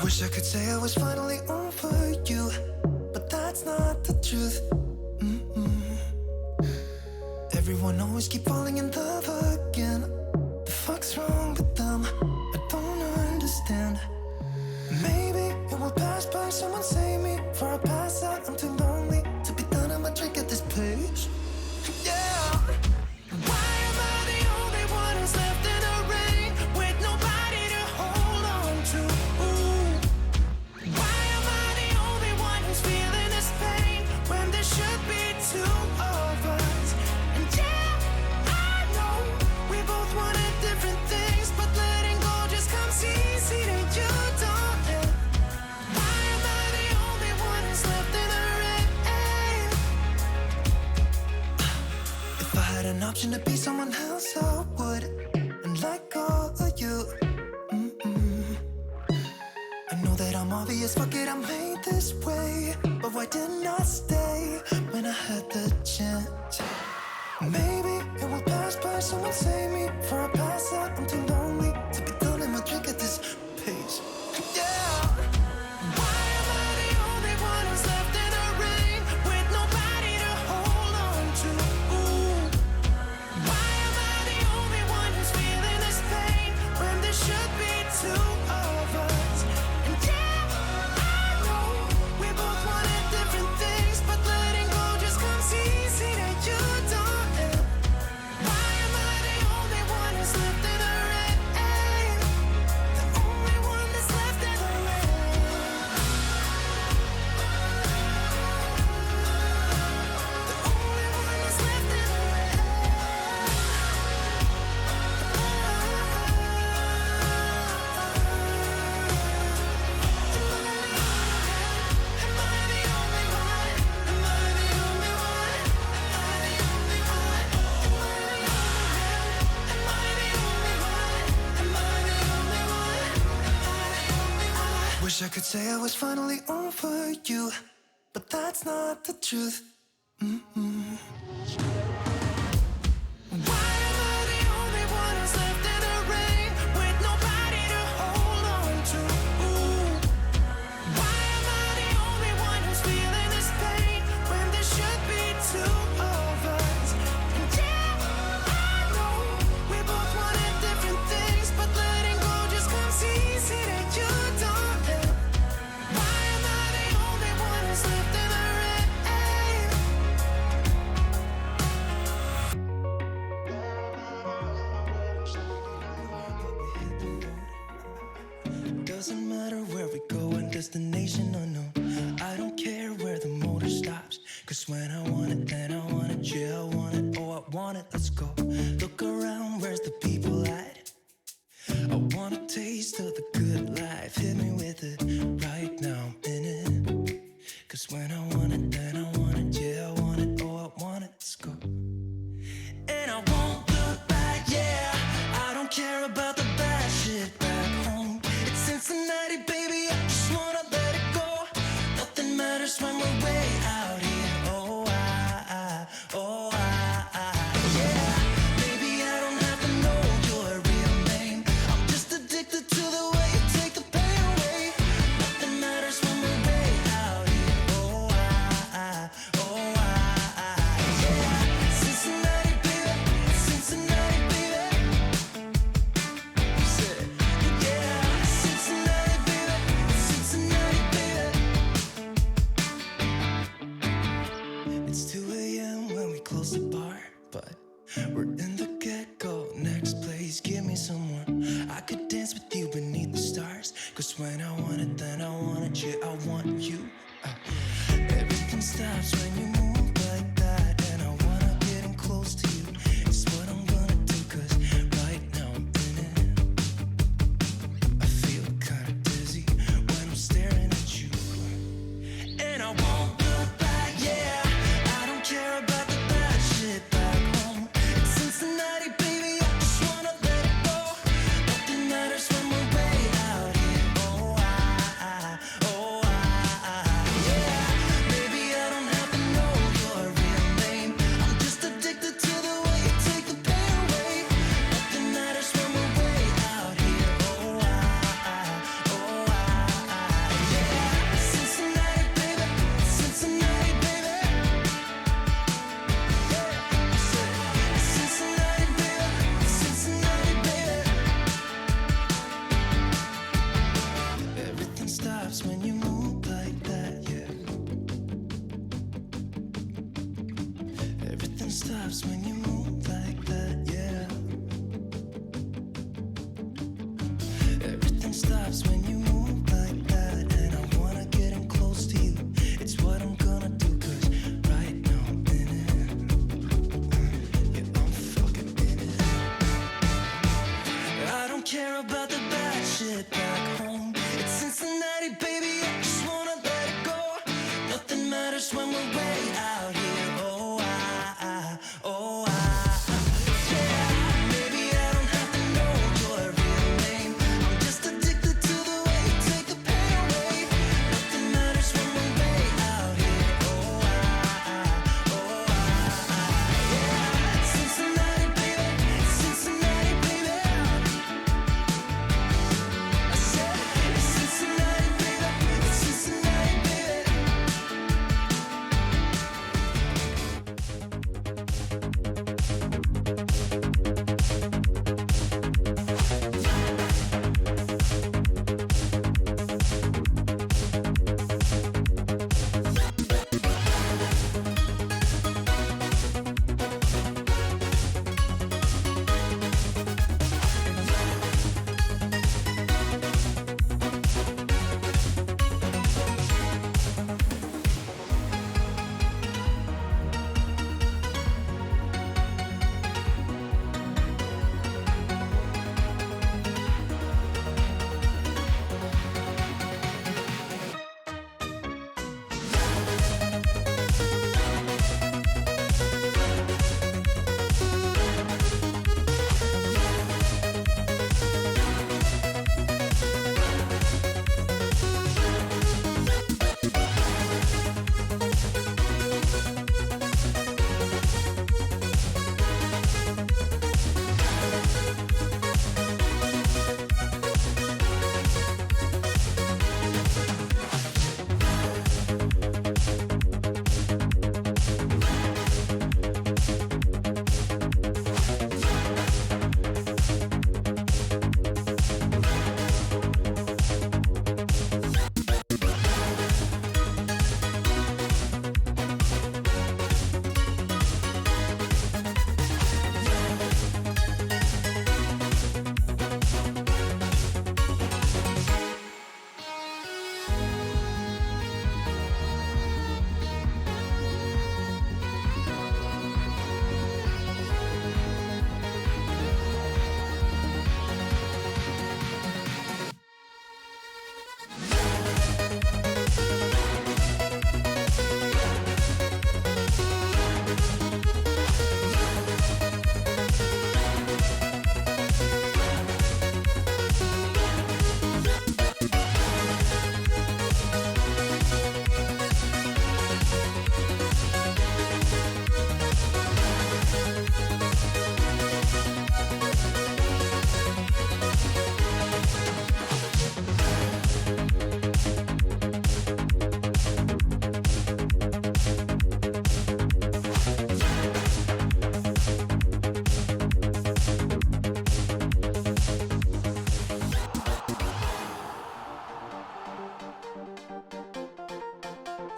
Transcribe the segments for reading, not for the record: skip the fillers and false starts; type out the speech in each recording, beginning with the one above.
Wish I could say I was finally over you, but that's not the truth. Everyone always keep falling in love again. The fuck's wrong with them? I don't understand. Maybe it will pass by, someone save me. Before I pass out, I'm too lonely to be done. I'ma drink at this place. Yeah. Why am I the only one who's left in the rain with nobody to hold on to? Ooh. Why am I the only one who's feeling this pain when there should be two of us? And yeah, I know we both wanted different things, but letting go just comes easy to you, don't it? Why am I the only one who's left in the rain? If I had an option to be someone else, I would, and let go of you. I know that I'm obvious, fuck it, I'm made this way. But why didn't I stay when I had the chance? Maybe it will pass by, someone save me. Before I pass out, I'm too lonely to be done. I'ma drink at this pace. Yeah. Why am I the only one who's left in the rain with nobody to hold on to? Ooh. Why am I the only one who's feeling this pain when there should be two of us? And yeah, I know we both wanted different things, but letting go just comes easy to you, don't it? Why am I the only one who's left in the rain? The only one that's left in the rain. The only one that's left in the rain. Am I the only one? Am I the only one? Am I the only one? Am I the only one? Am I the only one? Am I the only one? Wish I could say I was finally over you, but that's not the truth. Why am I the only one who's left in the rain with nobody to hold on to? Ooh. Why am I the only one who's feeling this pain when there should be two of us? And yeah, I know we both wanted different things, but letting go just comes easy to you, don't it? Why am I the only one who's left in the rain? Doesn't matter where we go and destination unknown. I don't care where the motor stops, cause when I want it, then I want it. Yeah, I want it, oh I want it, let's go. Look around, where's the people at? I want a taste of the good life. Hit me with it right now, I'm in it. Cause when I want it, then I want it. Yeah, I want it, oh I want it, let's go. And I won't look back, yeah. I don't care about the bad shit back home. It's Cincinnati, baby, I just wanna let it go. Nothing matters when we're way out here. Oh, yeah. Baby, I don't have to know your real name. I'm just addicted to the way you take the pain away. Nothing matters when we're way out here. Yeah. Cincinnati, baby, Cincinnati, baby. You said it. Yeah, Cincinnati, baby, Cincinnati, baby. It's 2 a.m. when we close the bar, but we're in the get-go. Next place, give me someone I could dance with you beneath the stars. Cause when I want it, then I want it. Yeah, I want you. Everything stops when you move like that, and I wanna get in close to you. It's what I'm gonna do, cause right now I'm in it. I feel kinda dizzy when I'm staring at you. And I won't look back, yeah. I don't care about the bad shit back home. It's Cincinnati, baby, I just wanna let it go. Nothing matters when we're way out here. Oh, loves when you move like that, and I wanna get in close to you. It's what I'm gonna do, 'cause right now I'm in it. Yeah, I'm fucking in it. I don't care about the bad shit back home. It's Cincinnati, baby, I just wanna let it go. Nothing matters when we're way out here. Oh, yeah. Maybe I don't have to know your real name. I'm just addicted to the way you take the pain away. Nothing matters when we're way out here. Oh, yeah. Cincinnati, baby, Cincinnati, baby. I said, it's Cincinnati, baby, it's Cincinnati, baby.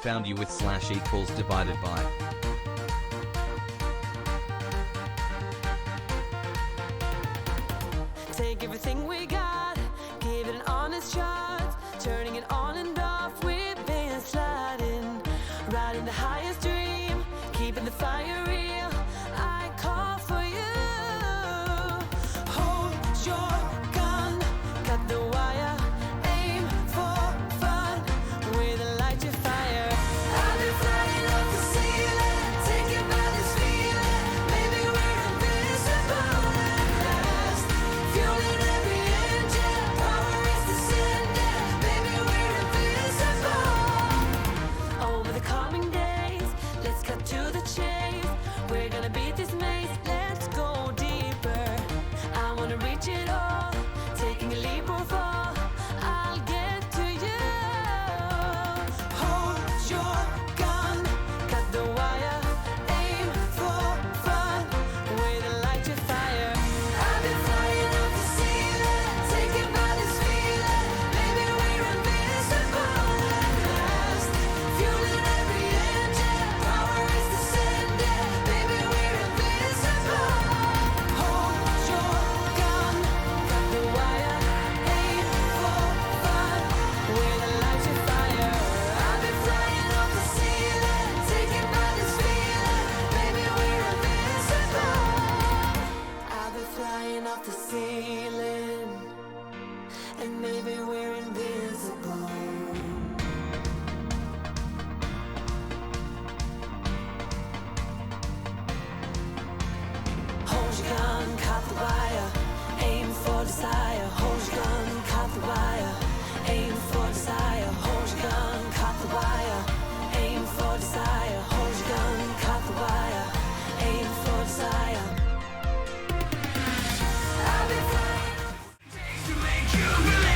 Found you with /equals divided by. Take everything we got, give it an honest shot, turning it on and off, we've been sliding, riding the highest dream, keeping the fire real. I call for you. Hold your gun, cut the wire, aim for fun, with a light to fire. I've been flying up the ceiling. and maybe we're invisible. Hold your gun, caught the wire, aim for desire. Hold your gun, caught the wire, aim for desire. Hold your gun, caught the wire, aim for desire. Hold your gun, caught the wire, aim for desire. I'll be flying to make you believe.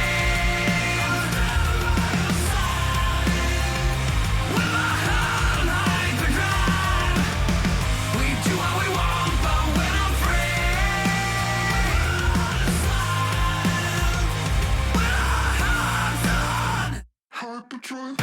With my heart on hyperdrive, we do what we want, but when I'm free, when our hearts on Hyperdrive.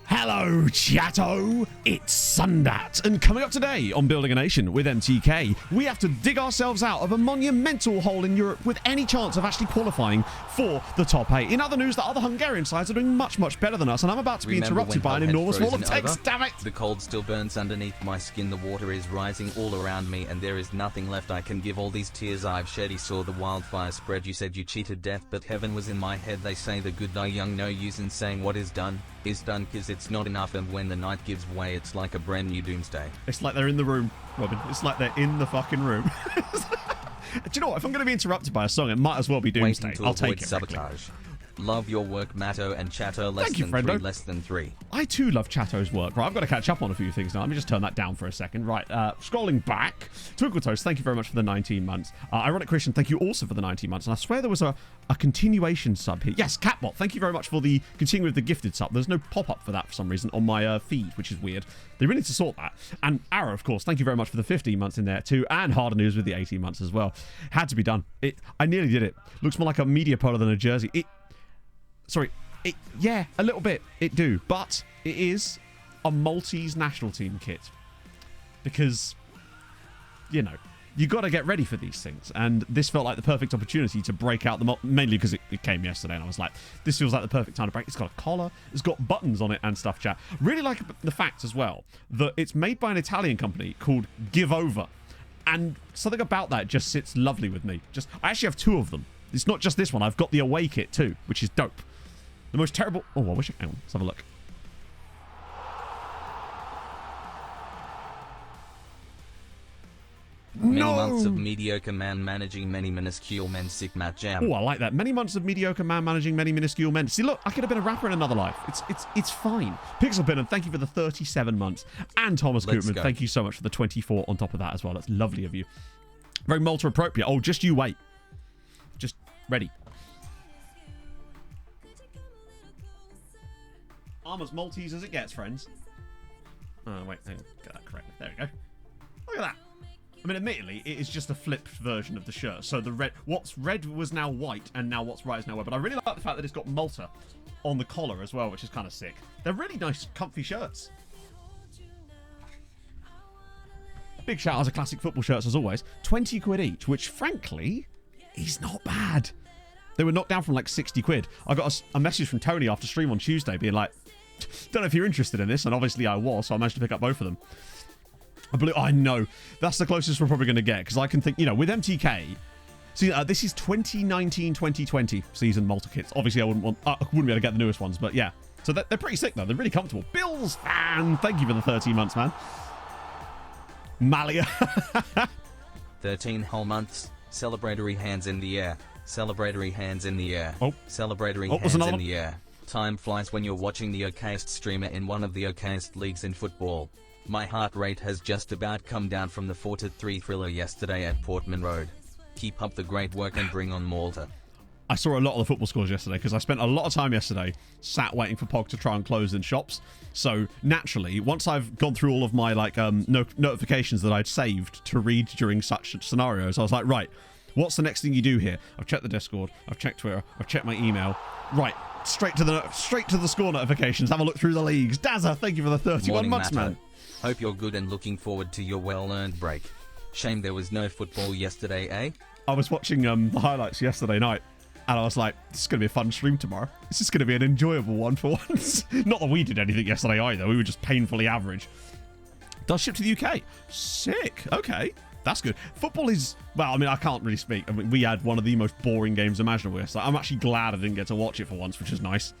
Hello, chatto! It's Sundat, and coming up today on Building a Nation with MTK, we have to dig ourselves out of a monumental hole in Europe with any chance of actually qualifying for the top 8. In other news, the other Hungarian sides are doing much, much better than us, and I'm about to be interrupted by an enormous wall of text, damn it! The cold still burns underneath my skin, the water is rising all around me, and there is nothing left I can give. All these tears I've shed, he saw the wildfire spread. You said you cheated death, but heaven was in my head. They say the good die young, no use in saying what is done, cause it's not enough, and when the night gives way, it's like a brand new doomsday. It's like they're in the room, Robin. It's like they're in the fucking room. Do you know what? If I'm going to be interrupted by a song, it might as well be Doomsday. Waiting to I'll avoid take it. sabotage. Love your work, Matto and Chatto. Thank you, friendo. Less than 3. I too love Chatto's work. Right, I've got to catch up on a few things now. Let me just turn that down for a second. Right, scrolling back. Twinkle Toast, thank you very much for the 19 months. Ironic Christian, thank you also for the 19 months. And I swear there was a continuation sub here. Yes, Catbot, thank you very much for the continuing with the gifted sub. There's no pop-up for that for some reason on my feed, which is weird. They really need to sort that. And Arrow, of course, thank you very much for the 15 months in there too. And Harder News with the 18 months as well. Had to be done. I nearly did it. Looks more like a media polo than a jersey. Yeah, a little bit. It do. But it is a Maltese national team kit. Because, you know, you got to get ready for these things. And this felt like the perfect opportunity to break out the... Mainly because it came yesterday and I was like, this feels like the perfect time to break. It's got a collar. It's got buttons on it and stuff, chat. Really like the fact as well that it's made by an Italian company called Give Over. And something about that just sits lovely with me. I actually have 2 of them. It's not just this one. I've got the away kit too, which is dope. The most terrible... Oh, I wish... Hang on, let's have a look. Many months of mediocre man managing many minuscule men, sick Matt Jam. Oh, I like that. Many months of mediocre man managing many minuscule men. See, look, I could have been a rapper in another life. It's fine. Pixel Bin, thank you for the 37 months. And Thomas Koopman, thank you so much for the 24 on top of that as well. That's lovely of you. Very Malta appropriate. Oh, just you wait. Just ready. I'm as Maltese as it gets, friends. Oh, wait, hang on. Get that correctly. There we go. Look at that. I mean, admittedly, it is just a flipped version of the shirt. So the red, what's red was now white, and now what's right is now white. But I really like the fact that it's got Malta on the collar as well, which is kind of sick. They're really nice, comfy shirts. Big shout out to classic football shirts as always. 20 quid each, which frankly is not bad. They were knocked down from like 60 quid. I got a message from Tony after stream on Tuesday being like, don't know if you're interested in this, and obviously I was, so I managed to pick up both of them. I know. That's the closest we're probably going to get, because I can think, you know, with MTK... See, this is 2019-2020 season Malta kits. Obviously, I wouldn't be able to get the newest ones, but yeah. So they're pretty sick, though. They're really comfortable. Bills fan! Thank you for the 13 months, man. Malia. 13 whole months. Celebratory hands in the air. Celebratory hands in the air. Oh. Celebratory hands in the air. Time flies when you're watching the okayest streamer in one of the okayest leagues in football. My heart rate has just about come down from the 4-3 thriller yesterday at Portman Road. Keep up the great work and bring on Malta. I saw a lot of the football scores yesterday because I spent a lot of time yesterday sat waiting for POG to try and close in shops. So naturally, once I've gone through all of my notifications that I'd saved to read during such scenarios, I was like, right, what's the next thing you do here? I've checked the Discord, I've checked Twitter, I've checked my email. Right, straight to the score notifications. Have a look through the leagues. Dazza, thank you for the 31 months, man. Hope you're good and looking forward to your well-earned break. Shame there was no football yesterday, eh? I was watching the highlights yesterday night, and I was like, this is going to be a fun stream tomorrow. This is going to be an enjoyable one for once. Not that we did anything yesterday either. We were just painfully average. Does ship to the UK. Sick. Okay. That's good. Football is, well, I mean, I can't really speak. I mean, we had one of the most boring games imaginable yesterday. I'm actually glad I didn't get to watch it for once, which is nice.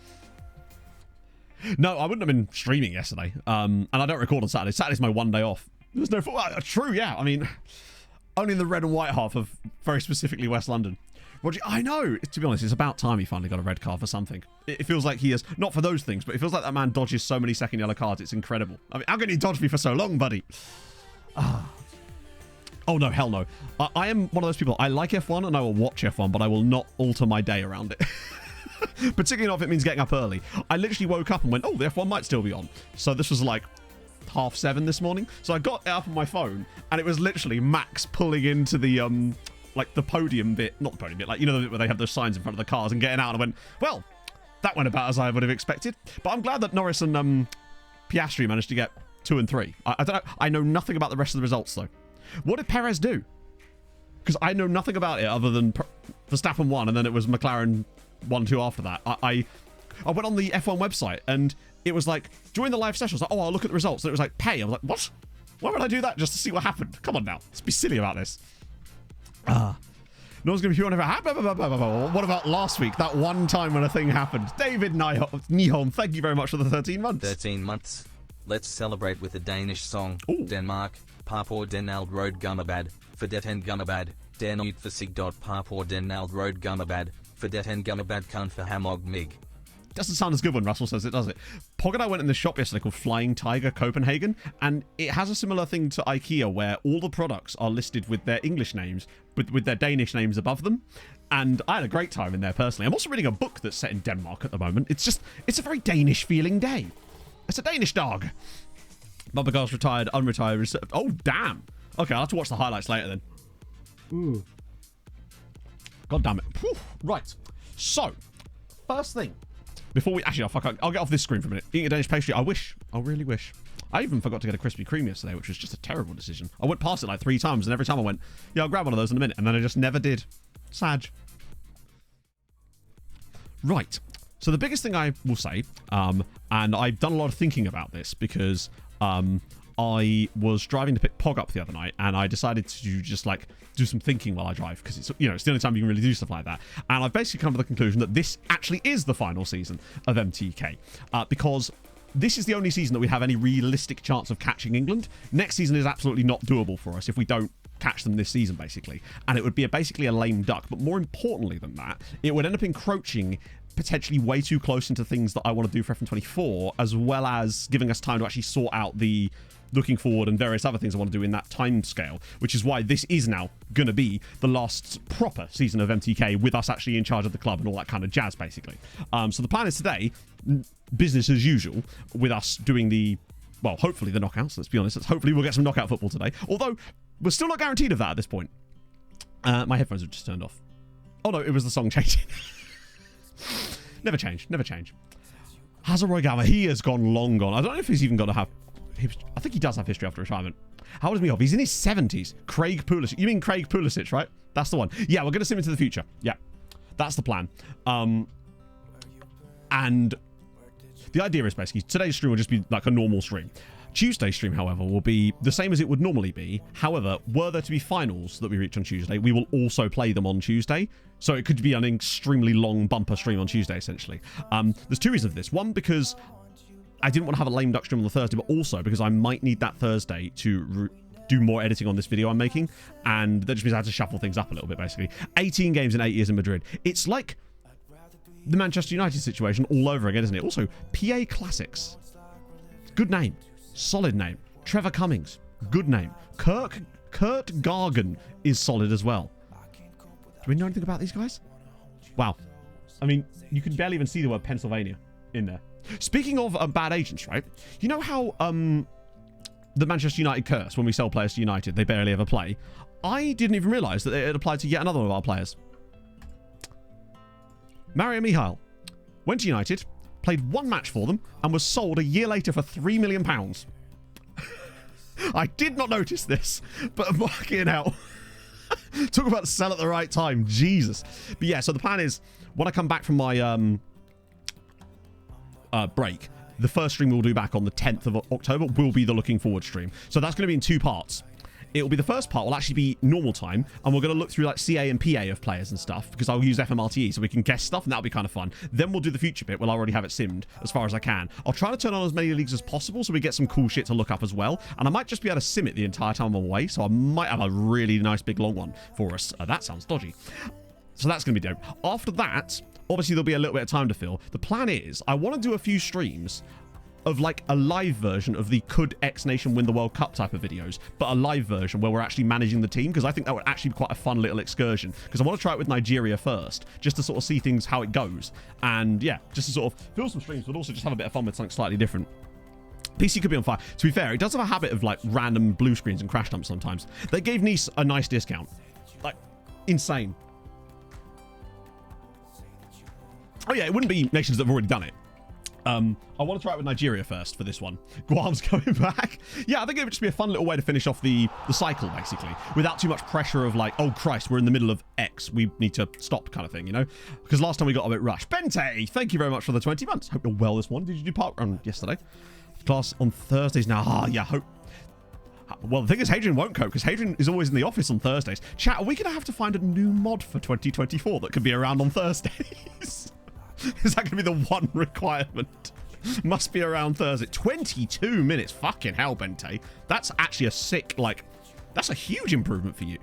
No, I wouldn't have been streaming yesterday. And I don't record on Saturday. Saturday's my one day off. There's no football. True, yeah. I mean, only in the red and white half of very specifically West London. Roger, I know. To be honest, it's about time he finally got a red card for something. It feels like he has, not for those things, but it feels like that man dodges so many second yellow cards. It's incredible. I mean, how can you dodge me for so long, buddy? Oh, no, hell no. I am one of those people. I like F1 and I will watch F1, but I will not alter my day around it. Particularly not if it means getting up early. I literally woke up and went, oh, the F1 might still be on. So this was like 7:30 this morning. So I got it up on my phone and it was literally Max pulling into the like the podium bit, not the podium bit, like, you know, the bit where they have those signs in front of the cars and getting out, and I went, well, that went about as I would have expected. But I'm glad that Norris and Piastri managed to get 2 and 3. I don't know. I know nothing about the rest of the results though. What did Perez do? Because I know nothing about it other than Verstappen won, and then it was McLaren 1-2 after that. I went on the F1 website and it was like, during the live session, I was like, oh, I'll look at the results. And it was like, pay. I was like, what? Why would I do that just to see what happened? Come on now. Let's be silly about this. No one's going to be on about. What about last week? That one time when a thing happened. David Nyholm, thank you very much for the 13 months. 13 months. Let's celebrate with a Danish song. Ooh. Denmark, Papua Denald Road Gunnabad, for det en Gunnabad, den ut for sig. Papua Denald Road Gunnabad, for det en Gunnabad kan for hamog mig. Doesn't sound as good when Russell says it, does it? Pog and I went in the shop yesterday called Flying Tiger Copenhagen, and it has a similar thing to IKEA where all the products are listed with their English names, but with their Danish names above them. And I had a great time in there personally. I'm also reading a book that's set in Denmark at the moment. It's a very Danish feeling day. It's a Danish dog. Bubba Girls retired, unretired. Oh, damn. Okay, I'll have to watch the highlights later then. Ooh. God damn it. Whew. Right. So, first thing. Before we... Actually, I'll get off this screen for a minute. Eating a Danish pastry. I really wish. I even forgot to get a Krispy Kreme yesterday, which was just a terrible decision. I went past it like 3 times, and every time I went, yeah, I'll grab one of those in a minute. And then I just never did. Sad. Right. So the biggest thing I will say, and I've done a lot of thinking about this because I was driving to pick Pog up the other night, and I decided to just like do some thinking while I drive because it's, you know, it's the only time you can really do stuff like that. And I've basically come to the conclusion that this actually is the final season of MTK because this is the only season that we have any realistic chance of catching England. Next season is absolutely not doable for us if we don't catch them this season, basically. And it would be basically a lame duck. But more importantly than that, it would end up encroaching potentially way too close into things that I want to do for FM24, as well as giving us time to actually sort out the looking forward and various other things I want to do in that time scale, which is why this is now going to be the last proper season of MTK with us actually in charge of the club and all that kind of jazz, basically. So the plan is today, business as usual, with us doing the, well, hopefully the knockouts, let's be honest. Hopefully we'll get some knockout football today, although we're still not guaranteed of that at this point. My headphones have just turned off. Oh no, it was the song changing. Never change. Hazaroy Gama, he has gone long gone. I don't know if he's even got to have... I think he does have history after retirement. How old is Mihov? He's in his 70s. Craig Pulisic. You mean Craig Pulisic, right? That's the one. Yeah, we're going to see him into the future. Yeah, that's the plan. And the idea is basically today's stream will just be like a normal stream. Tuesday's stream, however, will be the same as it would normally be. However, were there to be finals that we reach on Tuesday, we will also play them on Tuesday. So it could be an extremely long bumper stream on Tuesday, essentially. There's 2 reasons for this. One, because I didn't want to have a lame duck stream on the Thursday, but also because I might need that Thursday to do more editing on this video I'm making. And that just means I have to shuffle things up a little bit, basically. 18 games in 8 years in Madrid. It's like the Manchester United situation all over again, isn't it? Also, PA Classics. Good name. Solid name. Trevor Cummings. Good name. Kurt Gargan is solid as well. Do we know anything about these guys? Wow. I mean, you can barely even see the word Pennsylvania in there. Speaking of bad agents, right? You know how the Manchester United curse, when we sell players to United, they barely ever play? I didn't even realise that it applied to yet another one of our players. Mario Mihail went to United, played 1 match for them, and was sold a year later for £3 million. I did not notice this, but fucking hell. Talk about sell at the right time. Jesus. But yeah, so the plan is, when I come back from my break, the first stream we'll do back on the 10th of October will be the looking forward stream. So that's going to be in 2 parts. It will be the first part will actually be normal time, and we're going to look through like CA and PA of players and stuff, because I'll use FMRTE so we can guess stuff, and that'll be kind of fun. Then we'll do the future bit. We'll already have it simmed as far as I can. I'll try to turn on as many leagues as possible so we get some cool shit to look up as well, and I might just be able to sim it the entire time I'm away, so I might have a really nice big long one for us. That sounds dodgy. So that's going to be dope. After that, obviously there'll be a little bit of time to fill. The plan is I want to do a few streams of like a live version of the could X Nation win the World Cup type of videos, but a live version where we're actually managing the team, because I think that would actually be quite a fun little excursion, because I want to try it with Nigeria first, just to sort of see things, how it goes, and yeah, just to sort of fill some streams, but also just have a bit of fun with something slightly different. PC could be on fire. To be fair, it does have a habit of like random blue screens and crash dumps sometimes. They gave Nice a nice discount. Like, insane. Oh yeah, it wouldn't be nations that have already done it. I want to try it with Nigeria first for this one. Guam's coming back. Yeah, I think it would just be a fun little way to finish off the cycle, basically, without too much pressure of like, oh Christ, we're in the middle of X, we need to stop kind of thing, you know? Because last time we got a bit rushed. Bente, thank you very much for the 20 months. Hope you're well this morning. Did you do park run yesterday? Class on Thursdays now. Ah, yeah, hope. Well, the thing is, Hadrian won't cope, because Hadrian is always in the office on Thursdays. Chat, are we going to have to find a new mod for 2024 that could be around on Thursdays? Is that going to be the one requirement? Must be around Thursday. 22 minutes. Fucking hell, Bente. That's actually a sick, like, that's a huge improvement for you.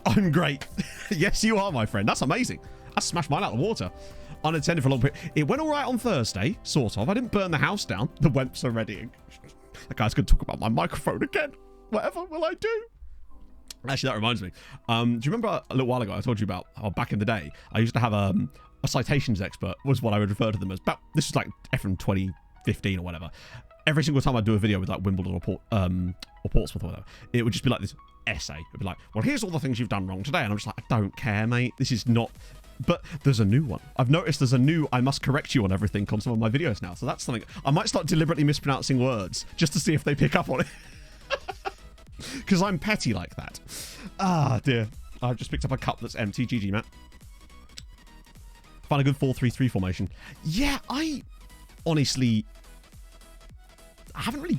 I'm great. Yes, you are, my friend. That's amazing. I smashed mine out of the water. Unintended for a long period. It went all right on Thursday, sort of. I didn't burn the house down. The wemps are readying. That guy's going to talk about my microphone again. Whatever will I do? Actually, that reminds me. Do you remember a little while ago I told you about how back in the day I used to have a citations expert was what I would refer to them as. But this was like from 2015 or whatever. Every single time I'd do a video with like Wimbledon or Portsmouth or whatever, it would just be like this essay. It'd be like, well, here's all the things you've done wrong today. And I'm just like, I don't care, mate. This is not... But there's a new one. I've noticed there's a new I must correct you on everything on some of my videos now. So that's something... I might start deliberately mispronouncing words just to see if they pick up on it. Because I'm petty like that. Ah, dear. I've just picked up a cup that's empty. GG, Matt. Find a good 4-3-3 formation. Yeah, I honestly haven't really...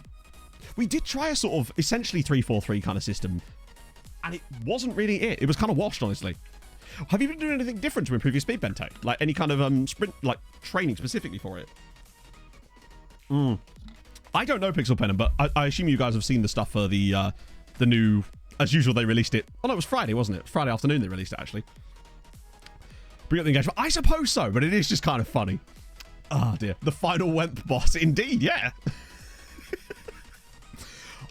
We did try a sort of essentially 3-4-3 kind of system, and it wasn't really it. It was kind of washed, honestly. Have you been doing anything different to improve your speed, Bente? Like any kind of sprint, like training specifically for it? I don't know, Pixel Pennon, but I assume you guys have seen the stuff for the new... As usual, they released it... Oh, no, it was Friday, wasn't it? Friday afternoon they released it, actually. Bring up the engagement. I suppose so, but it is just kind of funny. Oh, dear. The final Wemp boss. Indeed, yeah.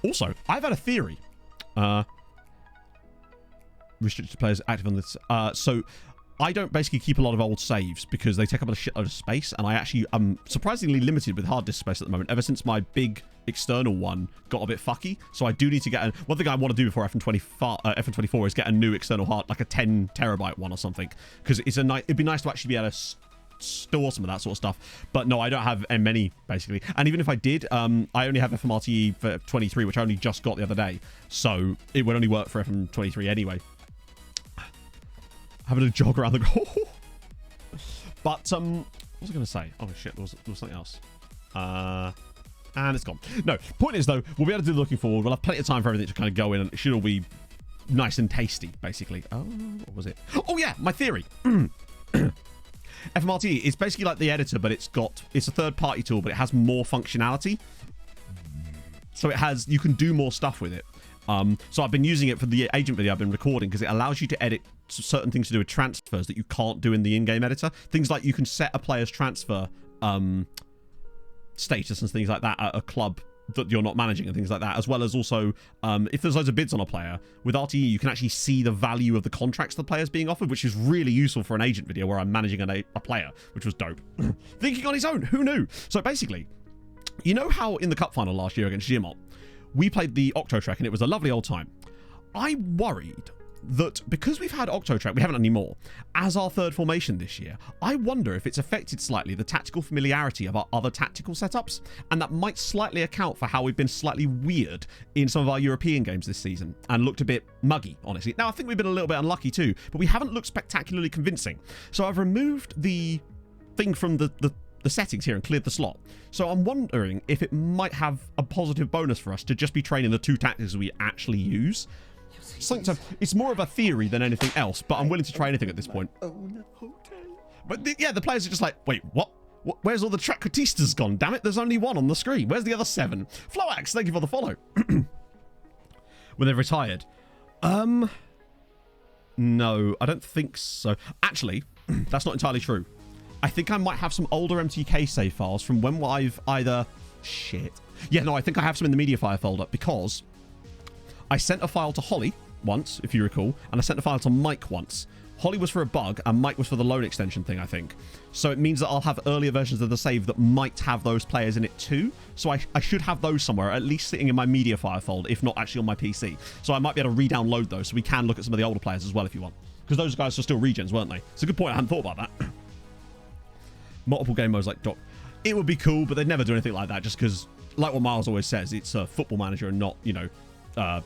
Also, I've had a theory. Restricted players active on this. So, I don't basically keep a lot of old saves because they take up a shitload of space, and I actually am surprisingly limited with hard disk space at the moment, ever since my big external one got a bit fucky. So I do need to get one thing I want to do before FN24 is get a new external hard, like a 10 terabyte one or something, because it's it'd be nice to actually be able to store some of that sort of stuff. But no, I don't have many, basically. And even if I did, I only have FMRTE for 23, which I only just got the other day, so it would only work for FM23 anyway. Having a jog around the goal. But what was I going to say? Oh shit, there was something else. And it's gone. No, point is though, we'll be able to do the looking forward. We'll have plenty of time for everything to kind of go in, and it should all be nice and tasty, basically. Oh, what was it? Oh yeah, my theory. FMRT is basically like the editor, but it's a third-party tool, but it has more functionality. So you can do more stuff with it. So I've been using it for the agent video I've been recording because it allows you to edit certain things to do with transfers that you can't do in the in-game editor. Things like you can set a player's transfer status and things like that at a club that you're not managing and things like that, as well as also if there's loads of bids on a player, with RTE you can actually see the value of the contracts the player's being offered, which is really useful for an agent video where I'm managing a player, which was dope. Thinking on his own, who knew? So basically, you know how in the cup final last year against Giamont, we played the Octo Trek and it was a lovely old time. I worried that because we've had Octotrack, we haven't anymore, as our third formation this year, I wonder if it's affected slightly the tactical familiarity of our other tactical setups, and that might slightly account for how we've been slightly weird in some of our European games this season, and looked a bit muggy, honestly. Now, I think we've been a little bit unlucky too, but we haven't looked spectacularly convincing. So I've removed the thing from the settings here and cleared the slot. So I'm wondering if it might have a positive bonus for us to just be training the two tactics we actually use. It's more of a theory than anything else, but I'm willing to try anything at this point. But the players are just like, wait, what? Where's all the Trackcotistas gone? Damn it, there's only one on the screen. Where's the other 7? Floax, thank you for the follow. When they've retired. No, I don't think so. Actually, that's not entirely true. I think I might have some older MTK save files from when I've either... Shit. Yeah, no, I think I have some in the media file folder because I sent a file to Holly once, if you recall, and I sent a file to Mike once. Holly was for a bug, and Mike was for the loan extension thing, I think. So it means that I'll have earlier versions of the save that might have those players in it too. So I should have those somewhere, at least sitting in my media file folder, if not actually on my PC. So I might be able to re-download those, so we can look at some of the older players as well if you want. Because those guys are still regens, weren't they? It's a good point, I hadn't thought about that. Multiple game modes like Doc. It would be cool, but they'd never do anything like that just because, like what Miles always says, it's a football manager and not, you know,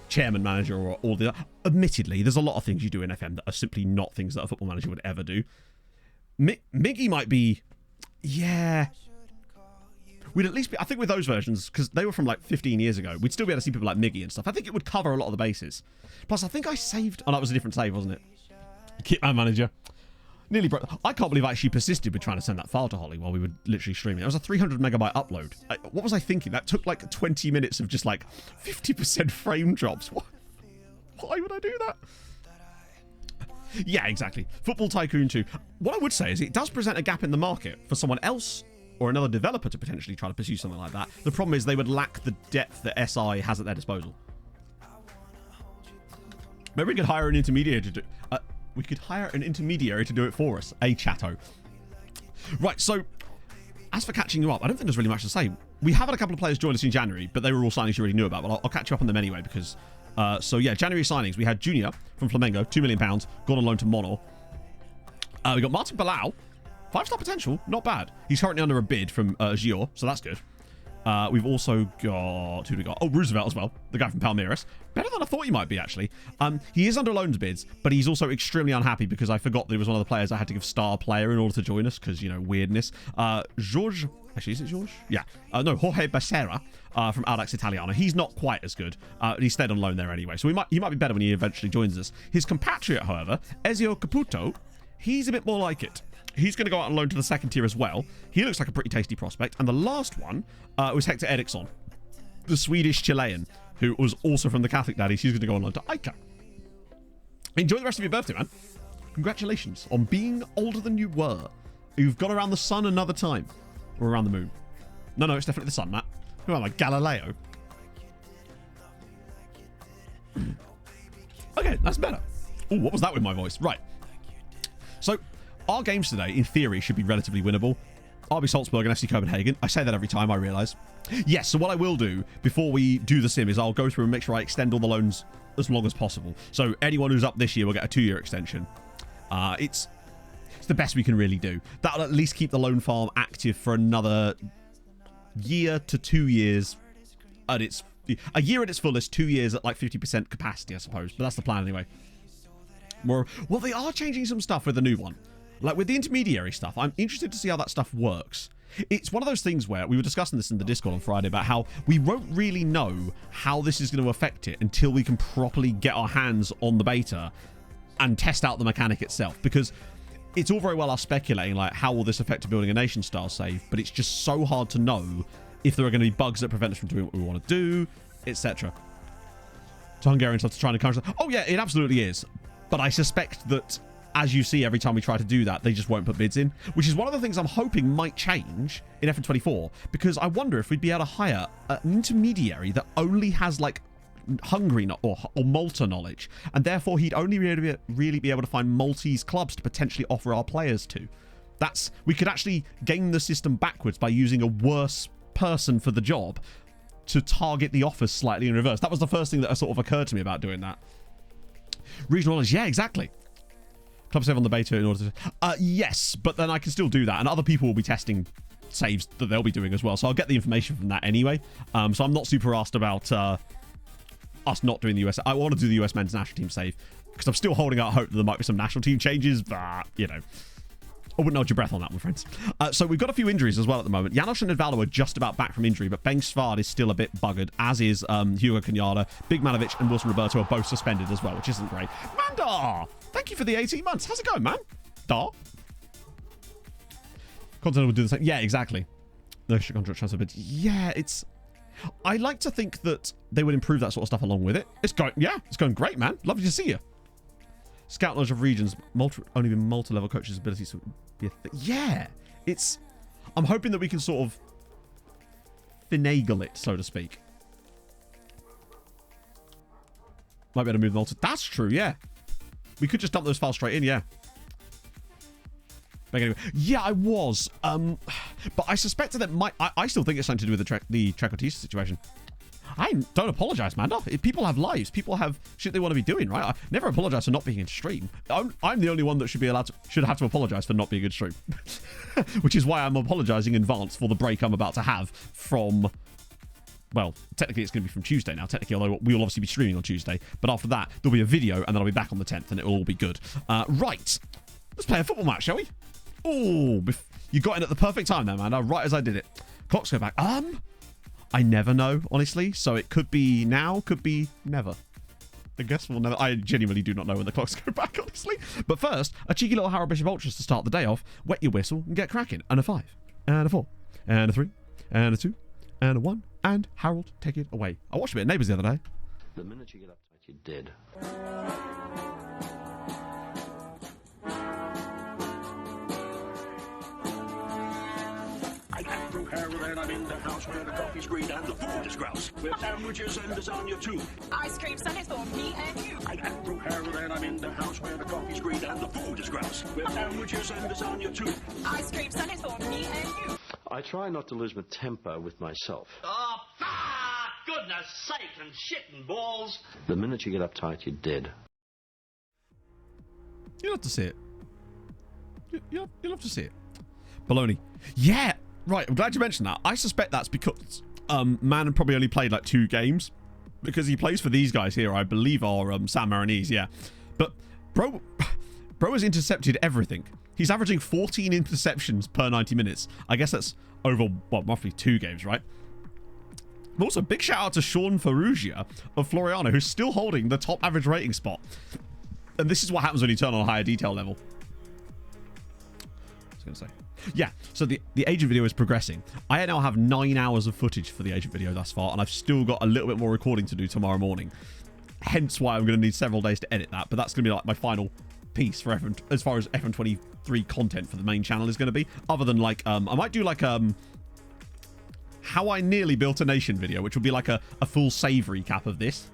chairman manager or all the... Admittedly, there's a lot of things you do in FM that are simply not things that a football manager would ever do. Miggy might be... Yeah. We'd at least be... I think with those versions, because they were from like 15 years ago, we'd still be able to see people like Miggy and stuff. I think it would cover a lot of the bases. Plus, I think I saved... Oh, that was a different save, wasn't it? Kitman manager. Nearly broke. I can't believe I actually persisted with trying to send that file to Holly while we were literally streaming. It was a 300 megabyte upload. What was I thinking? That took like 20 minutes of just like 50% frame drops. Why would I do that? Yeah, exactly. Football Tycoon 2. What I would say is it does present a gap in the market for someone else or another developer to potentially try to pursue something like that. The problem is they would lack the depth that SI has at their disposal. Maybe we could hire an intermediary to do... we could hire an intermediary to do it for us. Chatto. Right, so as for catching you up, I don't think there's really much to say. We have had a couple of players join us in January, but they were all signings you already knew about. But I'll catch you up on them anyway because... so yeah, January signings. We had Junior from Flamengo, £2 million, gone on loan to Mono. We got Martin Palau, 5-star potential, not bad. He's currently under a bid from Gior, so that's good. We've also got... Who do we got? Oh, Roosevelt as well. The guy from Palmeiras. Better than I thought he might be, actually. He is under loans bids, but he's also extremely unhappy because I forgot that he was one of the players I had to give star player in order to join us because, you know, weirdness. George... Actually, is it George? Yeah. No, Jorge Becerra from Audax Italiano. He's not quite as good. He stayed on loan there anyway, so he might be better when he eventually joins us. His compatriot, however, Ezio Caputo, he's a bit more like it. He's going to go out on loan to the second tier as well. He looks like a pretty tasty prospect. And the last one was Hector Eriksson, the Swedish Chilean, who was also from the Catholic Daddies. He's going to go on loan to Ica. Enjoy the rest of your birthday, man. Congratulations on being older than you were. You've got around the sun another time. Or around the moon. No, it's definitely the sun, Matt. Who am I, Galileo? Okay, that's better. Oh, what was that with my voice? Right. So... our games today, in theory, should be relatively winnable. RB Salzburg and FC Copenhagen. I say that every time, I realise. Yes, so what I will do before we do the sim is I'll go through and make sure I extend all the loans as long as possible. So anyone who's up this year will get a 2-year extension. It's the best we can really do. That'll at least keep the loan farm active for another year to 2 years. And it's a year at its fullest, 2 years at like 50% capacity, I suppose. But that's the plan anyway. Well, they are changing some stuff with the new one. Like with the intermediary stuff, I'm interested to see how that stuff works. It's one of those things where we were discussing this in the Discord on Friday about how we won't really know how this is going to affect it until we can properly get our hands on the beta and test out the mechanic itself. Because it's all very well us speculating like how will this affect a building a nation style save, but it's just so hard to know if there are going to be bugs that prevent us from doing what we want to do, etc. So Hungarian stuff to try and encourage that. Oh yeah, it absolutely is. But I suspect that, as you see every time we try to do that, they just won't put bids in, which is one of the things I'm hoping might change in FM24, because I wonder if we'd be able to hire an intermediary that only has like Hungary or Malta knowledge, and therefore he'd only really be able to find Maltese clubs to potentially offer our players to. We could actually game the system backwards by using a worse person for the job to target the offers slightly in reverse. That was the first thing that sort of occurred to me about doing that. Regional knowledge, yeah, exactly. Club save on the beta in order to... yes, but then I can still do that. And other people will be testing saves that they'll be doing as well. So I'll get the information from that anyway. So I'm not super asked about us not doing the US. I want to do the US men's national team save because I'm still holding out hope that there might be some national team changes. But, you know, I wouldn't hold your breath on that one, friends. So we've got a few injuries as well at the moment. Janos and Edvaldo are just about back from injury, but Ben Svard is still a bit buggered, as is Hugo Kenyatta. Big Manovic and Wilson Roberto are both suspended as well, which isn't great. Mandar! Thank you for the 18 months. How's it going, man? Dar? Continental would do the same. Yeah, exactly. No extra contract transfer, but yeah, it's... I like to think that they would improve that sort of stuff along with it. It's going great, man. Lovely to see you. Scout knowledge of regions, only been multi-level coaches' abilities to be a thing. Yeah, it's... I'm hoping that we can sort of finagle it, so to speak. Might be able to move multi... That's true, yeah. We could just dump those files straight in, yeah. But anyway, yeah, I was. But I suspected that I still think it's something to do with the Trecotis situation. I don't apologize, man. If people have lives, people have shit they want to be doing, right? I never apologize for not being in stream. I'm the only one that should have to apologize for not being in stream. Which is why I'm apologizing in advance for the break I'm about to have from... Well, technically it's going to be from Tuesday now, technically, although we will obviously be streaming on Tuesday. But after that, there'll be a video, and then I'll be back on the 10th, and it will all be good. Right. Let's play a football match, shall we? Oh, you got in at the perfect time there, man. Right as I did it. Clocks go back. I never know, honestly. So it could be now, could be never. I guess we'll never. I genuinely do not know when the clocks go back, honestly. But first, a cheeky little Harold Bishop Ultras to start the day off. Wet your whistle and get cracking. And a 5, and a 4, and a 3, and a 2, and a 1. And Harold, take it away. I watched a bit of Neighbours the other day. The minute you get uptight, you're dead. I am from Harold and I'm in the house where the coffee's great and the food is grouse. With sandwiches and lasagna too. Ice cream sundaes for me and you. I am from Harold and I'm in the house where the coffee's great and the food is grouse. With sandwiches and lasagna too. Ice cream sundaes for me and you. I try not to lose my temper with myself. Oh, goodness sake and shit and balls. The minute you get uptight, you're dead. You'll have to see it. You'll have to see it. Baloney. Yeah, right. I'm glad you mentioned that. I suspect that's because Man probably only played like 2 games. Because he plays for these guys here, I believe are San Marinese, yeah. But bro has intercepted everything. He's averaging 14 interceptions per 90 minutes. I guess that's over, well, roughly 2 games, right? Also, big shout out to Sean Ferrugia of Floriano, who's still holding the top average rating spot. And this is what happens when you turn on a higher detail level. I was going to say. Yeah, so the agent video is progressing. I now have 9 hours of footage for the agent video thus far, and I've still got a little bit more recording to do tomorrow morning. Hence why I'm going to need several days to edit that, but that's going to be like my final piece for F1, as far as F123 content for the main channel is going to be. Other than like, I might do like how I nearly built a nation video, which would be like a full save recap of this.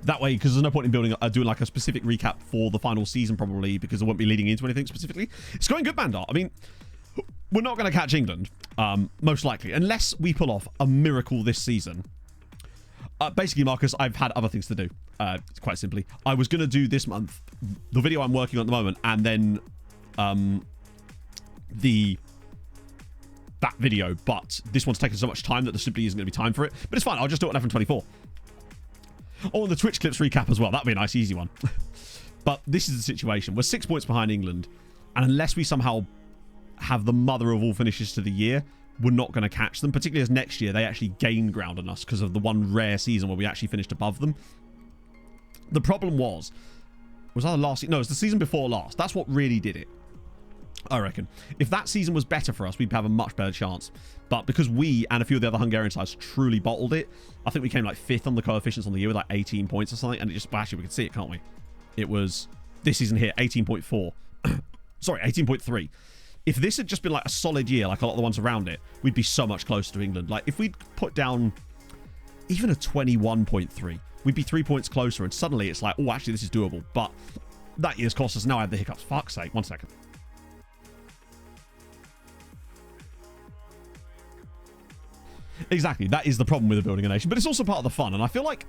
That way, because there's no point in doing like a specific recap for the final season, probably, because it won't be leading into anything specifically. It's going good, Bandar. I mean, we're not going to catch England, most likely, unless we pull off a miracle this season. Basically, Marcus, I've had other things to do, quite simply. I was going to do this month the video I'm working on at the moment, and then that video, but this one's taken so much time that there simply isn't going to be time for it. But it's fine. I'll just do it on F124. Oh, and the Twitch clips recap as well. That'd be a nice, easy one. But this is the situation. We're 6 points behind England, and unless we somehow have the mother of all finishes to the year, we're not going to catch them, particularly as next year they actually gain ground on us because of the one rare season where we actually finished above them. The problem was that the last... No, it's the season before last. That's what really did it, I reckon. If that season was better for us, we'd have a much better chance. But because we and a few of the other Hungarian sides truly bottled it, I think we came like 5th on the coefficients on the year with like 18 points or something. And it just... Well, actually, we can see it, can't we? It was this season here, 18.4. Sorry, 18.3. If this had just been like a solid year, like a lot of the ones around it, we'd be so much closer to England. Like if we'd put down even a 21.3, we'd be 3 points closer. And suddenly it's like, oh, actually, this is doable. But that year's cost us. Now I have the hiccups. Fuck's sake. 1 second. Exactly. That is the problem with the building a nation. But it's also part of the fun. And I feel like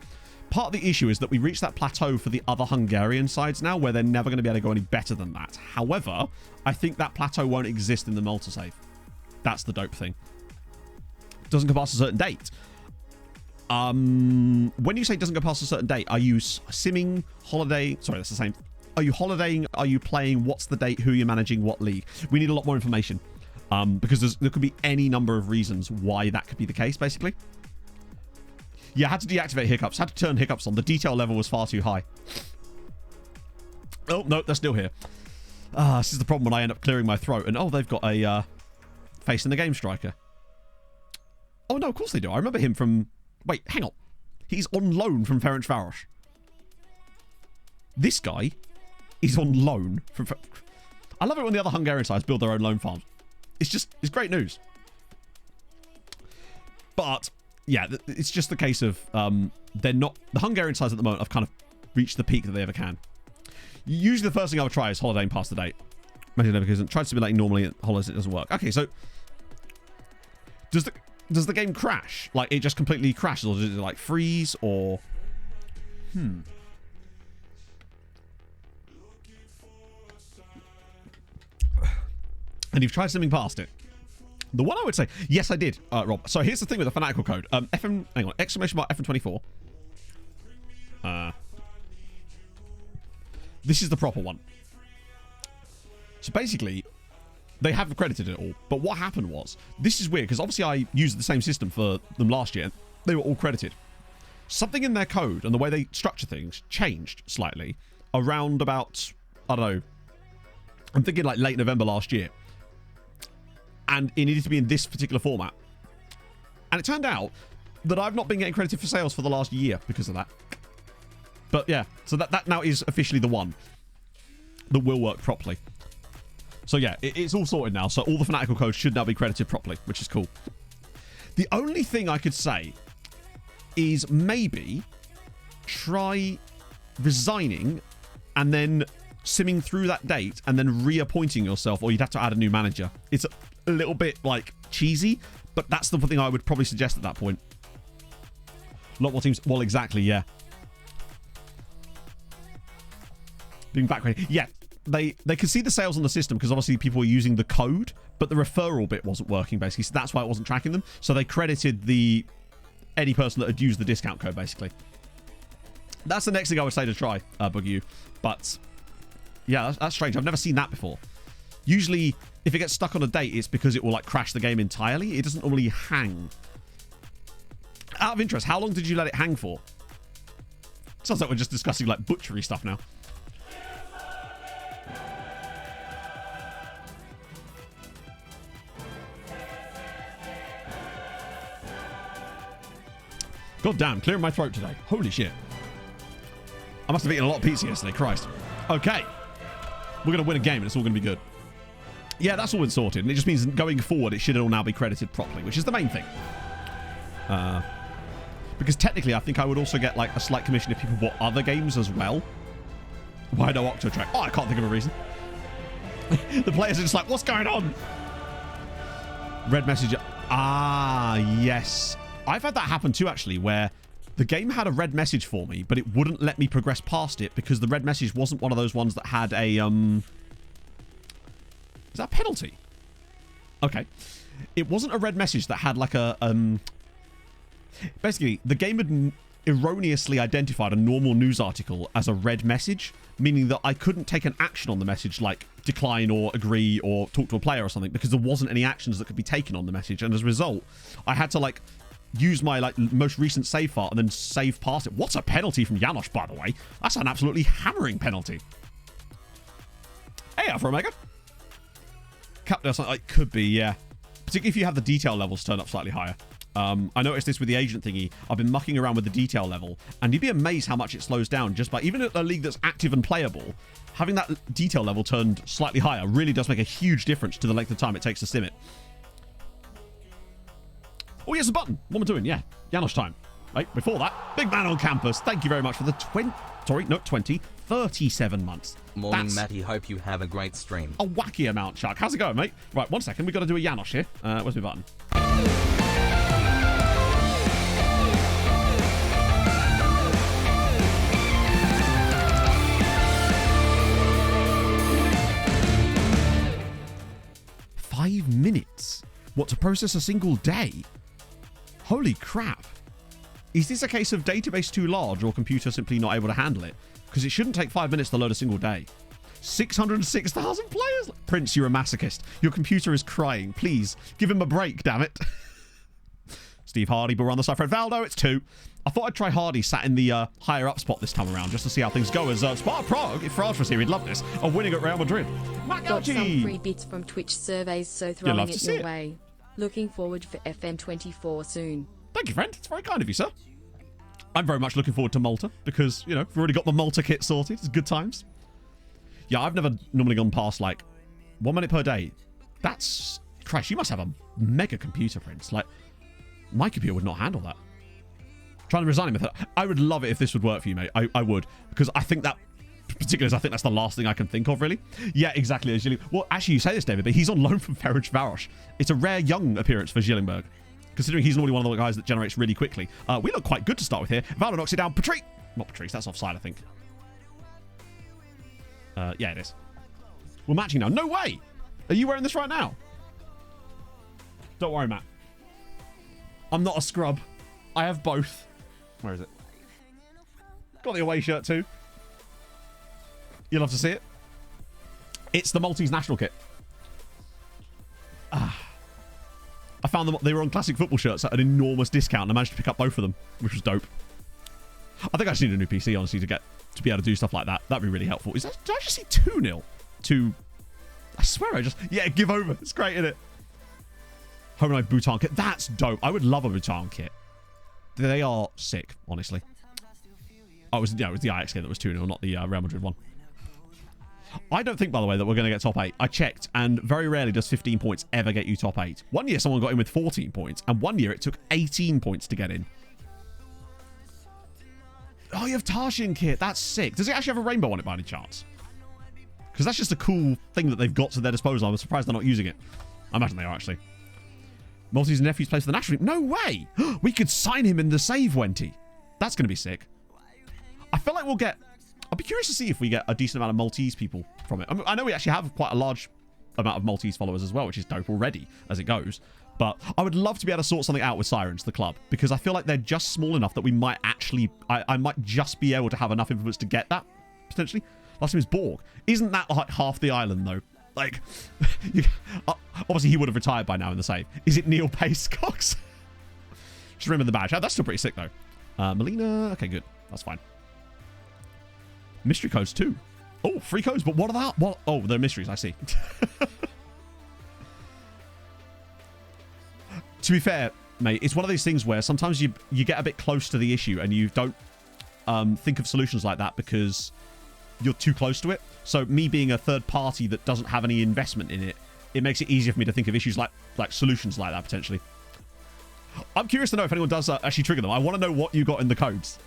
part of the issue is that we reached that plateau for the other Hungarian sides now, where they're never going to be able to go any better than that. However, I think that plateau won't exist in the multi-save. That's the dope thing. Doesn't go past a certain date. When you say doesn't go past a certain date, are you simming, holiday? Sorry, that's the same. Are you holidaying? Are you playing? What's the date? Who you're managing? What league? We need a lot more information. Because there could be any number of reasons why that could be the case, basically. Yeah, I had to deactivate hiccups. Had to turn hiccups on. The detail level was far too high. Oh, no, they're still here. This is the problem when I end up clearing my throat. And, oh, they've got a face in the game striker. Oh, no, of course they do. I remember him from... Wait, hang on. He's on loan from Ferencváros. This guy is on loan from... I love it when the other Hungarian sides build their own loan farms. It's great news. But... yeah, it's just the case of they're not... The Hungarian sides at the moment have kind of reached the peak that they ever can. Usually the first thing I would try is holidaying past the date. Because try simulating normally at holidays, it doesn't work. Okay, so... Does the game crash? Like, it just completely crashes? Or does it, like, freeze? Or... And you've tried simming past it. The one I would say, yes, I did, Rob. So here's the thing with the fanatical code. FM, hang on, exclamation mark FN24. This is the proper one. So basically, they have accredited it all. But what happened was, this is weird, because obviously I used the same system for them last year. They were all credited. Something in their code and the way they structure things changed slightly around about, I don't know, I'm thinking like late November last year. And it needed to be in this particular format. And it turned out that I've not been getting credited for sales for the last year because of that. But yeah, so that now is officially the one that will work properly. So yeah, it's all sorted now. So all the fanatical codes should now be credited properly, which is cool. The only thing I could say is maybe try resigning and then simming through that date and then reappointing yourself, or you'd have to add a new manager. It's a little bit like cheesy, but that's the thing I would probably suggest at that point. A lot more teams. Well, exactly, yeah. Being back ready. Yeah, they could see the sales on the system because obviously people were using the code, but the referral bit wasn't working basically, so that's why it wasn't tracking them. So they credited any person that had used the discount code basically. That's the next thing I would say to try, Boogie. But yeah, that's strange. I've never seen that before. Usually, if it gets stuck on a date, it's because it will like crash the game entirely. It doesn't normally hang. Out of interest, how long did you let it hang for? Sounds like we're just discussing like butchery stuff now. God damn, clearing my throat today. Holy shit. I must have eaten a lot of pizza yesterday. Christ. Okay. We're going to win a game and it's all going to be good. Yeah, that's all been sorted. And it just means going forward, it should all now be credited properly, which is the main thing. Because technically, I think I would also get like a slight commission if people bought other games as well. Why no Octotrack? Oh, I can't think of a reason. The players are just like, what's going on? Red message. Ah, yes. I've had that happen too, actually, where the game had a red message for me, but it wouldn't let me progress past it because the red message wasn't one of those ones that had a, is that a penalty? Okay. It wasn't a red message that had like a, basically, the game had erroneously identified a normal news article as a red message, meaning that I couldn't take an action on the message like decline or agree or talk to a player or something because there wasn't any actions that could be taken on the message. And as a result, I had to like use my like most recent save file and then save past it. What's a penalty from Janos, by the way? That's an absolutely hammering penalty. Hey, Alpha Omega. It could be, yeah. Particularly if you have the detail levels turned up slightly higher. I noticed this with the agent thingy. I've been mucking around with the detail level, and you'd be amazed how much it slows down just by, even at a league that's active and playable, having that detail level turned slightly higher really does make a huge difference to the length of time it takes to sim it. Oh, yes, a button. What am I doing? Yeah, Janos time. Right, before that, big man on campus. Thank you very much for the 37 months. Morning, Matty. Hope you have a great stream. A wacky amount, Chuck. How's it going, mate? Right, 1 second. We've got to do a Janos here. Where's my button? What, to process a single day? Holy crap. Is this a case of database too large or computer simply not able to handle it? Because it shouldn't take 5 minutes to load a single day. 606,000 players? Prince, you're a masochist. Your computer is crying. Please, give him a break, damn it. Steve Hardy, but we're on the side. Fred Valdo, it's 2. I thought I'd try Hardy sat in the higher up spot this time around just to see how things go as Sparta Prague, if Raj was here, he'd love this, are winning at Real Madrid. Matt Got some Gauci. free bits from Twitch surveys, so throwing it your way. Looking forward for FM24 soon. Thank you, friend. It's very kind of you, sir. I'm very much looking forward to Malta because, you know, we've already got the Malta kit sorted. It's good times. Yeah, I've never normally gone past, like, 1 minute per day. That's... Christ, you must have a mega computer, Prince. Like, my computer would not handle that. Trying to resign method. I would love it if this would work for you, mate. I would. Because I think that... Particularly, I think that's the last thing I can think of, really. Yeah, exactly. Well, actually, you say this, David, but he's on loan from Ferencvaros. It's a rare young appearance for Gillenberg, considering he's normally one of the guys that generates really quickly. We look quite good to start with here. Valor knocks it down. Patrice! Not Patrice, that's offside, I think. Yeah, it is. We're matching now. No way! Are you wearing this right now? Don't worry, Matt. I'm not a scrub. I have both. Where is it? Got the away shirt too. You'll have to see it. It's the Maltese national kit. I found them. They were on classic football shirts at an enormous discount, and I managed to pick up both of them, which was dope. I think I just need a new PC, honestly, to be able to do stuff like that. That'd be really helpful. Did I just see 2-0 to... I swear I just... Yeah, give over. It's great, isn't it? Home Life Bhutan kit. That's dope. I would love a Bhutan kit. They are sick, honestly. Oh, it was the Ajax game that was 2-0, not the Real Madrid one. I don't think, by the way, that we're going to get top 8. I checked, and very rarely does 15 points ever get you top 8. One year someone got in with 14 points, and one year it took 18 points to get in. Oh, you have Tarshian kit. That's sick. Does it actually have a rainbow on it by any chance? Because that's just a cool thing that they've got to their disposal. I'm surprised they're not using it. I imagine they are, actually. Maltese nephews plays for the national team. No way! We could sign him in the save, Wenty. That's going to be sick. I feel like we'll get... I'll be curious to see if we get a decent amount of Maltese people from it. I know we actually have quite a large amount of Maltese followers as well, which is dope already as it goes. But I would love to be able to sort something out with Sirens, the club, because I feel like they're just small enough that we might actually... I might just be able to have enough influence to get that, potentially. Last name is Borg. Isn't that like half the island, though? Like, obviously he would have retired by now in the save. Is it Neil Pace Cox? Just remember the badge. Oh, that's still pretty sick, though. Melina. Okay, good. That's fine. Mystery codes, too. Oh, free codes, but what are that? What? Oh, they're mysteries, I see. To be fair, mate, it's one of these things where sometimes you get a bit close to the issue and you don't think of solutions like that because you're too close to it. So me being a third party that doesn't have any investment in it, it makes it easier for me to think of issues like solutions like that, potentially. I'm curious to know if anyone does actually trigger them. I want to know what you got in the codes.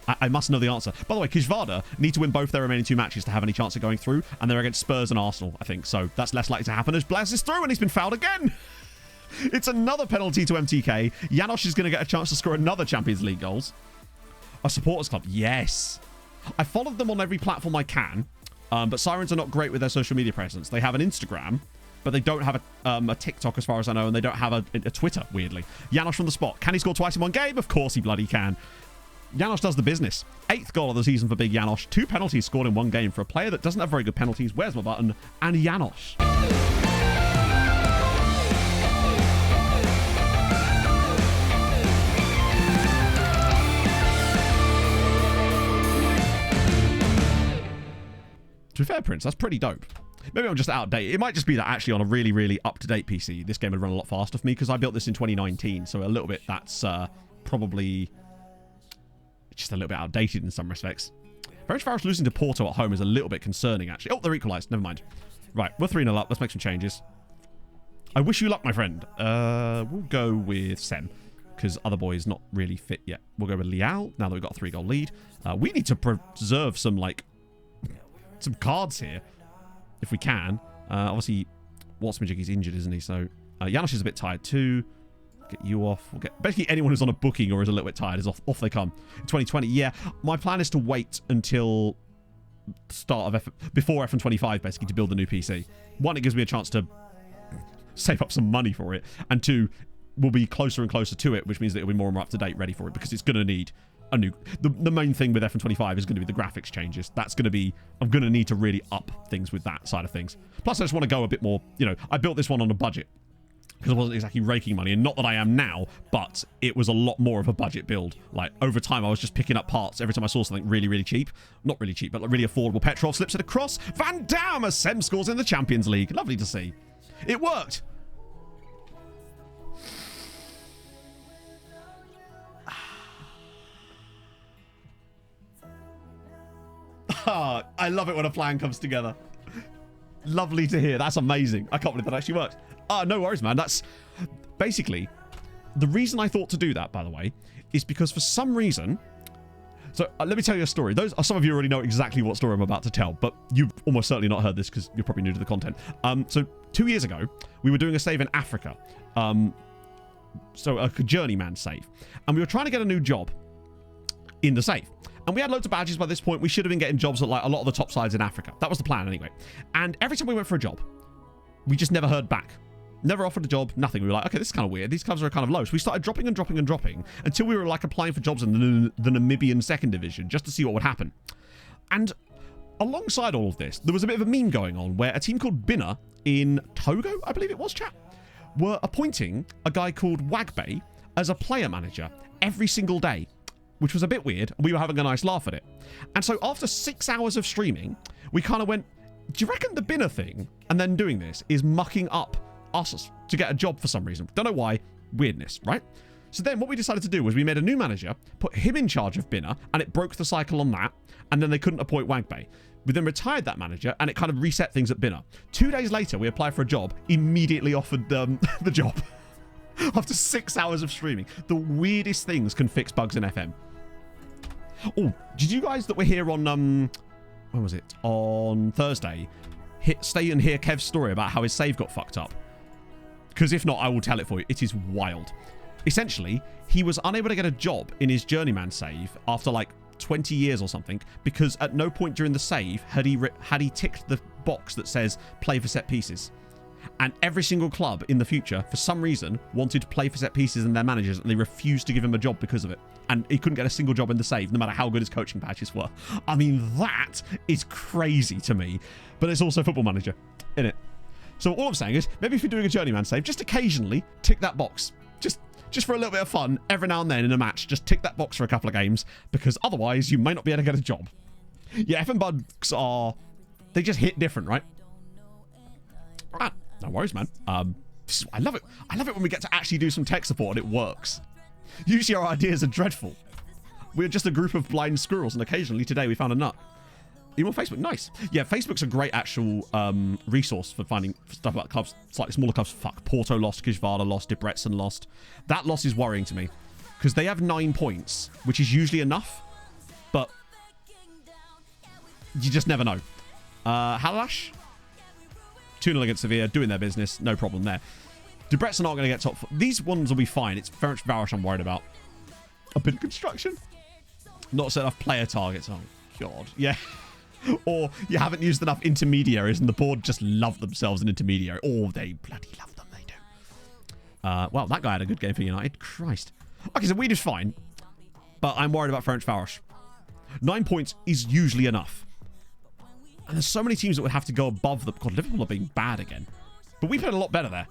I must know the answer. By the way, Kijvada need to win both their remaining 2 matches to have any chance of going through, and they're against Spurs and Arsenal, I think. So that's less likely to happen as Blaz is through, and he's been fouled again. It's another penalty to MTK. Janosch is going to get a chance to score another Champions League goals. A supporters club. Yes. I followed them on every platform I can, but Sirens are not great with their social media presence. They have an Instagram, but they don't have a TikTok as far as I know, and they don't have a Twitter, weirdly. Janosch from the spot. Can he score twice in one game? Of course he bloody can. Janosch does the business. 8th goal of the season for Big Janosch. 2 penalties scored in one game for a player that doesn't have very good penalties. Where's my button? And Janosch. To be fair, Prince, that's pretty dope. Maybe I'm just outdated. It might just be that actually on a really, really up-to-date PC, this game would run a lot faster for me because I built this in 2019, so a little bit that's probably just a little bit outdated in some respects. Ferencvaros losing to Porto at home is a little bit concerning, actually. Oh, they're equalised. Never mind. Right, we're 3-0 up. Let's make some changes. I wish you luck, my friend. We'll go with Sem because other boys not really fit yet. We'll go with Liao now that we've got a 3-goal lead. We need to preserve some, like, some cards here if we can. Obviously, Watsmajiggy's injured, isn't he? So Janosch is a bit tired too. Get you off. We'll get basically anyone who's on a booking or is a little bit tired is off they come. In 2020, yeah. My plan is to wait until the start of before F125 basically to build the new PC. One, it gives me a chance to save up some money for it, and 2, we'll be closer and closer to it, which means that it'll be more and more up to date, ready for it, because it's going to need a new. The main thing with FM25 is going to be the graphics changes. That's going to be. I'm going to need to really up things with that side of things. Plus, I just want to go a bit more. You know, I built this one on a budget because I wasn't exactly raking money, and not that I am now, but it was a lot more of a budget build. Like, over time, I was just picking up parts every time I saw something really, really cheap. Not really cheap, but like really affordable. Petrov slips it across. Van Dam as Sem scores in the Champions League. Lovely to see. It worked. I love it when a plan comes together. Lovely to hear. That's amazing. I can't believe that actually worked. No worries, man. That's basically the reason I thought to do that, by the way, is because for some reason. So let me tell you a story. Some of you already know exactly what story I'm about to tell, but you've almost certainly not heard this because you're probably new to the content. So 2 years ago, we were doing a save in Africa. So a journeyman save. And we were trying to get a new job in the save. And we had loads of badges by this point. We should have been getting jobs at like a lot of the top sides in Africa. That was the plan anyway. And every time we went for a job, we just never heard back. Never offered a job, nothing. We were like, okay, this is kind of weird. These clubs are kind of low. So we started dropping and dropping and dropping until we were like applying for jobs in the Namibian second division just to see what would happen. And alongside all of this, there was a bit of a meme going on where a team called Binner in Togo, I believe it was, chat, were appointing a guy called Wagbe as a player manager every single day, which was a bit weird. We were having a nice laugh at it. And so after 6 hours of streaming, we kind of went, do you reckon the Binner thing and then doing this is mucking up us to get a job for some reason? Don't know why. Weirdness, right? So then what we decided to do was we made a new manager, put him in charge of Binner, and it broke the cycle on that, and then they couldn't appoint Wagbe. We then retired that manager, and it kind of reset things at Binner. 2 days later, we applied for a job, immediately offered the job. After 6 hours of streaming. The weirdest things can fix bugs in FM. Oh, did you guys that were here on, when was it? On Thursday, stay and hear Kev's story about how his save got fucked up? Because if not, I will tell it for you. It is wild. Essentially, he was unable to get a job in his journeyman save after like 20 years or something, because at no point during the save had he ticked the box that says play for set pieces. And every single club in the future, for some reason, wanted to play for set pieces in their managers, and they refused to give him a job because of it. And he couldn't get a single job in the save, no matter how good his coaching patches were. I mean, that is crazy to me. But it's also Football Manager, innit? So all I'm saying is, maybe if you're doing a journeyman save, just occasionally tick that box. Just for a little bit of fun, every now and then in a match, just tick that box for a couple of games, because otherwise you might not be able to get a job. Yeah, FM bugs they just hit different, right? No worries, man. I love it. I love it when we get to actually do some tech support and it works. Usually our ideas are dreadful. We're just a group of blind squirrels, and occasionally today we found a nut. You on Facebook? Nice. Yeah, Facebook's a great actual resource for finding stuff about clubs, slightly smaller clubs. Fuck, Porto lost, Kijvara lost, Debrecen lost. That loss is worrying to me, because they have 9 points, which is usually enough, but you just never know. Halash? 2-0 against Sevilla, doing their business, no problem there. Debrecen aren't going to get top 4. These ones will be fine. It's Ferencváros I'm worried about. A bit of construction. Not set enough player targets. Oh, God. Yeah. Or you haven't used enough intermediaries and the board just love themselves an intermediary. Oh, they bloody love them. They do. Well, that guy had a good game for United. Christ. Okay, so weed is fine. But I'm worried about Ferencváros. 9 points is usually enough. And there's so many teams that would have to go above them. God, Liverpool are being bad again. But we played a lot better there.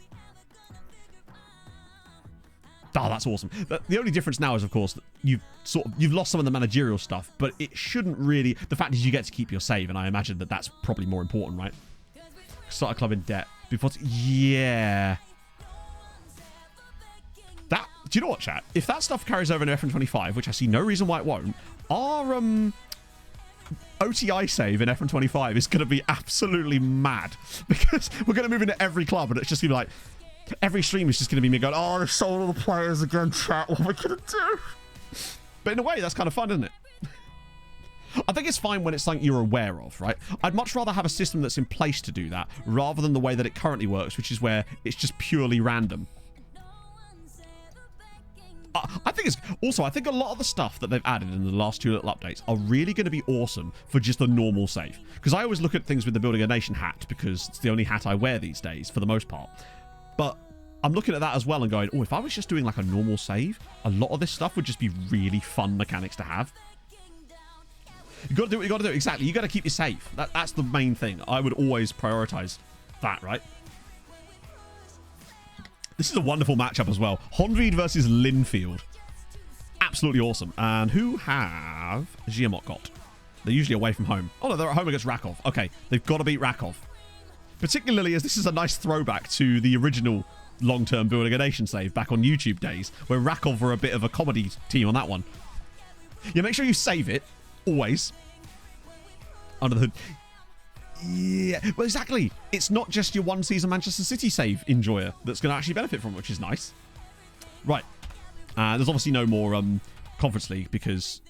Oh, that's awesome. The only difference now is, of course, that you've lost some of the managerial stuff, but it shouldn't really. The fact is, you get to keep your save, and I imagine that that's probably more important, right? Start a club in debt before. Yeah. That. Do you know what, chat? If that stuff carries over into FM25, which I see no reason why it won't, our OTI save in FM25 is going to be absolutely mad, because we're going to move into every club, and it's just going to be like. Every stream is just going to be me going, oh, they've sold all the players again, chat. What am I going to do? But in a way, that's kind of fun, isn't it? I think it's fine when it's something you're aware of, right? I'd much rather have a system that's in place to do that rather than the way that it currently works, which is where it's just purely random. I think a lot of the stuff that they've added in the last 2 little updates are really going to be awesome for just a normal save. Because I always look at things with the Building a Nation hat, because it's the only hat I wear these days, for the most part. But I'm looking at that as well and going, oh, if I was just doing like a normal save, a lot of this stuff would just be really fun mechanics to have. You got to do what you got to do. Exactly. You got to keep you safe. That's the main thing. I would always prioritize that, right? This is a wonderful matchup as well. Honreed versus Linfield. Absolutely awesome. And who have Giamot got? They're usually away from home. Oh, no, they're at home against Rakov. Okay, they've got to beat Rakov. Particularly as this is a nice throwback to the original long-term Building a Nation save back on YouTube days, where Rakov were a bit of a comedy team on that one. Yeah, make sure you save it. Always. Under the hood. Yeah, well, exactly. It's not just your one-season Manchester City save enjoyer that's going to actually benefit from it, which is nice. Right. There's obviously no more Conference League because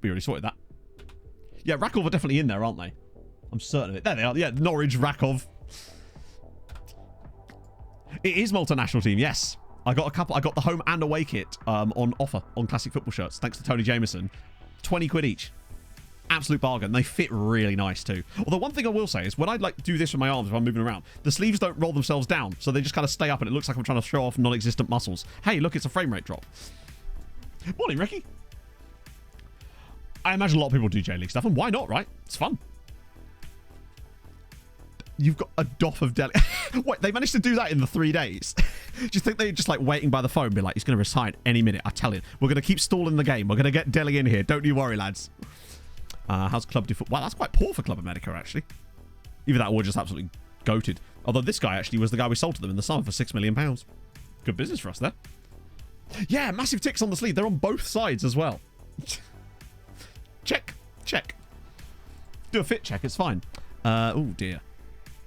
we already sorted that. Yeah, Rakov are definitely in there, aren't they? I'm certain of it. There they are. Yeah, Norwich, Rakov. It is multinational team, yes. I got a couple. I got the home and away kit on offer on classic football shirts, thanks to Tony Jameson. 20 quid each. Absolute bargain. They fit really nice too. Although one thing I will say is when I like do this with my arms if I'm moving around, the sleeves don't roll themselves down, so they just kind of stay up and it looks like I'm trying to show off non-existent muscles. Hey, look, it's a frame rate drop. Morning, Ricky. I imagine a lot of people do J-League stuff, and why not, right? It's fun. You've got a doff of Deli. Wait, they managed to do that in the 3 days. Do you think they're just like waiting by the phone, be like, he's going to resign any minute? I tell you, we're going to keep stalling the game. We're going to get Deli in here. Don't you worry, lads. How's Club do? Wow, that's quite poor for Club America, actually. Either that or just absolutely goated. Although this guy actually was the guy we sold to them in the summer for £6 million. Good business for us there. Yeah, massive ticks on the sleeve. They're on both sides as well. Check. Check. Do a fit check. It's fine. Oh, dear.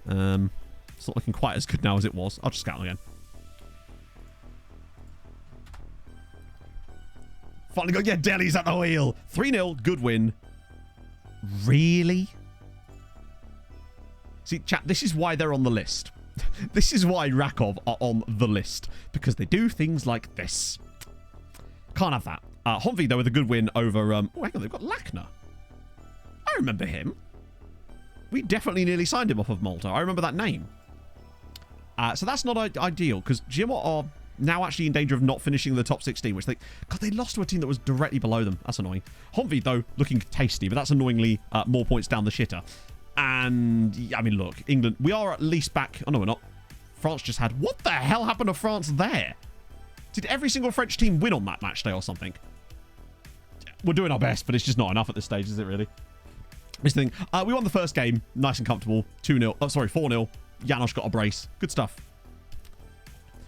It's not looking quite as good now as it was. I'll just scout again. Finally got, yeah, Deli's at the wheel. 3-0, good win. Really? See, chat, this is why they're on the list. This is why Rakov are on the list. Because they do things like this. Can't have that. Honvi, though, with a good win over... oh, hang on, they've got Lackner. I remember him. We definitely nearly signed him off of Malta. I remember that name. So that's not ideal, because Giamot are now actually in danger of not finishing the top 16, which they lost to a team that was directly below them. That's annoying. Honvi, though, looking tasty, but that's annoyingly more points down the shitter. And, I mean, look, England, we are at least back... Oh, no, we're not. France just had... What the hell happened to France there? Did every single French team win on that match day or something? We're doing our best, but it's just not enough at this stage, is it really? This thing, we won the first game, nice and comfortable. 2-0. Oh, sorry, 4-0. Janosch got a brace. Good stuff.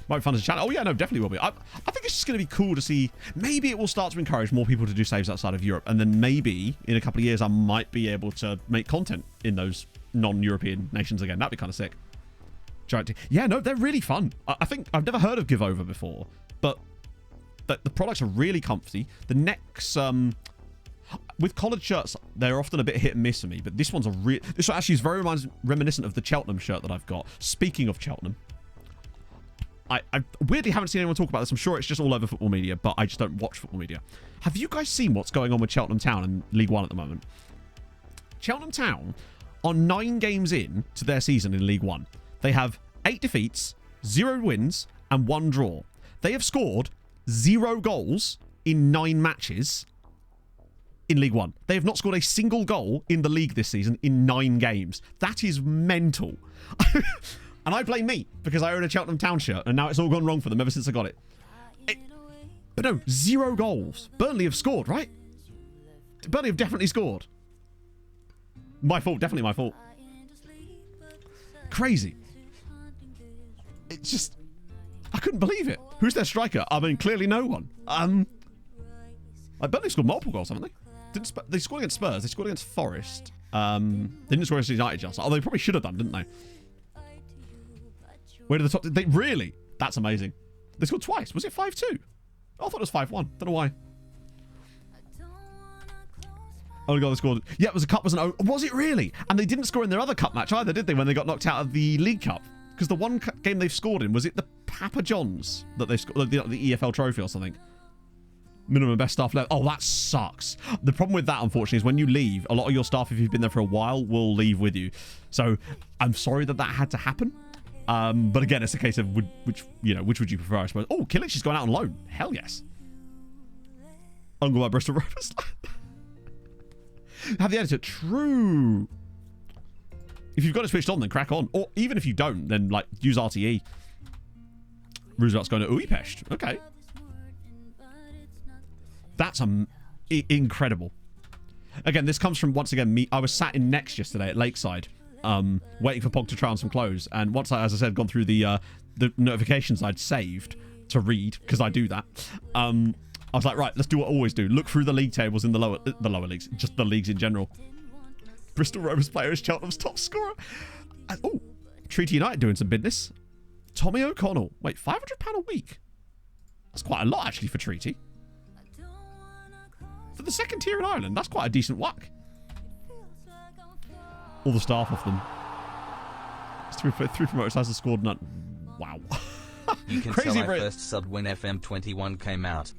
Might be fun as a channel. Oh, yeah, no, definitely will be. I think it's just going to be cool to see. Maybe it will start to encourage more people to do saves outside of Europe. And then maybe in a couple of years, I might be able to make content in those non-European nations again. That'd be kind of sick. Yeah, no, they're really fun. I think I've never heard of Give Over before, but the products are really comfy. The necks, with collared shirts, they're often a bit hit and miss for me, but this one's this one actually is very reminiscent of the Cheltenham shirt that I've got. Speaking of Cheltenham, I weirdly haven't seen anyone talk about this. I'm sure it's just all over football media, but I just don't watch football media. Have you guys seen what's going on with Cheltenham Town in League One at the moment? Cheltenham Town are 9 games in to their season in League One. They have 8 defeats, 0 wins, and 1 draw. They have scored 0 goals in 9 matches in League One. They have not scored a single goal in the league this season in 9 games. That is mental. And I blame me, because I own a Cheltenham Town shirt, and now it's all gone wrong for them ever since I got it. But no, 0 goals. Burnley have scored, right? Burnley have definitely scored. My fault, definitely my fault. Crazy. It's just... I couldn't believe it. Who's their striker? I mean, clearly no one. Burnley scored multiple goals, haven't they? They scored against Spurs. They scored against Forest. They didn't score against United just. Oh, they probably should have done, didn't they? Where did the top... They really? That's amazing. They scored twice. Was it 5-2? Oh, I thought it was 5-1. Don't know why. Oh, God, they scored... Yeah, it was a cup. Was it really? And they didn't score in their other cup match either, did they, when they got knocked out of the League Cup? Because the one game they've scored in, was it the Papa John's that they scored, the EFL trophy or something? Minimum best staff left. Oh, that sucks. The problem with that, unfortunately, is when you leave, a lot of your staff, if you've been there for a while, will leave with you. So I'm sorry that had to happen. But again, it's a case of which would you prefer, I suppose. Oh, Killich is going out on loan. Hell yes. Uncle by Bristol Rovers. Have the editor. True. If you've got it switched on, then crack on. Or even if you don't, then like use RTE. Roosevelt's going to Uipest. Okay. That's incredible. Again, this comes from, once again, me. I was sat in Next yesterday at Lakeside, waiting for Pog to try on some clothes. And once I, as I said, gone through the notifications I'd saved to read, because I do that, I was like, right, let's do what I always do. Look through the league tables in the lower leagues, just the leagues in general. Bristol Rovers player is Cheltenham's top scorer. Oh, Treaty United doing some business. Tommy O'Connell. Wait, £500 a week? That's quite a lot, actually, for Treaty. For the second tier in Ireland, that's quite a decent whack. All the staff off them. Three promoters has scored none. Wow. You can Crazy tell I first subbed when FM21 came out.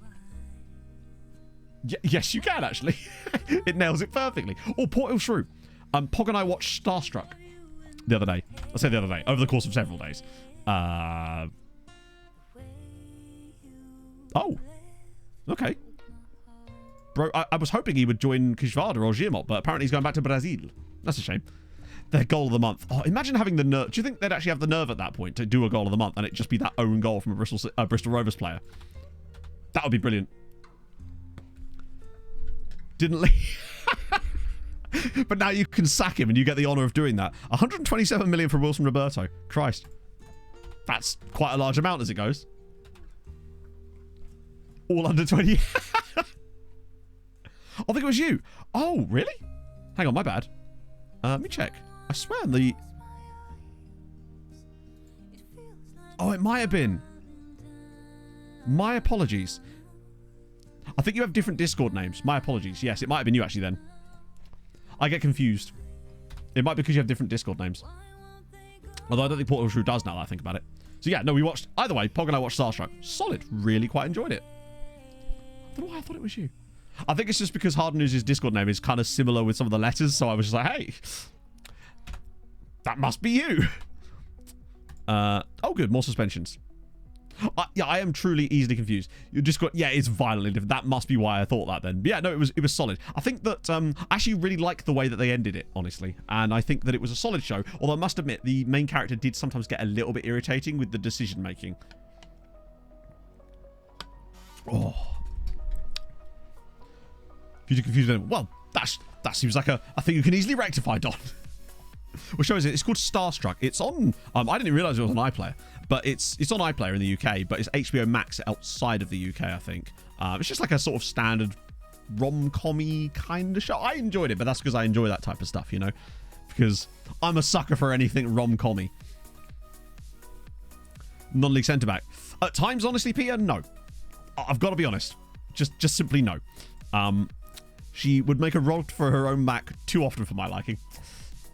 Yes, you can, actually. It nails it perfectly. Oh, Port Hill Shrew. Pog and I watched Starstruck the other day. I say the other day, over the course of several days. Oh. Okay. Bro, I was hoping he would join Kishvada or Giamot, but apparently he's going back to Brazil. That's a shame. Their goal of the month. Oh, imagine having the nerve. Do you think they'd actually have the nerve at that point to do a goal of the month and it just be that own goal from a Bristol Rovers player? That would be brilliant. Didn't leave. But now you can sack him and you get the honour of doing that. 127 million for Wilson Roberto. Christ. That's quite a large amount as it goes. All under 20. I think it was you. Oh, really? Hang on, my bad. Let me check. I swear the... Oh, it might have been. My apologies. I think you have different Discord names. My apologies. Yes, it might have been you actually then. I get confused. It might be because you have different Discord names. Although I don't think Portal Shrew does now that I think about it. So yeah, no, we watched... Either way, Pog and I watched Starstruck. Solid. Really quite enjoyed it. I don't know why I thought it was you. I think it's just because Hard News' Discord name is kind of similar with some of the letters, so I was just like, hey, that must be you. Oh, good. More suspensions. Yeah, I am truly easily confused. Your Discord, yeah, it's violently different. That must be why I thought that then. But yeah, no, it was solid. I think that I actually really like the way that they ended it, honestly. And I think that it was a solid show. Although I must admit, the main character did sometimes get a little bit irritating with the decision making. Oh. If you're confused, then, well, that seems like a thing you can easily rectify, Don. What show is it? It's called Starstruck. It's on... I didn't even realise it was on iPlayer. But it's on iPlayer in the UK, but it's HBO Max outside of the UK, I think. It's just like a sort of standard rom-com-y kind of show. I enjoyed it, but that's because I enjoy that type of stuff, you know? Because I'm a sucker for anything rom-com-y. Non-league centre-back. At times, honestly, Peter, no. I've got to be honest. Just simply no. She would make a rod for her own back too often for my liking.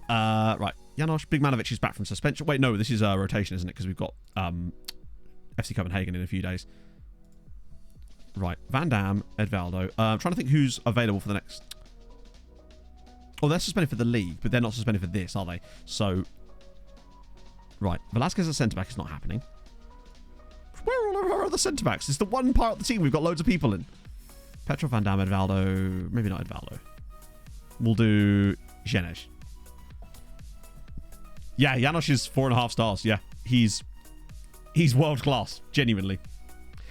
Right. Janosch Bigmanovic is back from suspension. Wait, no, this is a rotation, isn't it? Because we've got FC Copenhagen in a few days. Right. Van Dam, Edvaldo. I'm trying to think who's available for the next... Oh, they're suspended for the league, but they're not suspended for this, are they? So... Right. Velasquez at centre-back is not happening. Where are all of our other centre-backs? It's the one part of the team we've got loads of people in. Petrov, Van Dam, Edvaldo. Maybe not Edvaldo. We'll do Genej. Yeah, Janosch is 4.5 stars. Yeah, he's world class, genuinely.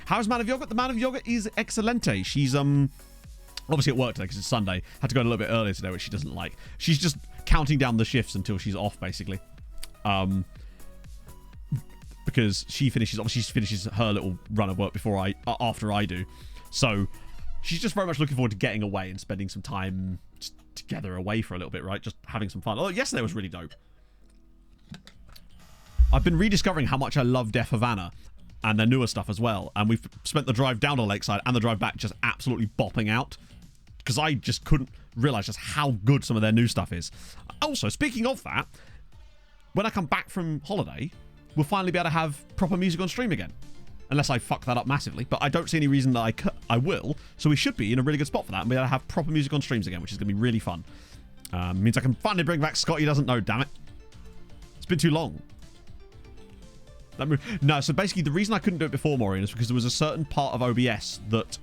How's Man of Yoga? The Man of Yoga is excelente. She's obviously at work today because it's Sunday. Had to go a little bit earlier today, which she doesn't like. She's just counting down the shifts until she's off, basically. Because she finishes her little run of work after I do. So she's just very much looking forward to getting away and spending some time together away for a little bit, right? Just having some fun. Oh, yesterday was really dope. I've been rediscovering how much I love Def Havana and their newer stuff as well. And we've spent the drive down to Lakeside and the drive back just absolutely bopping out. Because I just couldn't realise just how good some of their new stuff is. Also, speaking of that, when I come back from holiday, we'll finally be able to have proper music on stream again. Unless I fuck that up massively. But I don't see any reason that I will. So we should be in a really good spot for that. And be able to have proper music on streams again, which is going to be really fun. Means I can finally bring back Scotty Doesn't Know, damn it. It's been too long. No, so basically the reason I couldn't do it before, Maureen, is because there was a certain part of OBS that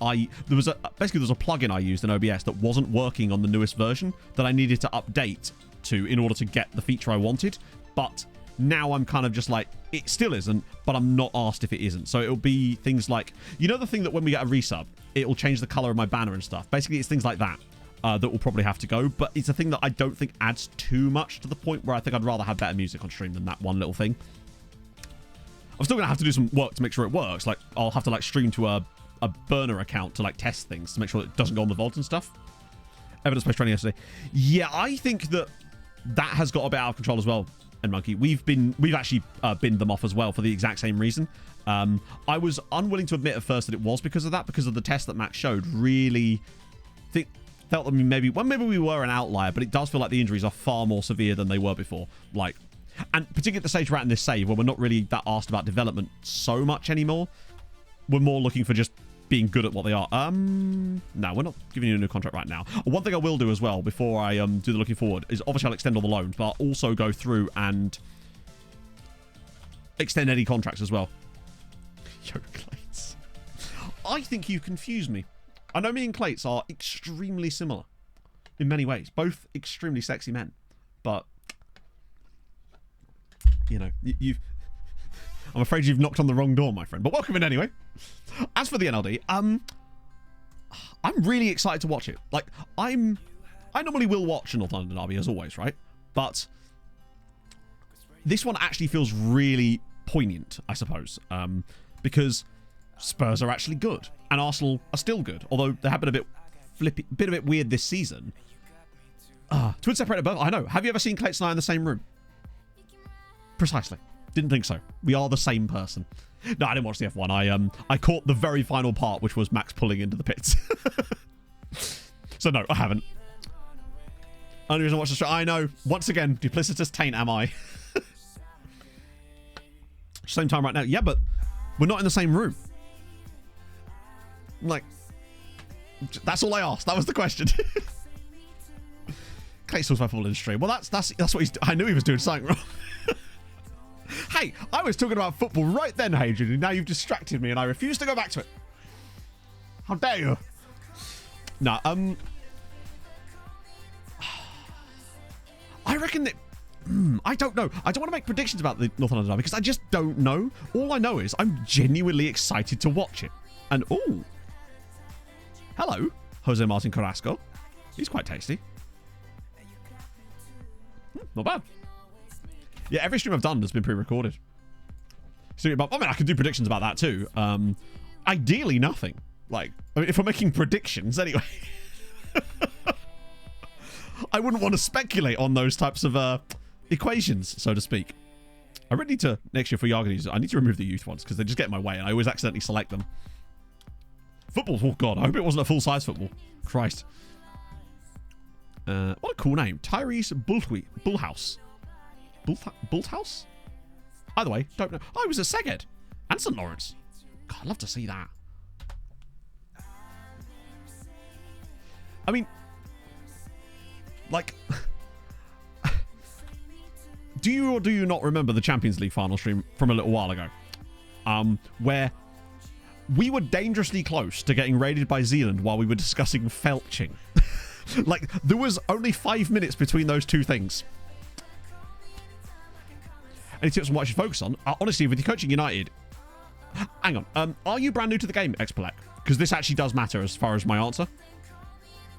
there was a plugin I used in OBS that wasn't working on the newest version that I needed to update to in order to get the feature I wanted. But now I'm kind of just like, it still isn't, but I'm not asked if it isn't. So it'll be things like, you know, the thing that when we get a resub, it'll change the color of my banner and stuff. Basically, it's things like that that will probably have to go. But it's a thing that I don't think adds too much to the point where I think I'd rather have better music on stream than that one little thing. I'm still going to have to do some work to make sure it works. Like, I'll have to, like, stream to a burner account to, like, test things to make sure it doesn't go on the vault and stuff. Evidence-based training yesterday. Yeah, I think that has got a bit out of control as well, and Monkey. We've actually binned them off as well for the exact same reason. I was unwilling to admit at first that it was because of that, because of the test that Max showed. Really felt that maybe we were an outlier, but it does feel like the injuries are far more severe than they were before. Like, and particularly at the stage we're at in this save, where we're not really that asked about development so much anymore. We're more looking for just being good at what they are. No, we're not giving you a new contract right now. One thing I will do as well before I do the looking forward is obviously I'll extend all the loans, but I'll also go through and extend any contracts as well. Yo, Clates. I think you confuse me. I know me and Clates are extremely similar in many ways. Both extremely sexy men. But, you know, I'm afraid you've knocked on the wrong door, my friend. But welcome in anyway. As for the NLD, I'm really excited to watch it. Like, I normally will watch a North London derby, as always, right? But this one actually feels really poignant, I suppose, because Spurs are actually good, and Arsenal are still good, although they have been a bit weird this season. Twin separated birth. I know. Have you ever seen Clates and I in the same room? Precisely. Didn't think so. We are the same person. No, I didn't watch the F1. I caught the very final part, which was Max pulling into the pits. So no, I haven't. Only reason I watched the show. I know. Once again, duplicitous taint am I. Same time right now. Yeah, but we're not in the same room. Like, that's all I asked. That was the question. Clay talks about football in the stream. Well, that's what he's. I knew he was doing something wrong. Hey, I was talking about football right then, Hadrian, and now you've distracted me, and I refuse to go back to it. How dare you? No, I reckon that. I don't know. I don't want to make predictions about the North London derby because I just don't know. All I know is I'm genuinely excited to watch it. And hello, Jose Martin Carrasco. He's quite tasty. Not bad. Yeah, every stream I've done has been pre-recorded. So, I mean, I can do predictions about that too. Ideally, nothing. Like, I mean, if I'm making predictions, anyway. I wouldn't want to speculate on those types of equations, so to speak. I really need to, next year for Yargonies, I need to remove the youth ones because they just get in my way and I always accidentally select them. Football, oh god, I hope it wasn't a full-size football. Christ. What a cool name. Tyrese Bullhouse. Bulthouse? Either way, don't know. Oh, he was at Szeged and St. Lawrence. God, I'd love to see that. I mean, like, do you or do you not remember the Champions League final stream from a little while ago? Where we were dangerously close to getting raided by Zealand while we were discussing felching. Like, there was only 5 minutes between those two things. Any tips on what I should focus on? Honestly, with your coaching United... Hang on. Are you brand new to the game, Expelec? Because this actually does matter as far as my answer.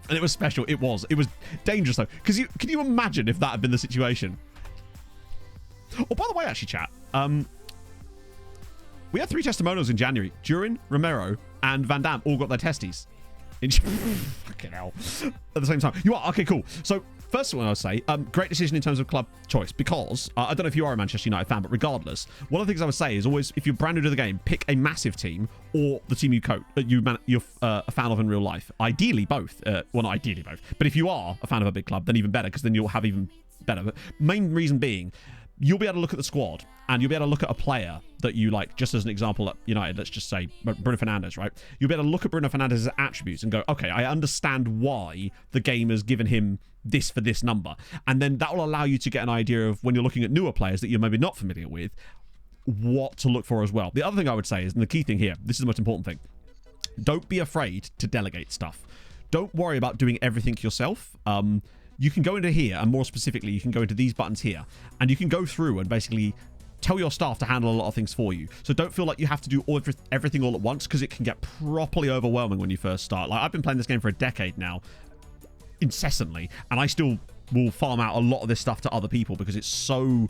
And it was special. It was. It was dangerous, though. Because can you imagine if that had been the situation? Oh, by the way, actually, chat. We had 3 testimonials in January. Durin, Romero, and Van Damme all got their testes. Fucking hell. At the same time. You are? Okay, cool. So, first one I would say, great decision in terms of club choice because, I don't know if you are a Manchester United fan, but regardless, one of the things I would say is always, if you're brand new to the game, pick a massive team or the team you're a fan of in real life. Ideally, both. Well, not ideally both. But if you are a fan of a big club, then even better because then you'll have even better. But main reason being, you'll be able to look at the squad and you'll be able to look at a player that you like, just as an example at United, let's just say Bruno Fernandes, right? You'll be able to look at Bruno Fernandes' attributes and go, okay, I understand why the game has given him this for this number. And then that will allow you to get an idea of when you're looking at newer players that you're maybe not familiar with, what to look for as well. The other thing I would say is, and the key thing here, this is the most important thing, don't be afraid to delegate stuff. Don't worry about doing everything yourself. You can go into here, and more specifically, you can go into these buttons here, and you can go through and basically tell your staff to handle a lot of things for you. So don't feel like you have to do everything all at once, because it can get properly overwhelming when you first start. Like, I've been playing this game for a decade now, incessantly, and I still will farm out a lot of this stuff to other people because it's so...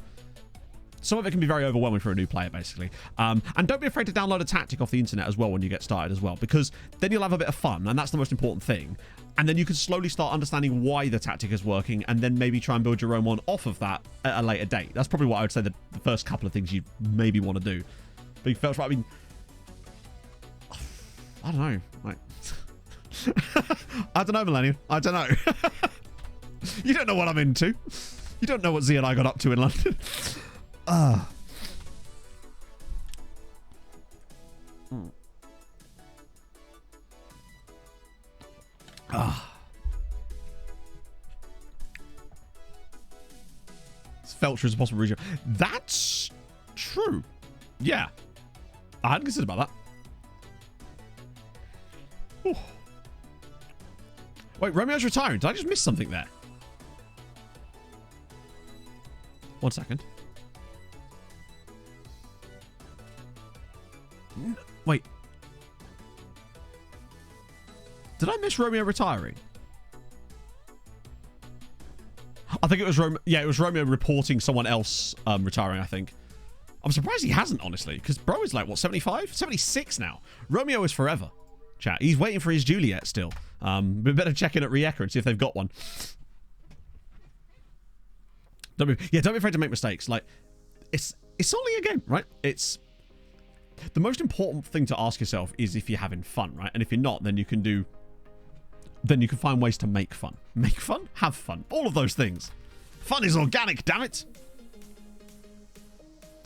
Some of it can be very overwhelming for a new player, basically. And don't be afraid to download a tactic off the internet as well when you get started as well, because then you'll have a bit of fun, and that's the most important thing. And then you can slowly start understanding why the tactic is working, and then maybe try and build your own one off of that at a later date. That's probably what I would say the first couple of things you maybe want to do. But you felt right. I mean, I don't know. Like, I don't know, Millennium. I don't know. You don't know what I'm into. You don't know what Z and I got up to in London. Felcher is a possible region. That's true. Yeah. I hadn't considered about that. Ooh. Wait, Romeo's retiring. Did I just miss something there? 1 second. Wait. Did I miss Romeo retiring? I think it was Romeo. Yeah, it was Romeo reporting someone else retiring, I think. I'm surprised he hasn't, honestly, because bro is like, what, 75? 76 now. Romeo is forever, chat. He's waiting for his Juliet still. We better check in at Rijeka and see if they've got one. Don't be afraid to make mistakes. Like, it's only a game, right? It's... The most important thing to ask yourself is if you're having fun, right? And if you're not, then you can find ways to make fun. Make fun? Have fun. All of those things. Fun is organic, damn it.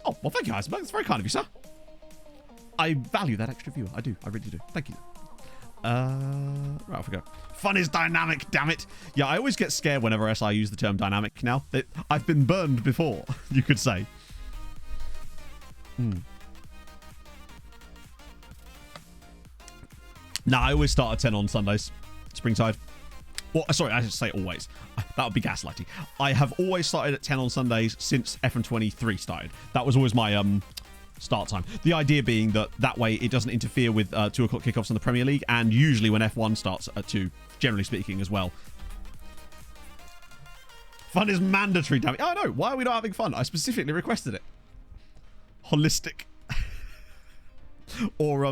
Oh, well, thank you, Iceberg. That's very kind of you, sir. I value that extra viewer. I do. I really do. Thank you. Right, off we go. Fun is dynamic, damn it. Yeah, I always get scared whenever I use the term dynamic now. I've been burned before, you could say. Nah, I always start at 10 on Sundays. Springside. Well, sorry, I should say always. That would be gaslighting. I have always started at 10 on Sundays since FM23 started. That was always my start time. The idea being that way it doesn't interfere with 2 o'clock kickoffs in the Premier League, and usually when F1 starts at 2, generally speaking as well. Fun is mandatory, damn it. Oh, no. Why are we not having fun? I specifically requested it. Holistic. Or,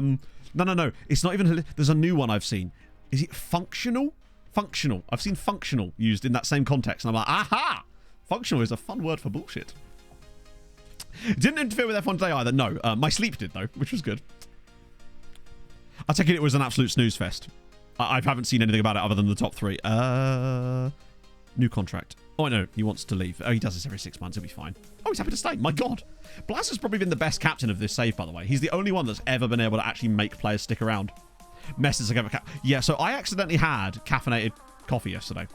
No. It's not even... There's a new one I've seen. Is it functional? Functional. I've seen functional used in that same context, and I'm like, aha! Functional is a fun word for bullshit. It didn't interfere with F1 today either, no. My sleep did, though, which was good. I take it was an absolute snooze fest. I haven't seen anything about it other than the top 3. New contract. Oh, no, he wants to leave. Oh, he does this every 6 months. He'll be fine. Oh, he's happy to stay. My God. Blaz has probably been the best captain of this save, by the way. He's the only one that's ever been able to actually make players stick around. Messes like ever. Yeah, so I accidentally had caffeinated coffee yesterday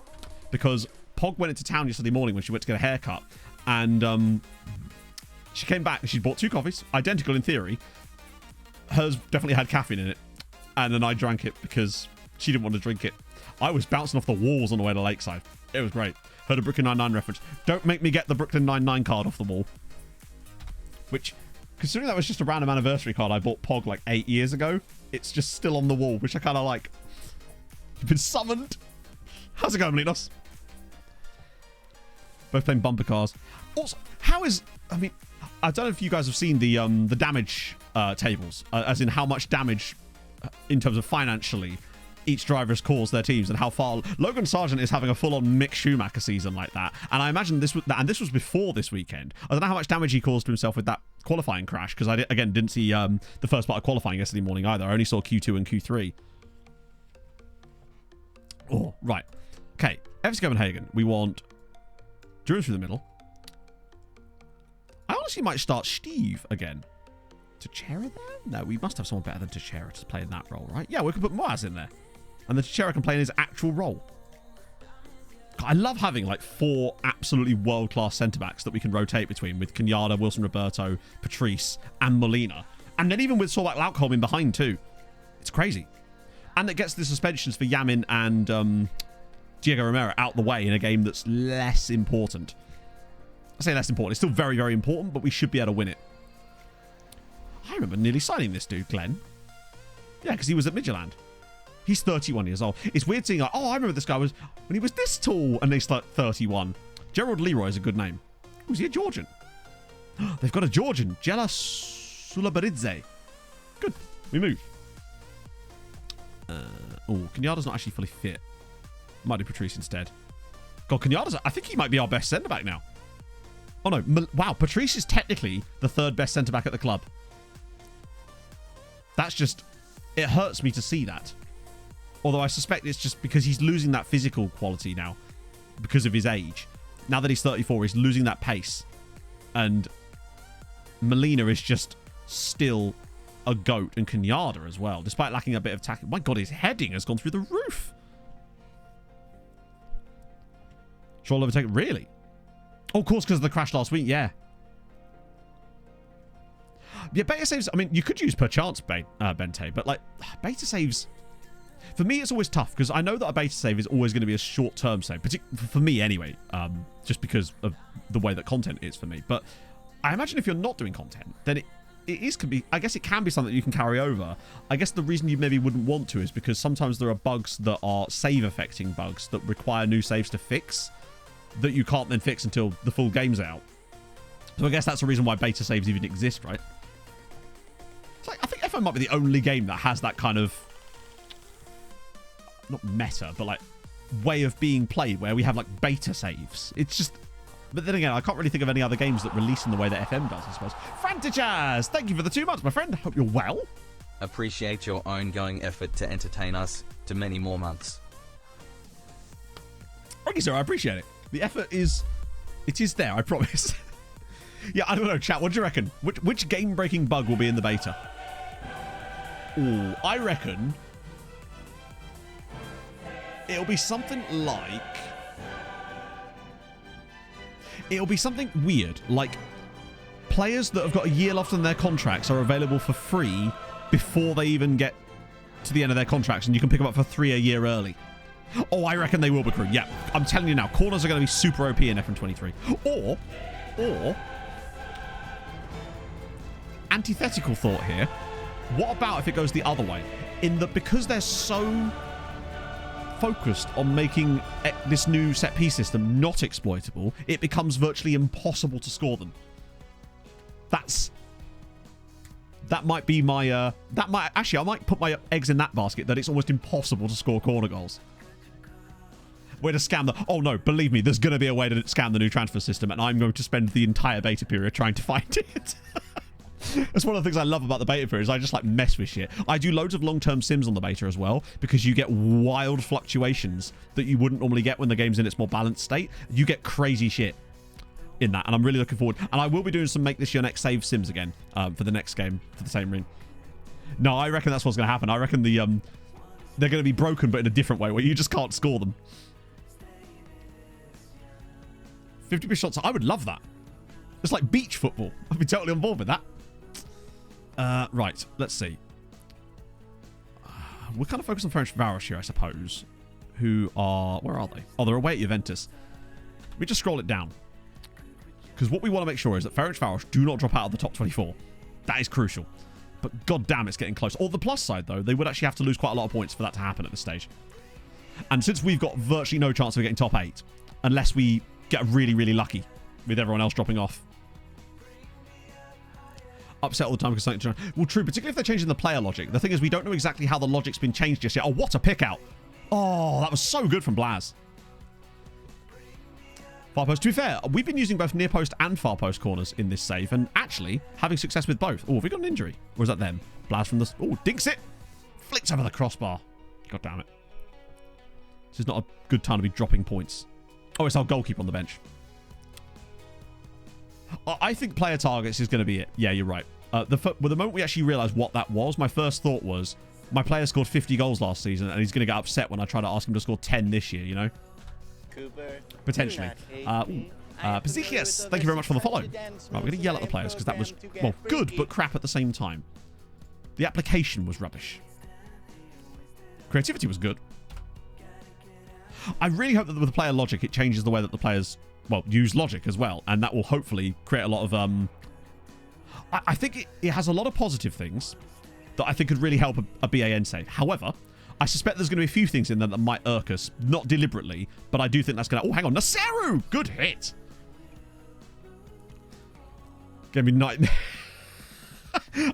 because Pog went into town yesterday morning when she went to get a haircut, and she came back and she bought 2 coffees, identical in theory. Hers definitely had caffeine in it, and then I drank it because she didn't want to drink it. I was bouncing off the walls on the way to Lakeside. It was great. Heard a Brooklyn Nine-Nine reference. Don't make me get the Brooklyn Nine-Nine card off the wall. Which, considering that was just a random anniversary card I bought Pog like 8 years ago, it's just still on the wall, which I kind of like. You've been summoned. How's it going, Melinos? Both playing bumper cars. Also, how is... I mean, I don't know if you guys have seen the damage tables, as in how much damage, in terms of financially, each driver has caused their teams, and how far Logan Sargent is having a full-on Mick Schumacher season like that. And I imagine this was, and this was before this weekend. I don't know how much damage he caused to himself with that qualifying crash, because I didn't see the first part of qualifying yesterday morning either. I only saw Q2 and Q3. Oh, right. Okay, FC Copenhagen. We want Drew through the middle. I honestly might start Steve again. Teixeira there? No, we must have someone better than Teixeira to play in that role, right? Yeah, we can put Moaz in there. And then Teixeira can play in his actual role. I love having like 4 absolutely world-class centre-backs that we can rotate between with Kenyatta, Wilson Roberto, Patrice, and Molina. And then even with Solbak Laukholm in behind too. It's crazy. And it gets the suspensions for Yamin and Diego Romero out the way in a game that's less important. I say less important. It's still very, very important, but we should be able to win it. I remember nearly signing this dude, Glenn. Yeah, because he was at Midtjylland. He's 31 years old. It's weird seeing, like, oh, I remember this guy was when he was this tall, and he's like 31. Gerald Leroy is a good name. Oh, is he a Georgian? They've got a Georgian. Jela Sulabaridze. Good. We move. Oh, Kenyatta's not actually fully fit. Might do Patrice instead. God, Kenyatta's... I think he might be our best centre-back now. Oh, no. Wow, Patrice is technically the 3rd best centre-back at the club. That's just... It hurts me to see that. Although I suspect it's just because he's losing that physical quality now. Because of his age. Now that he's 34, he's losing that pace. And Molina is just still a goat. And Kenyatta as well. Despite lacking a bit of tackling. My God, his heading has gone through the roof. Short overtake. Really? Oh, of course, because of the crash last week. Yeah. Yeah, beta saves. I mean, you could use per chance Bente, but like beta saves. For me, it's always tough because I know that a beta save is always going to be a short-term save, for me anyway, just because of the way that content is for me. But I imagine if you're not doing content, then I guess it can be something you can carry over. I guess the reason you maybe wouldn't want to is because sometimes there are bugs that are save-affecting bugs that require new saves to fix that you can't then fix until the full game's out. So I guess that's the reason why beta saves even exist, right? It's like, I think FM might be the only game that has that kind of, not meta, but like way of being played where we have like beta saves. It's just, but then again, I can't really think of any other games that release in the way that FM does, I suppose. Frantichaz, thank you for the 2 months, my friend. Hope you're well. Appreciate your ongoing effort to entertain us to many more months. Thank you, sir. I appreciate it. The effort is, it is there, I promise. Yeah, I don't know, chat. What do you reckon? Which game-breaking bug will be in the beta? Ooh, I reckon it'll be something like... It'll be something weird, like players that have got a year left on their contracts are available for free before they even get to the end of their contracts, and you can pick them up for 3 a year early. Oh, I reckon they will be crew. Yeah, I'm telling you now, corners are going to be super OP in FM23. Or, antithetical thought here. What about if it goes the other way? In that because they're so focused on making this new set piece system not exploitable, it becomes virtually impossible to score them. That might be my I might put my eggs in that basket, that it's almost impossible to score corner goals. Way to scam the... Oh, no, believe me, there's going to be a way to scam the new transfer system, and I'm going to spend the entire beta period trying to find it. That's one of the things I love about the beta period, is I just, like, mess with shit. I do loads of long-term sims on the beta as well, because you get wild fluctuations that you wouldn't normally get when the game's in its more balanced state. You get crazy shit in that, and I'm really looking forward. And I will be doing some Make This Your Next Save sims again for the next game, for the same ring. No, I reckon that's what's going to happen. I reckon they're going to be broken, but in a different way, where you just can't score them. 50 shots. I would love that. It's like beach football. I'd be totally on board with that. Right. Let's see. We're kind of focused on Ferencváros here, I suppose. Who are... Where are they? Oh, they're away at Juventus. Let me just scroll it down. Because what we want to make sure is that Ferencváros do not drop out of the top 24. That is crucial. But goddamn, it's getting close. On the plus side, though, they would actually have to lose quite a lot of points for that to happen at this stage. And since we've got virtually no chance of getting top 8, unless we get really, really lucky with everyone else dropping off. Upset all the time because something... Well, true, particularly if they're changing the player logic. The thing is, we don't know exactly how the logic's been changed just yet. Oh, what a pick out. Oh, that was so good from Blaz. Far post. To be fair, we've been using both near post and far post corners in this save, and actually having success with both. Oh, have we got an injury? Or is that them? Blaz from the... Oh, dinks it. Flicks over the crossbar. God damn it. This is not a good time to be dropping points. Oh, it's our goalkeeper on the bench. I think player targets is going to be it. Yeah, you're right. The moment we actually realised what that was, my first thought was, my player scored 50 goals last season, and he's going to get upset when I try to ask him to score 10 this year, you know? Potentially. Pazicius, thank you very much for the follow. Right, we're going to yell at the players because that was, well, good but crap at the same time. The application was rubbish. Creativity was good. I really hope that with the player logic, it changes the way that the players, well, use logic as well. And that will hopefully create a lot of... I think it has a lot of positive things that I think could really help a BAN save. However, I suspect there's going to be a few things in there that might irk us. Not deliberately, but I do think that's going to... Oh, hang on. Naseru! Good hit! Gave me nightmare.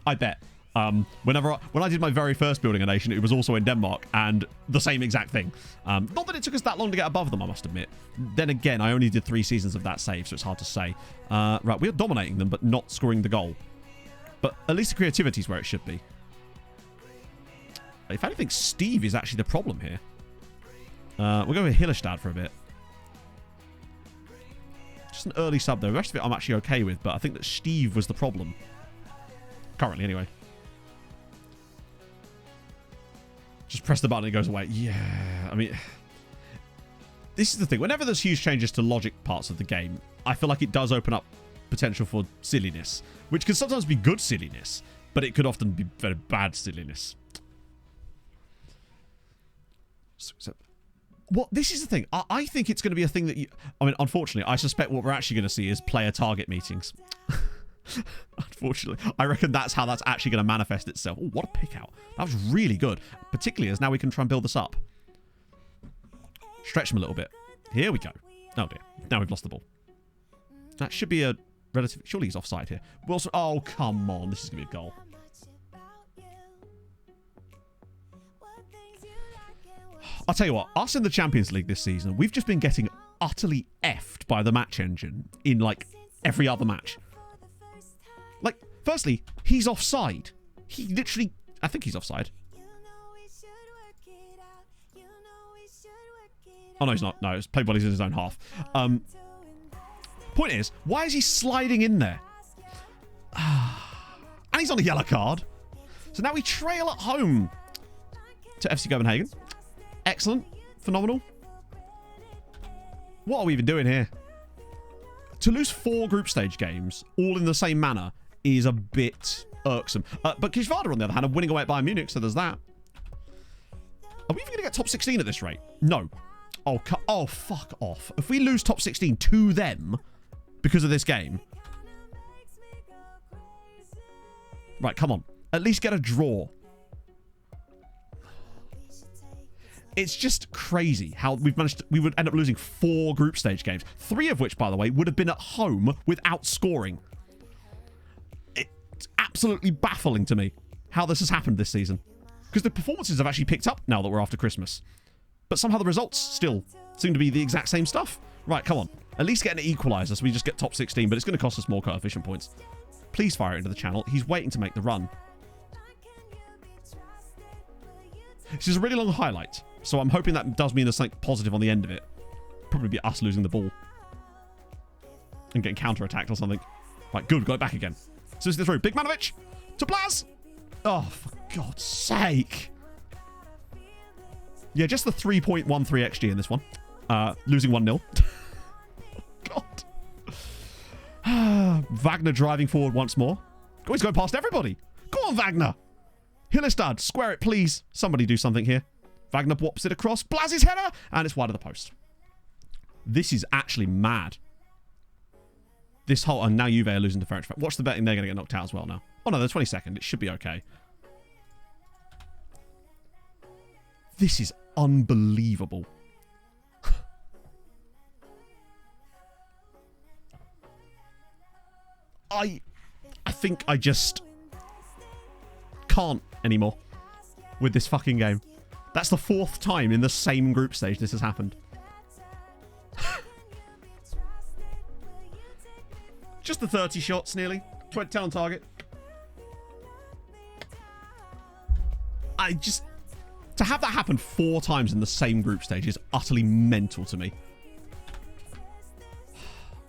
I bet. When I did my very first building a nation, it was also in Denmark, and the same exact thing. Not that it took us that long to get above them, I must admit. Then again, I only did 3 seasons of that save, so it's hard to say. Right, we're dominating them, but not scoring the goal. But at least the creativity is where it should be. If anything, Steve is actually the problem here. We'll go with Hillestad for a bit. Just an early sub, though. The rest of it I'm actually okay with, but I think that Steve was the problem. Currently, anyway. Just press the button and it goes away. Yeah, I mean... This is the thing. Whenever there's huge changes to logic parts of the game, I feel like it does open up potential for silliness. Which can sometimes be good silliness, but it could often be very bad silliness. So, well, this is the thing. I think it's going to be a thing that you... I mean, unfortunately, I suspect what we're actually going to see is player target meetings. Unfortunately. I reckon that's how that's actually going to manifest itself. Oh, what a pick out. That was really good. Particularly as now we can try and build this up. Stretch him a little bit. Here we go. Oh, dear. Now we've lost the ball. That should be a relative... Surely he's offside here. Wilson... Oh, come on. This is going to be a goal. I'll tell you what, us in the Champions League this season, we've just been getting utterly effed by the match engine in, like, every other match. Like, firstly, he's offside. He literally... I think he's offside. Oh, no, he's not. No, it's played while he's in his own half. Point is, why is he sliding in there? And he's on a yellow card. So now we trail at home to FC Copenhagen. Excellent. Phenomenal. What are we even doing here? To lose 4 group stage games, all in the same manner, is a bit irksome. But Kishvada, on the other hand, are winning away at Bayern Munich, so there's that. Are we even going to get top 16 at this rate? No. Oh, fuck off. If we lose top 16 to them because of this game... Right, come on. At least get a draw. It's just crazy how we've managed to, we would end up losing 4 group stage games. 3 of which, by the way, would have been at home without scoring. It's absolutely baffling to me how this has happened this season. Because the performances have actually picked up now that we're after Christmas. But somehow the results still seem to be the exact same stuff. Right, come on. At least get an equaliser so we just get top 16, but it's going to cost us more coefficient points. Please fire it into the channel. He's waiting to make the run. This is a really long highlight. So I'm hoping that does mean there's something positive on the end of it. Probably be us losing the ball. And getting counter-attacked or something. Right, good. Got it back again. So this is through. Big Manovic to Blaz. Oh, for God's sake. Yeah, just the 3.13 XG in this one. Losing 1-0. God. Wagner driving forward once more. Oh, he's going past everybody. Go on, Wagner. Hillestad, square it, please. Somebody do something here. Wagner whops it across. Blaz's header. And it's wide of the post. This is actually mad. This whole... And now Juve are losing to French. Watch the betting. They're going to get knocked out as well now. Oh, no, they're 22nd. It should be okay. This is unbelievable. I think I just can't anymore with this fucking game. That's the 4th time in the same group stage this has happened. Just the 30 shots nearly. 20 on target. I just... To have that happen 4 times in the same group stage is utterly mental to me.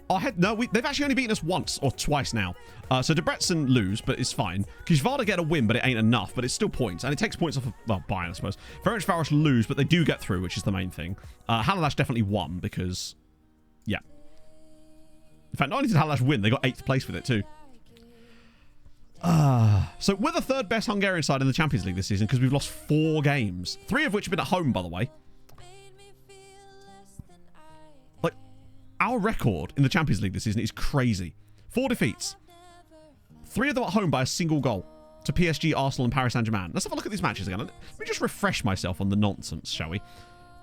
They've actually only beaten us once or twice now. So Debrecen lose, but it's fine. Kizvada get a win, but it ain't enough. But it's still points, and it takes points off of, well, Bayern, I suppose. Ferencváros lose, but they do get through, which is the main thing. Haladás definitely won because, yeah. In fact, not only did Haladás win, they got 8th place with it too. So we're the 3rd best Hungarian side in the Champions League this season because we've lost 4 games. 3 of which have been at home, by the way. Like, our record in the Champions League this season is crazy. 4 defeats. 3 of them at home by a single goal to PSG, Arsenal, and Paris Saint-Germain. Let's have a look at these matches again. Let me just refresh myself on the nonsense, shall we?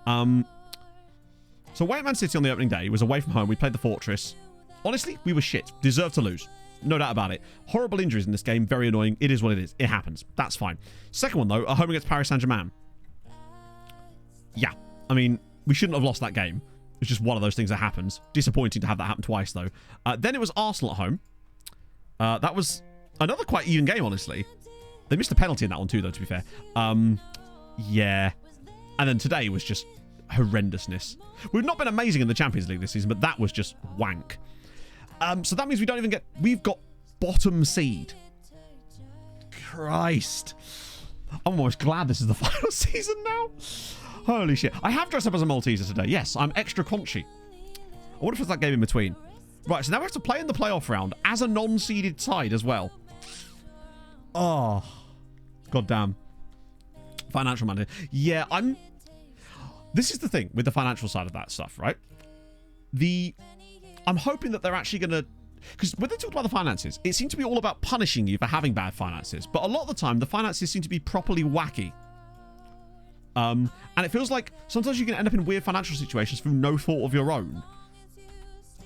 So away at Man City on the opening day, it was away from home. We played the Fortress. Honestly, we were shit. Deserved to lose. No doubt about it. Horrible injuries in this game. Very annoying. It is what it is. It happens. That's fine. Second one, though, at home against Paris Saint-Germain. Yeah. I mean, we shouldn't have lost that game. It's just one of those things that happens. Disappointing to have that happen twice, though. Then it was Arsenal at home. That was another quite even game, honestly. They missed a penalty in that one, too, though, to be fair. Yeah. And then today was just horrendousness. We've not been amazing in the Champions League this season, but that was just wank. So that means we don't even get... We've got bottom seed. Christ. I'm almost glad this is the final season now. Holy shit. I have dressed up as a Malteser today. Yes, I'm extra conchy. I wonder if it's that game in between. Right, so now we have to play in the playoff round as a non-seeded side as well. Oh. Goddamn. Financial manager. Yeah, This is the thing with the financial side of that stuff, right? I'm hoping that they're actually going to... Because when they talk about the finances, it seems to be all about punishing you for having bad finances. But a lot of the time, the finances seem to be properly wacky. And it feels like sometimes you can end up in weird financial situations through no fault of your own.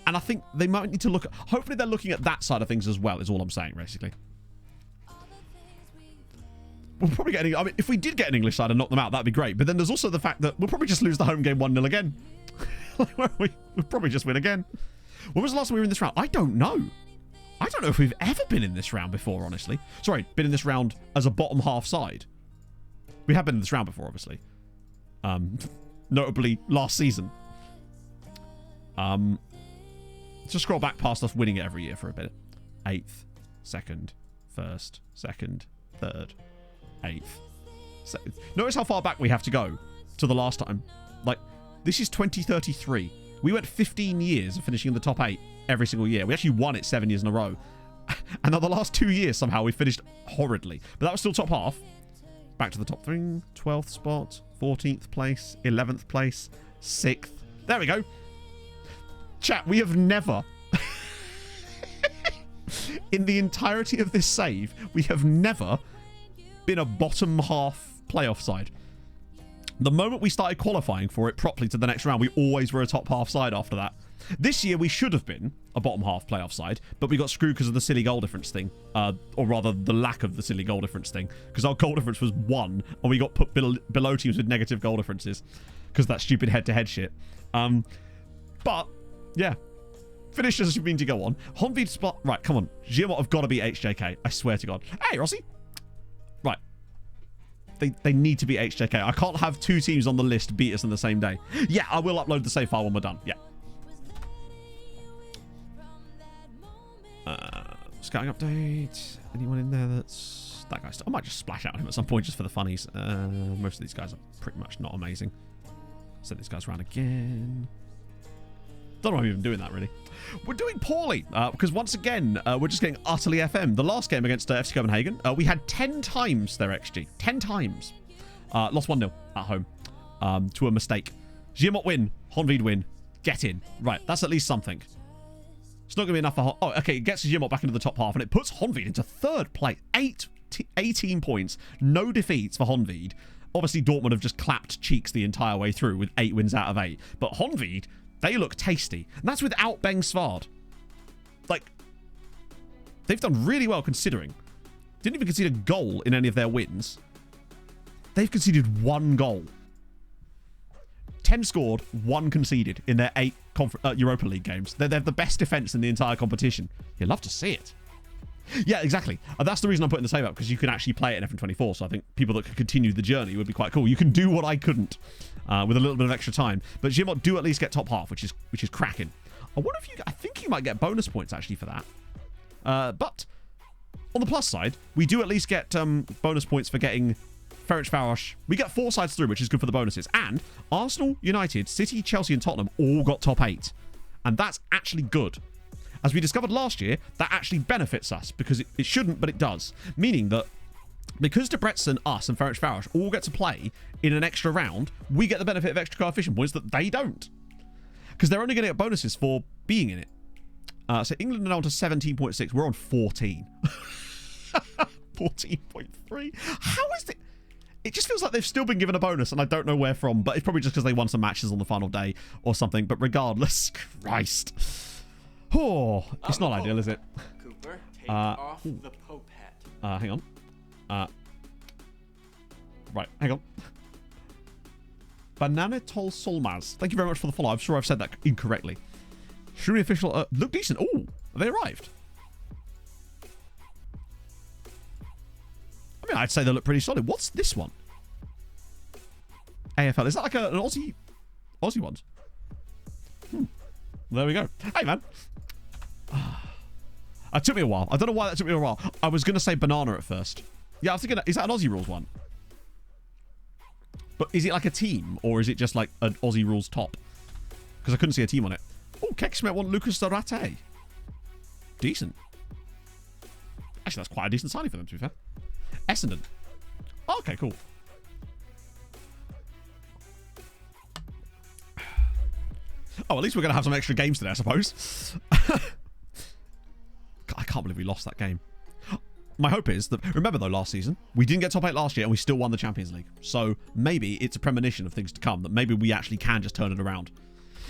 And I think they might need to look at... Hopefully they're looking at that side of things as well, is all I'm saying, basically. We'll probably get... I mean, if we did get an English side and knock them out, that'd be great. But then there's also the fact that we'll probably just lose the home game 1-0 again. We'll probably just win again. When was the last time we were in this round? I don't know. I don't know if we've ever been in this round before, honestly. Sorry, been in this round as a bottom half side. We have been in this round before, obviously. Notably, last season. Just scroll back past us winning it every year for a bit. 8th, 2nd, 1st, 2nd, 3rd, 8th. Notice how far back we have to go to the last time. Like, this is 2033. We went 15 years of finishing in the top 8 every single year. We actually won it 7 years in a row. And now the last 2 years, somehow, we finished horridly. But that was still top half. Back to the top 3. 12th spot. 14th place. 11th place. 6th. There we go. Chat, we have never... in the entirety of this save, we have never been a bottom half playoff side. The moment we started qualifying for it properly to the next round, we always were a top half side after that. This year, we should have been a bottom half playoff side, but we got screwed because of the silly goal difference thing. Or rather, the lack of the silly goal difference thing. Because our goal difference was 1, and we got put below teams with negative goal differences. Because of that stupid head-to-head shit. But, yeah. Finish as you mean to go on. Honvéd spot... Right, come on. Giamot have got to beat HJK. I swear to God. Hey, Rossi. Right. They need to beat HJK. I can't have 2 teams on the list beat us on the same day. Yeah, I will upload the save file when we're done. Yeah. Scouting update. Anyone in there that's... That guy's... I might just splash out him at some point just for the funnies. Most of these guys are pretty much not amazing. Send these guys around again. Don't know why I'm even doing that, really. We're doing poorly, because once again, we're just getting utterly FM. The last game against FC Copenhagen, we had 10 times their XG. 10 times. Lost 1-0 at home to a mistake. Giamot win. Honvéd win. Get in. Right, that's at least something. It's not going to be enough for... Oh, okay, it gets Giamot back into the top half, and it puts Honvéd into 3rd place. 18 points. No defeats for Honvéd. Obviously, Dortmund have just clapped cheeks the entire way through with 8 wins out of 8. But Honvéd... They look tasty. And that's without Beng Svard. Like, they've done really well considering. Didn't even concede a goal in any of their wins. They've conceded 1 goal. 10 scored, 1 conceded in their 8 Europa League games. They're the best defence in the entire competition. You'd love to see it. Yeah, exactly. That's the reason I'm putting the save up, because you can actually play it in FM24. So I think people that could continue the journey would be quite cool. You can do what I couldn't with a little bit of extra time. But Giamot do at least get top half, which is cracking. I wonder if you... I think you might get bonus points, actually, for that. But on the plus side, we do at least get bonus points for getting Ferencváros. We get 4 sides through, which is good for the bonuses. And Arsenal, United, City, Chelsea, and Tottenham all got top 8. And that's actually good. As we discovered last year, that actually benefits us because it shouldn't, but it does. Meaning that because Debrecen, us, and Ferencváros all get to play in an extra round, we get the benefit of extra coefficient points that they don't. Because they're only going to get bonuses for being in it. So England are down to 17.6. We're on 14. 14.3. How is it? It just feels like they've still been given a bonus, and I don't know where from, but it's probably just because they won some matches on the final day or something. But regardless, Christ. Oh, it's not ideal, is it? Cooper, take off the Pope hat. Hang on. Right, hang on. Bananitol Solmaz. Thank you very much for the follow. I'm sure I've said that incorrectly. Shuri official. Look decent. Oh, they arrived. I mean, I'd say they look pretty solid. What's this one? AFL. Is that like an Aussie one? There we go. Hey, man. It took me a while. I don't know why that took me a while. I was going to say banana at first. Yeah, I was thinking, is that an Aussie rules one? But is it like a team, or is it just like an Aussie rules top? Because I couldn't see a team on it. Oh, Keksmet want Lucas Zarate. Decent. Actually, that's quite a decent signing for them, to be fair. Essendon. Oh, okay, cool. Oh, at least we're going to have some extra games today, I suppose. I can't believe we lost that game. My hope is that, remember though, last season, we didn't get top 8 last year and we still won the Champions League. So maybe it's a premonition of things to come, that maybe we actually can just turn it around.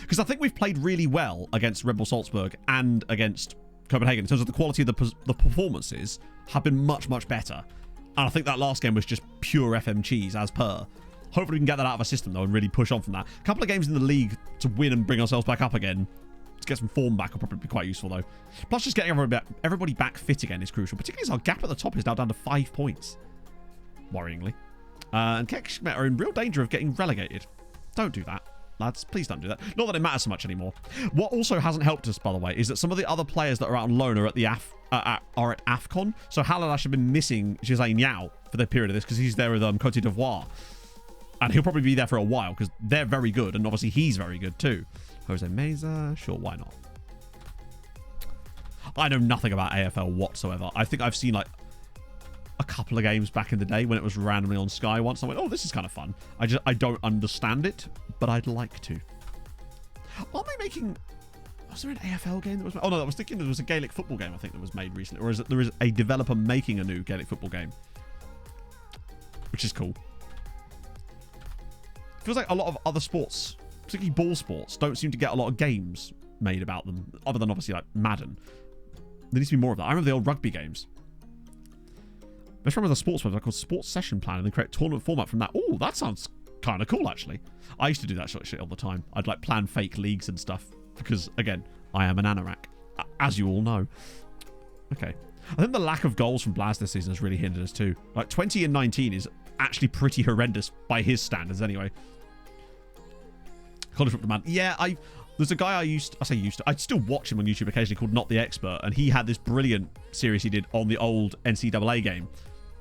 Because I think we've played really well against Red Bull Salzburg and against Copenhagen in terms of the quality of the performances have been much, much better. And I think that last game was just pure FM cheese as per. Hopefully we can get that out of our system though and really push on from that. A couple of games in the league to win and bring ourselves back up again. To get some form back will probably be quite useful though. Plus just getting everybody back fit again is crucial. Particularly as our gap at the top is now down to 5 points. Worryingly. And Keksmet are in real danger of getting relegated. Don't do that, lads. Please don't do that. Not that it matters so much anymore. What also hasn't helped us, by the way, is that some of the other players that are out on loan are at the are at AFCON. So Halalash have been missing Jose Niao for the period of this because he's there with Cote d'Ivoire. And he'll probably be there for a while because they're very good. And obviously he's very good too. Jose Meza, sure, why not? I know nothing about AFL whatsoever. I think I've seen like a couple of games back in the day when it was randomly on Sky once. I went, oh, this is kind of fun. I don't understand it, but I'd like to. Are they making... Was there an AFL game that was... Oh, no, I was thinking there was a Gaelic football game, I think, that was made recently. Or is it there is a developer making a new Gaelic football game? Which is cool. Feels like a lot of other sports, particularly ball sports, don't seem to get a lot of games made about them, other than obviously like Madden. There needs to be more of that. I remember the old rugby games. I just remember the sports website called Sports Session Plan, and they create tournament format from that. Oh, that sounds kind of cool, actually. I used to do that sort of shit all the time. I'd like plan fake leagues and stuff because, again, I am an anorak, as you all know. Okay. I think the lack of goals from Blaz this season has really hindered us too. Like 20 and 19 is actually pretty horrendous by his standards anyway. College Football Man. Yeah, there's a guy I'd still watch him on YouTube occasionally called Not the Expert, and he had this brilliant series he did on the old NCAA game,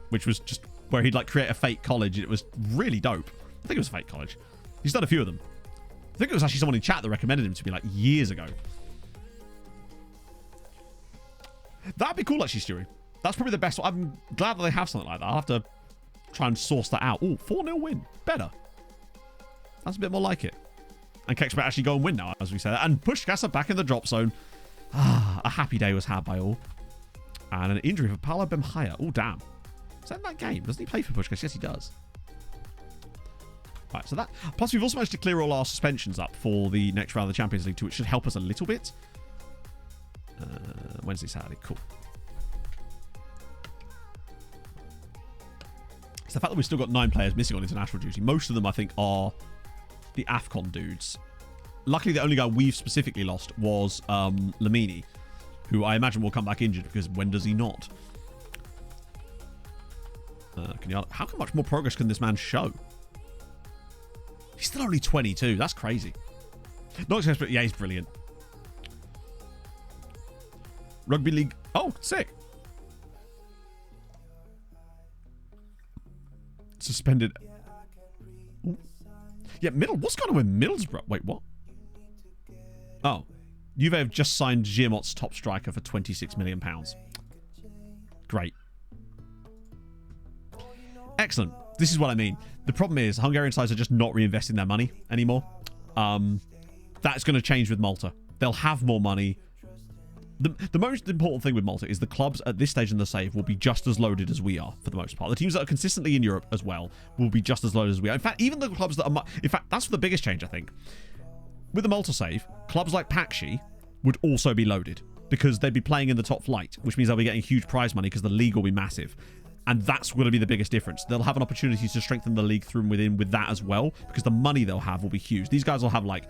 which was just where he'd like create a fake college, and it was really dope. I think it was a fake college. He's done a few of them. I think it was actually someone in chat that recommended him to me like years ago. That'd be cool actually, Stewie. That's probably the best one. I'm glad that they have something like that. I'll have to try and source that out. Oh, 4-0 win. Better. That's a bit more like it. And Kex might actually go and win now, as we say that. And Pushkasa back in the drop zone. Ah, a happy day was had by all. And an injury for Paulo Bemhaya. Oh, damn. Is that in that game? Doesn't he play for Pushkasa? Yes, he does. Right, so that... Plus, we've also managed to clear all our suspensions up for the next round of the Champions League too, which should help us a little bit. Wednesday, Saturday. Cool. It's the fact that we've still got 9 players missing on international duty. Most of them, I think, are the AFCON dudes. Luckily, the only guy we've specifically lost was Lamini, who I imagine will come back injured, because when does he not? How much more progress can this man show? He's still only 22. That's crazy. Not expert, yeah, he's brilliant. Rugby league. Oh, sick. Suspended. Ooh. Yeah, what's going on with Middlesbrough? Wait, what? Oh. Juve have just signed Giamot's top striker for £26 million. Great. Excellent. This is what I mean. The problem is Hungarian sides are just not reinvesting their money anymore. That's going to change with Malta. They'll have more money. The most important thing with Malta is the clubs at this stage in the save will be just as loaded as we are for the most part. The teams that are consistently in Europe as well will be just as loaded as we are. In fact, even the clubs that are... In fact, that's the biggest change, I think. With the Malta save, clubs like Pakshi would also be loaded because they'd be playing in the top flight, which means they'll be getting huge prize money because the league will be massive. And that's going to be the biggest difference. They'll have an opportunity to strengthen the league through and within with that as well because the money they'll have will be huge. These guys will have like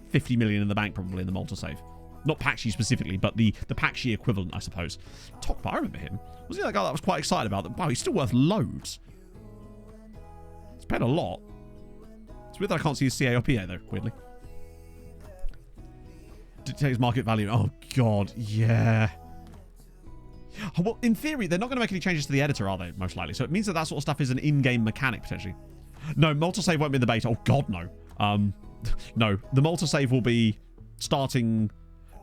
50 million in the bank probably in the Malta save. Not Pakshi specifically, but the Pakshi equivalent, I suppose. Tokpa, I remember him. Wasn't he that guy that I was quite excited about? Wow, he's still worth loads. It's paid a lot. It's weird that I can't see his CAOPA though, weirdly. Dictates market value. Oh, God, yeah. Well, in theory, they're not going to make any changes to the editor, are they? Most likely. So it means that that sort of stuff is an in-game mechanic, potentially. No, Malta save won't be in the beta. Oh, God, no. No, the Malta save will be starting...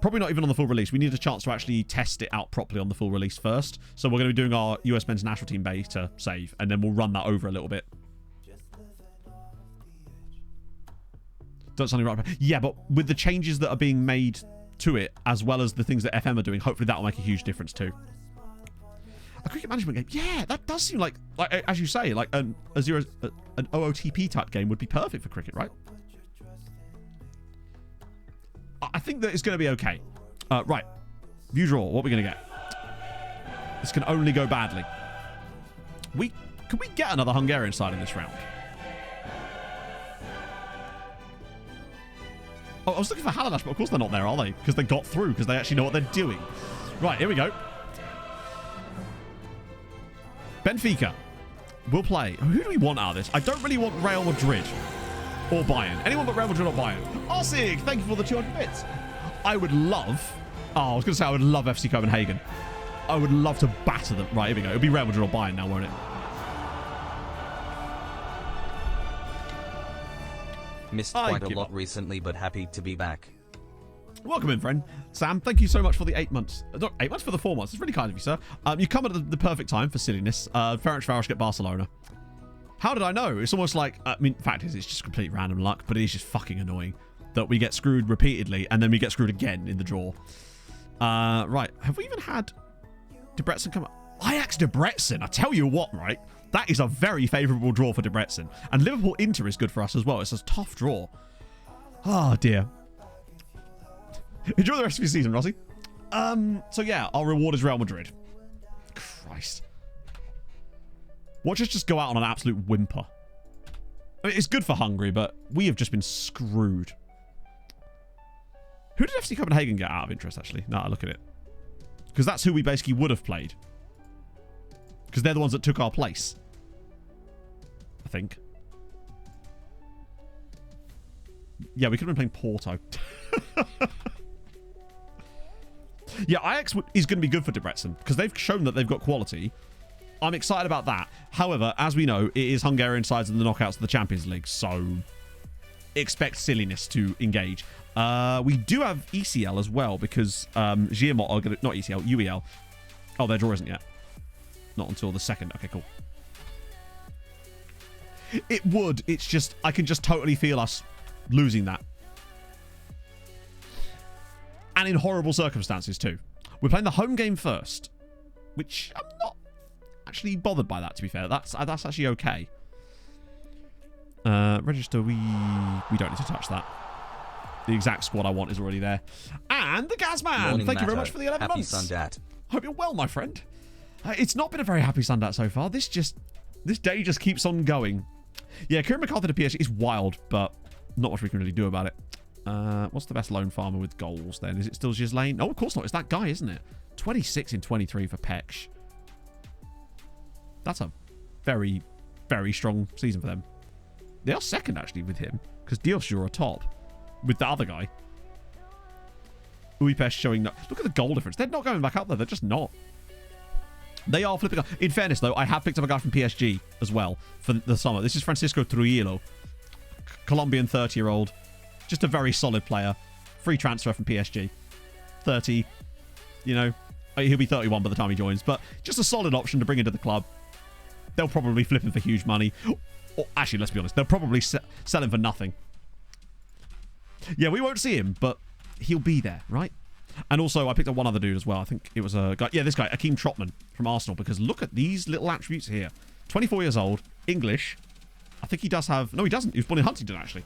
Probably not even on the full release. We need a chance to actually test it out properly on the full release first. So we're going to be doing our US men's national team beta save, and then we'll run that over a little bit. Don't something right. Yeah, but with the changes that are being made to it, as well as the things that FM are doing, hopefully that will make a huge difference too. A cricket management game. Yeah, that does seem like as you say, like an OOTP type game would be perfect for cricket, right? I think that it's going to be okay. Right. View draw. What are we going to get? This can only go badly. Can we get another Hungarian side in this round? Oh, I was looking for Haladash, but of course they're not there, are they? Because they got through, because they actually know what they're doing. Right, here we go. Benfica will play. Who do we want out of this? I don't really want Real Madrid or Bayern. Anyone but Real Madrid or Bayern. Arsig, thank you for the 200 bits. I would love... Oh, I was going to say I would love FC Copenhagen. I would love to batter them. Right, here we go. It'll be Real Madrid or Bayern now, won't it? Missed quite a lot recently, but happy to be back. Welcome in, friend. Sam, thank you so much for the 8 months. Not 8 months, for the 4 months. It's really kind of you, sir. You come at the perfect time for silliness. Ferencváros get Barcelona. How did I know? It's almost like... I mean, fact is, it's just complete random luck, but it is just fucking annoying that we get screwed repeatedly, and then we get screwed again in the draw. Right. Have we even had Debrecen come up? Ajax Debrecen. I tell you what, right? That is a very favourable draw for Debrecen. And Liverpool-Inter is good for us as well. It's a tough draw. Oh, dear. Enjoy the rest of your season, Rossi. So, yeah, our reward is Real Madrid. Christ. Watch us just go out on an absolute whimper. I mean, it's good for Hungary, but we have just been screwed. Who did FC Copenhagen get out of interest, actually? Now I look at it. Because that's who we basically would have played. Because they're the ones that took our place. I think. Yeah, we could have been playing Porto. Yeah, Ajax is going to be good for Debrecen because they've shown that they've got quality. I'm excited about that. However, as we know, it is Hungarian sides in the knockouts of the Champions League, so expect silliness to engage. We do have ECL as well because Giamot are going to... Not ECL, UEL. Oh, their draw isn't yet. Not until the 2nd. Okay, cool. It would. It's just... I can just totally feel us losing that. And in horrible circumstances, too. We're playing the home game first, which I'm not actually bothered by that, to be fair. That's actually okay. Register, we don't need to touch that. The exact squad I want is already there. And the Gazman! Thank you very much for the 11 months. Happy Sundat. Hope you're well, my friend. It's not been a very happy Sundat so far. This day just keeps on going. Yeah, Kieran McCarthy to PSG is wild, but not much we can really do about it. What's the best lone farmer with goals then? Is it still Ghislaine? No, of course not. It's that guy, isn't it? 26 in 23 for Peksh. That's a very, very strong season for them. They are second, actually, with him. Because Diosur are top. With the other guy. Budapest showing no... Look at the goal difference. They're not going back up there. They're just not. They are flipping up. In fairness, though, I have picked up a guy from PSG as well for the summer. This is Francisco Trujillo. Colombian 30-year-old. Just a very solid player. Free transfer from PSG. 30. You know, he'll be 31 by the time he joins. But just a solid option to bring into the club. They'll probably flip him for huge money. Or, actually, let's be honest. They'll probably sell him for nothing. Yeah, we won't see him, but he'll be there, right? And also, I picked up one other dude as well. I think it was a guy. Yeah, this guy, Akeem Trotman from Arsenal. Because look at these little attributes here. 24 years old, English. I think he does have... No, he doesn't. He was born in Huntingdon, actually.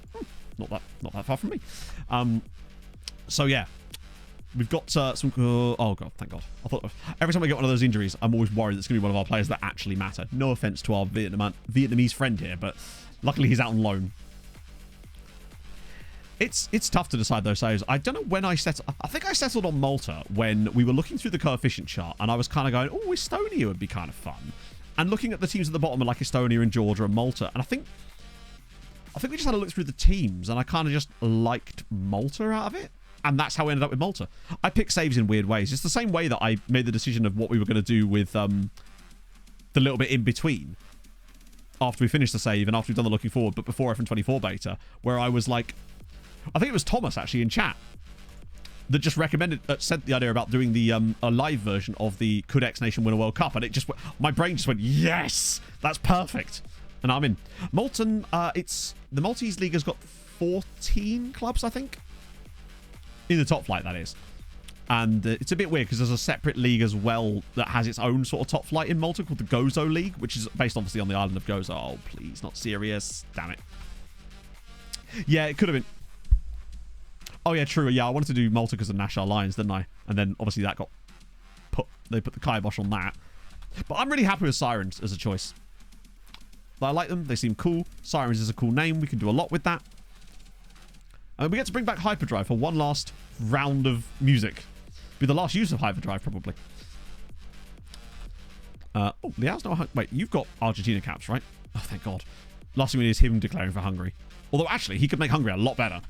Not that far from me. So, yeah. We've got some... oh, God, thank God. I thought every time I get one of those injuries, I'm always worried it's going to be one of our players that actually matter. No offense to our Vietnamese friend here, but luckily he's out on loan. It's tough to decide those saves. I don't know when I settled... I think I settled on Malta when we were looking through the coefficient chart, and I was kind of going, oh, Estonia would be kind of fun. And looking at the teams at the bottom are like Estonia and Georgia and Malta, and I think we just had a look through the teams, and I kind of just liked Malta out of it. And that's how we ended up with Malta. I pick saves in weird ways. It's the same way that I made the decision of what we were going to do with the little bit in between. After we finished the save and after we've done the looking forward, but before FN24 beta, where I was like... I think it was Thomas, actually, in chat that just recommended, said the idea about doing the a live version of the Could X Nation win a World Cup. And it just... My brain just went, yes! That's perfect! And I'm in. Malton, it's... The Maltese League has got 14 clubs, I think. In the top flight, that is. And it's a bit weird because there's a separate league as well that has its own sort of top flight in Malta called the Gozo League, which is based obviously on the island of Gozo. Oh, please, not serious. Damn it. Yeah, it could have been. Oh, yeah, true. Yeah, I wanted to do Malta because of National Lions, didn't I? And then obviously that got put... They put the kibosh on that. But I'm really happy with Sirens as a choice. I like them. They seem cool. Sirens is a cool name. We can do a lot with that. And we get to bring back Hyperdrive for one last round of music. Be the last use of Hyperdrive, probably. Oh, Liao's not... Wait, you've got Argentina caps, right? Oh, thank God. Last thing we need is him declaring for Hungary. Although, actually, he could make Hungary a lot better.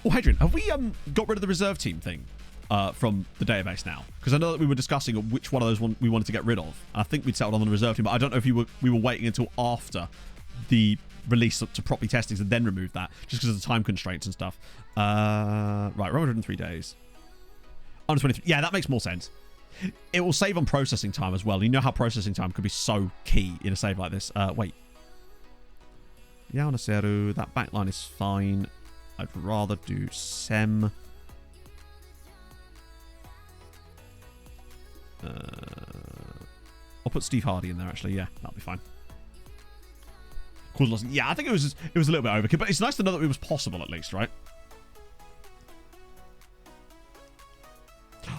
Oh, Hadrian, have we got rid of the reserve team thing from the database now? Because I know that we were discussing which one of those we wanted to get rid of. I think we'd settled on the reserve team, but I don't know if we were waiting until after the release to properly testings and then remove that, just because of the time constraints and stuff. Right, 103 days. Under 23. Yeah, that makes more sense. It will save on processing time as well. You know how processing time could be so key in a save like this. Wait. Yaonaseru, that backline is fine. I'd rather do Sem. I'll put Steve Hardy in there, actually. Yeah, that'll be fine. Yeah, I think it was a little bit overkill, but it's nice to know that it was possible at least, right?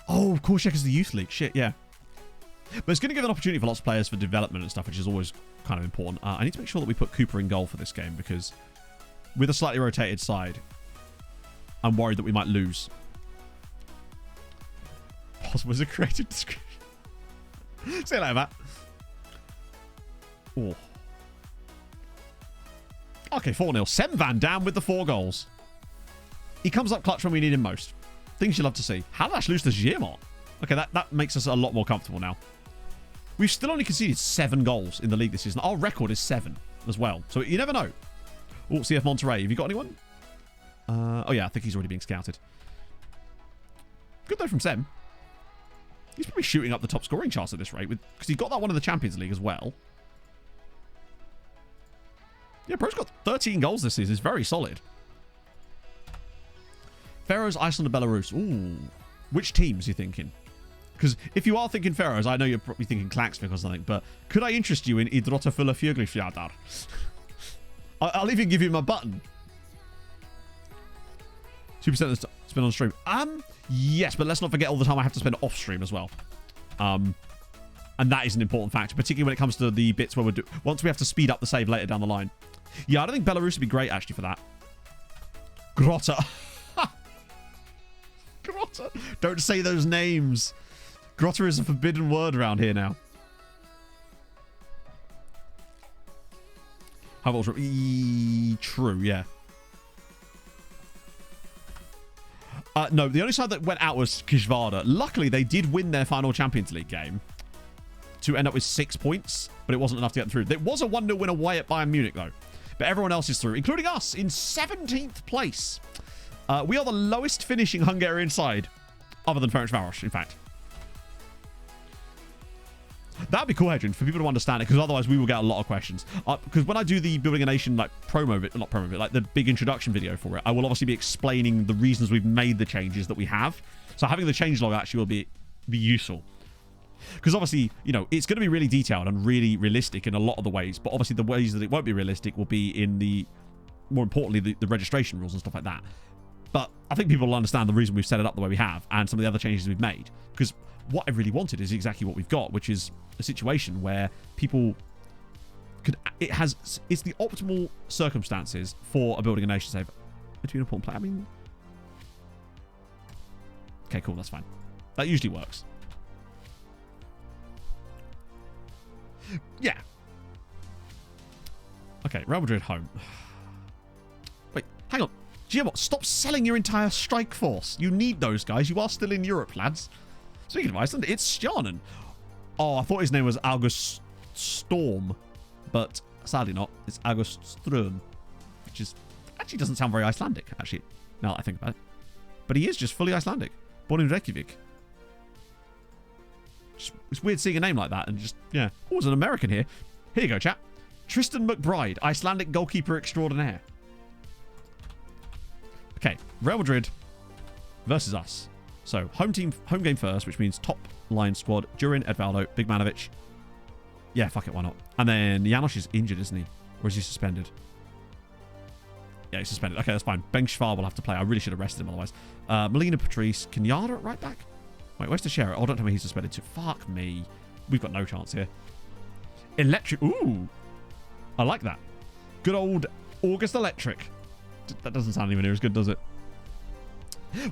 Oh, of course, yeah, because the youth league. Shit, yeah. But it's going to give an opportunity for lots of players for development and stuff, which is always kind of important. I need to make sure that we put Cooper in goal for this game, because with a slightly rotated side, I'm worried that we might lose. Possible as a creative description. See you later, Matt. Oh. Okay, 4-0. Sem Van Dam with the 4 goals. He comes up clutch when we need him most. Things you love to see. Halash lose to Giamot. Okay, that makes us a lot more comfortable now. We've still only conceded 7 goals in the league this season. Our record is 7 as well. So you never know. Oh, CF Monterrey. Have you got anyone? Oh, yeah, I think he's already being scouted. Good, though, from Sem. He's probably shooting up the top scoring charts at this rate, because he got that one in the Champions League as well. Yeah, Bro's got 13 goals this season. It's very solid. Faroes, Iceland, and Belarus. Ooh. Which teams are you thinking? Because if you are thinking Faroes, I know you're probably thinking Klaxvik or something, but could I interest you in Idrottafulla Fjöglifjardar? I'll even give you my button. 2% spend on stream. Yes, but let's not forget all the time I have to spend off stream as well. And that is an important factor, particularly when it comes to the bits where once we have to speed up the save later down the line. Yeah, I don't think Belarus would be great actually for that. Grotta. Grotta. Don't say those names. Grotta is a forbidden word around here now. How about true, yeah. No, the only side that went out was Kishvarda. Luckily, they did win their final Champions League game to end up with 6 points, but it wasn't enough to get them through. There was a 1-0 win away at Bayern Munich, though. But everyone else is through, including us, in 17th place. We are the lowest finishing Hungarian side, other than Ferencváros, in fact. That'd be cool, Hedgen, for people to understand it, because otherwise we will get a lot of questions. Because when I do the Building a Nation, like, like the big introduction video for it, I will obviously be explaining the reasons we've made the changes that we have. So having the changelog actually will be useful. Because obviously, you know, it's going to be really detailed and really realistic in a lot of the ways, but obviously the ways that it won't be realistic will be in the, more importantly, the registration rules and stuff like that. But I think people will understand the reason we've set it up the way we have and some of the other changes we've made. Because what I really wanted is exactly what we've got, which is a situation where people could, it's the optimal circumstances for a Building a Nation save between a important player. I mean, okay, cool, that's fine. That usually works. Yeah. Okay, Real Madrid home. Wait, hang on. Giamot, stop selling your entire strike force. You need those guys. You are still in Europe, lads. Speaking of Iceland, it's Stjarnan. Oh, I thought his name was August Storm, but sadly not. It's August Ström, which is actually doesn't sound very Icelandic, actually, now that I think about it. But he is just fully Icelandic. Born in Reykjavik. It's weird seeing a name like that and just, yeah. Oh, there's an American here. Here you go, chap. Tristan McBride, Icelandic goalkeeper extraordinaire. Okay, Real Madrid versus us. So, home game first, which means top line squad. Durin, Edvaldo, Bigmanovic. Yeah, fuck it, why not? And then Janosch is injured, isn't he? Or is he suspended? Yeah, he's suspended. Okay, that's fine. Ben Schwar will have to play. I really should have rested him otherwise. Molina, Patrice, Kenyatta at right back? Wait, where's the sheriff? Oh, don't tell me he's suspended too. Fuck me. We've got no chance here. Electric. Ooh. I like that. Good old August Electric. That doesn't sound even near as good, does it?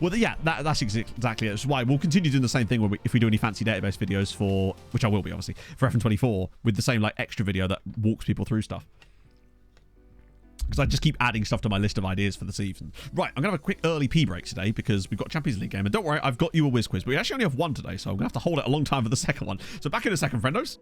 Well, yeah, that's exactly it. That's why we'll continue doing the same thing where if we do any fancy database videos for, which I will be, obviously, for FN24, with the same, like, extra video that walks people through stuff. Because I just keep adding stuff to my list of ideas for the season. Right, I'm going to have a quick early pee break today because we've got Champions League game. And don't worry, I've got you a whiz quiz. But we actually only have one today, so I'm going to have to hold it a long time for the second one. So back in a second, friendos.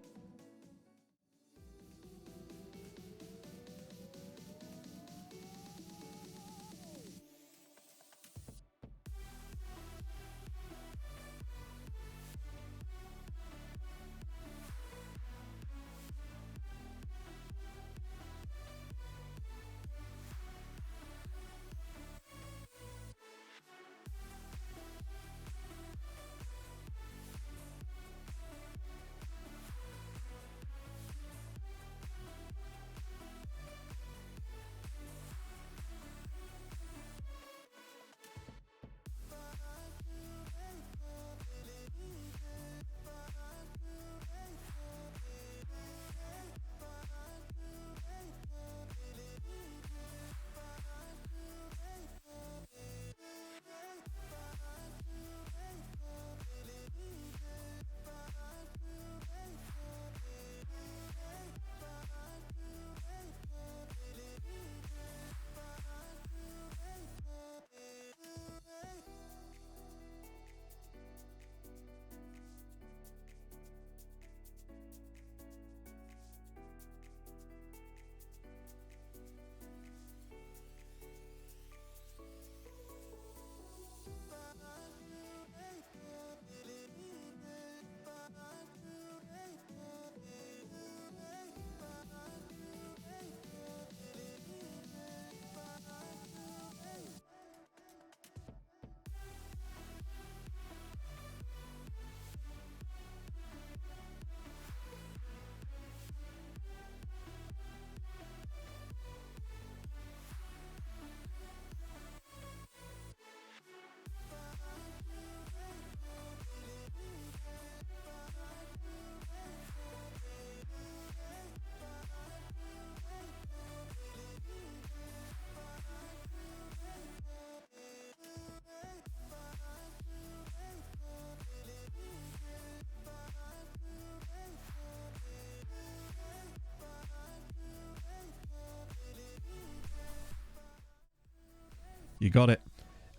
You got it.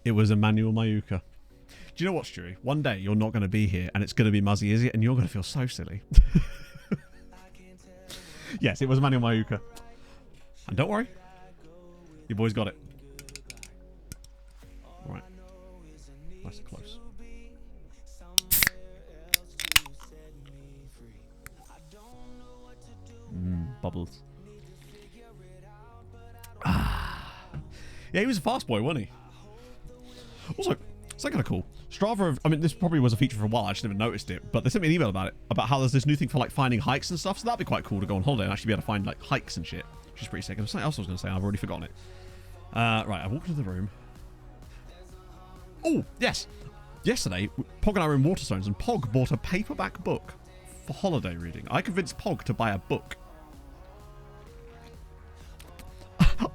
It was Emmanuel Mayuka. Do you know what, Stewie? One day you're not going to be here and it's going to be Muzzy Izzy and you're going to feel so silly. Yes, it was Emmanuel Mayuka. And don't worry. Your boy's got it. Alright. Nice and close. Bubbles. Yeah, he was a fast boy, wasn't he? Also, it's kind of cool. Strava, I mean, this probably was a feature for a while. I just never noticed it. But they sent me an email about it, about how there's this new thing for like finding hikes and stuff. So that'd be quite cool to go on holiday and actually be able to find like hikes and shit, which is pretty sick. There was something else I was going to say. I've already forgotten it. Right, I walked into the room. Oh, yes. Yesterday, Pog and I were in Waterstones, and Pog bought a paperback book for holiday reading. I convinced Pog to buy a book.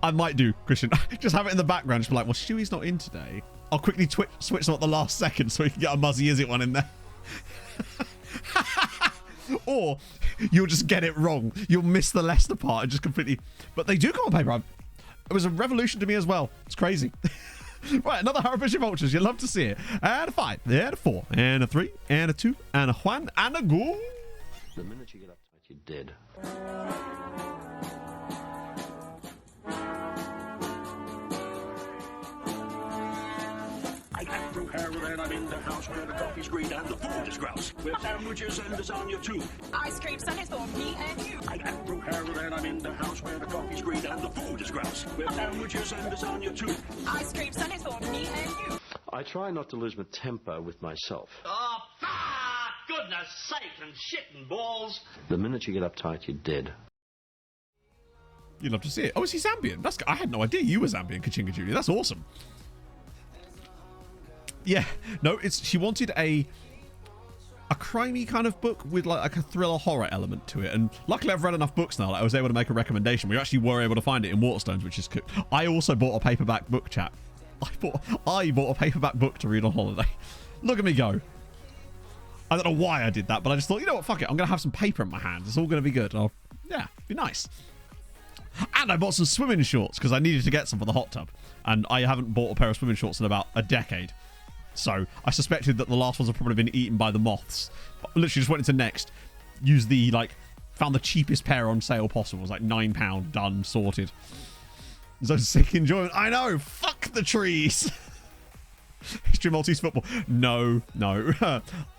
I might do, Christian. Just have it in the background. Just be like, well, Stewie's not in today. I'll quickly switch them at the last second so we can get a Muzzy Is It one in there. Or you'll just get it wrong. You'll miss the Leicester part and just completely... But they do come on paper. It was a revolution to me as well. It's crazy. Right, another Harabushi Vultures. You'll love to see it. And a 5, and a 4, and a 3, and a 2, and a 1, and a goal. The minute you get uptight, you're dead. I am through heroin, I'm in the house where the coffee's green and the food is grouse. With sandwiches and lasagna too. Ice cream sundaes for me and you. I am through heroin, I'm in the house where the coffee's green and the food is grouse. With sandwiches and lasagna too. Ice cream sundaes for me and you. I try not to lose my temper with myself. Oh, goodness sake and shit and balls. The minute you get uptight, you're dead. You'd love to see it. Oh, is he Zambian? I had no idea you were Zambian, Kachinga Judy. That's awesome. Yeah, no, she wanted a crimey kind of book with like a thriller horror element to it, and luckily I've read enough books now that I was able to make a recommendation. We actually were able to find it in Waterstones, which is cool. I also bought a paperback book, chat. I bought a paperback book to read on holiday. Look at me go. I don't know why I did that, but I just thought, you know what, fuck it. I'm going to have some paper in my hands. It's all going to be good. Yeah, be nice. And I bought some swimming shorts because I needed to get some for the hot tub. And I haven't bought a pair of swimming shorts in about a decade. So I suspected that the last ones have probably been eaten by the moths. Literally just went into Next, used found the cheapest pair on sale possible. It was like £9, done, sorted. So sick enjoyment. I know, fuck the trees. History of Maltese football. No.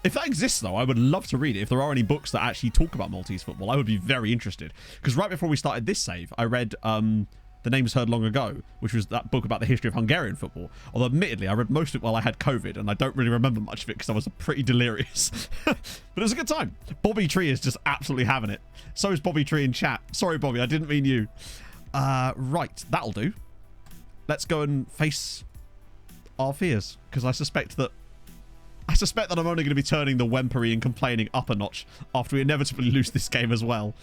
If that exists, though, I would love to read it. If there are any books that actually talk about Maltese football, I would be very interested. Because right before we started this save, I read The Names Heard Long Ago, which was that book about the history of Hungarian football. Although, admittedly, I read most of it while I had COVID, and I don't really remember much of it because I was pretty delirious. But it was a good time. Bobby Tree is just absolutely having it. So is Bobby Tree in chat. Sorry, Bobby, I didn't mean you. Right, that'll do. Let's go and face our fears, because I suspect that I'm only going to be turning the whimpery and complaining up a notch after we inevitably lose this game as well.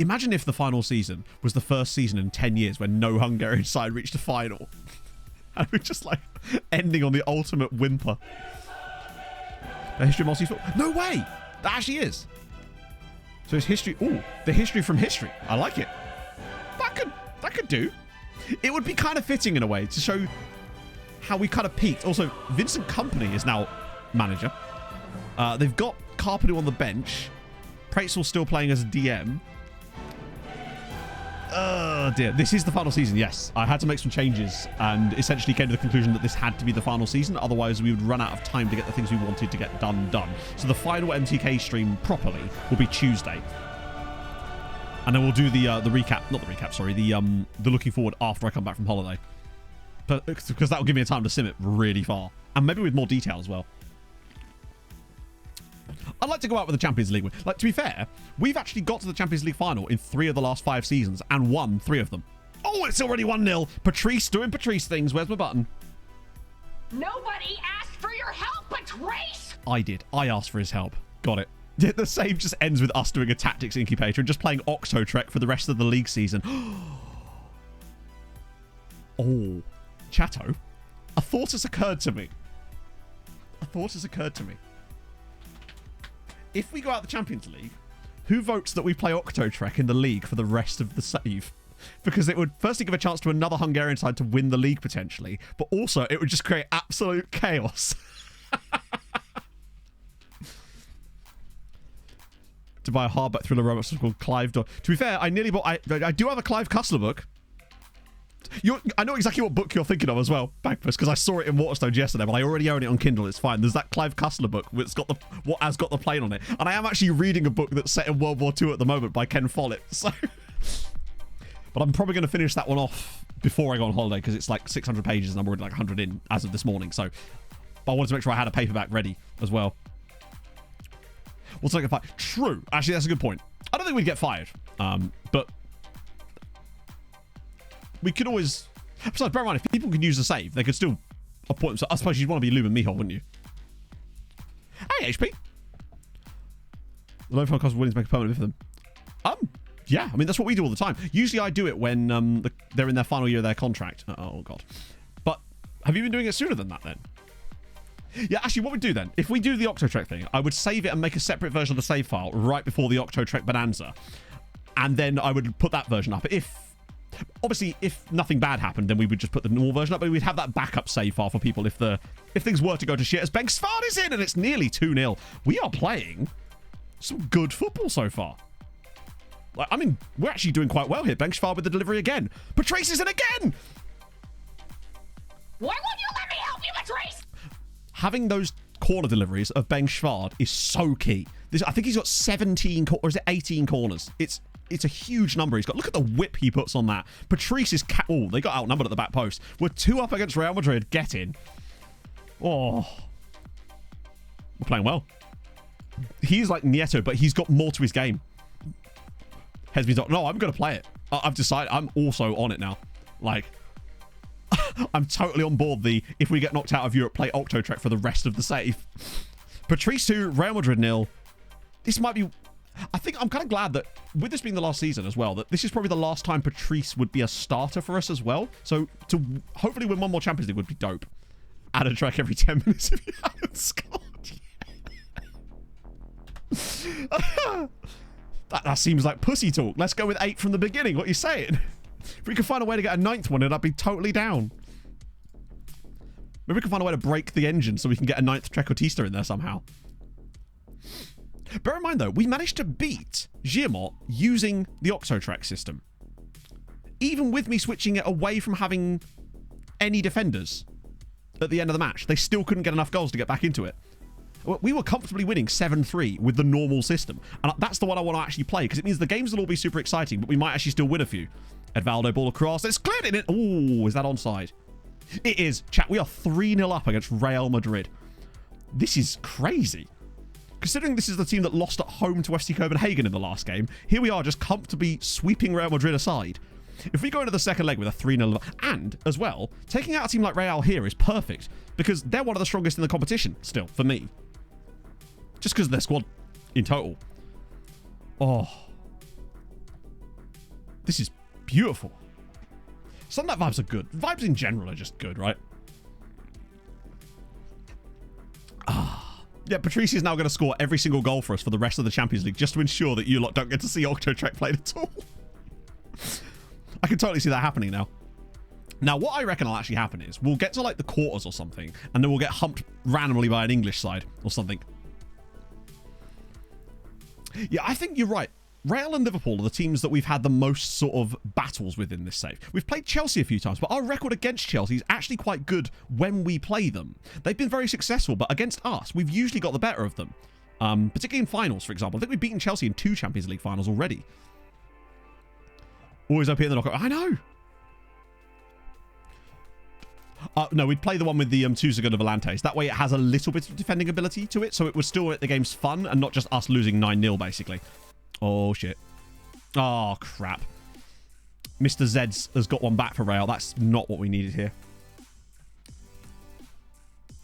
Imagine if the final season was the first season in 10 years when no Hungarian side reached a final. And we're just like ending on the ultimate whimper. The history of Maltese football. No way! That actually is. So it's history. Ooh, the history from history. I like it. That could do. It would be kind of fitting in a way to show how we kind of peaked. Also, Vincent Kompany is now manager. They've got Carpenter on the bench. Pretzel still playing as a DM. Oh dear. This is the final season, yes. I had to make some changes and essentially came to the conclusion that this had to be the final season. Otherwise, we would run out of time to get the things we wanted to get done. So the final MTK stream properly will be Tuesday. And then we'll do the recap, not the recap, sorry, the looking forward after I come back from holiday. Because that will give me a time to sim it really far. And maybe with more detail as well. I'd like to go out with the Champions League. Like, to be fair, we've actually got to the Champions League final in 3 of the last 5 seasons and won 3 of them. Oh, it's already 1-0. Patrice doing Patrice things. Where's my button? Nobody asked for your help, Patrice! I did. I asked for his help. Got it. The save just ends with us doing a tactics incubator and just playing Octo Trek for the rest of the league season. Oh, Chatto, a thought has occurred to me. If we go out the Champions League, who votes that we play Octo Trek in the league for the rest of the save? because it would firstly give a chance to another Hungarian side to win the league potentially, but also it would just create absolute chaos. To buy a hardback thriller romance called Clive. To be fair, I nearly bought. I do have a Clive Cussler book. I know exactly what book you're thinking of as well, Bagpuss, because I saw it in Waterstones yesterday, but I already own it on Kindle. It's fine. There's that Clive Cussler book that's got what has got the plane on it, and I am actually reading a book that's set in World War II at the moment by Ken Follett. So, but I'm probably going to finish that one off before I go on holiday because it's like 600 pages and I'm already like 100 in as of this morning. So, but I wanted to make sure I had a paperback ready as well. What's like a fight? True. Actually, that's a good point. I don't think we'd get fired. But we could always. Besides, bear in mind, if people could use the save, they could still appoint themselves. I suppose you'd want to be Lumen Mihal, wouldn't you? Hey, HP. The low phone cost of willing to make a permanent bid for them. Yeah, I mean, that's what we do all the time. Usually I do it when they're in their final year of their contract. Oh, God. But have you been doing it sooner than that, then? Yeah, actually, what we do then, if we do the Octotrek thing, I would save it and make a separate version of the save file right before the Octotrek Bonanza. And then I would put that version up. Obviously, if nothing bad happened, then we would just put the normal version up, but we'd have that backup save file for people if things were to go to shit, as Bengtsvad is in, and it's nearly 2-0. We are playing some good football so far. Like, I mean, we're actually doing quite well here. Bengtsvad with the delivery again. Patrice is in again! Why won't you let me help you, Patrice? Having those corner deliveries of Bengtsvad is so key. I think he's got 17, or is it 18 corners? It's a huge number he's got. Look at the whip he puts on that. Patrice is... Oh, they got outnumbered at the back post. We're 2 up against Real Madrid. Get in. Oh. We're playing well. He's like Nieto, but he's got more to his game. Hesby's like, no, I'm going to play it. I've decided I'm also on it now. Like... I'm totally on board if we get knocked out of Europe, play Octotrek for the rest of the save. Patrice 2, Real Madrid 0. This might be... I think I'm kind of glad that, with this being the last season as well, that this is probably the last time Patrice would be a starter for us as well. So to hopefully win one more Champions League would be dope. Add a track every 10 minutes if you haven't scored. That seems like pussy talk. Let's go with 8 from the beginning. What are you saying? If we could find a way to get a 9th one, then I'd be totally down. Maybe we can find a way to break the engine so we can get a 9th Trecotista in there somehow. Bear in mind, though, we managed to beat Giamot using the Octotrek system. Even with me switching it away from having any defenders at the end of the match, they still couldn't get enough goals to get back into it. We were comfortably winning 7-3 with the normal system. And that's the one I want to actually play, because it means the games will all be super exciting, but we might actually still win a few. Edvaldo ball across. It's cleared in it. Oh, is that onside? It is. Chat, we are 3-0 up against Real Madrid. This is crazy. Considering this is the team that lost at home to FC Copenhagen in the last game, here we are just comfortably sweeping Real Madrid aside. If we go into the second leg with a 3-0... And, as well, taking out a team like Real here is perfect, because they're one of the strongest in the competition, still, for me. Just because of their squad in total. Oh. This is beautiful. Sunlight vibes are good. Vibes in general are just good, right? Yeah, Patrice is now going to score every single goal for us for the rest of the Champions League just to ensure that you lot don't get to see Octotrek played at all. I can totally see that happening now. Now, what I reckon will actually happen is we'll get to like the quarters or something, and then we'll get humped randomly by an English side or something. Yeah, I think you're right. Real and Liverpool are the teams that we've had the most sort of battles with in this save. We've played Chelsea a few times, but our record against Chelsea is actually quite good when we play them. They've been very successful, but against us, we've usually got the better of them. Particularly in finals, for example. I think we've beaten Chelsea in 2 Champions League finals already. Always up here in the knockout. I know! No, we'd play the one with the 2 Segundo Volantes. That way it has a little bit of defending ability to it, so it would still make the game's fun and not just us losing 9-0, basically. Oh, shit. Oh, crap. Mr. Zeds has got one back for Real. That's not what we needed here.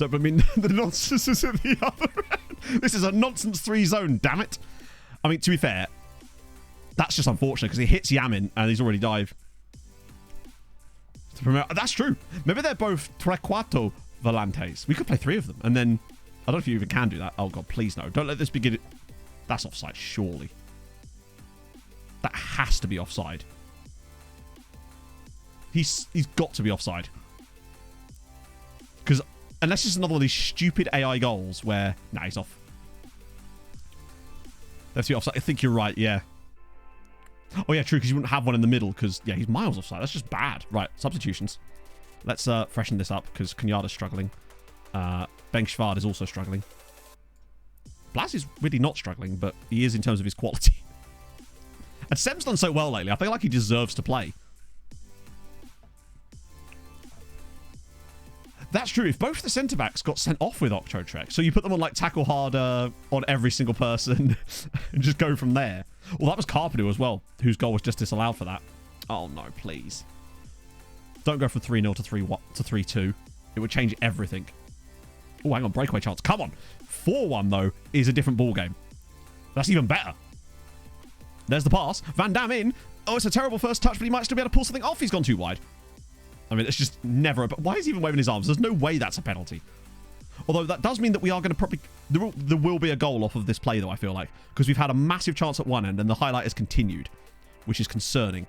So, I mean, the nonsense is at the other end. This is a nonsense 3 zone, damn it. I mean, to be fair, that's just unfortunate because he hits Yamin and he's already dived. That's true. Maybe they're both Trequarto Volantes. We could play 3 of them. And then, I don't know if you even can do that. Oh, God, please no. Don't let this begin. That's offside, surely. That has to be offside. He's got to be offside. Because unless it's another one of these stupid AI goals where... Nah, he's off. That's the offside. I think you're right, yeah. Oh, yeah, true, because you wouldn't have one in the middle because, yeah, he's miles offside. That's just bad. Right, substitutions. Let's freshen this up because Kunyada's struggling. Ben Schwad is also struggling. Blas is really not struggling, but he is in terms of his quality. And Sem's done so well lately. I feel like he deserves to play. That's true. If both the centre-backs got sent off with Octotrek, so you put them on, like, tackle harder on every single person and just go from there. Well, that was Carpenter as well, whose goal was just disallowed for that. Oh, no, please. Don't go from 3-0 to 3-2. It would change everything. Oh, hang on. Breakaway chance. Come on. 4-1, though, is a different ball game. That's even better. There's the pass. Van Dam in. Oh, it's a terrible first touch, but he might still be able to pull something off. He's gone too wide. I mean, it's just never... Why is he even waving his arms? There's no way that's a penalty. Although that does mean that we are going to probably... There will be a goal off of this play, though, I feel like. Because we've had a massive chance at one end, and the highlight has continued. Which is concerning.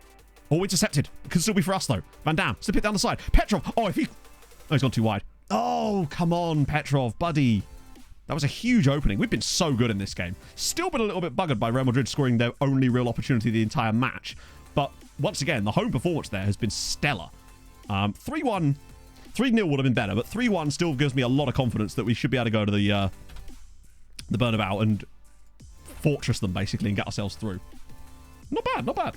Oh, intercepted. It could still be for us, though. Van Dam, slip it down the side. Petrov. Oh, if he... Oh, he's gone too wide. Oh, come on, Petrov, buddy. That was a huge opening. We've been so good in this game. Still been a little bit buggered by Real Madrid scoring their only real opportunity the entire match. But once again, the home performance there has been stellar. 3-1, 3-0 would have been better, but 3-1 still gives me a lot of confidence that we should be able to go to the Bernabeu and fortress them, basically, and get ourselves through. Not bad, not bad.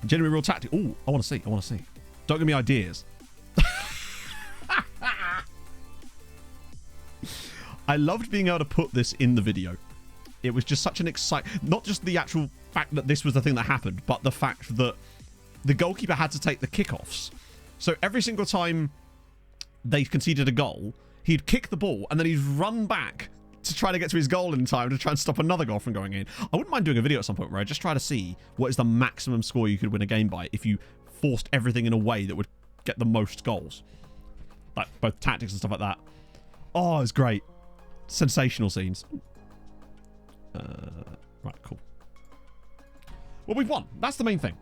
Genuinely real tactic. Oh, I want to see, I want to see. Don't give me ideas. I loved being able to put this in the video. It was just such an not just the actual fact that this was the thing that happened, but the fact that the goalkeeper had to take the kickoffs. So every single time they conceded a goal, he'd kick the ball and then he'd run back to try to get to his goal in time to try and stop another goal from going in. I wouldn't mind doing a video at some point where I just try to see what is the maximum score you could win a game by if you forced everything in a way that would get the most goals. Like both tactics and stuff like that. Oh, it's great. Sensational scenes. Right, cool. Well, we've won. That's the main thing.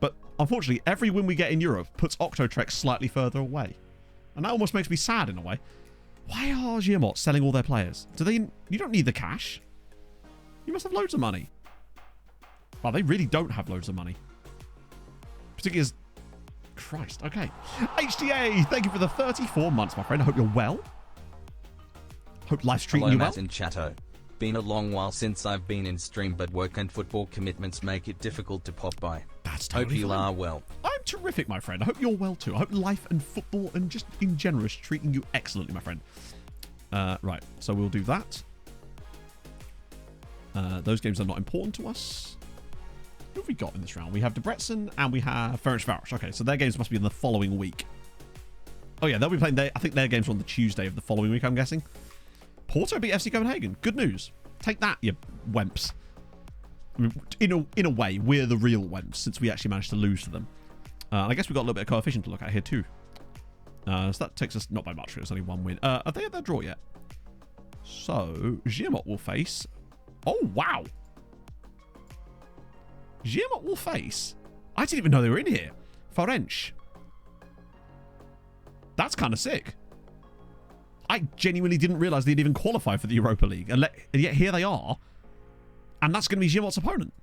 But unfortunately, every win we get in Europe puts Octotrek slightly further away. And that almost makes me sad in a way. Why are Giamot selling all their players? You don't need the cash. You must have loads of money. Well, they really don't have loads of money. Particularly as... Christ, okay. HDA, thank you for the 34 months, my friend. I hope you're well. Hope life's treating you well. Matt in Chatto. Been a long while since I've been in stream, but work and football commitments make it difficult to pop by. That's totally Hope you fine. are well. I'm terrific, my friend. I hope you're well too. I hope life and football and just in general is treating you excellently, my friend. Right, so we'll do that. Those games are not important to us. Who have we got in this round? We have Debrecen and we have Ferencváros. Okay, so their games must be in the following week. Oh yeah, they'll be playing. I think their games are on the Tuesday of the following week, I'm guessing. Porto beat FC Copenhagen. Good news. Take that, you wemps. I mean, in a way, we're the real wemps since we actually managed to lose to them. I guess we've got a little bit of coefficient to look at here too. So that takes us not by much. It's only one win. Are they at their draw yet? So Giamot will face. Oh wow. Giamot will face. I didn't even know they were in here. Ferenc. That's kind of sick. I genuinely didn't realise they'd even qualify for the Europa League. And yet here they are. And that's going to be Giamot's opponent.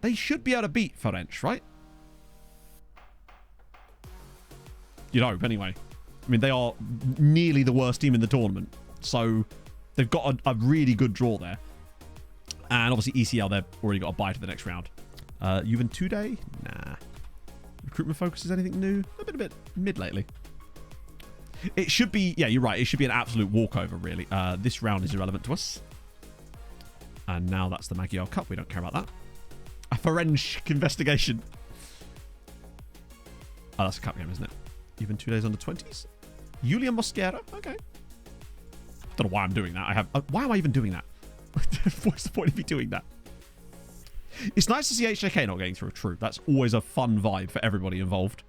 They should be able to beat Ferenc, right? You know, anyway. I mean, they are nearly the worst team in the tournament. So they've got a really good draw there. And obviously ECL, they've already got a bye to the next round. Juventude? Nah. Recruitment focus is anything new? They've been a bit mid lately. It should be, yeah, you're right. It should be an absolute walkover, really. This round is irrelevant to us. And now that's the Magyar Cup. We don't care about that. A Ferenc investigation. Oh, that's a cup game, isn't it? Even 2 days under 20s. Julian Mosquera. Okay. Don't know why I'm doing that. Why am I even doing that? What's the point of me doing that? It's nice to see HJK not getting through. True. That's always a fun vibe for everybody involved.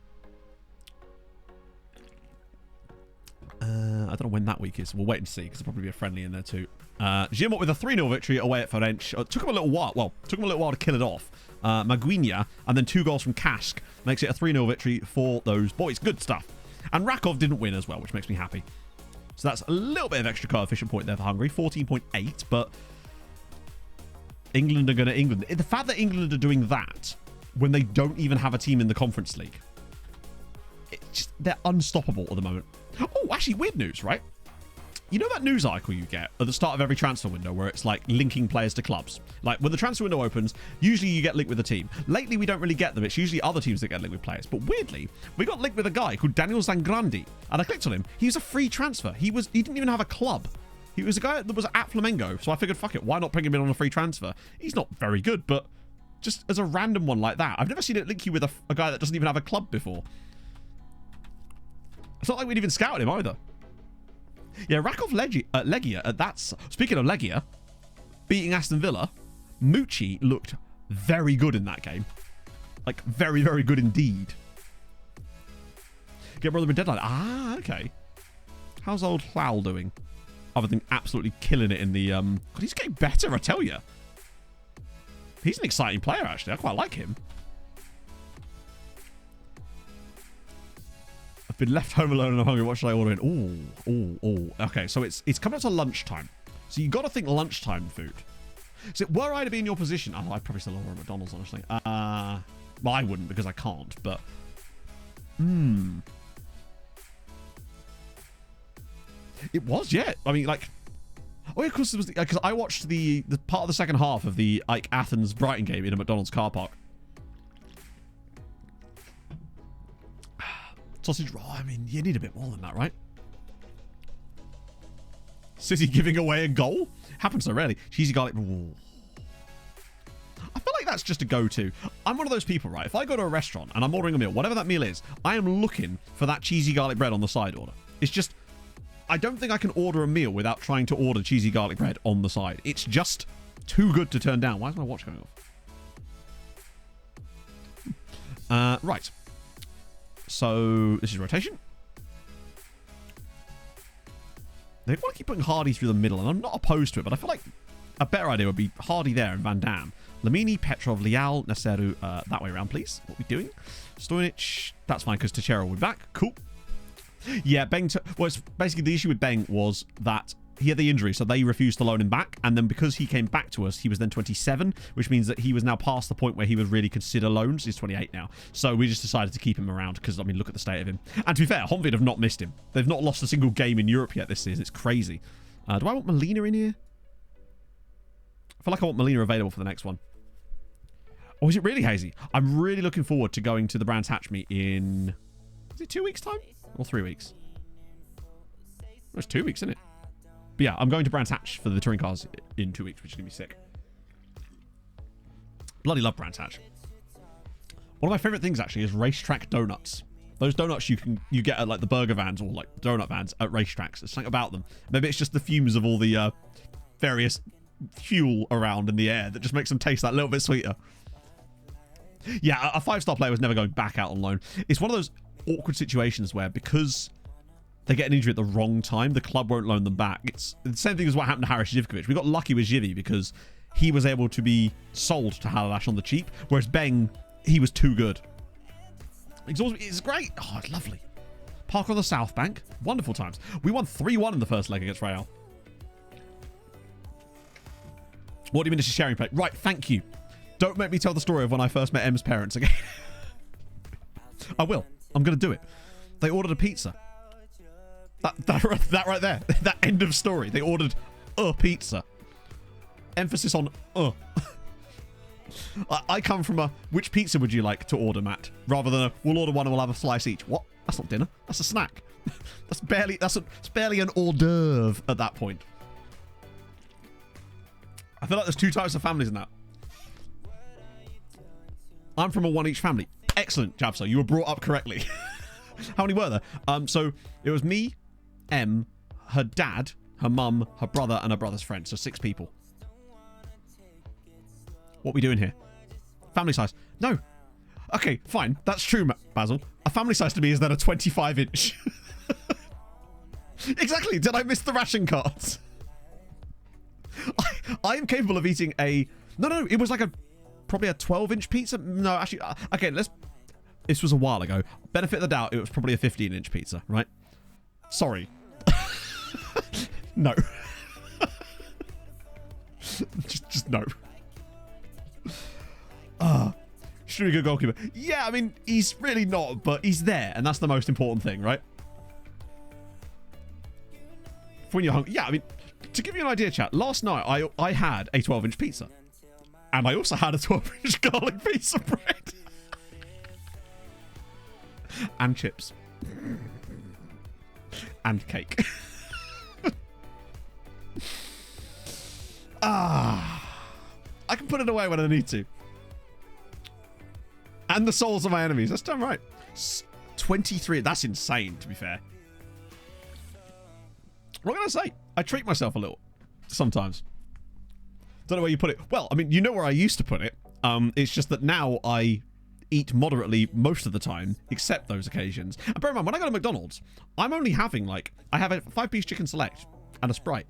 I don't know when that week is. We'll wait and see because there'll probably be a friendly in there too. Zimot with a 3-0 victory away at Ferenc. Took him a little while. Well, took him a little while to kill it off. Maguinha and then 2 goals from Kask makes it a 3-0 victory for those boys. Good stuff. And Rakov didn't win as well, which makes me happy. So that's a little bit of extra coefficient point there for Hungary. 14.8, but England are going to England. The fact that England are doing that when they don't even have a team in the Conference League, they're unstoppable at the moment. Oh, actually, weird news, right? You know that news article you get at the start of every transfer window where it's like linking players to clubs? Like when the transfer window opens, usually you get linked with a team. Lately, we don't really get them. It's usually other teams that get linked with players. But weirdly, we got linked with a guy called Daniel Zangrandi. And I clicked on him. He was a free transfer. He didn't even have a club. He was a guy that was at Flamengo. So I figured, fuck it, why not bring him in on a free transfer? He's not very good, but just as a random one like that. I've never seen it link you with a guy that doesn't even have a club before. It's not like we'd even scouted him either. Yeah, Rakov Legia, that's... Speaking of Legia, beating Aston Villa, Mucci looked very good in that game. Like, very, very good indeed. Get brother with deadline. Ah, okay. How's old Hlau doing? Other than absolutely killing it in the... God, he's getting better, I tell you. He's an exciting player, actually. I quite like him. I've been left home alone and I'm hungry. What should I order in? Oh. Okay, so it's coming up to lunchtime. So you got to think lunchtime food. So were I to be in your position... Oh, I'd probably still order at McDonald's, honestly. Well, I wouldn't because I can't, but... It was, yeah. I mean, like... Oh, yeah, of course, it was... Because I watched the part of the second half of the like Athens-Brighton game in a McDonald's car park. Sausage roll. I mean, you need a bit more than that, right? City giving away a goal? Happens so rarely. Cheesy garlic. Ooh. I feel like that's just a go-to. I'm one of those people, right? If I go to a restaurant and I'm ordering a meal, whatever that meal is, I am looking for that cheesy garlic bread on the side order. It's just... I don't think I can order a meal without trying to order cheesy garlic bread on the side. It's just too good to turn down. Why is my watch going off? Right. So, this is rotation. They want to keep putting Hardy through the middle, and I'm not opposed to it, but I feel like a better idea would be Hardy there and Van Dam. Lamini, Petrov, Lial, Naseru, that way around, please. What are we doing? Stojnic, that's fine, because Teixeira will be back. Cool. Yeah, Beng... Well, it's basically the issue with Beng was that he had the injury, so they refused to loan him back. And then because he came back to us, he was then 27, which means that he was now past the point where he would really consider loans. He's 28 now. So we just decided to keep him around because, I mean, look at the state of him. And to be fair, Honvid have not missed him. They've not lost a single game in Europe yet this season. It's crazy. Do I want Molina in here? I feel like I want Molina available for the next one. Or is it really hazy? I'm really looking forward to going to the Brands Hatch meet in... Is it 2 weeks' time? Or 3 weeks? Oh, it's 2 weeks, isn't it? But yeah, I'm going to Brands Hatch for the touring cars in 2 weeks, which is going to be sick. Bloody love Brands Hatch. One of my favourite things, actually, is racetrack donuts. Those donuts you get at, like, the burger vans or, like, donut vans at racetracks. There's something about them. Maybe it's just the fumes of all the various fuel around in the air that just makes them taste that little bit sweeter. Yeah, a 5-star player was never going back out on loan. It's one of those awkward situations where, because they get an injury at the wrong time, the club won't loan them back. It's the same thing as what happened to Haris Zivkovic. We got lucky with Zivy because he was able to be sold to Halalash on the cheap, whereas Beng, he was too good. It's great. Oh, it's lovely. Park on the South Bank. Wonderful times. We won 3-1 in the first leg against Real. What do you mean it's a sharing plate? Right, thank you. Don't make me tell the story of when I first met Em's parents again. I will. I'm going to do it. They ordered a pizza. That right there. That end of story. They ordered a pizza. Emphasis on I come from a, which pizza would you like to order, Matt? Rather than a, we'll order one and we'll have a slice each. What? That's not dinner. That's a snack. It's barely an hors d'oeuvre at that point. I feel like there's 2 types of families in that. I'm from a 1 each family. Excellent, Jabso. You were brought up correctly. How many were there? So it was me, Em, her dad, her mum, her brother, and her brother's friend. So 6 people. What are we doing here? Family size. No. Okay, fine. That's true, Basil. A family size to me is then a 25-inch. Exactly. Did I miss the ration cards? I am capable of eating a... No, it was like probably a 12-inch pizza. No, actually, okay, this was a while ago. Benefit of the doubt, it was probably a 15-inch pizza, right? Sorry. No. just no. Should be a good goalkeeper. Yeah, I mean, he's really not, but he's there, and that's the most important thing, right? For when you're hungry. Yeah, I mean, to give you an idea, chat, last night I had a 12-inch pizza. And I also had a 12-inch garlic piece of bread. And chips. And cake. I can put it away when I need to. And the souls of my enemies. That's damn right. 23. That's insane, to be fair. What can I say? I treat myself a little. Sometimes. Don't know where you put it. Well, I mean, you know where I used to put it. It's just that now I eat moderately most of the time, except those occasions. And bear in mind, when I go to McDonald's, I'm only having, like, I have a 5-piece chicken select and a Sprite.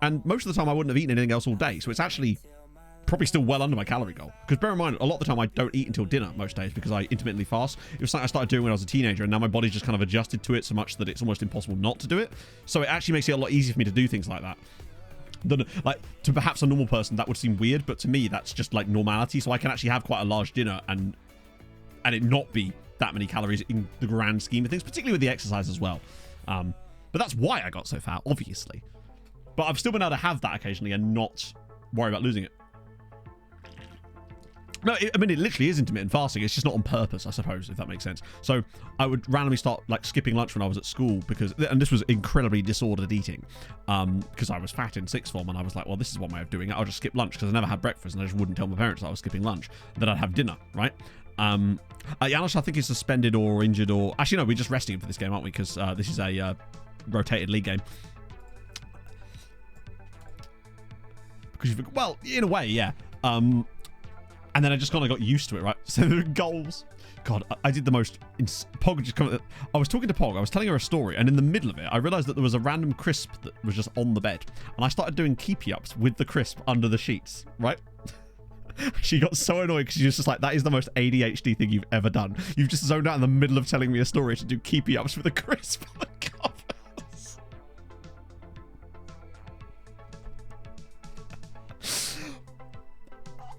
And most of the time I wouldn't have eaten anything else all day. So it's actually probably still well under my calorie goal. Because bear in mind, a lot of the time I don't eat until dinner most days because I intermittently fast. It was something I started doing when I was a teenager, and now my body's just kind of adjusted to it so much that it's almost impossible not to do it. So it actually makes it a lot easier for me to do things like that. Like, to perhaps a normal person, that would seem weird, but to me, that's just like normality. So I can actually have quite a large dinner and it not be that many calories in the grand scheme of things, particularly with the exercise as well. But that's why I got so fat, obviously. But I've still been able to have that occasionally and not worry about losing it. No, I mean, it literally is intermittent fasting. It's just not on purpose, I suppose, if that makes sense. So I would randomly start, like, skipping lunch when I was at school because... And this was incredibly disordered eating because I was fat in sixth form, and I was like, well, this is one way of doing it. I'll just skip lunch because I never had breakfast, and I just wouldn't tell my parents that I was skipping lunch. Then I'd have dinner, right? Janos, I think, is suspended or injured or... Actually, no, we're just resting him for this game, aren't we? Because this is a rotated league game. Because well, in a way, yeah. And then I just kind of got used to it, right? So the goals. God, I did the most... Pog just come... I was talking to Pog. I was telling her a story. And in the middle of it, I realized that there was a random crisp that was just on the bed. And I started doing keepy-ups with the crisp under the sheets, right? She got so annoyed because she was just like, that is the most ADHD thing you've ever done. You've just zoned out in the middle of telling me a story to do keepy-ups with a crisp on the covers.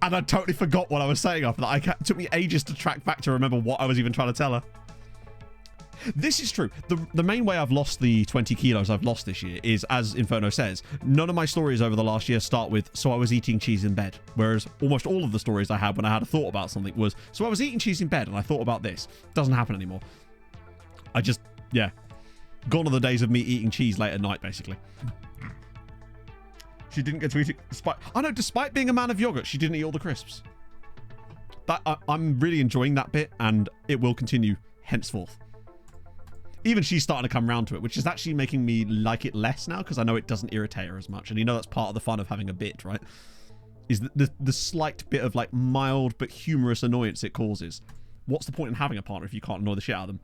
And I totally forgot what I was saying after that. It took me ages to track back to remember what I was even trying to tell her. This is true. The main way I've lost the 20 kilos I've lost this year is, as Inferno says, none of my stories over the last year start with, so I was eating cheese in bed. Whereas almost all of the stories I had when I had a thought about something was, so I was eating cheese in bed and I thought about this. Doesn't happen anymore. I just, yeah. Gone are the days of me eating cheese late at night, basically. She didn't get to eat it despite... I know, despite being a man of yogurt, she didn't eat all the crisps. I'm really enjoying that bit, and it will continue henceforth. Even she's starting to come round to it, which is actually making me like it less now, because I know it doesn't irritate her as much. And you know that's part of the fun of having a bit, right? Is the slight bit of, like, mild but humorous annoyance it causes. What's the point in having a partner if you can't annoy the shit out of them?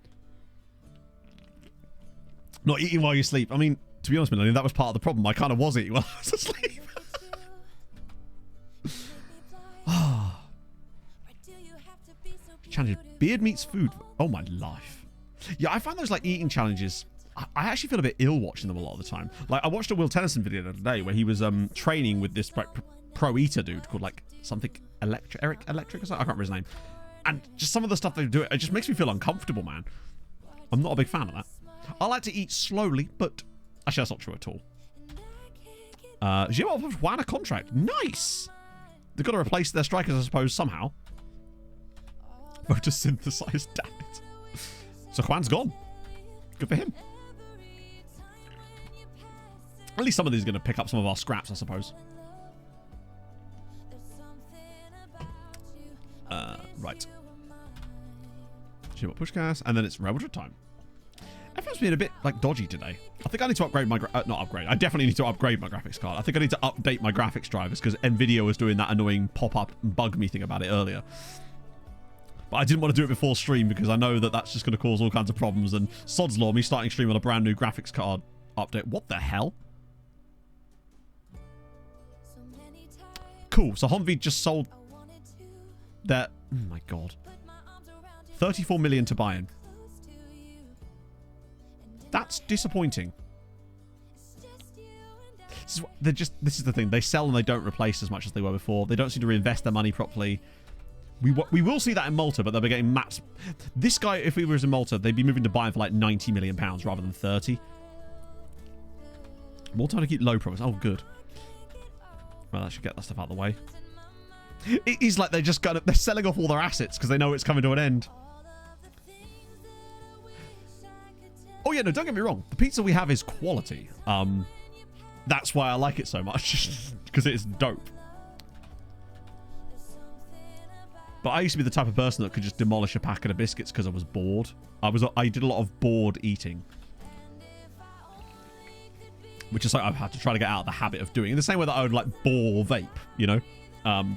Not eating while you sleep. I mean... To be honest, Melanie, that was part of the problem. I kind of was eating while I was asleep. Challenge. Beard meets food. Oh, my life. Yeah, I find those, like, eating challenges... I actually feel a bit ill watching them a lot of the time. Like, I watched a Will Tennyson video the other day where he was training with this, like, pro-eater dude called, like, something... Eric Electric or something? I can't remember his name. And just some of the stuff they do, it just makes me feel uncomfortable, man. I'm not a big fan of that. I like to eat slowly, but... Actually, that's not true at all. Gio won a contract. Nice! They've got to replace their strikers, I suppose, somehow. Photosynthesized, damn it. So Juan's gone. Good for him. At least some of these are going to pick up some of our scraps, I suppose. Right. Gio push gas, and then it's Rebel time. Everyone's been a bit, like, dodgy today. I think I need to upgrade my... not upgrade. I definitely need to upgrade my graphics card. I think I need to update my graphics drivers because NVIDIA was doing that annoying pop-up and bug me thing about it earlier. But I didn't want to do it before stream because I know that that's just going to cause all kinds of problems. And sod's law, me starting stream on a brand new graphics card update. What the hell? Cool. So Honvi just sold their... Oh my god. 34 million to buy in. That's disappointing. This is the thing. They sell and they don't replace as much as they were before. They don't seem to reinvest their money properly. We will see that in Malta, but they'll be getting max. This guy, if he was in Malta, they'd be moving to buy him for like 90 million pounds rather than 30. More time to keep low profits. Oh, good. Well, I should get that stuff out of the way. It is like they're selling off all their assets because they know it's coming to an end. Oh yeah, no, don't get me wrong. The pizza we have is quality. That's why I like it so much, because it's dope. But I used to be the type of person that could just demolish a packet of biscuits because I was bored. I did a lot of bored eating, which is like I've had to try to get out of the habit of doing. In the same way that I would like bore vape, you know,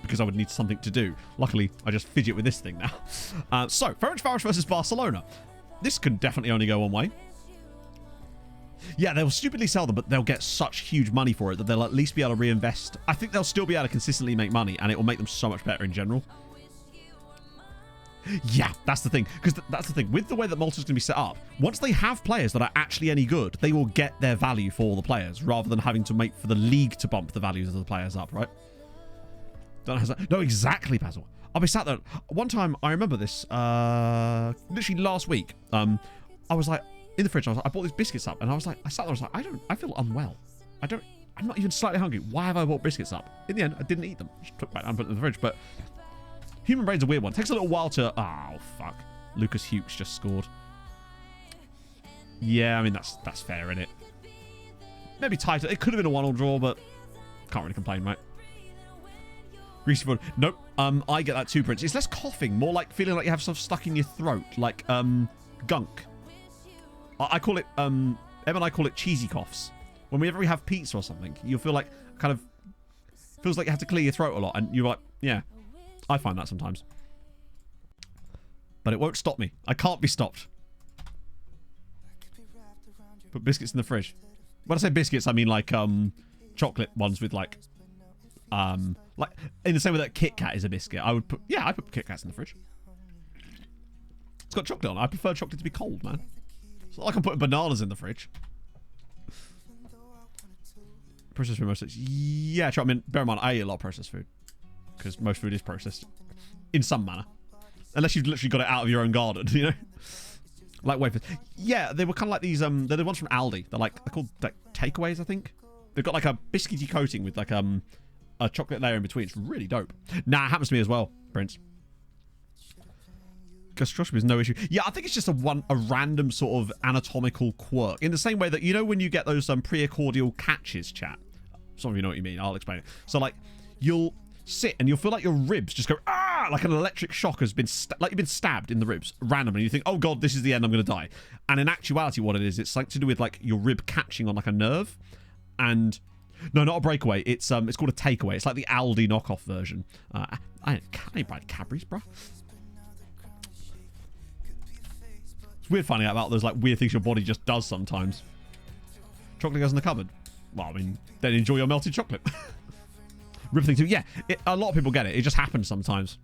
because I would need something to do. Luckily, I just fidget with this thing now. So, Ferencváros versus Barcelona. This can definitely only go one way. Yeah, they'll stupidly sell them, but they'll get such huge money for it that they'll at least be able to reinvest. I think they'll still be able to consistently make money, and it will make them so much better in general. Yeah, that's the thing. Because that's the thing. With the way that Malta's going to be set up, once they have players that are actually any good, they will get their value for all the players, rather than having to make for the league to bump the values of the players up, right? No, exactly, Basil. I'll be sat there. One time, I remember this, literally last week, I was like, in the fridge, I bought these biscuits up, and I sat there, I was like, I feel unwell. I'm not even slightly hungry. Why have I bought biscuits up? In the end, I didn't eat them. Just took back down and put them in the fridge, but human brain's a weird one. It takes a little while to... Oh, fuck. Lucas Hughes just scored. Yeah, I mean, that's fair, innit? Maybe tighter. It could have been a 1-1 draw, but can't really complain, right? Greasy food. Nope. I get that too, Prince. It's less coughing, more like feeling like you have stuff stuck in your throat, like gunk. I call it, Em and I call it cheesy coughs. Whenever we have pizza or something, you'll feel like, kind of, feels like you have to clear your throat a lot, and you're like, yeah, I find that sometimes. But it won't stop me. I can't be stopped. Put biscuits in the fridge. When I say biscuits, I mean like, chocolate ones with like in the same way that Kit Kat is a biscuit. I put Kit Kats in the fridge. It's got chocolate on it. I prefer chocolate to be cold, man. It's not like I'm putting bananas in the fridge. Processed food, most... Yeah, I mean, bear in mind, I eat a lot of processed food. Because most food is processed. In some manner. Unless you've literally got it out of your own garden, you know? Like wafers. Yeah, they were kind of like these, they're the ones from Aldi. They're called, like, takeaways, I think. They've got, like, a biscuity coating with, like, a chocolate layer in between. It's really dope. Nah, it happens to me as well, Prince. Gastrostomy is no issue. Yeah, I think it's just a random sort of anatomical quirk. In the same way that, you know, when you get those precordial catches, chat. Some of you know what you mean. I'll explain it. So, like, you'll sit and you'll feel like your ribs just go, ah, like an electric shock has been, like you've been stabbed in the ribs randomly. You think, oh God, this is the end, I'm going to die. And in actuality, what it is, it's like to do with like your rib catching on like a nerve. And no, not a breakaway. It's called a takeaway. It's like the Aldi knockoff version. I can't buy Cadbury's, bro. It's weird finding out about those like weird things your body just does sometimes. Chocolate goes in the cupboard. Well, I mean, then enjoy your melted chocolate. Rib thing too. Yeah, a lot of people get it. It just happens sometimes.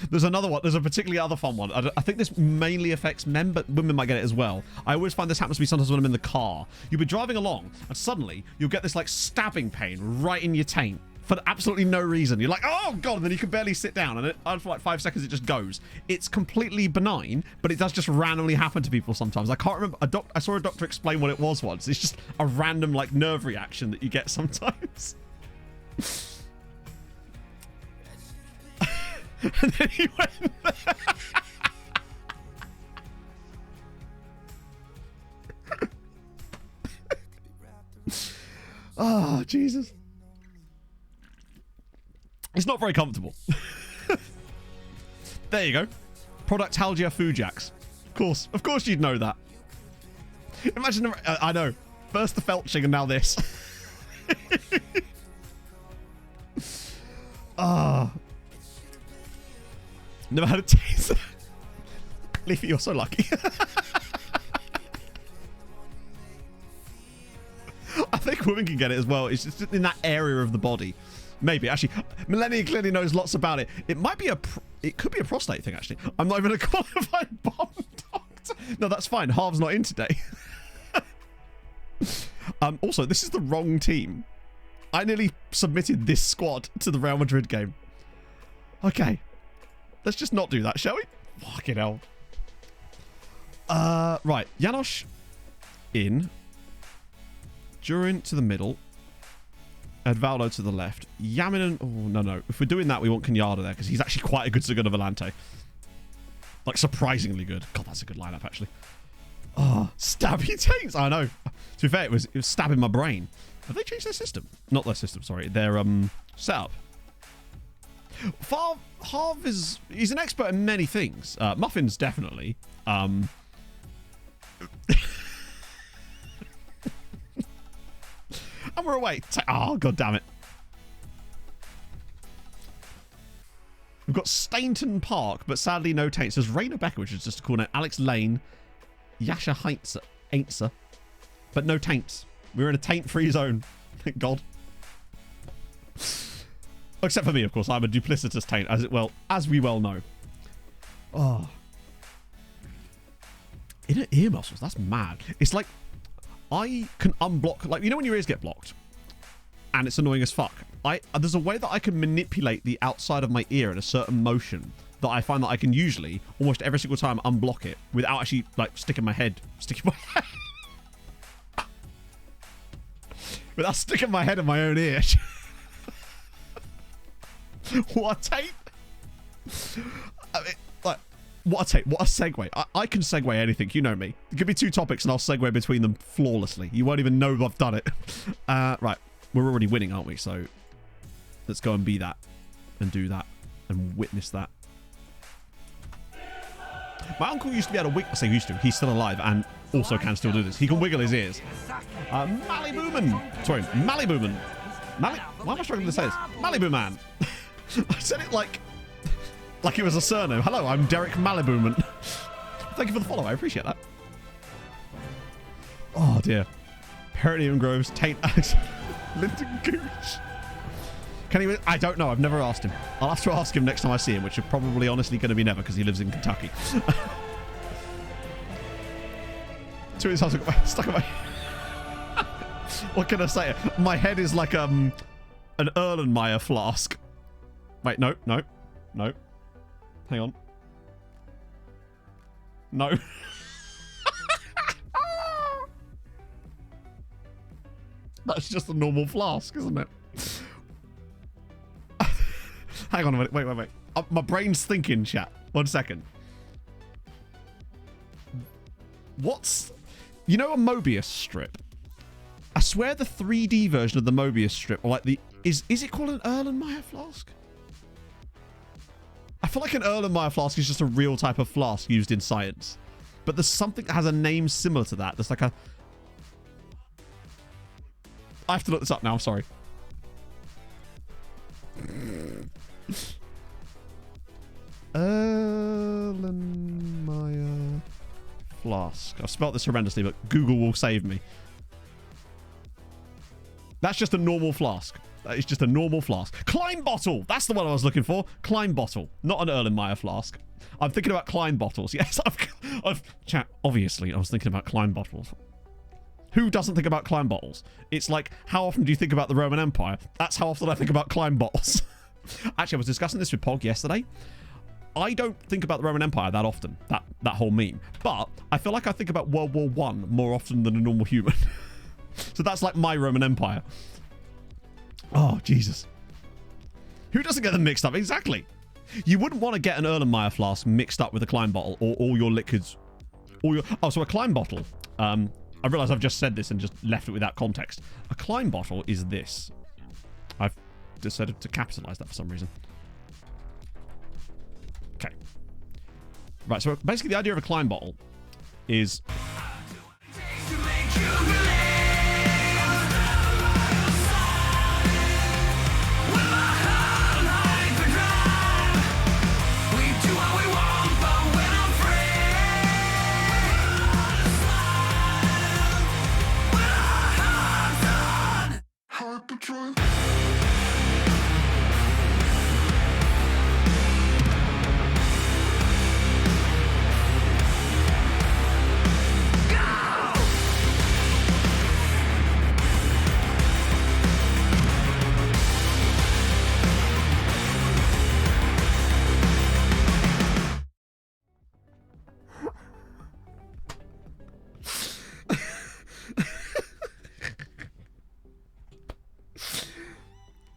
There's another one. There's a particularly other fun one. I think this mainly affects men, but women might get it as well. I always find this happens to me sometimes when I'm in the car. You'll be driving along, and suddenly you'll get this like stabbing pain right in your taint for absolutely no reason. You're like, oh God, and then you can barely sit down, and for like 5 seconds it just goes. It's completely benign, but it does just randomly happen to people sometimes. I can't remember. I saw a doctor explain what it was once. It's just a random like nerve reaction that you get sometimes. And then he went there. Oh, Jesus. It's not very comfortable. There you go. Productalgia Fujax. Of course you'd know that. Imagine, I know. First the felching and now this. Ah. Never had a taste. Leafy, you're so lucky. I think women can get it as well. It's just in that area of the body. Maybe. Actually, Millennia clearly knows lots about it. It might be it could be a prostate thing, actually. I'm not even a qualified bomb doctor. No, that's fine. Harv's not in today. Also, this is the wrong team. I nearly submitted this squad to the Real Madrid game. Okay. Let's just not do that, shall we? Fucking hell. Right. Janosch in. Durin to the middle. Edvaldo to the left. Yaminen. Oh, no. If we're doing that, we want Kenyatta there because he's actually quite a good Segundo Volante. Like, surprisingly good. God, that's a good lineup, actually. Oh, stabby taints. I know. To be fair, it was stabbing my brain. Have they changed their system? Not their system, sorry. Their setup. Harv is... He's an expert in many things. Muffins, definitely. And we're away. Oh, god damn it. We've got Stainton Park, but sadly no taints. There's Rainer Becker, which is just a cool name. Alex Lane. Yasha Heinzer. But no taints. We're in a taint-free zone. Thank God. Except for me, of course. I'm a duplicitous taint, as we well know. Oh. Inner ear muscles. That's mad. It's like I can unblock, like, you know when your ears get blocked and it's annoying as fuck. There's a way that I can manipulate the outside of my ear in a certain motion that I find that I can usually almost every single time unblock it without actually like sticking my head without sticking my head in my own ear. What a tape. I mean, like, what a tape. What a segue. I can segue anything. You know me. Give me two topics and I'll segue between them flawlessly. You won't even know I've done it. Right. We're already winning, aren't we? So let's go and be that and do that and witness that. My uncle used to be able to wiggle. I say used to. He's still alive and also can still do this. He can wiggle his ears. Malibu. Sorry, Malibu. Why am I struggling to say this? Malibu Man. I said it like it was a surname. Hello, I'm Derek Malibuman. Thank you for the follow. I appreciate that. Oh dear. Perineum Groves, Taint Alex, Linton Gooch. Can he? I don't know. I've never asked him. I'll have to ask him next time I see him, which is probably honestly going to be never because he lives in Kentucky. To his house, stuck in my. What can I say? My head is like an Erlenmeyer flask. Wait, no. Hang on. No. That's just a normal flask, isn't it? Hang on a minute. Wait. My brain's thinking, chat. 1 second. What's... You know a Mobius strip? I swear the 3D version of the Mobius strip, or like the... Is it called an Erlenmeyer flask? I feel like an Erlenmeyer flask is just a real type of flask used in science. But there's something that has a name similar to that. There's like a... I have to look this up now, I'm sorry. Erlenmeyer flask. I've spelled this horrendously, but Google will save me. That's just a normal flask. That is just a normal flask. Klein bottle. That's the one I was looking for. Klein bottle. Not an Erlenmeyer flask. I'm thinking about Klein bottles. Yes, chat, obviously, I was thinking about Klein bottles. Who doesn't think about Klein bottles? It's like, how often do you think about the Roman Empire? That's how often I think about Klein bottles. Actually, I was discussing this with Pog yesterday. I don't think about the Roman Empire that often, that whole meme. But I feel like I think about World War I more often than a normal human. So that's like my Roman Empire. Oh, Jesus. Who doesn't get them mixed up? Exactly. You wouldn't want to get an Erlenmeyer flask mixed up with a Klein bottle or all your liquids. Oh, so a Klein bottle. I realise I've just said this and just left it without context. A Klein bottle is this. I've decided to capitalise that for some reason. Okay. Right, so basically the idea of a Klein bottle is...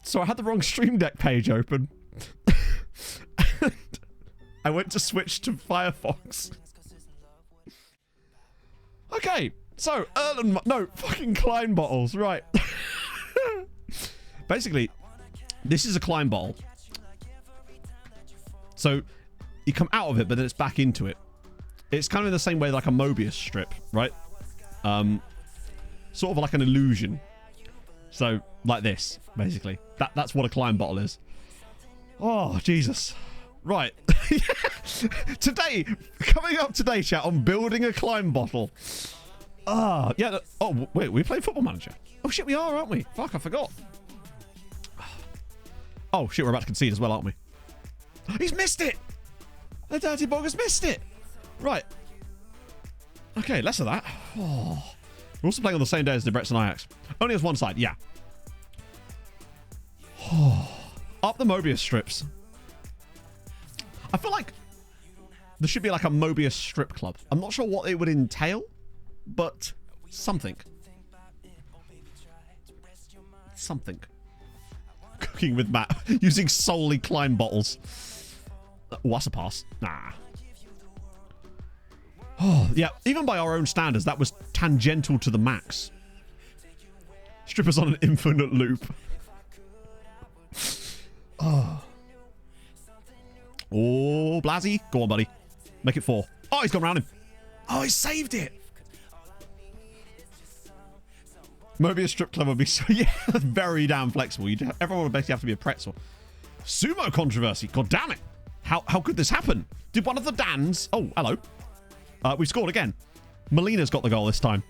So I had the wrong Stream Deck page open. And I went to switch to Firefox. Okay, so fucking Klein bottles, right. Basically, this is a Klein bottle. So you come out of it, but then it's back into it. It's kind of in the same way like a Mobius strip, right? Sort of like an illusion. So, like this, basically. That's what a Klein bottle is. Oh, Jesus. Right. Today, coming up today, chat, on building a Klein bottle. Yeah. Oh, wait, we play Football Manager. Oh, shit, we are, aren't we? Fuck, I forgot. Oh, shit, we're about to concede as well, aren't we? He's missed it! The dirty bugger's missed it! Right. Okay, less of that. Oh. We're also playing on the same day as Debrecen and Ajax. Only as one side, yeah. Up the Mobius strips. I feel like there should be like a Mobius strip club. I'm not sure what it would entail, but something. Something. Cooking with Matt using solely Klein bottles. Oh, that's a pass. Nah. Oh, yeah. Even by our own standards, that was tangential to the max. Strippers on an infinite loop. Oh, Blazzy. Go on, buddy. Make it 4. Oh, he's gone around him. Oh, he saved it. Mobius strip club would be so, yeah, very damn flexible. Everyone would basically have to be a pretzel. Sumo controversy. God damn it. How could this happen? Did one of the Dans... Oh, hello. We've scored again. Molina's got the goal this time.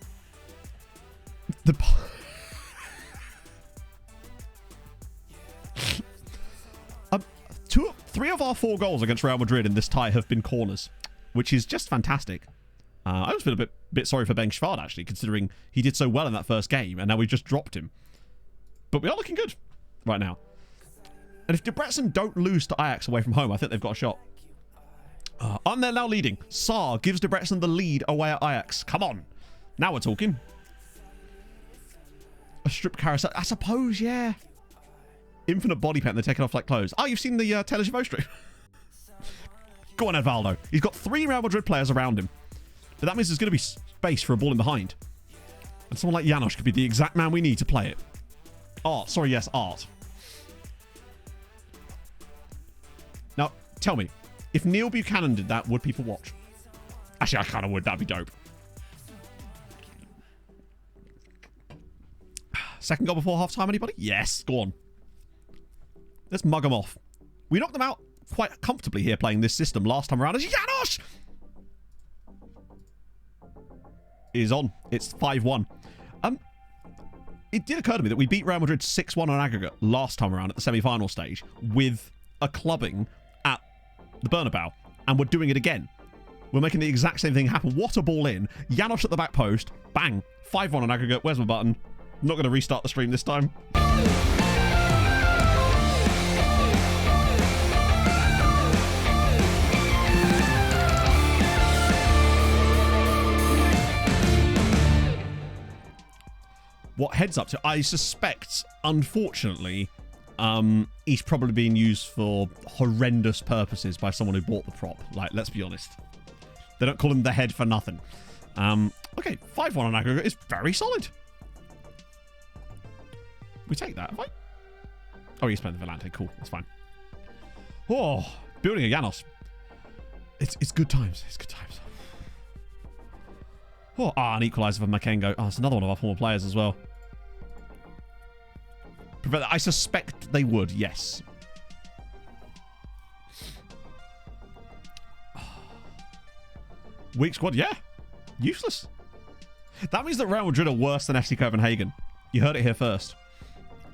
Three of our 4 goals against Real Madrid in this tie have been corners, which is just fantastic. I always feel a bit sorry for Ben Schwad, actually, considering he did so well in that first game, and now we've just dropped him. But we are looking good right now. And if Debrecen don't lose to Ajax away from home, I think they've got a shot. And they're now leading. Saar gives Debrecen the lead away at Ajax. Come on. Now we're talking. A strip carousel. I suppose, yeah. Infinite body paint. They're taking off like clothes. Oh, you've seen the Telejavo strip. Go on, Edvaldo. He's got 3 Real Madrid players around him. But that means there's going to be space for a ball in behind. And someone like Janosch could be the exact man we need to play it. Art. Sorry, yes, Art. Now, tell me. If Neil Buchanan did that, would people watch? Actually, I kind of would. That'd be dope. Second goal before half-time, anybody? Yes. Go on. Let's mug them off. We knocked them out quite comfortably here playing this system last time around. Janosch is on. It's 5-1. It did occur to me that we beat Real Madrid 6-1 on aggregate last time around at the semi-final stage with a clubbing at the Bernabeu, and we're doing it again. We're making the exact same thing happen. What a ball in. Janosch at the back post. Bang. 5-1 on aggregate. Where's my button? I'm not going to restart the stream this time. What heads up to? I suspect, unfortunately, he's probably being used for horrendous purposes by someone who bought the prop. Like, let's be honest. They don't call him the head for nothing. Okay, 5-1 on aggregate is very solid. We take that, have I? Oh, he's playing the Volante. Cool, that's fine. Oh, building a Janos. It's good times. It's good times. Oh, an equaliser for Makengo. Oh, it's another one of our former players as well. I suspect they would, yes. Weak squad, yeah. Useless. That means that Real Madrid are worse than FC Copenhagen. You heard it here first.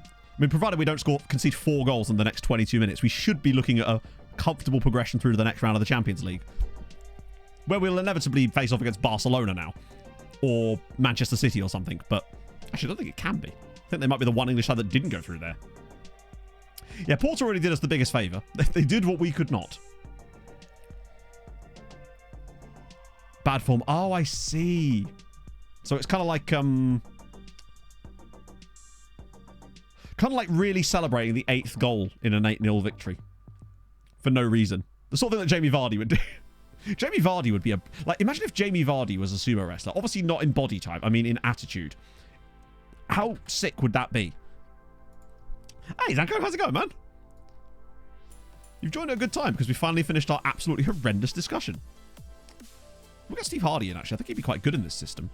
I mean, provided we don't concede 4 goals in the next 22 minutes, we should be looking at a comfortable progression through to the next round of the Champions League, where we'll inevitably face off against Barcelona now, or Manchester City or something. But actually, I don't think it can be. I think they might be the one English side that didn't go through there. Yeah, Porto already did us the biggest favour. They did what we could not. Bad form. Oh, I see. So it's kind of like Kind of like really celebrating the 8th goal in an 8-0 victory. For no reason. The sort of thing that Jamie Vardy would do. Jamie Vardy would be a... Like, imagine if Jamie Vardy was a sumo wrestler. Obviously not in body type. I mean, in attitude. How sick would that be? Hey, Zanko, how's it going, man? You've joined at a good time because we finally finished our absolutely horrendous discussion. We'll get Steve Hardy in, actually. I think he'd be quite good in this system.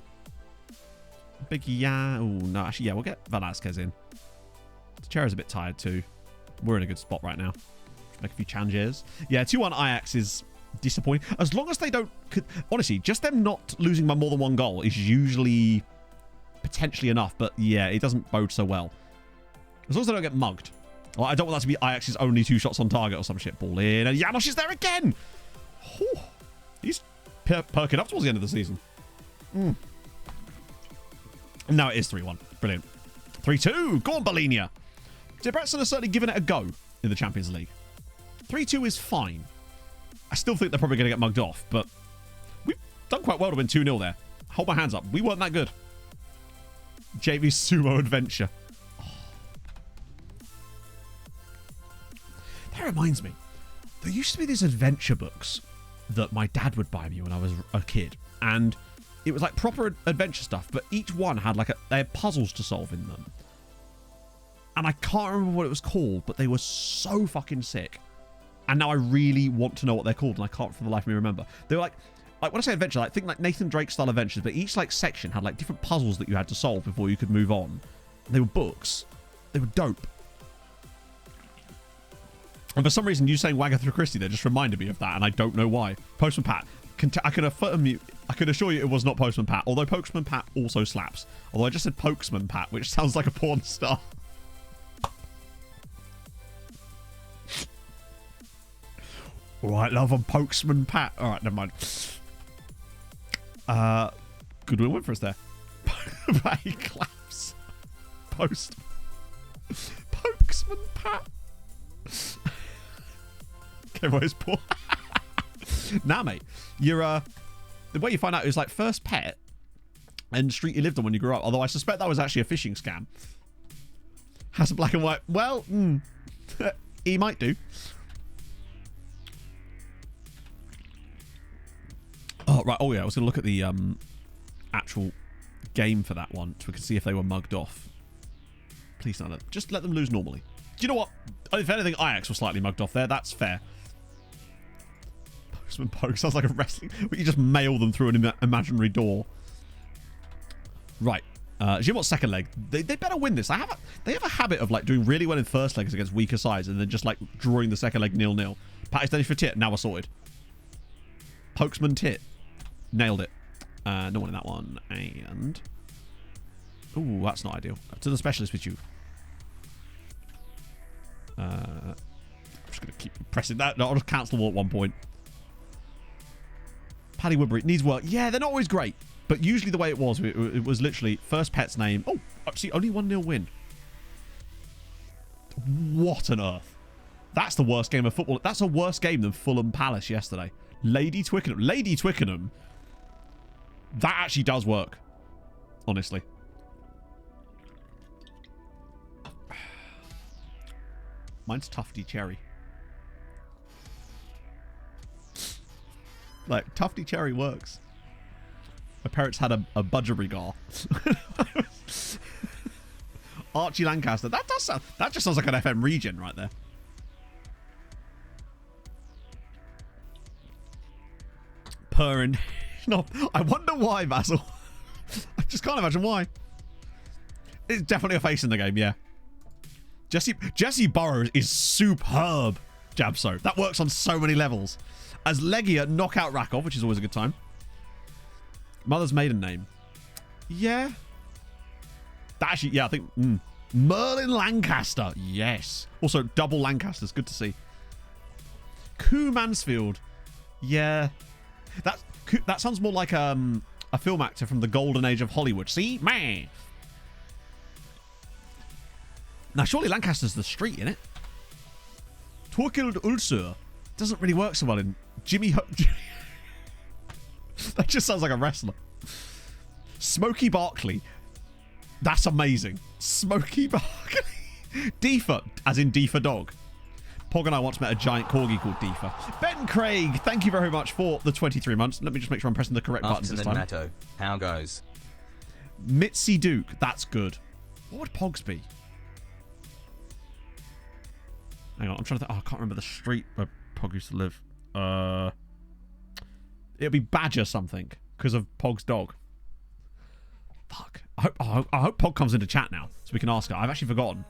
Big yeah. Oh, no, actually, yeah, we'll get Velasquez in. The chair is a bit tired, too. We're in a good spot right now. Make a few changes. Yeah, 2-1 Ajax is disappointing. As long as they don't... Honestly, just them not losing by more than 1 goal is usually potentially enough. But yeah, it doesn't bode so well. As long as they don't get mugged. Well, I don't want that to be Ajax's only 2 shots on target or some shit. Ball in. And Janos is there again. Whew. He's perking up towards the end of the season. Now it is 3-1. Brilliant. 3-2. Go on, Balinia. Debrecen are certainly giving it a go in the Champions League. 3-2 is fine. I still think they're probably going to get mugged off, but we've done quite well to win 2-0 there. Hold my hands up. We weren't that good. JV's Sumo Adventure. That reminds me. There used to be these adventure books that my dad would buy me when I was a kid. And it was like proper adventure stuff, but each one had like they had puzzles to solve in them. And I can't remember what it was called, but they were so fucking sick. And now I really want to know what they're called, and I can't for the life of me remember. They were like when I say adventure, I think like Nathan Drake style adventures, but each like section had like different puzzles that you had to solve before you could move on. They were books. They were dope. And for some reason, you saying Wagatha Christie there just reminded me of that, and I don't know why. Postman Pat. I can assure you it was not Postman Pat, although Postman Pat also slaps. Although I just said Pokesman Pat, which sounds like a porn star. Alright, love, I'm Pokesman Pat. Alright, never mind. Good win for us there. He claps. Pokesman Pat. Okay, well, it's poor. Nah, mate. You're, the way you find out is like first pet and street you lived on when you grew up. Although I suspect that was actually a phishing scam. Has a black and white. Well, he might do. Oh, right. Oh, yeah. I was going to look at the actual game for that one so we can see if they were mugged off. Please don't. Just let them lose normally. Do you know what? If anything, Ajax was slightly mugged off there. That's fair. Postman Poke sounds like a wrestling... But you just mail them through an imaginary door. Right. Do you know what second leg? They better win this. They have a habit of like doing really well in first legs against weaker sides and then just like drawing the second leg 0-0. Patty's Dennis for tit. Now we're sorted. Pokesman tit. Nailed it. No one in that one. And... Ooh, that's not ideal. To the specialist with you. I'm just going to keep pressing that. No, I'll just cancel them all at one point. Paddy Woodbury needs work. Yeah, they're not always great. But usually the way it was literally first pet's name. Oh, actually, only 1-0 win. What on earth? That's the worst game of football. That's a worse game than Fulham Palace yesterday. Lady Twickenham. Lady Twickenham. That actually does work. Honestly. Mine's Tufty Cherry. Like, Tufty Cherry works. My parents had a budgerigar. Archie Lancaster. That just sounds like an FM region right there. Purring. No, I wonder why, Basil. I just can't imagine why. It's definitely a face in the game, yeah. Jesse Burrows is superb, Jabso. That works on so many levels. As Legia knockout Rakov, which is always a good time. Mother's maiden name. Yeah. That actually, yeah, I think... Merlin Lancaster. Yes. Also, double Lancasters. Good to see. Koo Mansfield. Yeah. That sounds more like a film actor from the golden age of Hollywood. See? Man. Now, surely Lancaster's the street, innit? Torkild Ulsur doesn't really work so well in Jimmy... That just sounds like a wrestler. Smokey Barkley. That's amazing. Smokey Barkley. Deefa, as in Deefa dog. Pog and I once met a giant corgi called Deefa. Ben Craig, thank you very much for the 23 months. Let me just make sure I'm pressing the correct buttons this time. Matto, how goes? Mitzi Duke, that's good. What would Pogs be? Hang on, I'm trying to think. Oh, I can't remember the street where Pog used to live. It'll be Badger something because of Pog's dog. Fuck. I hope Pog comes into chat now so we can ask her. I've actually forgotten.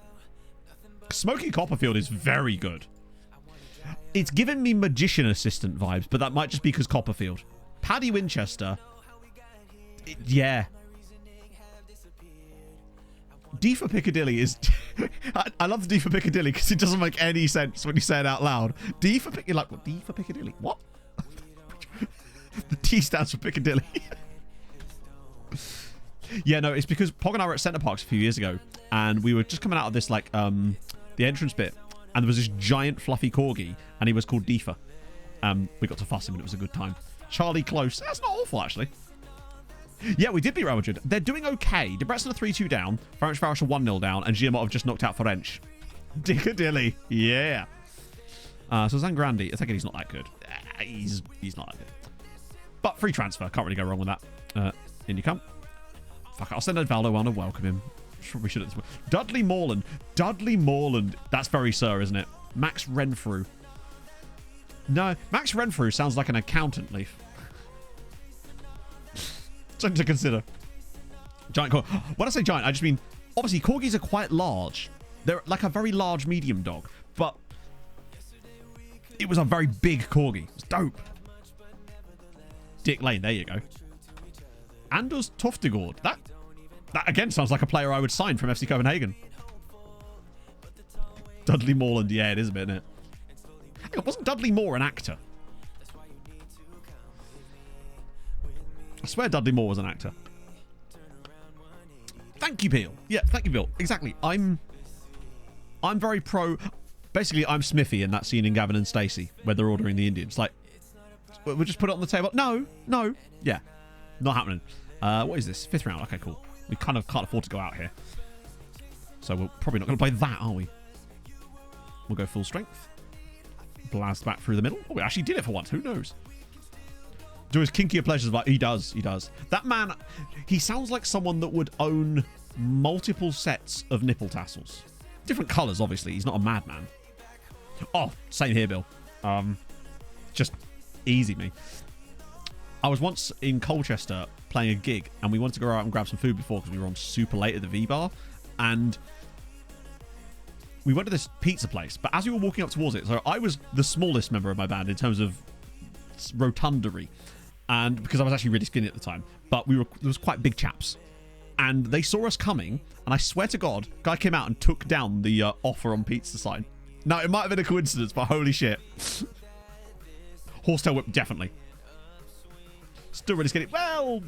Smokey Copperfield is very good. It's given me magician assistant vibes, but that might just be because Copperfield. Paddy Winchester. Yeah. D for Piccadilly is... I love D for Piccadilly because it doesn't make any sense when you say it out loud. D for Piccadilly... You're like, what? D for Piccadilly? What? The T stands for Piccadilly. Yeah, no, it's because Pog and I were at Centre Parks a few years ago, and we were just coming out of this, like, the entrance bit, and there was this giant fluffy corgi, and he was called Deefa. We got to fuss him, and it was a good time. Charlie Close. That's not awful, actually. Yeah, we did beat Real Madrid. They're doing okay. Debrecen are 3-2 down, Ferencváros are 1-0 down, and Giamot have just knocked out Ferenc. Dickadilly. Yeah. So Zangrandi, I think he's not that good. He's not that good. But free transfer. Can't really go wrong with that. In you come. Fuck it, I'll send Edvaldo on and welcome him. Probably should have. Dudley Morland. Dudley Morland. That's very Sir, isn't it? Max Renfrew. No, Max Renfrew sounds like an accountant, Leaf. Something to consider. Giant corgi. When I say giant, I just mean, obviously, corgis are quite large. They're like a very large medium dog, but it was a very big corgi. It's dope. Dick Lane, there you go. Anders Toftegård. That again sounds like a player I would sign from FC Copenhagen. Dudley Morland, yeah, it is a bit, isn't it? Hang on, wasn't Dudley Moore an actor? I swear Dudley Moore was an actor. Thank you, Peel. Yeah, thank you, Bill. Exactly. I'm very pro... Basically, I'm Smithy in that scene in Gavin and Stacey where they're ordering the Indians. Like, we'll just put it on the table. No. Yeah, not happening. What is this? 5th round. Okay, cool. We kind of can't afford to go out here. So we're probably not going to play that, are we? We'll go full strength. Blast back through the middle. Oh, we actually did it for once. Who knows? Do his kinkier pleasures. He does. That man, he sounds like someone that would own multiple sets of nipple tassels. Different colours, obviously. He's not a madman. Oh, same here, Bill. Just easy me. I was once in Colchester playing a gig, and we wanted to go out and grab some food before because we were on super late at the V-Bar, and we went to this pizza place, but as we were walking up towards it, so I was the smallest member of my band in terms of rotundery, and because I was actually really skinny at the time, but there was quite big chaps, and they saw us coming, and I swear to God, guy came out and took down the offer on pizza sign. Now, it might have been a coincidence, but holy shit. Horsetail whip, definitely. Still really skinny. Well,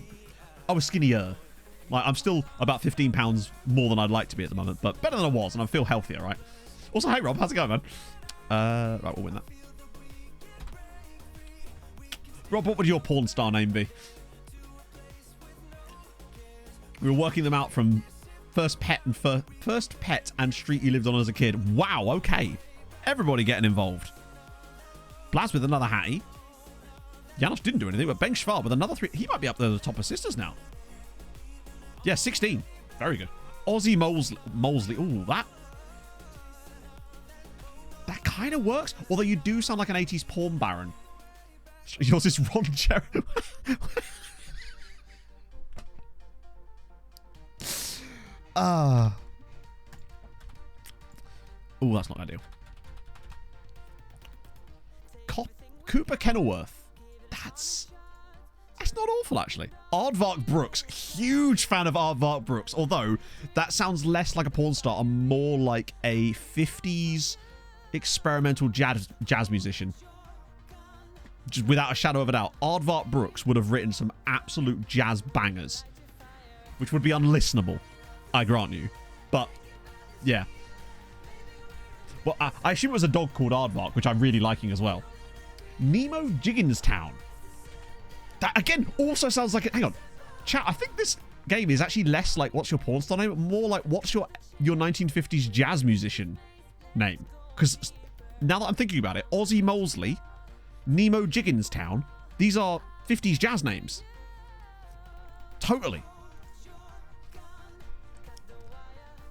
I was skinnier. Like, I'm still about 15 pounds more than I'd like to be at the moment, but better than I was, and I feel healthier, right? Also, hey, Rob, how's it going, man? Right, we'll win that. Rob, what would your porn star name be? We were working them out from first pet and street you lived on as a kid. Wow, okay. Everybody getting involved. Blaz with another hattie. Janos didn't do anything, but Ben Schwab with another 3. He might be up there at the top assisters now. Yeah, 16. Very good. Ozzy Molesley. Ooh, that kind of works. Although you do sound like an 80s porn baron. Yours is Ron Jeremy. Ooh, that's not ideal. Cooper Kenilworth. That's not awful, actually. Aardvark Brooks. Huge fan of Aardvark Brooks. Although, that sounds less like a porn star and more like a 50s experimental jazz musician. Just without a shadow of a doubt. Aardvark Brooks would have written some absolute jazz bangers. Which would be unlistenable, I grant you. But, yeah. Well, I assume it was a dog called Aardvark, which I'm really liking as well. Nemo Jigginstown. That, again, also sounds like... Hang on. Chat, I think this game is actually less like what's your porn star name, but more like what's your 1950s jazz musician name. Because now that I'm thinking about it, Ozzy Mosley, Nemo Jigginstown, these are 50s jazz names. Totally.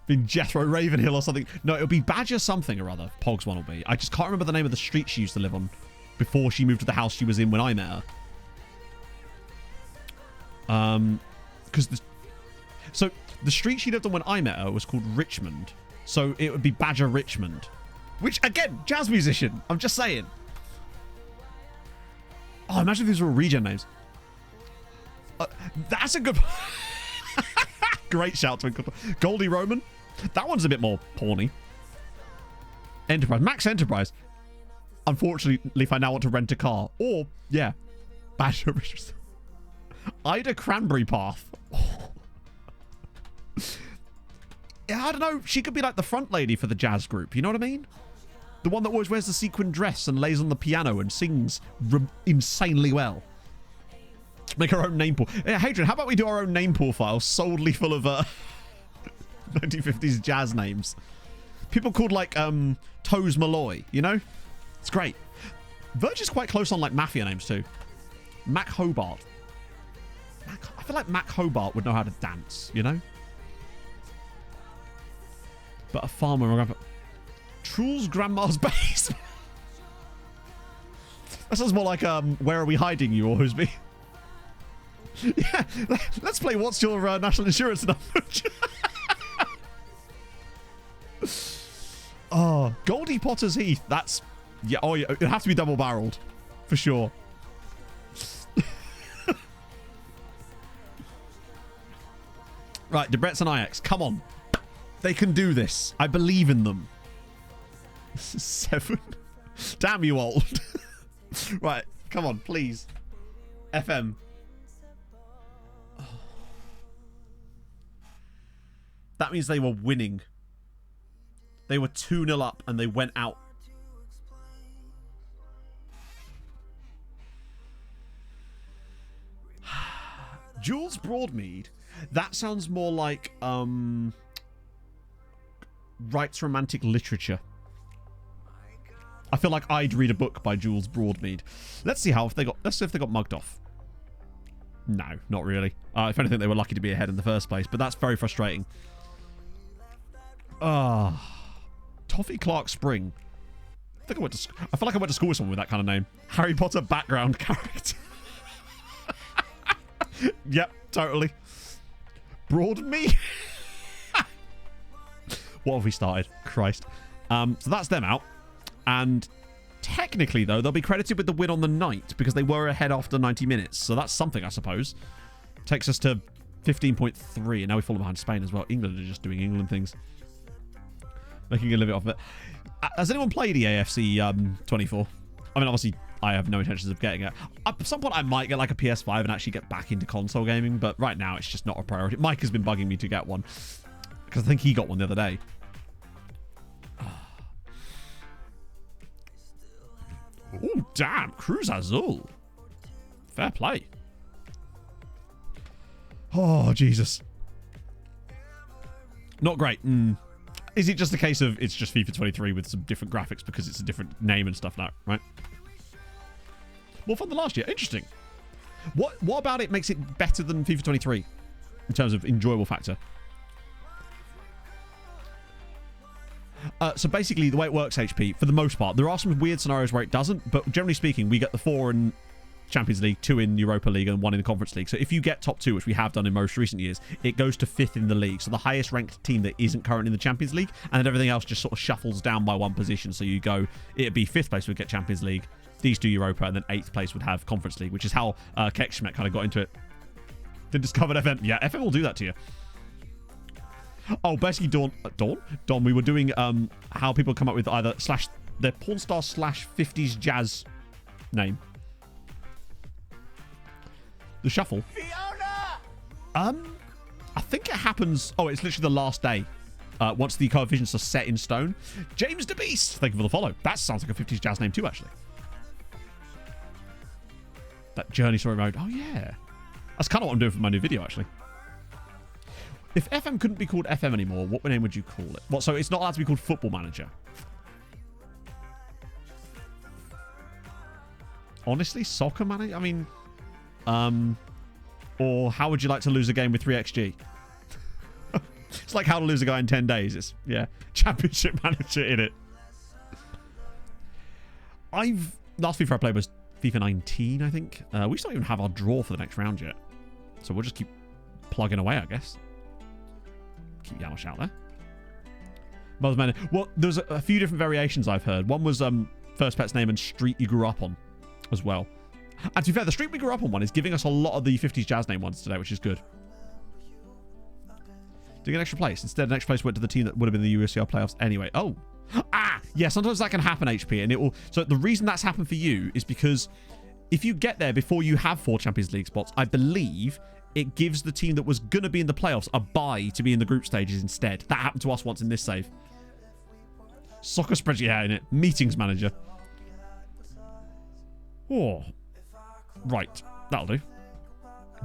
Been Jethro Ravenhill or something. No, it'll be Badger something or other. Pog's one will be. I just can't remember the name of the street she used to live on before she moved to the house she was in when I met her. Because the street she lived on when I met her was called Richmond. So it would be Badger Richmond. Which, again, jazz musician. I'm just saying. Oh, imagine if these were all regen names. That's a good... Great shout, Twinkle. Goldie Roman. That one's a bit more porny. Enterprise. Max Enterprise. Unfortunately, if I now want to rent a car. Or, yeah. Badger Richmond. Ida Cranberry Path. Yeah, I don't know. She could be like the front lady for the jazz group. You know what I mean? The one that always wears the sequin dress and lays on the piano and sings insanely well. Make our own name pool. Yeah, Hadrian, how about we do our own name pool file solely full of 1950s jazz names? People called like Toes Malloy, you know? It's great. Verge is quite close on like mafia names too. Mac Hobart. I feel like Mac Hobart would know how to dance, you know? But a farmer... Trule's Grandma's Base. That sounds more like Where Are We Hiding You, or Hoosby? Yeah, let's play What's Your National Insurance Number? Oh, Goldie Potter's Heath. That's... Yeah, oh yeah, it'd have to be double-barreled. For sure. Right, Debrett's and IX. Come on. They can do this. I believe in them. 7. Damn you old. Right, come on, please. FM. Oh. That means they were winning. They were 2-0 up and they went out. Jules Broadmead. That sounds more like writes romantic literature. I feel like I'd read a book by Jules Broadmead. Let's see if they got mugged off. No, not really. If anything, they were lucky to be ahead in the first place, but that's very frustrating. Toffee Clark Spring. I feel like I went to school with someone with that kind of name. Harry Potter background character. Yep, totally. Broadmead. What have we started? Christ. So that's them out. And technically, though, they'll be credited with the win on the night because they were ahead after 90 minutes. So that's something, I suppose. Takes us to 15.3. And now we've fallen behind Spain as well. England are just doing England things. Making a living off of it. Has anyone played EAFC 24? I mean, obviously, I have no intentions of getting it. At some point, I might get like a PS5 and actually get back into console gaming. But right now, it's just not a priority. Mike has been bugging me to get one. Because I think he got one the other day. Oh, damn. Cruz Azul. Fair play. Oh, Jesus. Not great. Is it just a case of it's just FIFA 23 with some different graphics because it's a different name and stuff now, right? More fun than last year. Interesting. What about it makes it better than FIFA 23 in terms of enjoyable factor? So basically, the way it works, HP, for the most part, there are some weird scenarios where it doesn't, but generally speaking, we get the 4 in Champions League, 2 in Europa League, and 1 in the Conference League. So if you get top 2, which we have done in most recent years, it goes to 5th in the league. So the highest ranked team that isn't currently in the Champions League, and then everything else just sort of shuffles down by 1 position. So you go, it'd be 5th place would get Champions League, these 2 Europa, and then 8th place would have Conference League, which is how Kek Schmidt kind of got into it. Then discovered FM. Yeah, FM will do that to you. Oh, basically, Dawn, we were doing how people come up with either their porn star / 50s jazz name. The shuffle. Fiona! I think it happens... Oh, it's literally the last day. Once the coefficients are set in stone. James DeBeast, thank you for the follow. That sounds like a 50s jazz name too, actually. That Journey Story Mode. Oh, yeah. That's kind of what I'm doing for my new video, actually. If FM couldn't be called FM anymore, what name would you call it? What? So it's not allowed to be called Football Manager. Honestly, Soccer Manager? I mean, or how would you like to lose a game with 3xG? It's like how to lose a guy in 10 days. It's, yeah, Championship Manager in it. Last FIFA I played was FIFA 19, I think. We still don't even have our draw for the next round yet. So we'll just keep plugging away, I guess. Keep Janosch out there. Mother's Man. Well, there's a few different variations I've heard. One was first pet's name and street you grew up on as well. And to be fair, the street we grew up on one is giving us a lot of the 50s jazz name ones today, which is good. Doing an extra place. Instead, an extra place went to the team that would have been the USCR playoffs anyway. Oh. Yeah, sometimes that can happen, HP, and it will. So the reason that's happened for you is because if you get there before you have 4 Champions League spots, I believe it gives the team that was going to be in the playoffs a bye to be in the group stages instead. That happened to us once in this save. Soccer spreadsheet, yeah, in it. Meetings manager. Oh. Right. That'll do.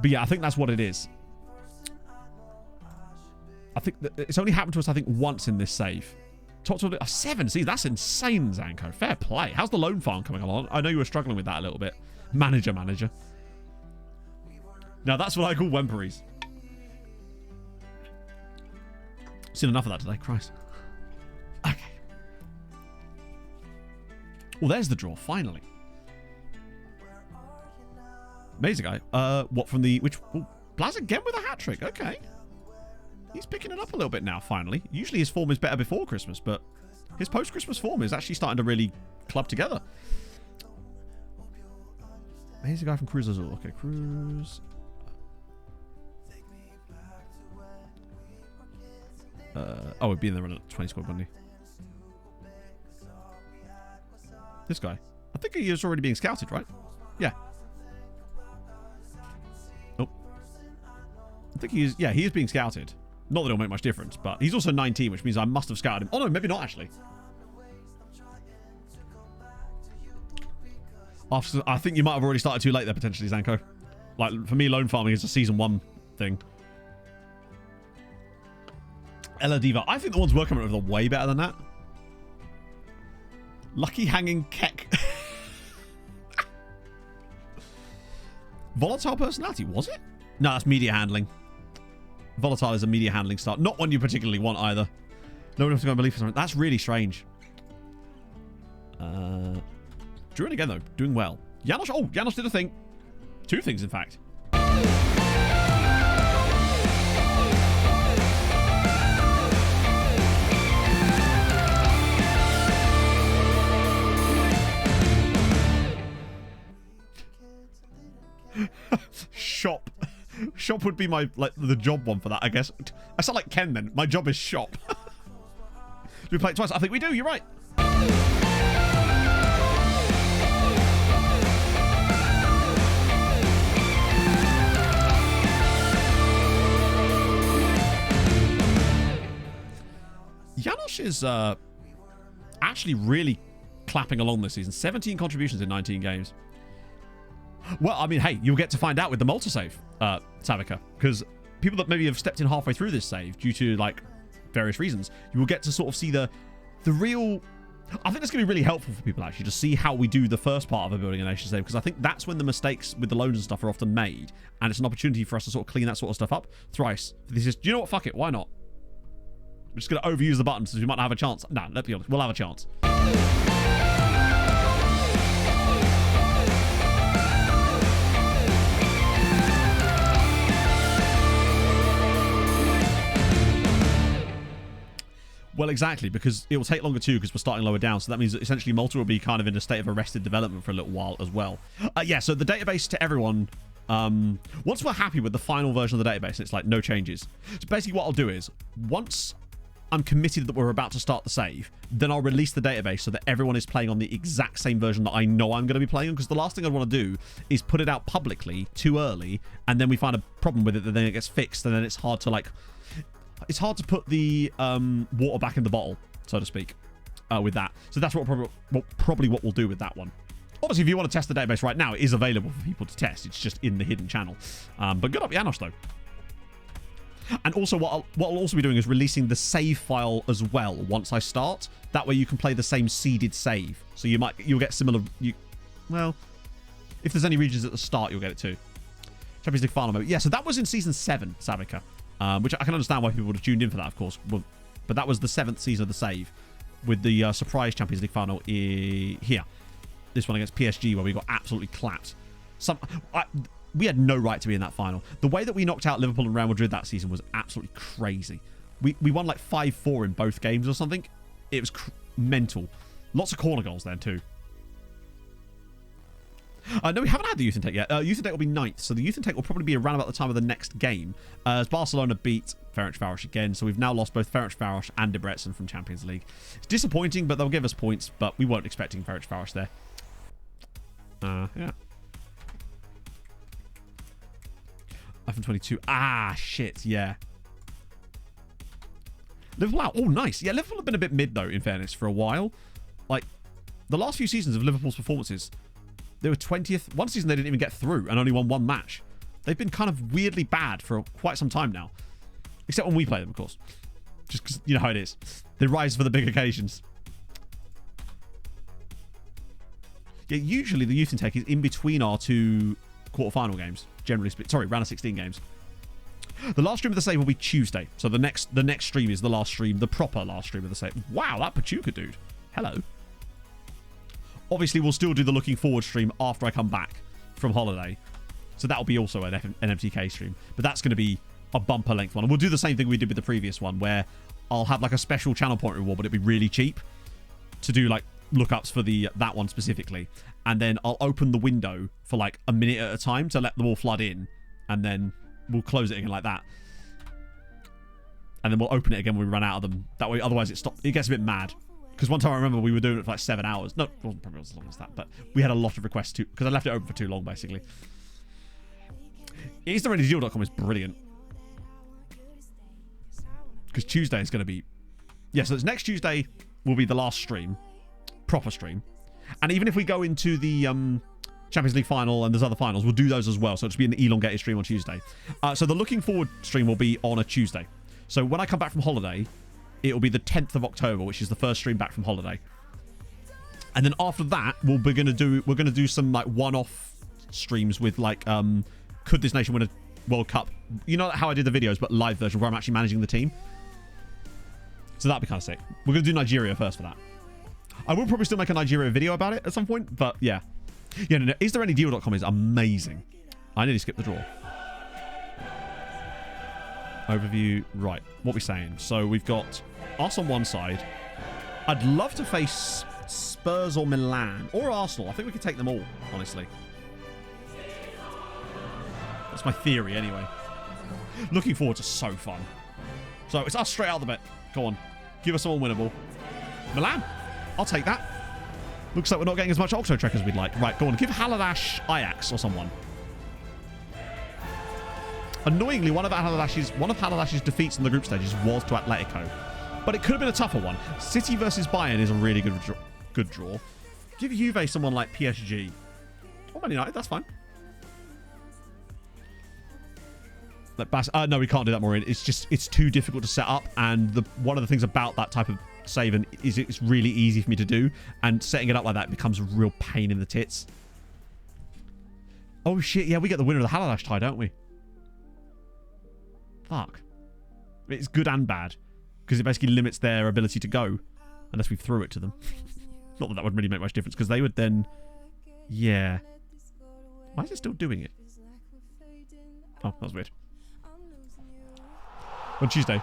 But yeah, I think that's what it is. I think that it's only happened to us, I think, once in this save. Top to a 7. See, that's insane, Zanko. Fair play. How's the loan farm coming along? I know you were struggling with that a little bit. Manager. Now, that's what I call Wemperies. Seen enough of that today. Christ. Okay. Well, there's the draw, finally. Amazing guy. What from the... Which... Oh, Blaz again with a hat-trick. Okay. He's picking it up a little bit now, finally. Usually his form is better before Christmas, but his post-Christmas form is actually starting to really club together. Here's a guy from Cruz Azul. Okay, Cruz. Oh, he'd be in there on a 20 squad, wouldn't he? This guy. I think he is already being scouted, right? Yeah. Nope. I think he is... Yeah, he is being scouted. Not that it'll make much difference, but he's also 19, which means I must have scouted him. Oh, no, maybe not, actually. I think you might have already started too late there, potentially, Zanko. Like, for me, loan farming is a Season 1 thing. Ella Diva. I think the ones we're coming up with are way better than that. Lucky Hanging Keck. Volatile personality, was it? No, that's media handling. Volatile is a media handling start. Not one you particularly want either. No one has to go and believe for something. That's really strange. Drew again, though. Doing well. Janosch. Oh, Janosch did a thing. 2 things, in fact. Shop. Shop would be my, like, the job one for that, I guess. I sound like Ken then. My job is shop. Do we play it twice? I think we do. You're right. Janosch is actually really clapping along this season. 17 contributions in 19 games. Well, I mean, hey, you'll get to find out with the multi-save, Savika, because people that maybe have stepped in halfway through this save due to, like, various reasons, you will get to sort of see the real... I think that's going to be really helpful for people, actually, to see how we do the first part of a Building a Nation save, because I think that's when the mistakes with the loans and stuff are often made, and it's an opportunity for us to sort of clean that sort of stuff up. Thrice. This is, do you know what? Fuck it. Why not? We're just going to overuse the buttons, so we might not have a chance. No, let's be honest. We'll have a chance. Well, exactly, because it will take longer too, because we're starting lower down. So that means that essentially Malta will be kind of in a state of arrested development for a little while as well. Yeah, so the database to everyone, once we're happy with the final version of the database, it's like no changes. So basically what I'll do is, once I'm committed that we're about to start the save, then I'll release the database so that everyone is playing on the exact same version that I know I'm going to be playing on, because the last thing I want to do is put it out publicly too early, and then we find a problem with it, and then it gets fixed, and then it's hard to, like... It's hard to put the water back in the bottle, so to speak, with that. So that's probably what we'll do with that one. Obviously, if you want to test the database right now, it is available for people to test. It's just in the hidden channel. But good up Janosch, though. And also, what I'll also be doing is releasing the save file as well once I start. That way you can play the same seeded save. So you'll get similar... Well, if there's any regions at the start, you'll get it too. Champions League final mode. Yeah, so that was in Season 7, Savika. Which I can understand why people would have tuned in for that, of course. But that was the 7th season of the save with the surprise Champions League final here. This one against PSG where we got absolutely clapped. We had no right to be in that final. The way that we knocked out Liverpool and Real Madrid that season was absolutely crazy. We won like 5-4 in both games or something. It was mental. Lots of corner goals then too. No, we haven't had the Youth Intake yet. Youth Intake will be 9th, so the Youth Intake will probably be around about the time of the next game. As Barcelona beat Ferencváros again, so we've now lost both Ferencváros and Debrecen from Champions League. It's disappointing, but they'll give us points, but we weren't expecting Ferencváros there. Yeah. iPhone 22. Ah, shit, yeah. Liverpool out. Oh, nice. Yeah, Liverpool have been a bit mid, though, in fairness, for a while. Like, the last few seasons of Liverpool's performances, they were 20th. One season they didn't even get through and only won one match. They've been kind of weirdly bad for quite some time now. Except when we play them, of course. Just because you know how it is. They rise for the big occasions. Yeah, usually the Youth Intake is in between our two quarterfinal games. Generally speaking. Sorry, round of 16 games. The last stream of the save will be Tuesday. So the next stream is the last stream, the proper last stream of the save. Wow, that Pachuca dude. Hello. Obviously, we'll still do the looking forward stream after I come back from holiday. So that'll be also an MTK stream. But that's going to be a bumper length one. And we'll do the same thing we did with the previous one, where I'll have like a special channel point reward, but it'll be really cheap to do like lookups for that one specifically. And then I'll open the window for like a minute at a time to let them all flood in. And then we'll close it again like that. And then we'll open it again when we run out of them. That way, otherwise it gets a bit mad. Because one time I remember we were doing it for like 7 hours. No, it wasn't probably as long as that, but we had a lot of requests too, because I left it open for too long, basically. IsThereAnyDeal.com is brilliant. Because Tuesday is going to be... Yeah, so it's next Tuesday will be the last stream. Proper stream. And even if we go into the Champions League final and there's other finals, we'll do those as well. So it'll be an elongated stream on Tuesday. So the looking forward stream will be on a Tuesday. So when I come back from holiday... It'll be the 10th of October, which is the first stream back from holiday. And then after that, we're gonna do some like one-off streams with like could this nation win a World Cup? You know how I did the videos, but live version where I'm actually managing the team. So that'd be kind of sick. We're gonna do Nigeria first for that. I will probably still make a Nigeria video about it at some point, but yeah. Yeah, no, IsThereAnyDeal.com is amazing. I nearly skipped the draw. Overview. Right. What are we saying? So we've got us on one side. I'd love to face Spurs or Milan or Arsenal. I think we could take them all, honestly. That's my theory anyway. Looking forward to so fun. So it's us straight out of the bet. Go on. Give us someone winnable. Milan. I'll take that. Looks like we're not getting as much Octo Trek as we'd like. Right, go on. Give Haladash Ajax or someone. Annoyingly, one of Haladash's defeats in the group stages was to Atletico. But it could have been a tougher one. City versus Bayern is a really good draw. Give Juve someone like PSG. Or Man United, that's fine. No, we can't do that, Maureen. It's too difficult to set up. And one of the things about that type of save is it's really easy for me to do. And setting it up like that becomes a real pain in the tits. Oh, shit. Yeah, we get the winner of the Haladash tie, don't we? Fuck. It's good and bad. Because it basically limits their ability to go. Unless we threw it to them. Not that would really make much difference. Because they would then... Yeah. Why is it still doing it? Oh, that was weird. On Tuesday.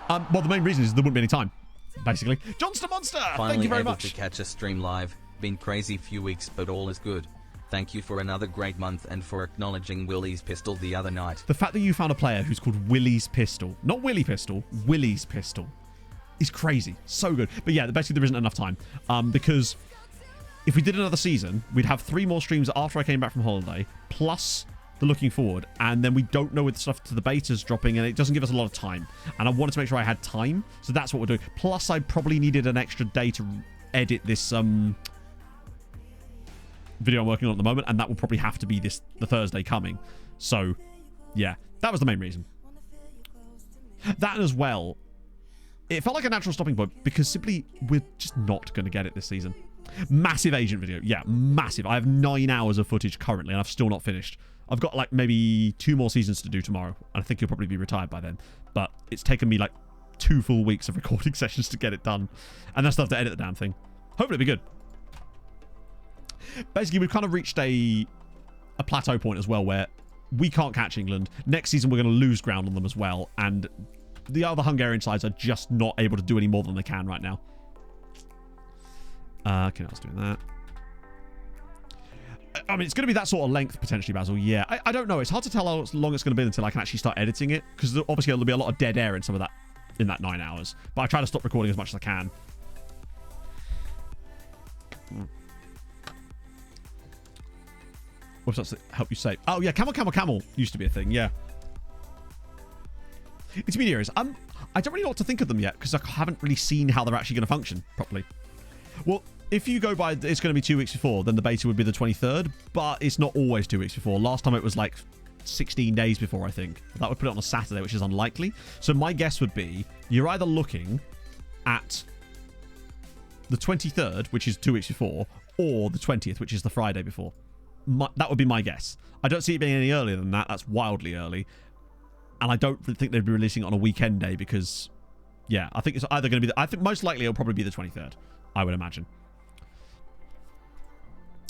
Well, the main reason is there wouldn't be any time. Basically. Johnston Monster! Thank you very much. Finally able to catch a stream live. Been crazy few weeks, but all is good. Thank you for another great month and for acknowledging Willie's Pistol the other night. The fact that you found a player who's called Willie's Pistol, not Willie Pistol, Willie's Pistol, is crazy. So good. But yeah, basically there isn't enough time. Because if we did another season, we'd have 3 more streams after I came back from holiday, plus the looking forward, and then we don't know with stuff to the betas dropping, and it doesn't give us a lot of time. And I wanted to make sure I had time, so that's what we're doing. Plus, I probably needed an extra day to edit this video I'm working on at the moment, and that will probably have to be the Thursday coming. So yeah, that was the main reason. That as well, it felt like a natural stopping point because simply we're just not going to get it this season. Massive agent video. Yeah, massive. I have 9 hours of footage currently and I've still not finished. I've got like maybe 2 more seasons to do tomorrow. And I think he'll probably be retired by then. But it's taken me like 2 full weeks of recording sessions to get it done. And that's stuff to edit the damn thing. Hopefully it'll be good. Basically, we've kind of reached a plateau point as well where we can't catch England. Next season, we're going to lose ground on them as well. And the other Hungarian sides are just not able to do any more than they can right now. Okay, I was doing that. I mean, it's going to be that sort of length, potentially, Basil. Yeah, I don't know. It's hard to tell how long it's going to be until I can actually start editing it. Because obviously, there'll be a lot of dead air in some of that, in that 9 hours. But I try to stop recording as much as I can. Websites that help you save. Oh, yeah, Camel used to be a thing, yeah. Intermediaries. I don't really know what to think of them yet because I haven't really seen how they're actually going to function properly. Well, if you go by it's going to be 2 weeks before, then the beta would be the 23rd, but it's not always 2 weeks before. Last time it was like 16 days before, I think. That would put it on a Saturday, which is unlikely. So my guess would be you're either looking at the 23rd, which is 2 weeks before, or the 20th, which is the Friday before. That would be my guess. I don't see it being any earlier than that. That's wildly early. And I don't think they'd be releasing it on a weekend day because, yeah, I think it's either going to be... I think most likely it'll probably be the 23rd, I would imagine.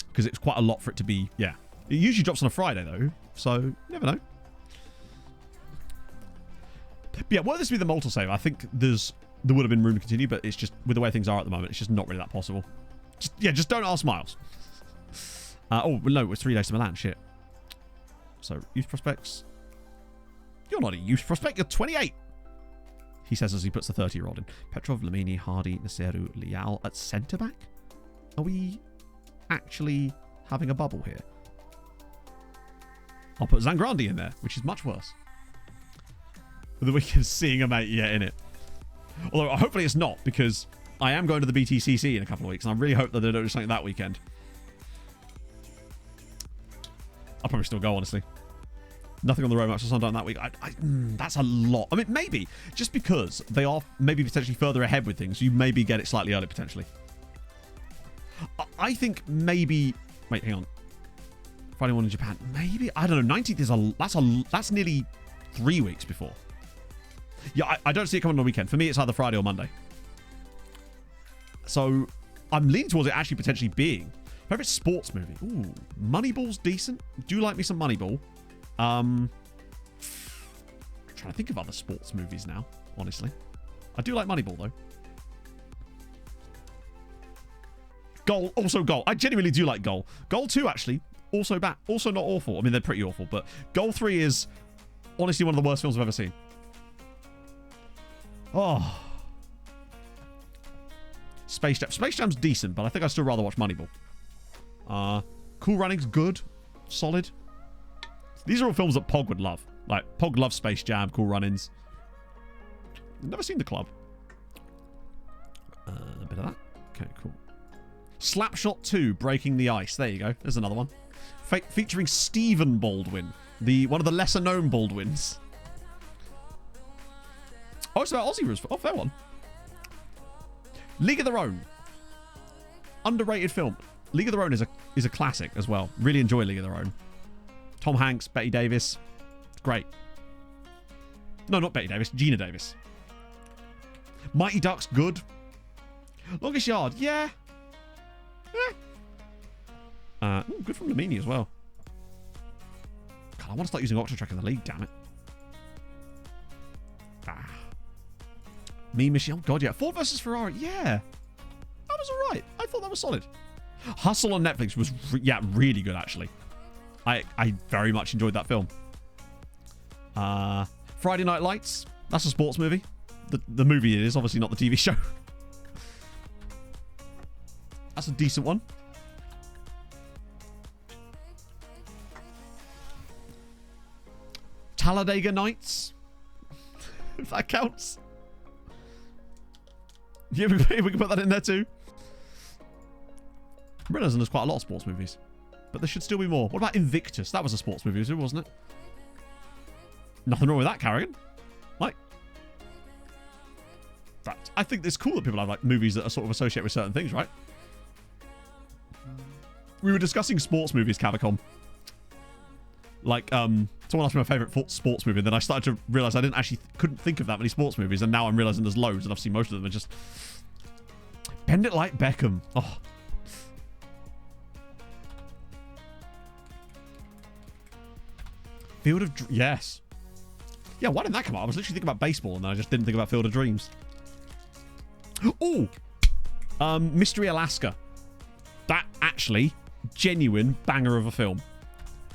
Because it's quite a lot for it to be... Yeah. It usually drops on a Friday, though. So, you never know. But yeah, were this to be the multi-save, I think there would have been room to continue, but it's just... With the way things are at the moment, it's just not really that possible. Just don't ask Miles. Oh, no, it's 3 days to Milan. Shit. So, youth prospects. You're not a youth prospect. You're 28. He says as he puts the 30-year-old in. Petrov, Lamini, Hardy, Naseru, Lial at centre-back? Are we actually having a bubble here? I'll put Zangrandi in there, which is much worse. With the weekend seeing a mate, yeah, in it. Although, hopefully it's not, because I am going to the BTCC in a couple of weeks, and I really hope that they don't do something that weekend. I'll probably still go, honestly. Nothing on the road match or something that week. That's a lot. I mean, maybe. Just because they are maybe potentially further ahead with things, you maybe get it slightly early, potentially. I think maybe... Wait, hang on. Friday one in Japan. Maybe? I don't know. 19th is that's nearly 3 weeks before. Yeah, I don't see it coming on the weekend. For me, it's either Friday or Monday. So, I'm leaning towards it actually potentially being... Favorite sports movie? Ooh, Moneyball's decent. Do like me some Moneyball. I'm trying to think of other sports movies now, honestly. I do like Moneyball, though. Goal, also Goal. I genuinely do like Goal. Goal 2, actually, also bad. Also not awful. I mean, they're pretty awful, but Goal 3 is honestly one of the worst films I've ever seen. Oh. Space Jam. Space Jam's decent, but I think I'd still rather watch Moneyball. Cool Runnings, good. Solid. These are all films that Pog would love. Like, Pog loves Space Jam, Cool Runnings. Never seen The Club. A bit of that. Okay, cool. Slapshot 2, Breaking the Ice. There you go. There's another one. Featuring Stephen Baldwin. One of the lesser-known Baldwins. Oh, it's about Aussie Rules. Oh, fair one. League of Their Own. Underrated film. League of Their Own is a classic as well. Really enjoy League of Their Own. Tom Hanks, Betty Davis. Great. No, not Betty Davis. Gina Davis. Mighty Ducks, good. Longest Yard, yeah. Ooh, good from Lamini as well. God, I want to start using Octatrack in the league, damn it. Me, Michelle. God, yeah. Ford versus Ferrari, yeah. That was alright. I thought that was solid. Hustle on Netflix was, really good, actually. I very much enjoyed that film. Friday Night Lights. That's a sports movie. The movie it is, obviously not the TV show. That's a decent one. Talladega Nights. If that counts. Yeah, we can put that in there too. Realism there's quite a lot of sports movies. But there should still be more. What about Invictus? That was a sports movie too, wasn't it? Nothing wrong with that, Carrigan. Like, I think it's cool that people have like movies that are sort of associated with certain things, right? We were discussing sports movies, Cavacom. Like, someone asked me my favourite sports movie, and then I started to realise I couldn't think of that many sports movies, and now I'm realising there's loads, and I've seen most of them, and just... Bend It Like Beckham. Oh. Field of Dreams. Yes. Yeah, why didn't that come out? I was literally thinking about baseball, and then I just didn't think about Field of Dreams. Oh! Mystery Alaska. That, actually, genuine banger of a film.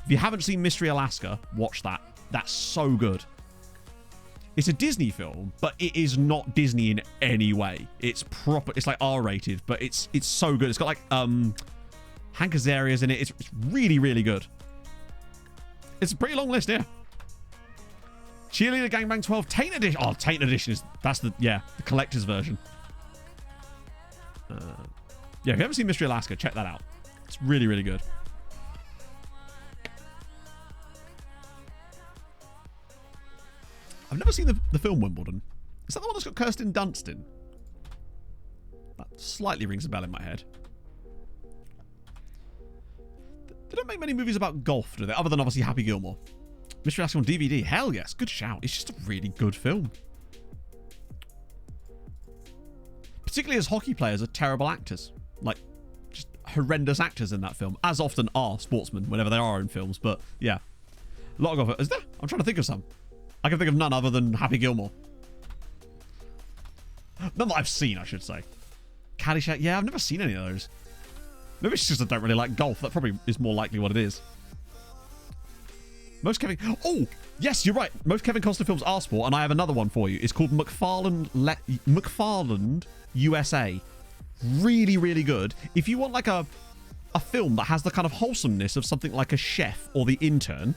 If you haven't seen Mystery Alaska, watch that. That's so good. It's a Disney film, but it is not Disney in any way. It's proper. It's like R-rated, but it's so good. It's got like Hank Azaria's in it. It's really, really good. It's a pretty long list here. Cheerleader Gangbang 12 Taint Edition. Oh, Taint Edition that's the collector's version. Yeah, if you haven't seen Mystery Alaska, check that out. It's really, really good. I've never seen the film Wimbledon. Is that the one that's got Kirsten Dunst in? That slightly rings a bell in my head. They don't make many movies about golf, do they? Other than obviously Happy Gilmore. Mystery Alaska on DVD. Hell yes. Good shout. It's just a really good film. Particularly as hockey players are terrible actors. Like, just horrendous actors in that film. As often are sportsmen whenever they are in films. But, yeah. A lot of golf. Is there? I'm trying to think of some. I can think of none other than Happy Gilmore. None that I've seen, I should say. Caddyshack. Yeah, I've never seen any of those. Maybe it's just I don't really like golf. That probably is more likely what it is. Most Kevin... Oh, yes, you're right. Most Kevin Costner films are sport, and I have another one for you. It's called McFarland USA. Really, really good. If you want like a film that has the kind of wholesomeness of something like A Chef or The Intern,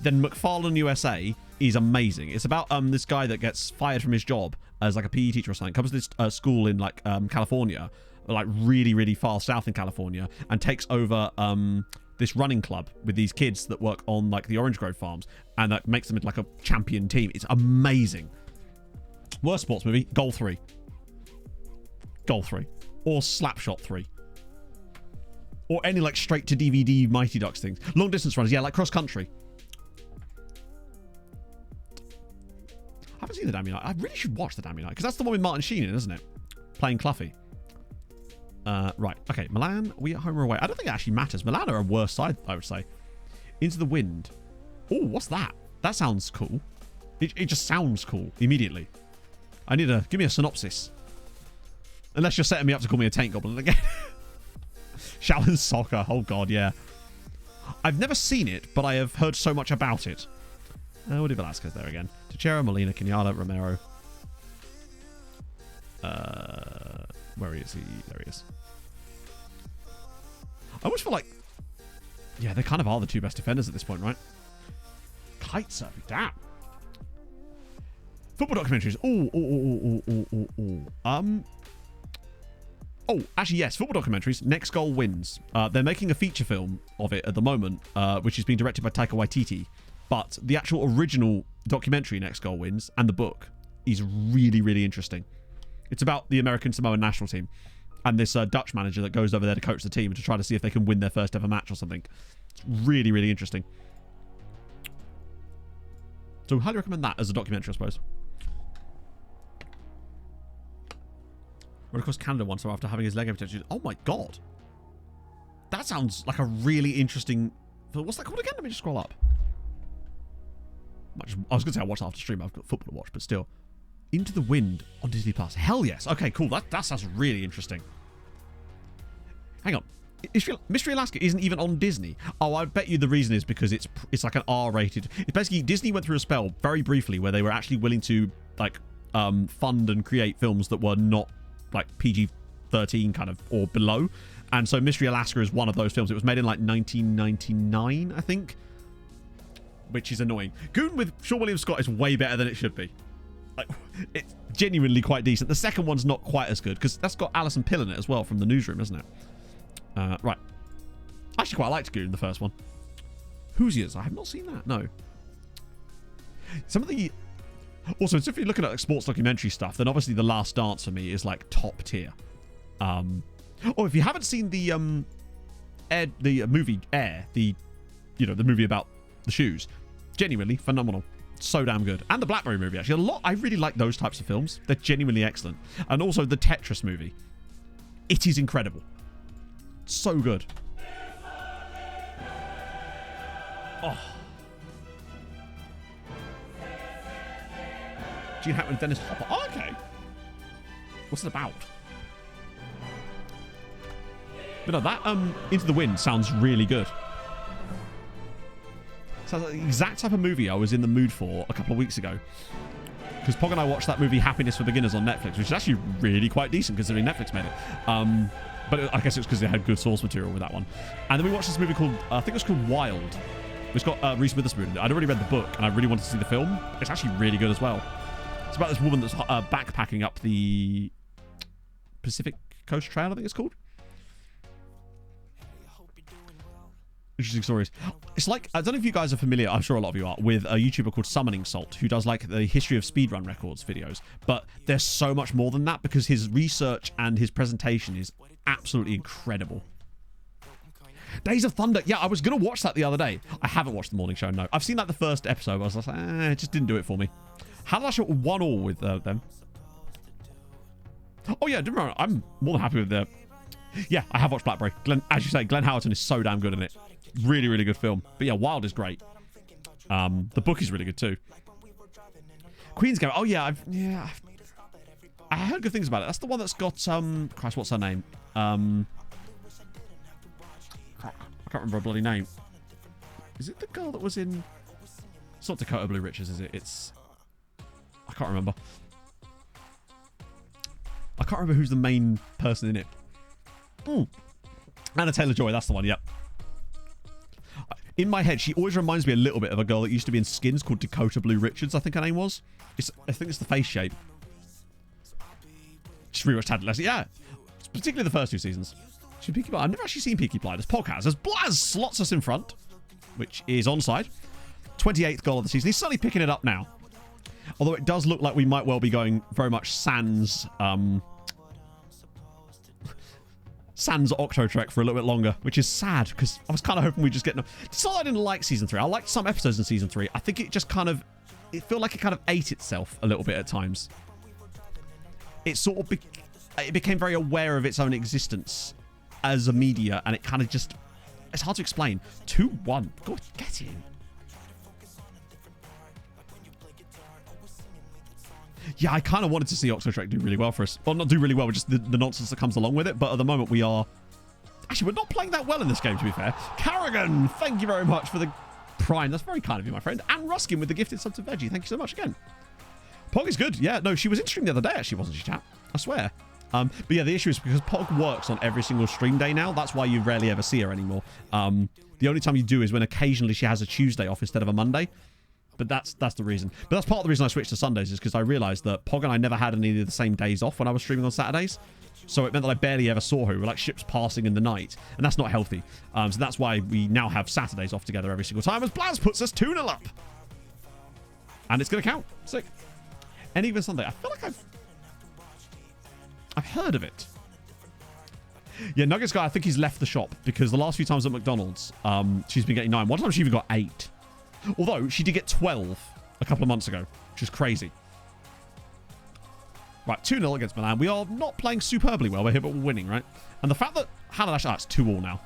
then McFarland USA is amazing. It's about this guy that gets fired from his job as like a PE teacher or something. Comes to this school in like California, like really, really far south in California, and takes over this running club with these kids that work on like the orange grove farms, and that makes them into like a champion team. It's amazing. Worst sports movie, Goal 3. Goal 3. Or Slapshot 3. Or any like straight to DVD Mighty Ducks things. Long distance runners, yeah, like cross country. I haven't seen The Damn United. I really should watch The Damn United, because that's the one with Martin Sheen in, isn't it? Playing Cluffy. Right. Okay, Milan, are we at home or away? I don't think it actually matters. Milan are a worse side, I would say. Into the Wind. Oh, what's that? That sounds cool. It just sounds cool immediately. I need give me a synopsis. Unless you're setting me up to call me a Taint Goblin again. Shaolin Soccer. Oh, God, yeah. I've never seen it, but I have heard so much about it. Woody Velasquez there again. Teixeira, Molina, Kenyatta, Romero. Where is he? There he is. I always feel like... Yeah, they kind of are the two best defenders at this point, right? Kite surfing. Damn. Football documentaries. Oh, actually, yes. Football documentaries. Next Goal Wins. They're making a feature film of it at the moment, which is being directed by Taika Waititi. But the actual original documentary, Next Goal Wins, and the book is really, really interesting. It's about the American Samoan national team and this Dutch manager that goes over there to coach the team to try to see if they can win their first ever match or something. It's really, really interesting. So highly recommend that as a documentary, I suppose. But of course, Canada won so after having his leg amputated. Oh my God. That sounds like a really interesting... What's that called again? Let me just scroll up. I was going to say I'll watch that after stream. I've got football to watch, but still. Into the Wind on Disney Plus. Hell yes. Okay, cool. That sounds really interesting. Hang on. Mystery Alaska isn't even on Disney. Oh, I bet you the reason is because it's like an R-rated. It's basically Disney went through a spell very briefly where they were actually willing to like fund and create films that were not like PG-13 kind of or below. And so Mystery Alaska is one of those films. It was made in like 1999, I think. Which is annoying. Goon with Sean William Scott is way better than it should be. Like, it's genuinely quite decent. The second one's not quite as good because that's got Alison Pill in it as well from The Newsroom, isn't it? Right. I actually quite liked Goon, the first one. Hoosiers. I have not seen that. No. Some of the Also, if you're looking at like, sports documentary stuff, then obviously The Last Dance for me is like top tier. If you haven't seen the movie Air, the movie about the shoes, genuinely phenomenal, so damn good. And the Blackberry movie, actually, I really like those types of films. They're genuinely excellent. And also the Tetris movie, it is incredible, so good. Oh. Gene Hackman and Dennis Hopper. Oh, okay. What's it about? But no, that Into the Wind sounds really good. Sounds like the exact type of movie I was in the mood for a couple of weeks ago. Because Pog and I watched that movie Happiness for Beginners on Netflix, which is actually really quite decent considering Netflix made it. But I guess it's because they had good source material with that one. And then we watched this movie called, I think it was called Wild. It's got Reese Witherspoon in it. I'd already read the book and I really wanted to see the film. It's actually really good as well. It's about this woman that's backpacking up the Pacific Coast Trail, I think it's called. Interesting stories. It's like, I don't know if you guys are familiar, I'm sure a lot of you are, with a YouTuber called Summoning Salt, who does like the history of speedrun records videos. But there's so much more than that because his research and his presentation is absolutely incredible. Days of Thunder. Yeah, I was going to watch that the other day. I haven't watched the morning show, no. I've seen like the first episode. I was like, it just didn't do it for me. How did I show 1-1 with them? Oh yeah, don't remember. I'm more than happy with the... Yeah, I have watched Blackberry. As you say, Glenn Howerton is so damn good in it. Really, really good film. But yeah, Wild is great. The book is really good too. Queen's Gambit. Oh yeah, I heard good things about it. That's the one that's got Christ, what's her name? I can't remember her bloody name. Is it the girl that was in? It's not Dakota Blue Riches, is it? It's... I can't remember. I can't remember who's the main person in it. Anna Taylor-Joy, that's the one, yep. In my head, she always reminds me a little bit of a girl that used to be in Skins called Dakota Blue Richards, I think her name was. I think it's the face shape. Just rewatched Tad Leslie. Yeah, particularly the first 2 seasons. Peaky Blinders. I've never actually seen Peaky Blinders. Podcast as Blaz slots us in front, which is onside. 28th goal of the season. He's certainly picking it up now. Although it does look like we might well be going very much sans Octotrek for a little bit longer, which is sad because I was kind of hoping we'd just get... It's not that I didn't like season 3. I liked some episodes in season 3. I think it just kind of... It felt like it kind of ate itself a little bit at times. It sort of... It became very aware of its own existence as a media, and it kind of just... It's hard to explain. 2-1. Go get in. Yeah, I kind of wanted to see Octotrek do really well for us. Well, not do really well, but just the nonsense that comes along with it. But at the moment, we are... Actually, we're not playing that well in this game, to be fair. Carrigan, thank you very much for the prime. That's very kind of you, my friend. And Ruskin with the gifted subs of veggie. Thank you so much again. Pog is good. Yeah, no, she was in stream the other day, actually, wasn't she, chat? I swear. But yeah, the issue is because Pog works on every single stream day now. That's why you rarely ever see her anymore. The only time you do is when occasionally she has a Tuesday off instead of a Monday. But that's the reason. But that's part of the reason I switched to Sundays is because I realised that Pog and I never had any of the same days off when I was streaming on Saturdays. So it meant that I barely ever saw her. We were like ships passing in the night. And that's not healthy. So that's why we now have Saturdays off together every single time as Blaz puts us 2-0 up. And it's going to count. Sick. And even Sunday. I feel like I've heard of it. Yeah, Nuggets guy, I think he's left the shop because the last few times at McDonald's, she's been getting 9. One time she even got 8. Although, she did get 12 a couple of months ago, which is crazy. Right, 2-0 against Milan. We are not playing superbly well. We're here, but we're winning, right? And the fact that Hannah... it's 2-2 now.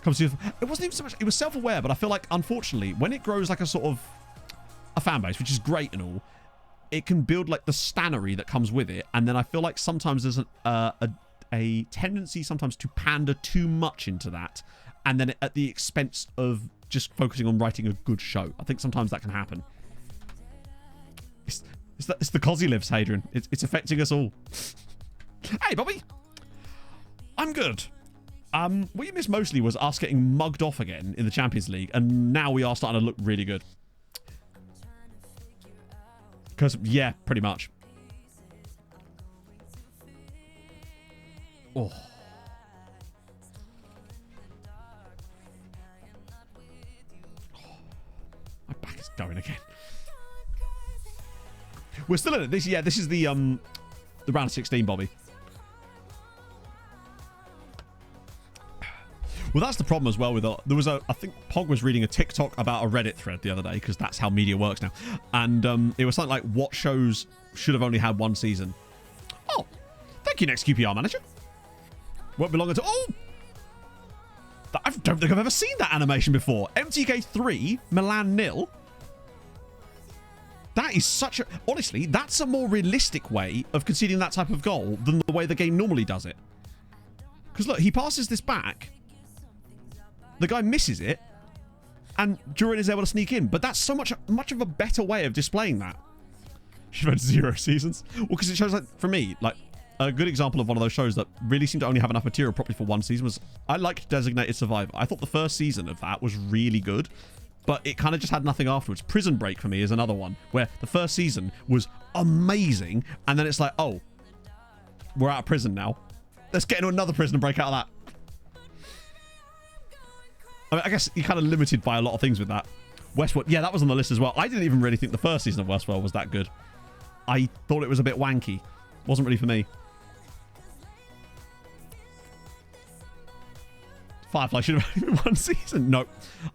It wasn't even so much... It was self-aware, but I feel like, unfortunately, when it grows like a sort of... a fan base, which is great and all, it can build like the stannery that comes with it. And then I feel like sometimes there's a tendency sometimes to pander too much into that. And then at the expense of just focusing on writing a good show. I think sometimes that can happen. It's the cos he lives, Hadrian. It's affecting us all. Hey, Bobby. I'm good. What you missed mostly was us getting mugged off again in the Champions League. And now we are starting to look really good. Because, yeah, pretty much. Oh. My back is going again. We're still in it. This is the round of 16, Bobby. Well, that's the problem as well with there was I think Pog was reading a TikTok about a Reddit thread the other day, because that's how media works now. And it was something like, what shows should have only had one season? Oh, thank you, next QPR manager. Won't be long until... Oh! I don't think I've ever seen that animation before. MTK 3, Milan 0. That is such a... Honestly, that's a more realistic way of conceding that type of goal than the way the game normally does it. Because look, he passes this back. The guy misses it, and Duran is able to sneak in. But that's so much of a better way of displaying that. Should have had 0 seasons. Well, because it shows, like, for me, like, a good example of one of those shows that really seemed to only have enough material properly for one season was, I liked Designated Survivor. I thought the first season of that was really good, but it kind of just had nothing afterwards. Prison Break for me is another one where the first season was amazing, and then it's like, oh, we're out of prison now. Let's get into another Prison Break out of that. I mean, I guess you're kind of limited by a lot of things with that. Westworld, yeah, that was on the list as well. I didn't even really think the first season of Westworld was that good. I thought it was a bit wanky. Wasn't really for me. Firefly should have been one season. No.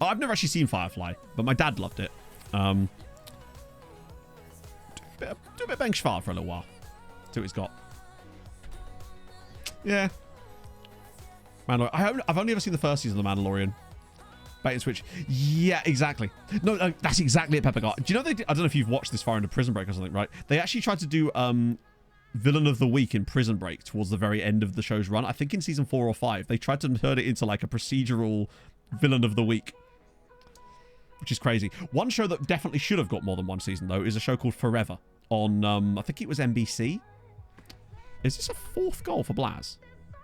Oh, I've never actually seen Firefly, but my dad loved it. Do a bit of Bench Fire for a little while. See what he's got. Yeah. Mandalorian. I've only ever seen the first season of The Mandalorian. Bait and switch. Yeah, exactly. No, that's exactly it, Pepper got. Do you know they did, I don't know if you've watched this far into Prison Break or something, right? They actually tried to do Villain of the Week in Prison Break towards the very end of the show's run. I think in season 4 or 5. They tried to turn it into like a procedural Villain of the Week, which is crazy. One show that definitely should have got more than one season, though, is a show called Forever on, I think it was NBC. Is this a 4th goal for Blaz?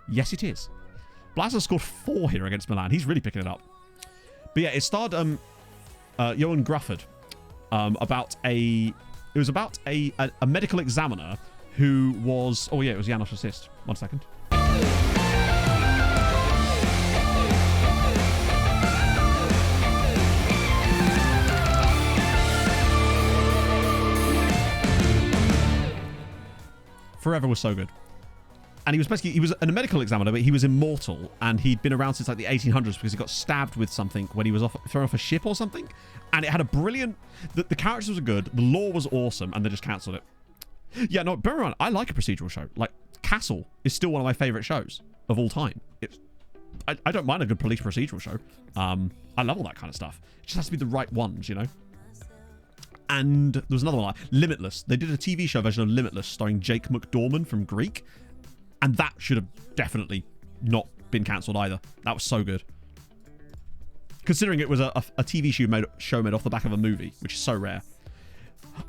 Yes, it is. Blaz has scored 4 here against Milan. He's really picking it up. But yeah, it starred Johan Grufford about a medical examiner who was... Oh yeah, it was Janos Assist. 1 second. Forever was so good. And he was a medical examiner, but he was immortal, and he'd been around since like the 1800s because he got stabbed with something when he was thrown off a ship or something. And it had a brilliant... The characters were good, the lore was awesome, and they just cancelled it. Yeah, no, bear in mind, I like a procedural show. Like, Castle is still one of my favourite shows of all time. I don't mind a good police procedural show. I love all that kind of stuff. It just has to be the right ones, you know? And there was another one, like Limitless. They did a TV show version of Limitless starring Jake McDorman from Greek. And that should have definitely not been cancelled either. That was so good. Considering it was a TV show made off the back of a movie, which is so rare.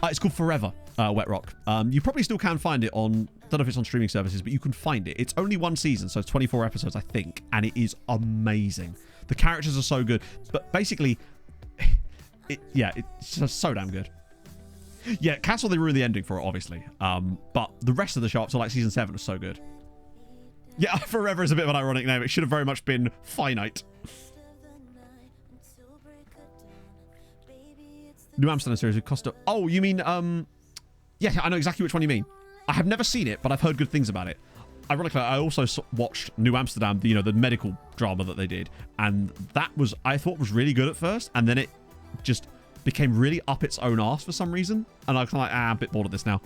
It's called Forever, Wet Rock. You probably still can find it on... don't know if it's on streaming services, but you can find it. It's only one season, so it's 24 episodes, I think. And it is amazing. The characters are so good. But basically... it's just so damn good. Yeah, Castle, they ruined the ending for it, obviously. But the rest of the show up to like season 7 was so good. Yeah, Forever is a bit of an ironic name. It should have very much been Finite. New Amsterdam series with Costa. Oh, you mean, yeah, I know exactly which one you mean. I have never seen it, but I've heard good things about it. Ironically, I also watched New Amsterdam, the medical drama that they did. And that was, I thought was really good at first. And then it just became really up its own arse for some reason. And I was kind of like, I'm a bit bored of this now.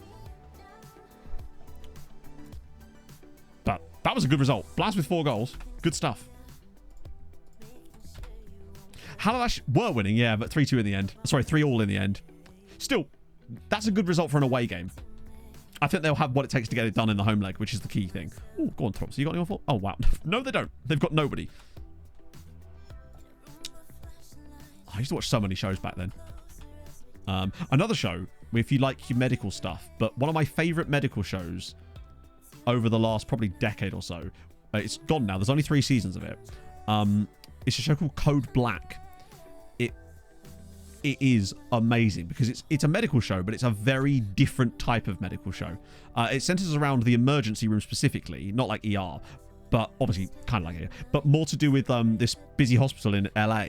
But that was a good result. Blast with 4 goals. Good stuff. Halash were winning, yeah, but 3-2 in the end. Sorry, 3-all in the end. Still, that's a good result for an away game. I think they'll have what it takes to get it done in the home leg, which is the key thing. Oh, go on, Trops. You got anyone for? Oh, wow. No, they don't. They've got nobody. I used to watch so many shows back then. Another show, if you like your medical stuff, but one of my favourite medical shows over the last probably decade or so. It's gone now. There's only 3 seasons of it. It's a show called Code Black. It is amazing because it's a medical show, but it's a very different type of medical show. It centers around the emergency room specifically, not like ER, but obviously kind of like it. But more to do with this busy hospital in LA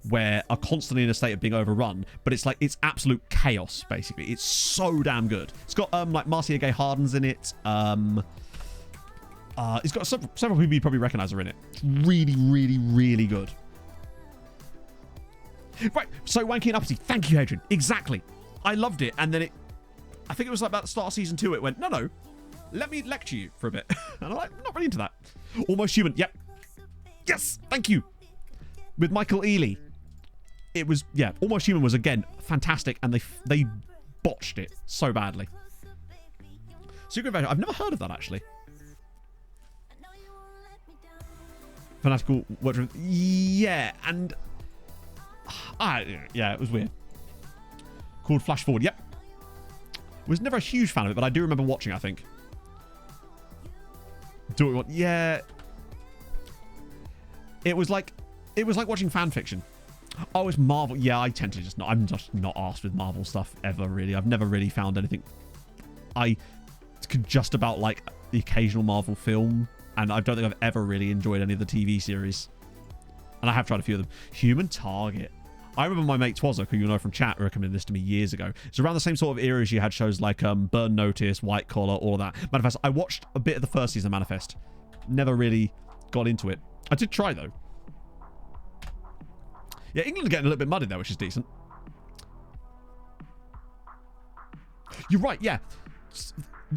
where are constantly in a state of being overrun, but it's like it's absolute chaos basically. It's so damn good. It's got like Marcia Gay Harden's in it. It's got several people you probably recognize are in it. It's really, really, really good. Right, so Wanky and Uppity. Thank you, Adrian. Exactly. I loved it, and then I think it was like about the start of season 2. It went, no, let me lecture you for a bit. And I'm like, not really into that. Almost Human. Yep. Yes, thank you. With Michael Ealy. It was, yeah, Almost Human was, again, fantastic, and they botched it so badly. Secret Adventure. I've never heard of that, actually. Fanatical worked with, yeah, and yeah, it was weird. Called Flash Forward. Yep. Was never a huge fan of it, but I do remember watching, I think. Do we want? Yeah. It was like watching fan fiction. Oh, it's Marvel. Yeah, I tend to I'm just not arsed with Marvel stuff ever, really. I've never really found anything. I could just about like the occasional Marvel film, and I don't think I've ever really enjoyed any of the TV series. And I have tried a few of them. Human Target. I remember my mate Twazzock, who you know from chat, recommended this to me years ago. It's around the same sort of era as you had shows like Burn Notice, White Collar, all of that. Manifest. I watched a bit of the first season of Manifest. Never really got into it. I did try, though. Yeah, England's getting a little bit muddy there, which is decent. You're right, yeah.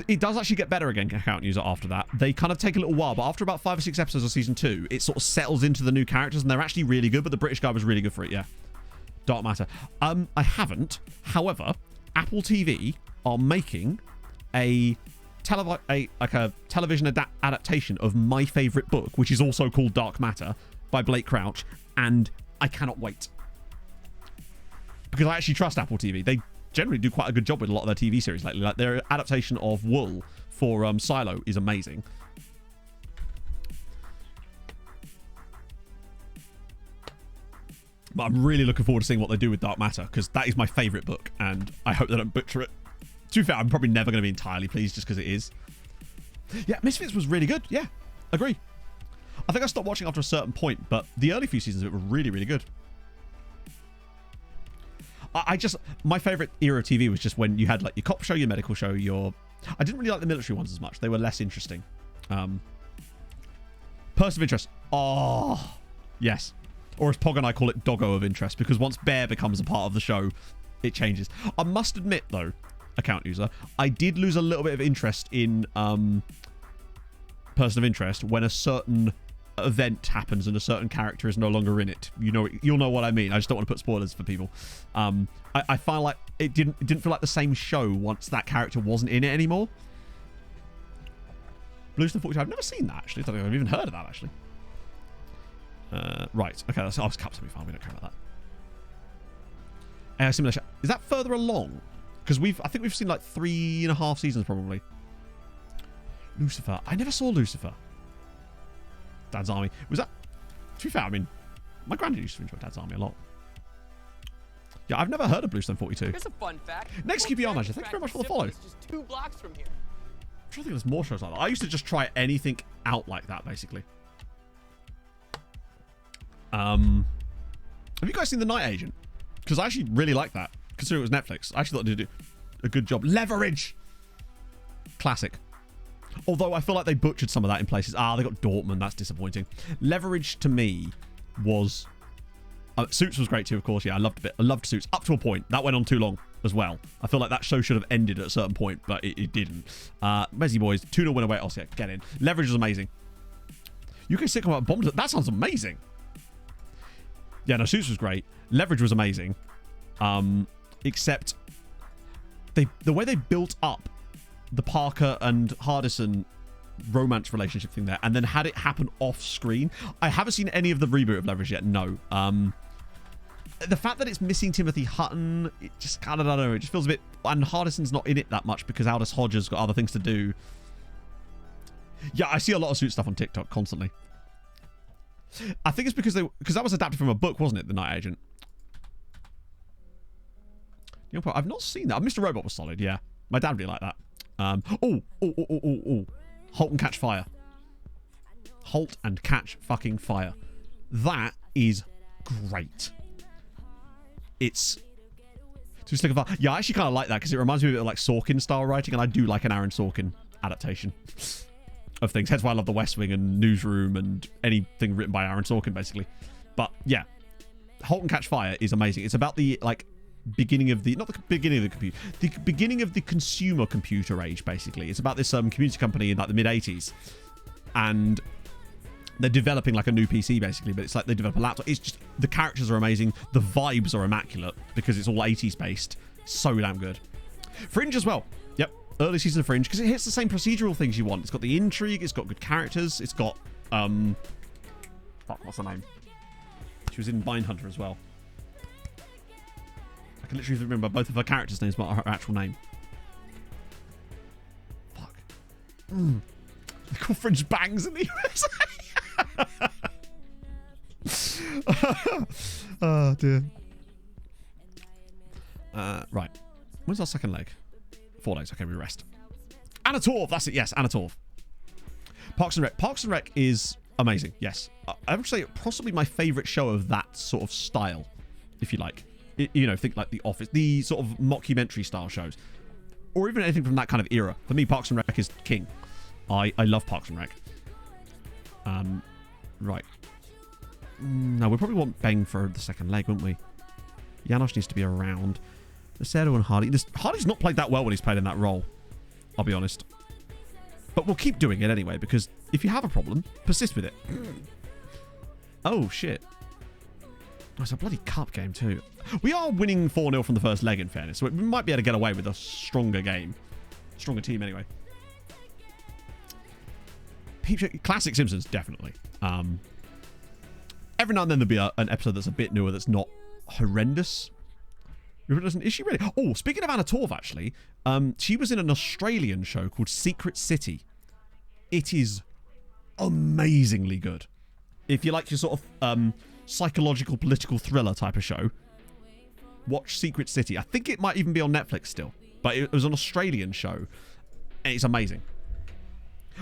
It does actually get better again, Account User, after that. They kind of take a little while, but after about 5 or 6 episodes of season 2, it sort of settles into the new characters, and they're actually really good, but the British guy was really good for it, yeah. Dark Matter. I haven't. However, Apple TV are making a television adaptation of my favorite book, which is also called Dark Matter, by Blake Crouch, and I cannot wait. Because I actually trust Apple TV. They generally do quite a good job with a lot of their TV series lately. Like their adaptation of Wool for Silo is amazing. But I'm really looking forward to seeing what they do with Dark Matter, because that is my favourite book, and I hope they don't butcher it. To be fair, I'm probably never going to be entirely pleased just because it is. Yeah, Misfits was really good. Yeah, agree. I think I stopped watching after a certain point, but the early few seasons of it were really, really good. My favourite era of TV was just when you had like your cop show, your medical show, I didn't really like the military ones as much. They were less interesting. Person of Interest. Oh, yes. Or as Pog and I call it, Doggo of Interest, because once Bear becomes a part of the show, it changes. I must admit, though, Account User, I did lose a little bit of interest in Person of Interest when a certain event happens and a certain character is no longer in it. You'll know what I mean. I just don't want to put spoilers for people. I find like it didn't feel like the same show once that character wasn't in it anymore. Bluestone 42. I've never seen that, actually. I don't think I've even heard of that, actually. Right. Okay, that's Caps to be fine. We don't care about that. AI Simulation. Is that further along? Because I think we've seen like 3.5 seasons probably. Lucifer. I never saw Lucifer. Dad's Army. Was that... To be fair, I mean, my granddad used to enjoy Dad's Army a lot. Yeah, I've never heard of Bluestone 42. Here's a fun fact. Next QPR manager. Thank you very much for the follow. It's just 2 blocks from here. I'm trying to think there's more shows like that. I used to just try anything out like that, basically. Have you guys seen The Night Agent? Because I actually really like that. Considering it was Netflix. I actually thought they did a good job. Leverage! Classic. Although I feel like they butchered some of that in places. They got Dortmund. That's disappointing. Leverage to me was... Suits was great too, of course. Yeah, I loved Suits. Up to a point. That went on too long as well. I feel like that show should have ended at a certain point, but it didn't. Messi Boys, 2-0 win away at Oscar. Get in. Leverage was amazing. UK sitcom about bombs. That sounds amazing. Yeah, no, Suits was great. Leverage was amazing. Except the way they built up the Parker and Hardison romance relationship thing there, and then had it happen off screen. I haven't seen any of the reboot of Leverage yet. No. The fact that it's missing Timothy Hutton, it just kind of, I don't know, it just feels a bit... And Hardison's not in it that much because Aldous Hodger's got other things to do. Yeah, I see a lot of Suits stuff on TikTok constantly. I think it's because that was adapted from a book, wasn't it? The Night Agent. I've not seen that. Mr. Robot was solid, yeah. My dad really liked that. Halt and Catch Fire. Halt and Catch Fucking Fire. That is great. It's too slick of a... Yeah, I actually kind of like that because it reminds me a bit of like Sorkin style writing, and I do like an Aaron Sorkin adaptation of things. Hence why I love The West Wing and Newsroom and anything written by Aaron Sorkin, basically. But yeah, Halt and Catch Fire is amazing. It's about the like beginning of the... Not the beginning of the computer. The beginning of the consumer computer age, basically. It's about this community company in like the mid-80s. And... they're developing like a new PC basically, but it's like they develop a laptop. It's just, the characters are amazing. The vibes are immaculate because it's all 80s based. So damn good. Fringe as well. Yep. Early season of Fringe because it hits the same procedural things you want. It's got the intrigue. It's got good characters. It's got, fuck, what's her name? She was in Mindhunter as well. I can literally remember both of her characters' names, but her actual name. Fuck. They call Fringe bangs in the USA. Oh dear. Right. When's our second leg? 4 legs. Okay, we rest. Anna Torv. That's it. Yes, Anna Torv. Parks and Rec. Parks and Rec is amazing. Yes. I would say possibly my favourite show of that sort of style, if you like. You know, think like The Office, the sort of mockumentary style shows, or even anything from that kind of era. For me, Parks and Rec is king. I love Parks and Rec. Right. No, we probably want Beng for the second leg, wouldn't we? Janosch needs to be around. Lucero and Hardy. Hardy's not played that well when he's played in that role. I'll be honest. But we'll keep doing it anyway, because if you have a problem, persist with it. Oh, shit. Oh, it's a bloody cup game, too. We are winning 4-0 from the first leg, in fairness. So we might be able to get away with a stronger game. Stronger team, anyway. Classic Simpsons, definitely. Every now and then there'll be an episode that's a bit newer that's not horrendous. Is she really? Oh, speaking of Anna Torv, actually, she was in an Australian show called Secret City. It is amazingly good. If you like your sort of psychological political thriller type of show, watch Secret City. I think it might even be on Netflix still, but it was an Australian show, and it's amazing.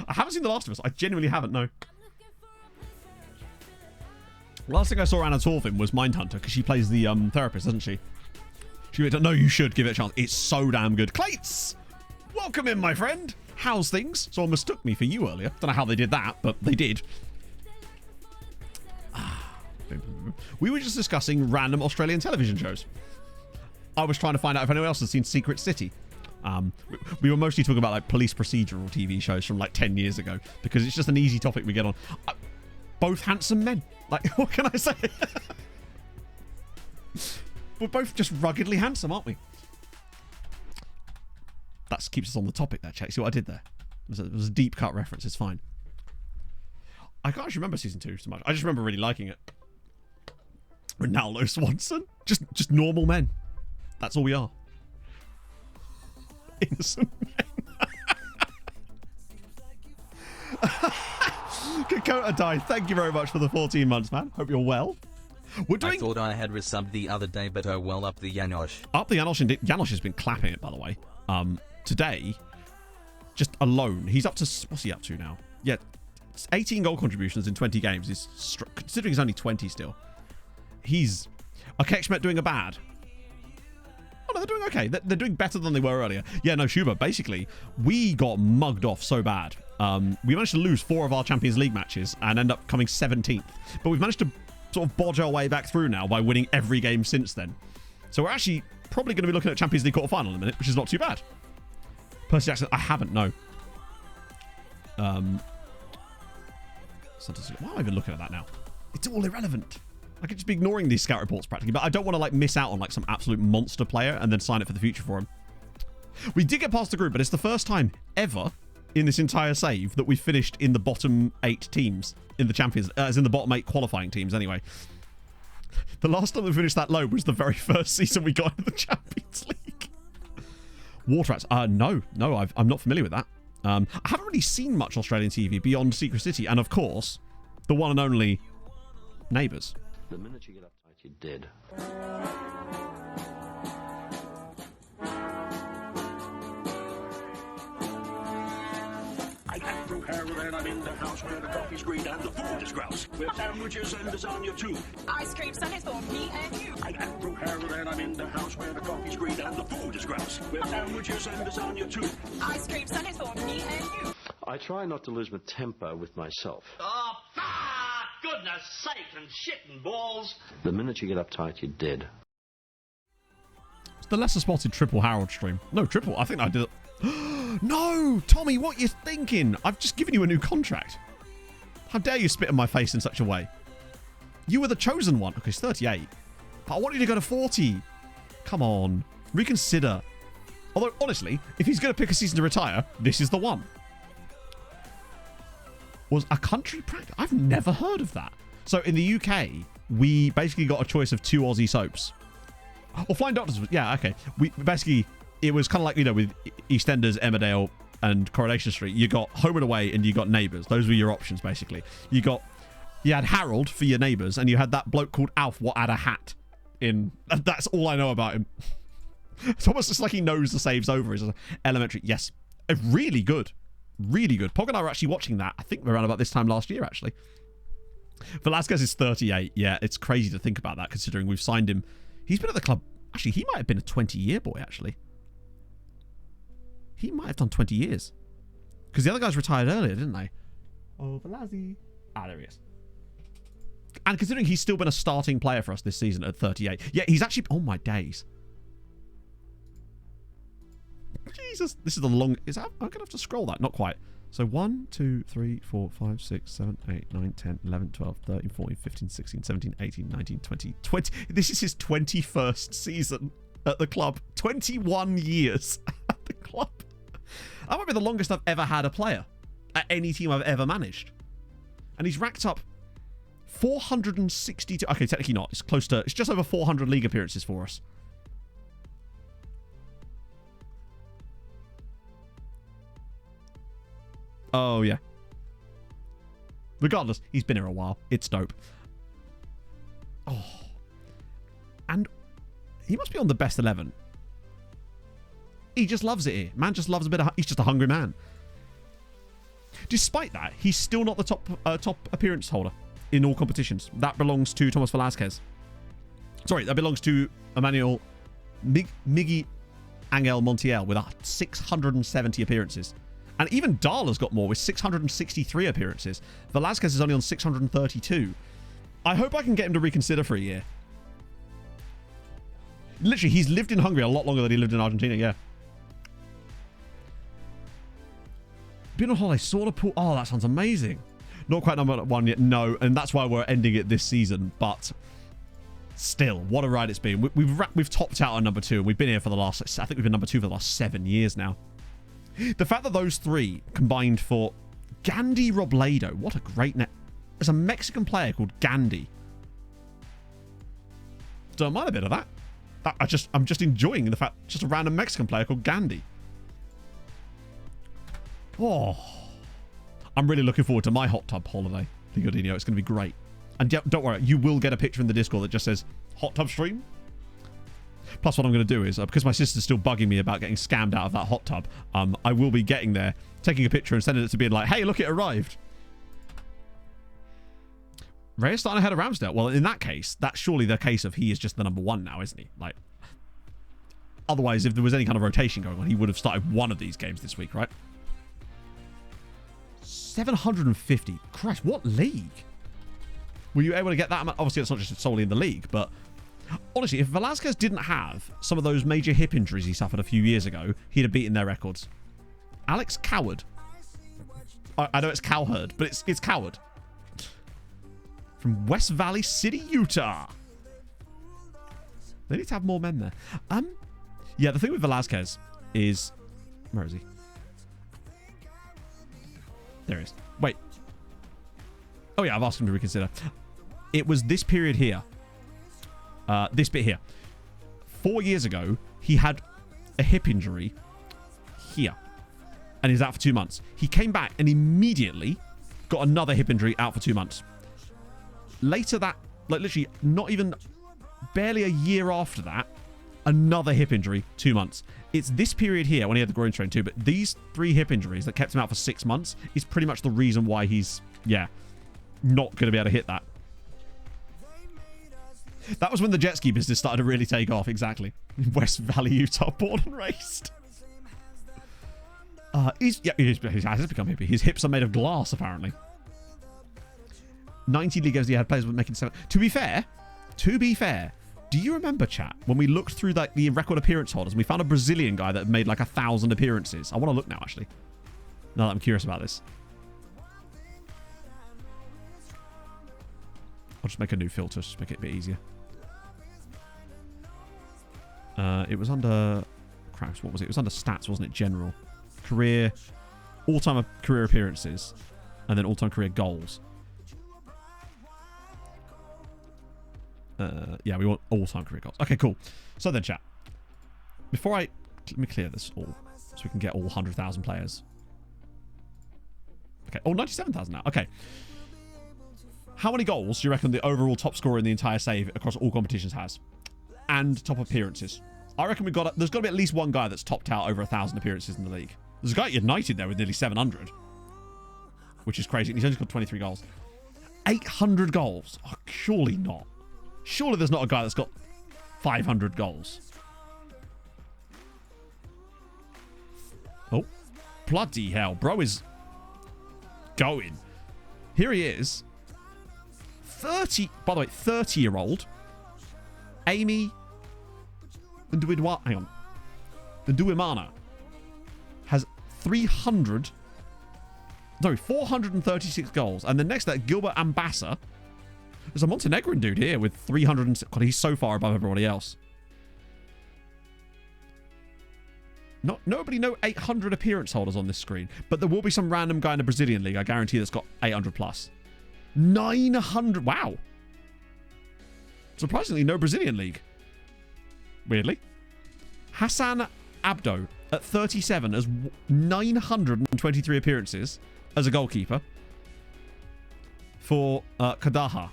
I haven't seen The Last of Us. I genuinely haven't, no. Last thing I saw Anna Torv in was Mindhunter, because she plays the therapist, doesn't she? She went, no, you should give it a chance. It's so damn good. Clates! Welcome in, my friend. How's things? Someone mistook me for you earlier. Don't know how they did that, but they did. We were just discussing random Australian television shows. I was trying to find out if anyone else has seen Secret City. We were mostly talking about like police procedural TV shows from like 10 years ago, because it's just an easy topic we get on. Both handsome men. Like, what can I say? We're both just ruggedly handsome, aren't we? That keeps us on the topic there, check. See what I did there? It was a deep cut reference. It's fine. I can't actually remember season 2 so much. I just remember really liking it. Ronaldo Swanson. Just normal men. That's all we are. Innocent men. Kakota Dai, thank you very much for the 14 months, man. Hope you're well. I thought I had resubbed the other day, but oh well, up the Janosch. Up the Janosch, indeed. Janosch has been clapping it, by the way. Today, just alone, he's up to... What's he up to now? Yeah, 18 goal contributions in 20 games. Considering he's only 20 still. He's... Okay, Schmidt doing a bad. Oh, no, they're doing okay. They're doing better than they were earlier. Yeah, no, Schubert, basically, we got mugged off so bad. We managed to lose 4 of our Champions League matches and end up coming 17th. But we've managed to sort of bodge our way back through now by winning every game since then. So we're actually probably going to be looking at Champions League quarter-final in a minute, which is not too bad. Percy Jackson, I haven't, no. Why am I even looking at that now? It's all irrelevant. I could just be ignoring these scout reports practically, but I don't want to like miss out on like some absolute monster player and then sign it for the future for him. We did get past the group, but it's the first time ever in this entire save that we finished in the bottom 8 teams in the Champions, as in the bottom 8 qualifying teams anyway. The last time we finished that low was the very first season we got into the Champions League. Water Rats, no, I'm not familiar with that. I haven't really seen much Australian TV beyond Secret City, and of course, the one and only Neighbours. The minute you get uptight, you're dead. I have to Andrew Harold, and I'm in the house where the coffee's green and the food is grouse. With sandwiches and lasagna too. Ice cream sundaes for me and you. I'm Andrew Harold, and I'm in the house where the coffee's green and the food is grouse. With sandwiches and lasagna too. Ice cream sundaes for me and you. I try not to lose my temper with myself. Oh, goodness sake and shit and balls. The minute you get uptight, you're dead. It's the lesser spotted triple Harold stream. No, triple. I think I did it. No, Tommy, what you thinking? I've just given you a new contract. How dare you spit in my face in such a way? You were the chosen one. Okay, it's 38. But I want you to go to 40. Come on. Reconsider. Although, honestly, if he's going to pick a season to retire, this is the one. Was a country practice? I've never heard of that. So in the UK, we basically got a choice of 2 Aussie soaps. Or Flying Doctors. Yeah, okay. We basically... It was kind of like, you know, with EastEnders, Emmerdale, and Coronation Street. You got Home and Away and you got Neighbours. Those were your options, basically. You had Harold for your Neighbours, and you had that bloke called Alf what had a hat in. That's all I know about him. It's almost just like he knows the saves over. It's elementary. Yes. Really good. Really good. Pog and I were actually watching that, I think around about this time last year, actually. Velasquez is 38. Yeah, it's crazy to think about that, considering we've signed him. He's been at the club. Actually, he might have been a 20-year boy, actually. He might have done 20 years. Because the other guys retired earlier, didn't they? Oh, Velazzi. Ah, there he is. And considering he's still been a starting player for us this season at 38. Yeah, he's actually... Oh, my days. Jesus. This is the long... I'm going to have to scroll that. Not quite. So 1, 2, 3, 4, 5, 6, 7, 8, 9, 10, 11, 12, 13, 14, 15, 16, 17, 18, 19, 20. This is his 21st season at the club. 21 years at the club. That might be the longest I've ever had a player at any team I've ever managed. And he's racked up 462... Okay, technically not. It's close to... It's just over 400 league appearances for us. Oh, yeah. Regardless, he's been here a while. It's dope. Oh. And he must be on the best 11. He just loves it here. Man just loves a bit of... He's just a hungry man. Despite that, he's still not the top appearance holder in all competitions. That belongs to Thomas Velasquez. Sorry, that belongs to Emmanuel Miggy Angel Montiel with 670 appearances. And even Darla's got more with 663 appearances. Velasquez is only on 632. I hope I can get him to reconsider for a year. Literally, he's lived in Hungary a lot longer than he lived in Argentina, yeah. Been on holiday, saw the pool. Oh, that sounds amazing. Not quite number 1 yet, no. And that's why we're ending it this season. But still, what a ride it's been. We've topped out on number 2. And we've been here for the last... I think we've been number 2 for the last 7 years now. The fact that those 3 combined for Gandhi Robledo. What a great net. There's a Mexican player called Gandhi. Don't mind a bit of that. I'm just enjoying the fact just a random Mexican player called Gandhi. Oh, I'm really looking forward to my hot tub holiday, Ligodinho. It's going to be great. And don't worry, you will get a picture in the Discord that just says hot tub stream. Plus, what I'm going to do is, because my sister's still bugging me about getting scammed out of that hot tub, I will be getting there, taking a picture and sending it to being like, hey, look, it arrived. Reyes starting ahead of Ramsdale. Well, in that case, that's surely the case of he is just the number 1 now, isn't he? Like, otherwise, if there was any kind of rotation going on, he would have started one of these games this week, right? 750. Christ, what league? Were you able to get that? Obviously, it's not just solely in the league, but honestly, if Velasquez didn't have some of those major hip injuries he suffered a few years ago, he'd have beaten their records. Alex Coward. I know it's Cowherd, but it's Coward. From West Valley City, Utah. They need to have more men there. Yeah, the thing with Velasquez is... Where is he? There he is. Wait. Oh, yeah, I've asked him to reconsider. It was this period here. This bit here. 4 years ago, he had a hip injury here. And he's out for 2 months. He came back and immediately got another hip injury, out for 2 months. Later that, like literally not even barely a year after that, Another hip injury, 2 months. It's this period here when he had the groin strain too, but these 3 hip injuries that kept him out for 6 months is pretty much the reason why he's, yeah, not going to be able to hit that. That was when the jet ski business started to really take off, exactly. West Valley, Utah, born and raised. He has become hippie. His hips are made of glass, apparently. 90 league games he had players with making 7. To be fair, do you remember, chat, when we looked through like the record appearance holders and we found a Brazilian guy that had made like 1,000 appearances? I want to look now, actually. Now that I'm curious about this. I'll just make a new filter just to make it a bit easier. It was under... Crap, what was it? It was under stats, wasn't it? General. Career... All-time career appearances. And then all-time career goals. Yeah, we want all-time career goals. Okay, cool. So then, chat. Before I... Let me clear this all. So we can get all 100,000 players. Okay. Oh, 97,000 now. Okay. How many goals do you reckon the overall top scorer in the entire save across all competitions has? And top appearances. I reckon there's got to be at least one guy that's topped out over 1,000 appearances in the league. There's a guy at United there with nearly 700. Which is crazy. He's only got 23 goals. 800 goals? Oh, surely not. Surely there's not a guy that's got 500 goals. Oh. Bloody hell. Bro is going. Here he is. 30, by the way, 30-year-old Amy Nduwimana has 436 goals. And then next to that, Gilbert Ambassa. There's a Montenegrin dude here with 300. God, he's so far above everybody else. Nobody know 800 appearance holders on this screen. But there will be some random guy in the Brazilian league, I guarantee, that's got 800 plus. 900. Wow. Surprisingly, no Brazilian league. Weirdly. Hassan Abdo at 37 has 923 appearances as a goalkeeper for Kadaha.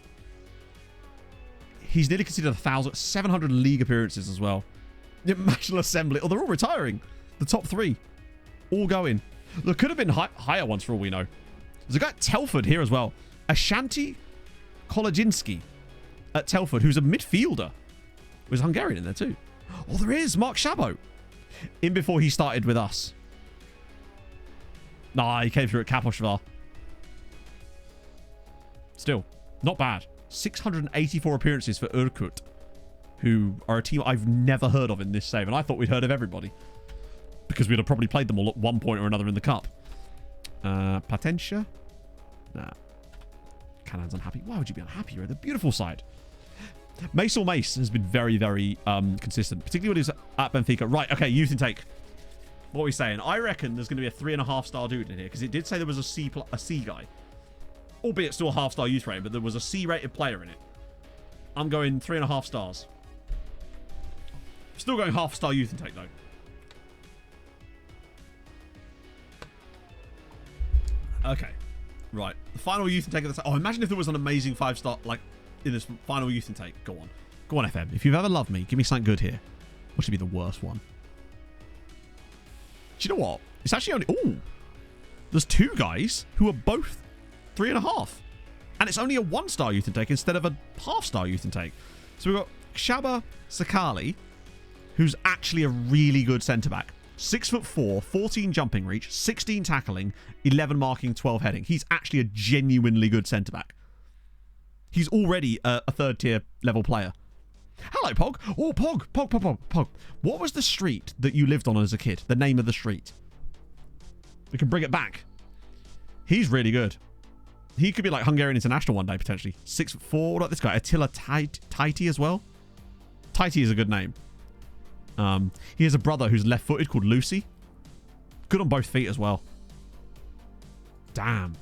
He's nearly conceded 700 league appearances as well. The National Assembly. Oh, they're all retiring. The top 3. All going. There could have been higher ones for all we know. There's a guy at Telford here as well. Ashanti Kolaczynski at Telford, who's a midfielder. There's a Hungarian in there too. Oh, there is. Mark Szabo. In before he started with us. Nah, he came through at Kaposhvar. Still, not bad. 684 appearances for Urkut, who are a team I've never heard of in this save. And I thought we'd heard of everybody, because we'd have probably played them all at one point or another in the cup. Patentia? Nah. Cannon's unhappy. Why would you be unhappy? You're at the beautiful side. Mace has been very, very consistent, particularly when he's at Benfica. Right, okay, youth intake. What are we saying? I reckon there's going to be a 3.5-star dude in here, because it did say there was a C guy. Albeit still a half-star youth rating, but there was a C-rated player in it. I'm going 3.5 stars. Still going half-star youth intake, though. Okay. Right. The final youth intake of the... Oh, imagine if there was an amazing 5-star, like, in this final youth intake. Go on. Go on, FM. If you've ever loved me, give me something good here. What should be the worst one? Do you know what? It's actually only... Ooh. There's 2 guys who are both 3.5. And it's only a 1-star youth intake instead of a half-star youth intake. So we've got Shaba Sakali, who's actually a really good centre-back. 6'4", 14 jumping reach, 16 tackling, 11 marking, 12 heading. He's actually a genuinely good centre-back. He's already a 3rd-tier level player. Hello, Pog. Oh, Pog. What was the street that you lived on as a kid? The name of the street. We can bring it back. He's really good. He could be like Hungarian international one day, potentially. 6'4". What about this guy? Attila Taiti as well? Taiti is a good name. He has a brother who's left-footed called Lucy. Good on both feet as well. Damn.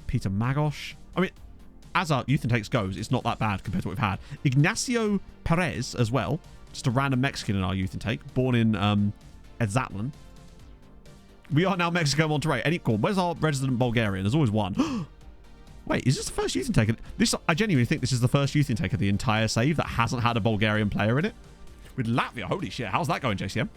Peter Magos. I mean, as our youth intakes goes, it's not that bad compared to what we've had. Ignacio Perez as well. Just a random Mexican in our youth intake. Born in Edzatlan. We are now Mexico Monterrey. Where's our resident Bulgarian? There's always one. Wait, is this the first youth intake? I genuinely think this is the first youth intake of the entire save that hasn't had a Bulgarian player in it. With Latvia, holy shit. How's that going, JCM?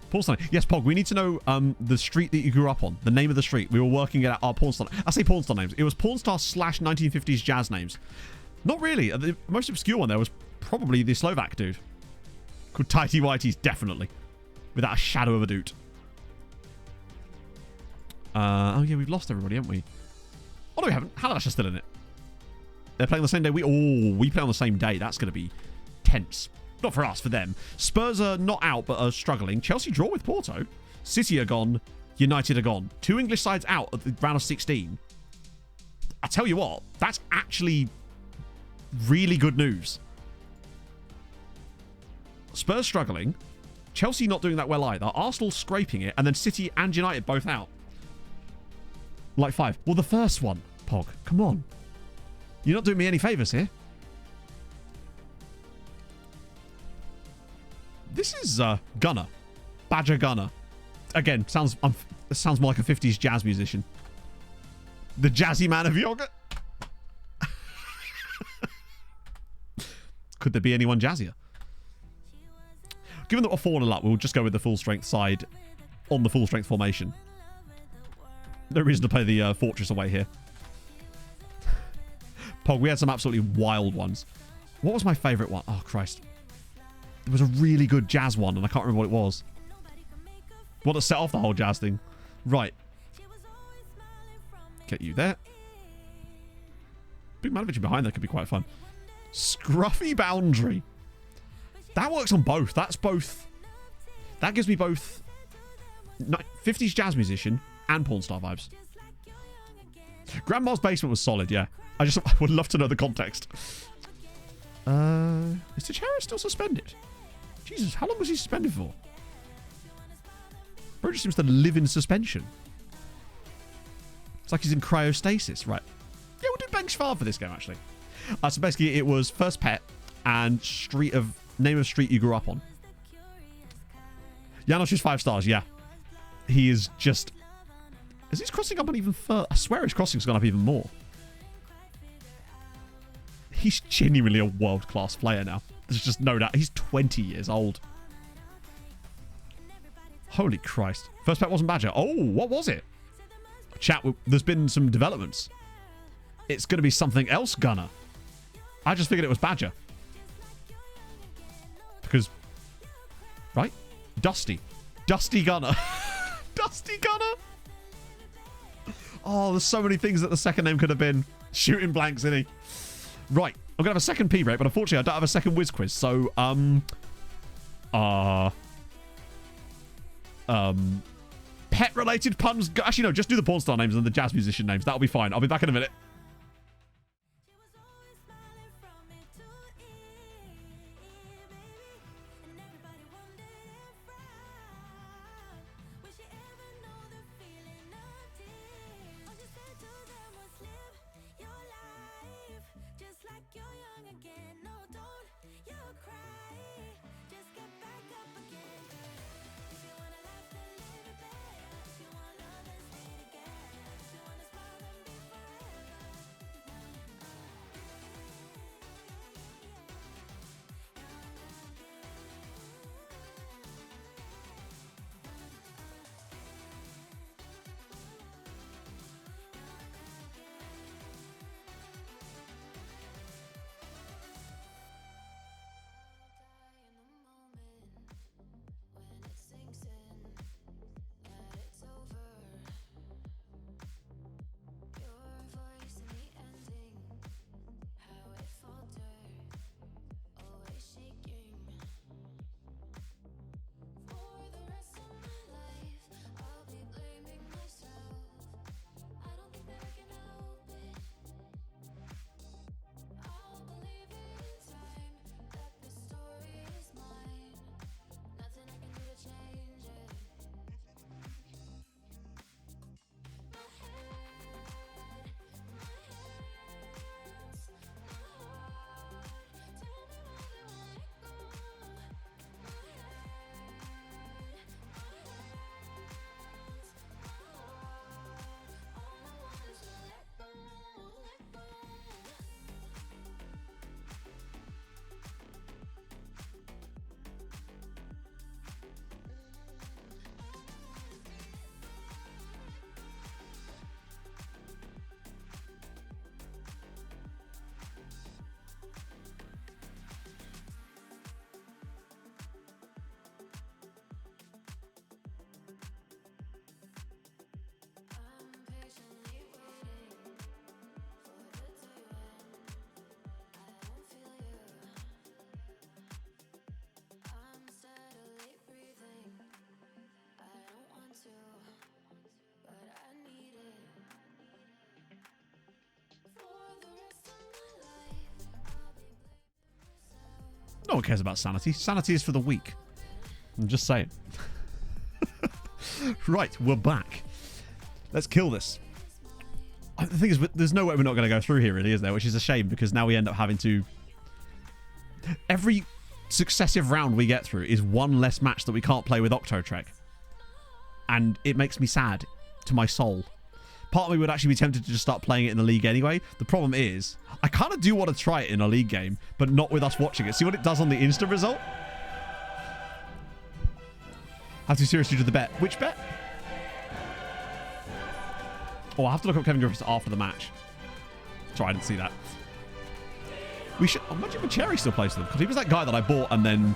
Pornstar. Yes, Pog, we need to know the street that you grew up on. The name of the street. We were working it out our Pornstar. I say Pornstar names. It was Pornstar / 1950s jazz names. Not really. The most obscure one there was probably the Slovak dude. Called Tighty Whities, definitely. Without a shadow of a doubt. Oh yeah, we've lost everybody, haven't we? Oh no, we haven't. Halidash are still in it. They're playing the same day. We play on the same day. That's going to be tense. Not for us, for them. Spurs are not out, but are struggling. Chelsea draw with Porto. City are gone. United are gone. 2 English sides out at the round of 16. I tell you what, that's actually really good news. Spurs struggling. Chelsea not doing that well either. Arsenal scraping it. And then City and United both out. Like 5. Well, the first one, Pog. Come on. You're not doing me any favours here. This is Gunner. Badger Gunner. Again, sounds more like a 50s jazz musician. The jazzy man of yogurt. Could there be anyone jazzier? Given that we're 4-0 up, we'll just go with the full strength side on the full strength formation. No reason to play the fortress away here. Pog, we had some absolutely wild ones. What was my favourite one? Oh, Christ. There was a really good jazz one, and I can't remember what it was. What set off the whole jazz thing? Right. Get you there. Big Manovic behind there could be quite fun. Scruffy Boundary. That works on both. That's both. That gives me both 50s jazz musician and Pornstar vibes. Grandma's Basement was solid, yeah. I would love to know the context. Is Teixeira still suspended? Jesus, how long was he suspended for? Bro just seems to live in suspension. It's like he's in cryostasis. Right. Yeah, we'll do bench far for this game, actually. So basically, it was first pet and name of street you grew up on. Janosch is 5 stars, yeah. He is just... Is his crossing up on even further? I swear his crossing's gone up even more. He's genuinely a world-class player now. There's just no doubt. He's 20 years old. Holy Christ. First pet wasn't Badger. Oh, what was it? Chat, there's been some developments. It's going to be something else, Gunner. I just figured it was Badger. Because... Right? Dusty. Dusty Gunner. Dusty Gunner. Oh, there's so many things that the second name could have been. Shooting blanks, isn't he? Right. I'm going to have a second P break, but unfortunately I don't have a second whiz quiz. So, pet-related puns. Actually, no, just do the Pornstar names and the jazz musician names. That'll be fine. I'll be back in a minute. No one cares about sanity. Sanity is for the weak. I'm just saying. Right, we're back. Let's kill this. The thing is, there's no way we're not going to go through here, really, is there? Which is a shame, because now we end up having to... Every successive round we get through is one less match that we can't play with Octotrek. And it makes me sad to my soul. Part of me would actually be tempted to just start playing it in the league anyway. The problem is, I kind of do want to try it in a league game, but not with us watching it. See what it does on the Insta result? Have to seriously do the bet. Which bet? Oh, I have to look up Kevin Griffiths after the match. Sorry, I didn't see that. We should... Imagine if Cherry still plays them, because he was that guy that I bought and then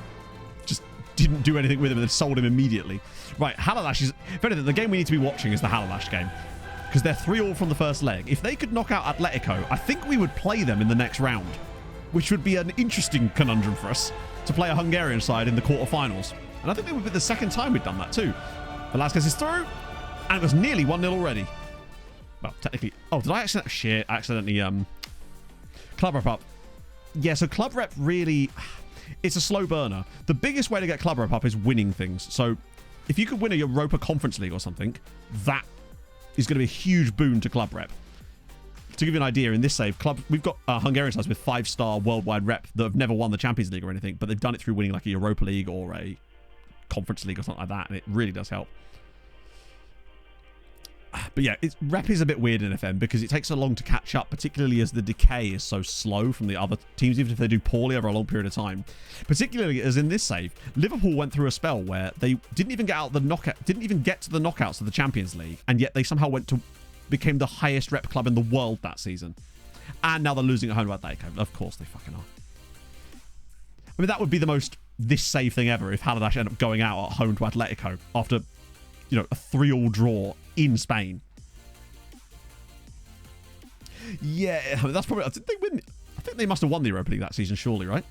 just didn't do anything with him and then sold him immediately. Right, Halalash is... If anything, the game we need to be watching is the Halalash game, because they're 3-3 from the first leg. If they could knock out Atletico, I think we would play them in the next round, which would be an interesting conundrum for us to play a Hungarian side in the quarterfinals. And I think it would be the second time we'd done that too. Velasquez is through, and it was nearly 1-0 already. Well, technically... Oh, did I accidentally... Shit, I accidentally... Club rep up. Yeah, so club rep really... It's a slow burner. The biggest way to get club rep up is winning things. So, if you could win a Europa Conference League or something, that is going to be a huge boon to club rep. To give you an idea, in this save, we've got Hungarian sides with 5-star worldwide rep that have never won the Champions League or anything, but they've done it through winning like a Europa League or a Conference League or something like that, and it really does help. But yeah, rep is a bit weird in FM because it takes so long to catch up, particularly as the decay is so slow from the other teams, even if they do poorly over a long period of time. Particularly as in this save, Liverpool went through a spell where they didn't even get to the knockouts of the Champions League, and yet they somehow became the highest rep club in the world that season. And now they're losing at home to Atletico. Of course they fucking are. I mean, that would be the most this save thing ever if Haladash ended up going out at home to Atletico after, a 3-3 draw in Spain. Yeah, I mean, that's probably... I think they must have won the Europa League that season, surely, right?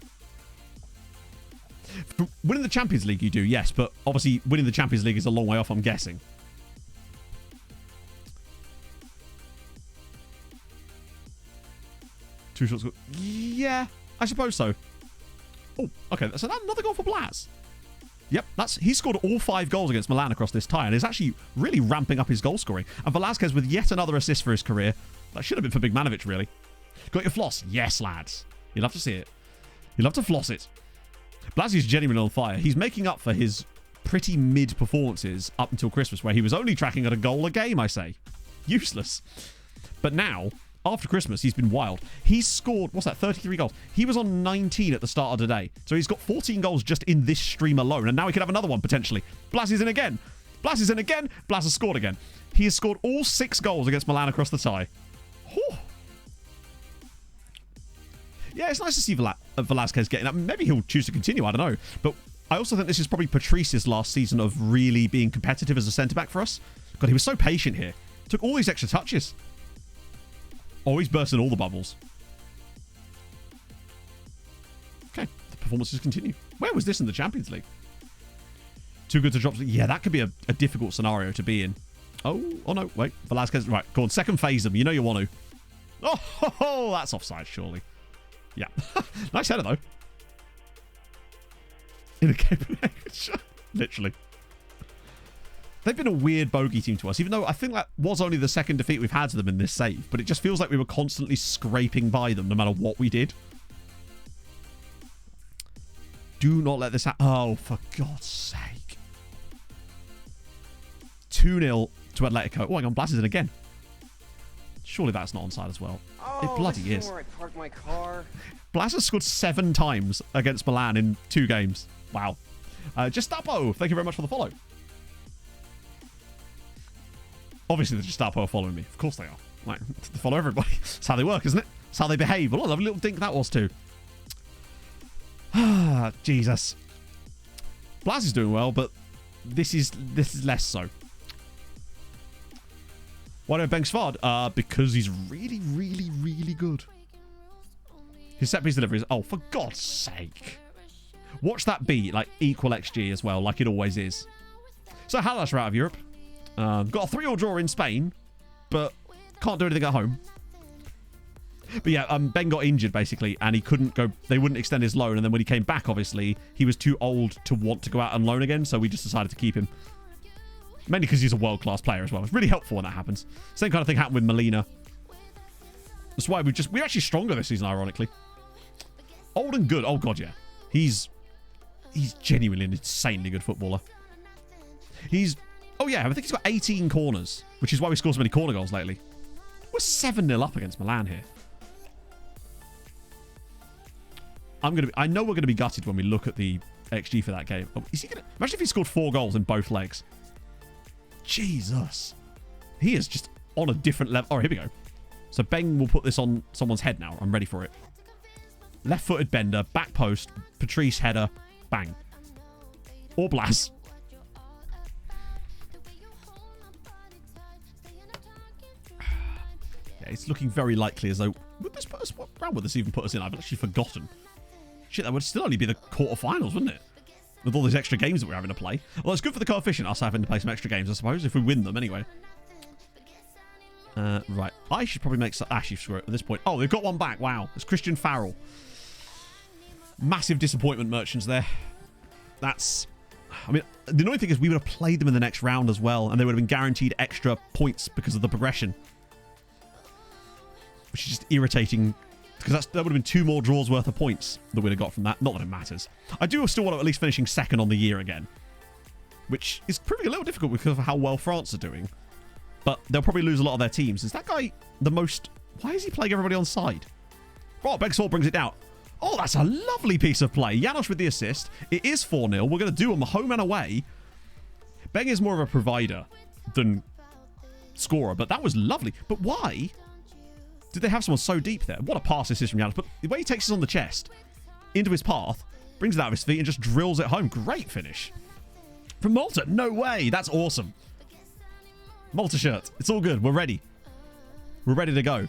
For winning the Champions League, you do, yes, but obviously winning the Champions League is a long way off, I'm guessing. Two shots. Yeah, I suppose so. Oh, okay, so that's another goal for Blas. Yep, he scored all 5 goals against Milan across this tie and is actually really ramping up his goal scoring. And Velasquez with yet another assist for his career. That should have been for Bigmanovic, really. Got your floss? Yes, lads. You'll have to see it. You'll have to floss it. Blas is genuinely on fire. He's making up for his pretty mid performances up until Christmas, where he was only tracking at a goal a game, I say. Useless. But now, after Christmas, he's been wild. He's scored, 33 goals. He was on 19 at the start of today. So he's got 14 goals just in this stream alone. And now he could have another one, potentially. Blas is in again. Blas is in again. Blas has scored again. He has scored all 6 goals against Milan across the tie. Whew. Yeah, it's nice to see Velasquez getting up. Maybe he'll choose to continue, I don't know. But I also think this is probably Patrice's last season of really being competitive as a centre-back for us. God, he was so patient here. Took all these extra touches. Oh, he's bursting all the bubbles. Okay, the performances continue. Where was this in the Champions League? Too good to drop. Yeah, that could be a difficult scenario to be in. Oh no, wait. Velasquez, right, go on, second phase them. You know you want to. Oh, that's offside, surely. Yeah. Nice header, though. In the game. Literally. They've been a weird bogey team to us, even though I think that was only the second defeat we've had to them in this save. But it just feels like we were constantly scraping by them no matter what we did. Do not let this happen. Oh, for God's sake. 2-0 to Atletico. Oh, hang on, Blas is in again. Surely that's not onside as well. It bloody is. Where I parked my car. Blas has scored 7 times against Milan in 2 games. Wow. Gestapo, thank you very much for the follow. Obviously, the Gestapo are following me. Of course they are. Like, they follow everybody. That's how they work, isn't it? That's how they behave. What a lovely little dink that was, too. Ah, Jesus. Blas is doing well, but this is less so. Why don't Banks Fard? Because he's really, really, really good. His set piece deliveries. Oh, for God's sake. Watch that be, like, equal XG as well, like it always is. So, Halalash are out of Europe. Got a 3-3 draw in Spain, but can't do anything at home. But yeah, Ben got injured basically, and he couldn't go. They wouldn't extend his loan, and then when he came back, obviously he was too old to want to go out on loan again. So we just decided to keep him, mainly because he's a world-class player as well. It's really helpful when that happens. Same kind of thing happened with Molina. That's why we're actually stronger this season, ironically. Old and good. Oh god, yeah. He's genuinely an insanely good footballer. Oh yeah, I think he's got 18 corners, which is why we scored so many corner goals lately. We're 7-0 up against Milan here. I know we're gonna be gutted when we look at the XG for that game. Oh, imagine if he scored 4 goals in both legs. Jesus. He is just on a different level. Oh, here we go. So Beng will put this on someone's head now. I'm ready for it. Left-footed bender, back post, Patrice header, bang. Or Blas. Yeah, it's looking very likely as though... What round would this even put us in? I've actually forgotten. Shit, that would still only be the quarterfinals, wouldn't it? With all these extra games that we're having to play. Well, it's good for the coefficient, us having to play some extra games, I suppose, if we win them anyway. Right. I should probably make... Actually, screw it at this point. Oh, they've got one back. Wow. It's Christian Farrell. Massive disappointment, merchants there. That's... I mean, the annoying thing is we would have played them in the next round as well, and they would have been guaranteed extra points because of the progression. Which is just irritating, because that would have been 2 more draws worth of points that we'd have got from that. Not that it matters. I do still want to at least finishing second on the year again, which is proving a little difficult because of how well France are doing. But they'll probably lose a lot of their teams. Is that guy the most... Why is he playing everybody on side? Oh, Bexall brings it down. Oh, that's a lovely piece of play. Janos with the assist. It is 4-0. We're going to do them home and away. Beng is more of a provider than scorer, but that was lovely. But why did they have someone so deep there? What a pass this is from Janos. But the way he takes it on the chest, into his path, brings it out of his feet and just drills it home. Great finish. From Malta. No way. That's awesome. Malta shirt. It's all good. We're ready. We're ready to go.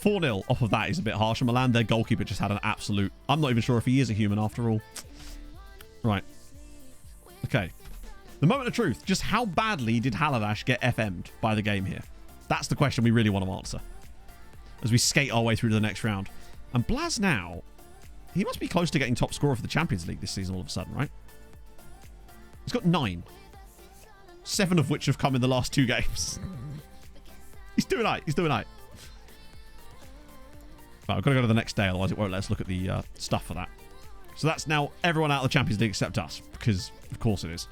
4-0 off of that is a bit harsh. And Milan, their goalkeeper, just had an absolute... I'm not even sure if he is a human after all. Right. Okay. The moment of truth. Just how badly did Haladash get FM'd by the game here? That's the question we really want to answer as we skate our way through to the next round. And Blas now, he must be close to getting top scorer for the Champions League this season all of a sudden, right? He's got 9. 7 of which have come in the last 2 games. He's doing right. He's doing right. Right, I've got to go to the next day, otherwise it won't let us look at the stuff for that. So that's now everyone out of the Champions League except us, because of course it is.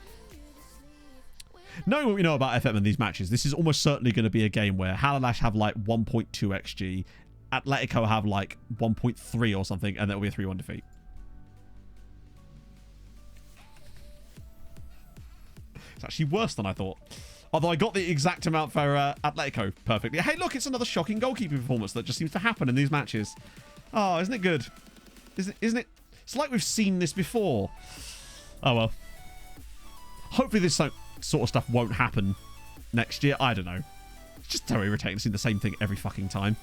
Knowing what we know about FM in these matches, this is almost certainly going to be a game where Haladash have like 1.2 XG, Atletico have like 1.3 or something, and it'll be a 3-1 defeat. It's actually worse than I thought. Although I got the exact amount for Atletico perfectly. Hey, look, it's another shocking goalkeeping performance that just seems to happen in these matches. Oh, isn't it good? Isn't it? It's like we've seen this before. Oh, well. Hopefully this sort of stuff won't happen next year. I don't know. It's just so irritating seeing the same thing every fucking time.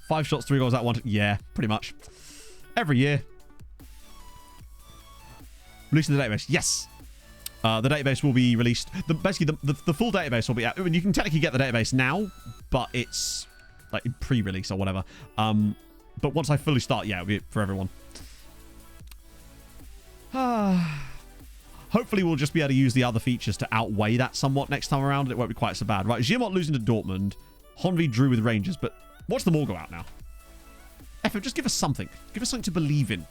5 shots, 3 goals, that one. Yeah, pretty much. Every year. Releasing the database. Yes. The database will be released. Basically, the full database will be out. I mean, you can technically get the database now, but it's like pre-release or whatever. But once I fully start, yeah, it'll be for everyone. Hopefully, we'll just be able to use the other features to outweigh that somewhat next time around. It won't be quite so bad. Right, Giamot losing to Dortmund. Honvi drew with Rangers, but watch them all go out now. FM, just give us something. Give us something to believe in.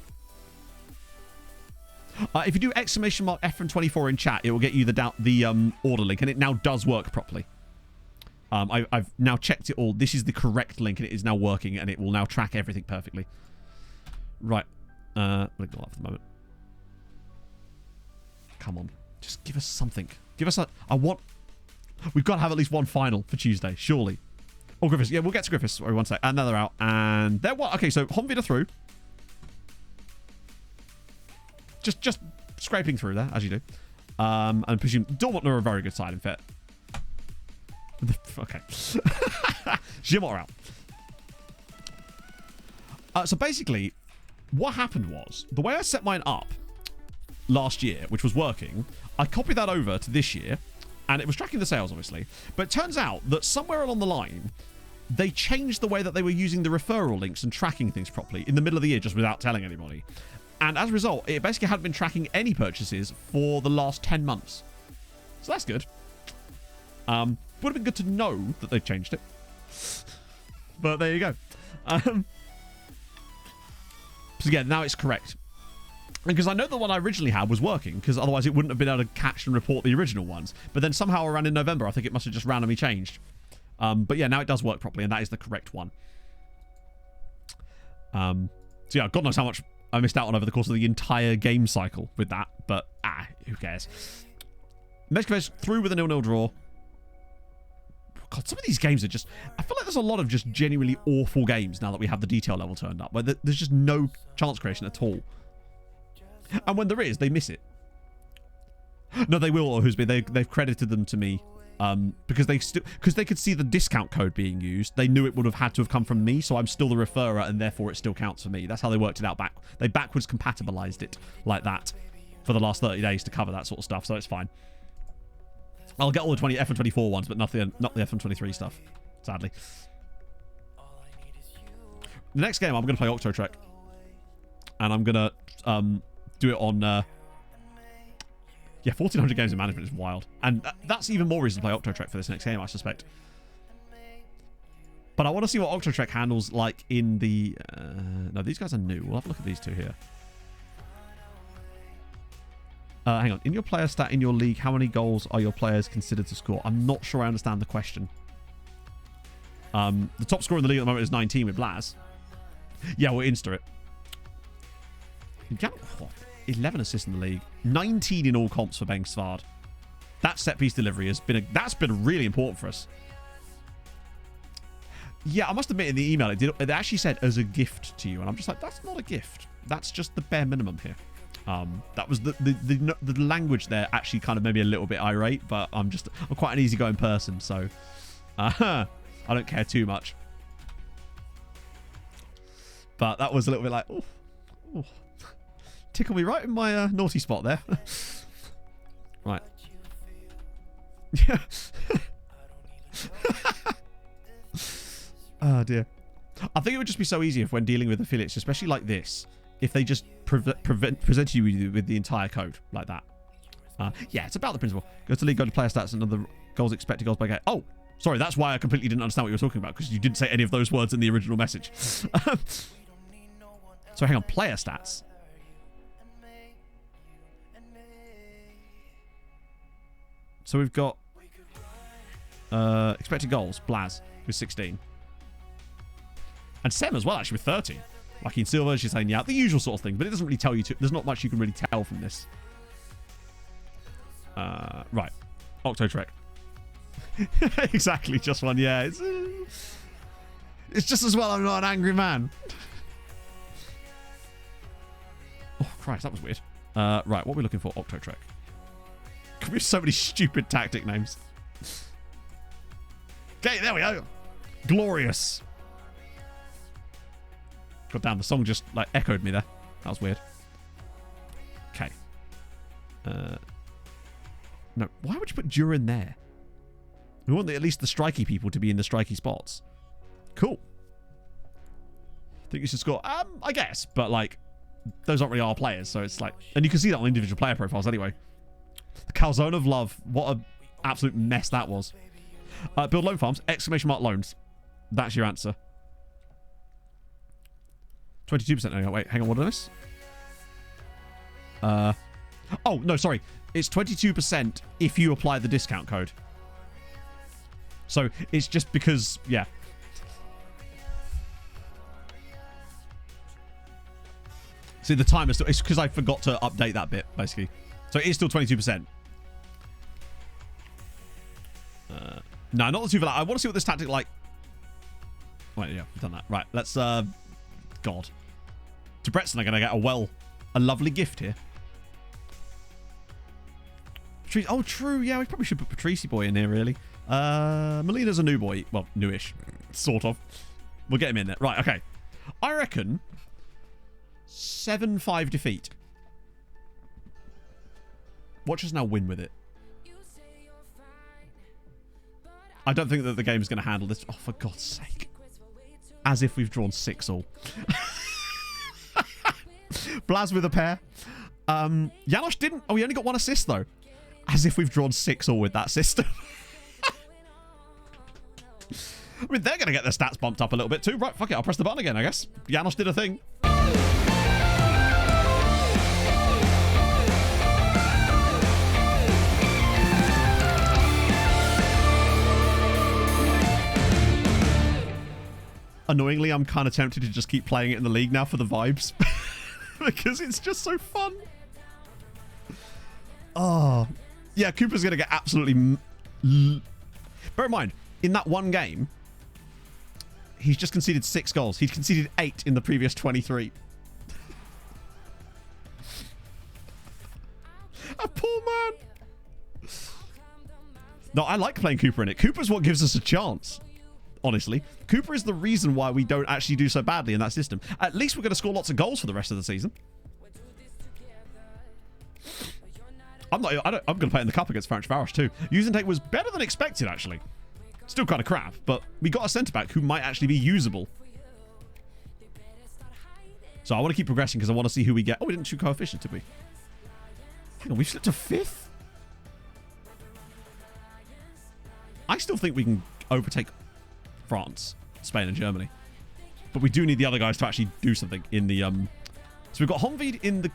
If you do exclamation mark FM24 in chat, it will get you the order link, and it now does work properly. I've now checked it all. This is the correct link, and it is now working, and it will now track everything perfectly. Right. I'll ignore that for the moment. Come on. Just give us something. Give us a... We've got to have at least one final for Tuesday, surely. Oh, Griffiths. Yeah, we'll get to Griffiths. Sorry, one sec. And now they're out. And they're what? Okay, so Honvid are through. Just scraping through there, as you do. And I presume Dortmund are a very good side, in fact. Okay. Giamot are out. So basically, what happened was, the way I set mine up last year, which was working, I copied that over to this year, and it was tracking the sales, obviously. But it turns out that somewhere along the line, they changed the way that they were using the referral links and tracking things properly in the middle of the year just without telling anybody. And as a result, it basically hadn't been tracking any purchases for the last 10 months. So that's good. Would have been good to know that they've changed it. But there you go. So yeah, now it's correct. Because I know the one I originally had was working, because otherwise it wouldn't have been able to catch and report the original ones. But then somehow around in November, I think it must have just randomly changed. But yeah, now it does work properly, and that is the correct one. So yeah, God knows how much I missed out on over the course of the entire game cycle with that. But, who cares? Meshkovich through with a 0-0 draw. God, some of these games are just... I feel like there's a lot of just genuinely awful games now that we have the detail level turned up, where there's just no chance creation at all. And when there is, they miss it. No, they will, Husby. They've credited them to me. Because they could see the discount code being used. They knew it would have had to have come from me, so I'm still the referrer, and therefore it still counts for me. That's how they worked it out back. They backwards compatibilized it like that for the last 30 days to cover that sort of stuff, so it's fine. I'll get all the FM24 ones, but not the FM23 stuff, sadly. The next game, I'm going to play Octotrek. And I'm going to do it on... yeah, 1,400 games in management is wild. And that's even more reason to play Octotrek for this next game, I suspect. But I want to see what Octotrek handles like in the... no, these guys are new. We'll have a look at these two here. Hang on. In your player stat in your league, how many goals are your players considered to score? I'm not sure I understand the question. The top scorer in the league at the moment is 19 with Blaz. Yeah, we'll insta it. 11 assists in the league. 19 in all comps for Bengsvard. That set-piece delivery has been that's been really important for us. Yeah, I must admit in the email it actually said as a gift to you, and I'm just like, that's not a gift. That's just the bare minimum here. That was the language there actually kind of made me a little bit irate, but I'm quite an easygoing person, so I don't care too much. But that was a little bit like, oh. Tickle me right in my naughty spot there. Right. Yeah. Oh dear. I think it would just be so easy if when dealing with affiliates, especially like this, if they just present you with the entire code like that. Yeah, it's about the principle. Go to league, go to player stats, and other goals, expected goals by game. Oh, sorry, that's why I completely didn't understand what you were talking about, because you didn't say any of those words in the original message. So hang on, player stats. So we've got expected goals, Blaz with 16. And Sem as well, actually, with 30. Like in Silver, she's saying, yeah, the usual sort of thing, but it doesn't really tell you there's not much you can really tell from this. Right. Octotrek. Exactly, just one, yeah. It's just as well I'm not an angry man. Oh, Christ, that was weird. Right, what are we looking for? Octotrek. We have so many stupid tactic names. Okay, there we go. Glorious. God damn, the song just like echoed me there. That was weird. Okay. No, why would you put Durin there? We want at least the striky people to be in the striky spots. Cool. Think you should score? I guess, but like, those aren't really our players, so it's like, and you can see that on individual player profiles anyway. The calzone of love. What a absolute mess that was. Build loan farms. ! Loans. That's your answer. 22%. No, wait, hang on. What is this? Oh, no, sorry. It's 22% if you apply the discount code. So it's just because, yeah. See, the timer still... It's because I forgot to update that bit, basically. So it is still 22%. No, not the two for that. I want to see what this tactic like... Wait, yeah, we've done that. Right, let's... God. To Bretson, I'm going to get a lovely gift here. Oh, true. Yeah, we probably should put Patrici Boy in here, really. Molina's a new boy. Well, newish. Sort of. We'll get him in there. Right, okay. I reckon 7-5 defeat. Watch us now win with it. I don't think that the game's going to handle this. Oh, for God's sake. As if we've drawn 6-all. Blaz with a pair. Janosch didn't. Oh, he only got 1 assist, though. As if we've drawn 6-all with that system. I mean, they're going to get their stats bumped up a little bit, too. Right, fuck it. I'll press the button again, I guess. Janosch did a thing. Annoyingly, I'm kind of tempted to just keep playing it in the league now for the vibes. Because it's just so fun. Oh. Yeah, Cooper's going to get absolutely... Bear in mind, in that one game, he's just conceded 6 goals. He'd conceded 8 in the previous 23. A poor man. No, I like playing Cooper in it. Cooper's what gives us a chance. Honestly, Cooper is the reason why we don't actually do so badly in that system. At least we're going to score lots of goals for the rest of the season. I'm going to play in the cup against Ferencváros too. Usintake was better than expected, actually. Still kind of crap, but we got a centre-back who might actually be usable. So I want to keep progressing because I want to see who we get. Oh, we didn't shoot coefficient, did we? Hang on, we've slipped to 5th? I still think we can overtake France, Spain and Germany. But we do need the other guys to actually do something in the... So we've got Honvéd in the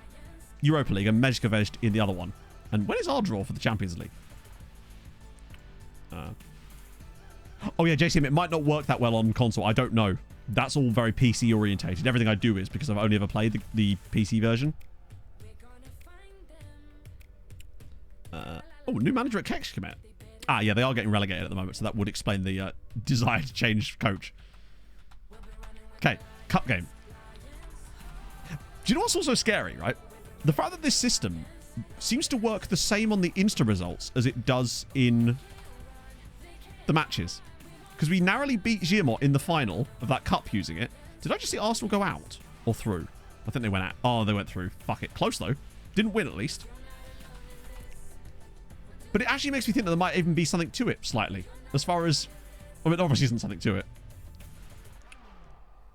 Europa League and Mezcavej in the other one. And when is our draw for the Champions League? Oh yeah, JCM, it might not work that well on console. I don't know. That's all very PC orientated. Everything I do is because I've only ever played the PC version. Oh, new manager at Kex commit. Ah, yeah, they are getting relegated at the moment, so that would explain the desire to change coach. Okay, cup game. Do you know what's also scary, right? The fact that this system seems to work the same on the Insta results as it does in the matches. Because we narrowly beat Girmont in the final of that cup using it. Did I just see Arsenal go out? Or through? I think they went out. Oh, they went through. Fuck it. Close, though. Didn't win, at least. But it actually makes me think that there might even be something to it, slightly. As far as... Well, it obviously isn't something to it.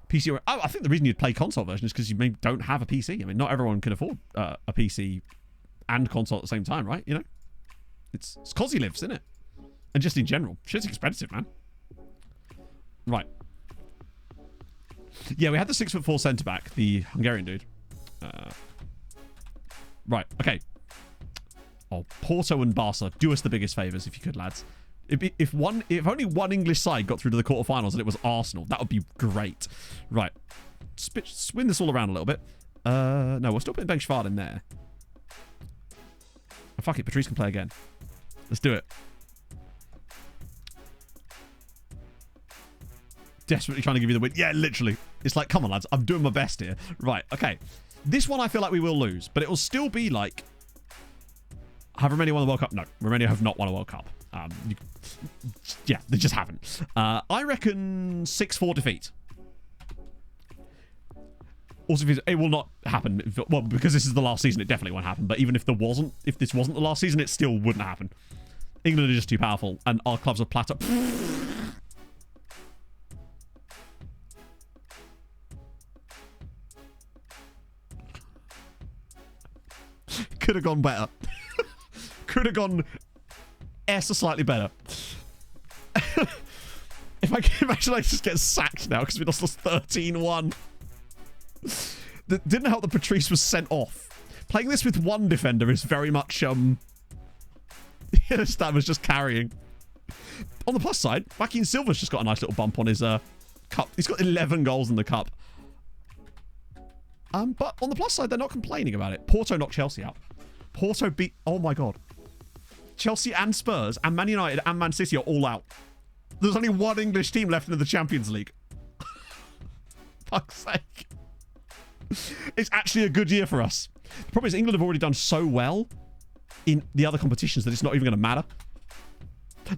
PC... Oh, I think the reason you'd play console version is because you maybe don't have a PC. I mean, not everyone can afford a PC and console at the same time, right? You know? It's COSI lives, isn't it? And just in general. Shit's expensive, man. Right. Yeah, we had the 6'4" centre-back, the Hungarian dude. Right, okay. Oh, Porto and Barca, do us the biggest favours if you could, lads. If only one English side got through to the quarterfinals and it was Arsenal, that would be great. Right. Spin this all around a little bit. No, we're still putting Ben Schwad in there. Oh, fuck it, Patrice can play again. Let's do it. Desperately trying to give you the win. Yeah, literally. It's like, come on, lads. I'm doing my best here. Right, okay. This one I feel like we will lose, but it will still be like... Have Romania won the World Cup? No, Romania have not won a World Cup. Yeah, they just haven't. I reckon 6-4 defeat. Also, it will not happen. Well, because this is the last season, it definitely won't happen. But even if this wasn't the last season, it still wouldn't happen. England are just too powerful, and our clubs are plateau. Could have gone better. Could have gone slightly better. If I can imagine I just get sacked now because we lost 13-1. That didn't help that Patrice was sent off. Playing this with one defender is very much Stan was just carrying. On the plus side, Joaquin Silva's just got a nice little bump on his cup. He's got 11 goals in the cup. But on the plus side, they're not complaining about it. Porto knocked Chelsea out. Porto beat... Oh my god. Chelsea and Spurs and Man United and Man City are all out. There's only one English team left in the Champions League. Fuck's sake. It's actually a good year for us. The problem is England have already done so well in the other competitions that it's not even going to matter.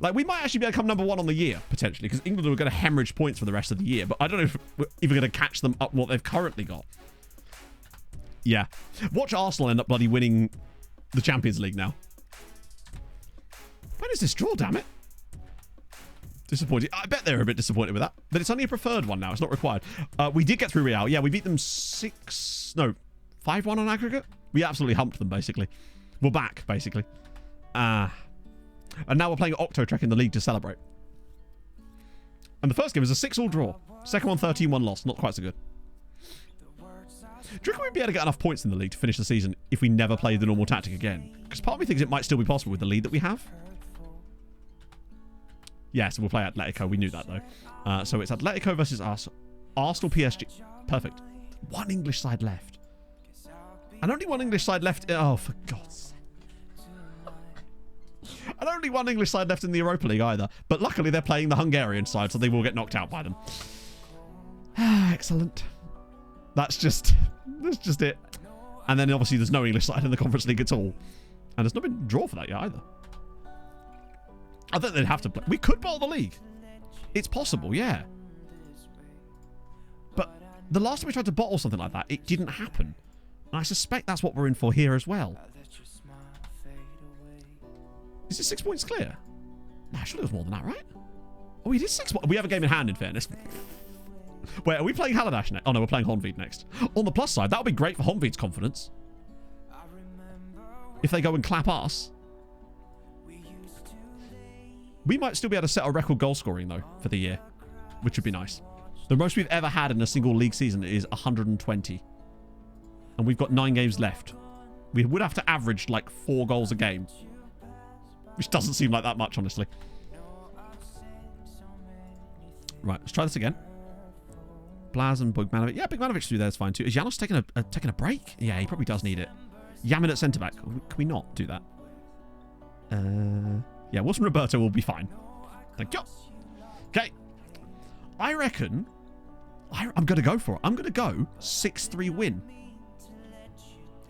Like, we might actually be able to come number 1 on the year, potentially, because England are going to hemorrhage points for the rest of the year, but I don't know if we're even going to catch them up what they've currently got. Yeah. Watch Arsenal end up bloody winning the Champions League now. When is this draw, damn it? Disappointed. I bet they're a bit disappointed with that. But it's only a preferred one now. It's not required. We did get through Real. Yeah, we beat them 5-1 on aggregate. We absolutely humped them, basically. We're back, basically. And now we're playing Octotrek in the league to celebrate. And the first game is a 6-all draw. Second one, 13-1 loss. Not quite so good. Do you reckon we'd be able to get enough points in the league to finish the season if we never played the normal tactic again? Because part of me thinks it might still be possible with the lead that we have. Yeah, so we'll play Atletico. We knew that, though. So it's Atletico versus us. Arsenal, PSG. Perfect. One English side left. And only one English side left. Oh, for God's sake. And only one English side left in the Europa League either. But luckily, they're playing the Hungarian side, so they will get knocked out by them. Excellent. That's just it. And then, obviously, there's no English side in the Conference League at all. And there's not been a draw for that yet either. I think they'd have to play. We could bottle the league. It's possible, yeah. But the last time we tried to bottle something like that, it didn't happen. And I suspect that's what we're in for here as well. Is it 6 points clear? Nah, surely it was more than that, right? Oh, we did 6 points. We have a game in hand, in fairness. Wait, are we playing Hallidash next? Oh, no, we're playing Honved next. On the plus side, that would be great for Honved's confidence. If they go and clap us. We might still be able to set our record goal scoring, though, for the year, which would be nice. The most we've ever had in a single league season is 120. And we've got 9 games left. We would have to average, like, 4 goals a game. Which doesn't seem like that much, honestly. Right, let's try this again. Blaz and Bogmanovic. Yeah, Bogmanovic through there is fine, too. Is Janos taking a break? Yeah, he probably does need it. Yamin at centre-back. Can we not do that? Yeah, Wilson Roberto will be fine. Thank you. Okay. I reckon I'm going to go for it. I'm going to go 6-3 win.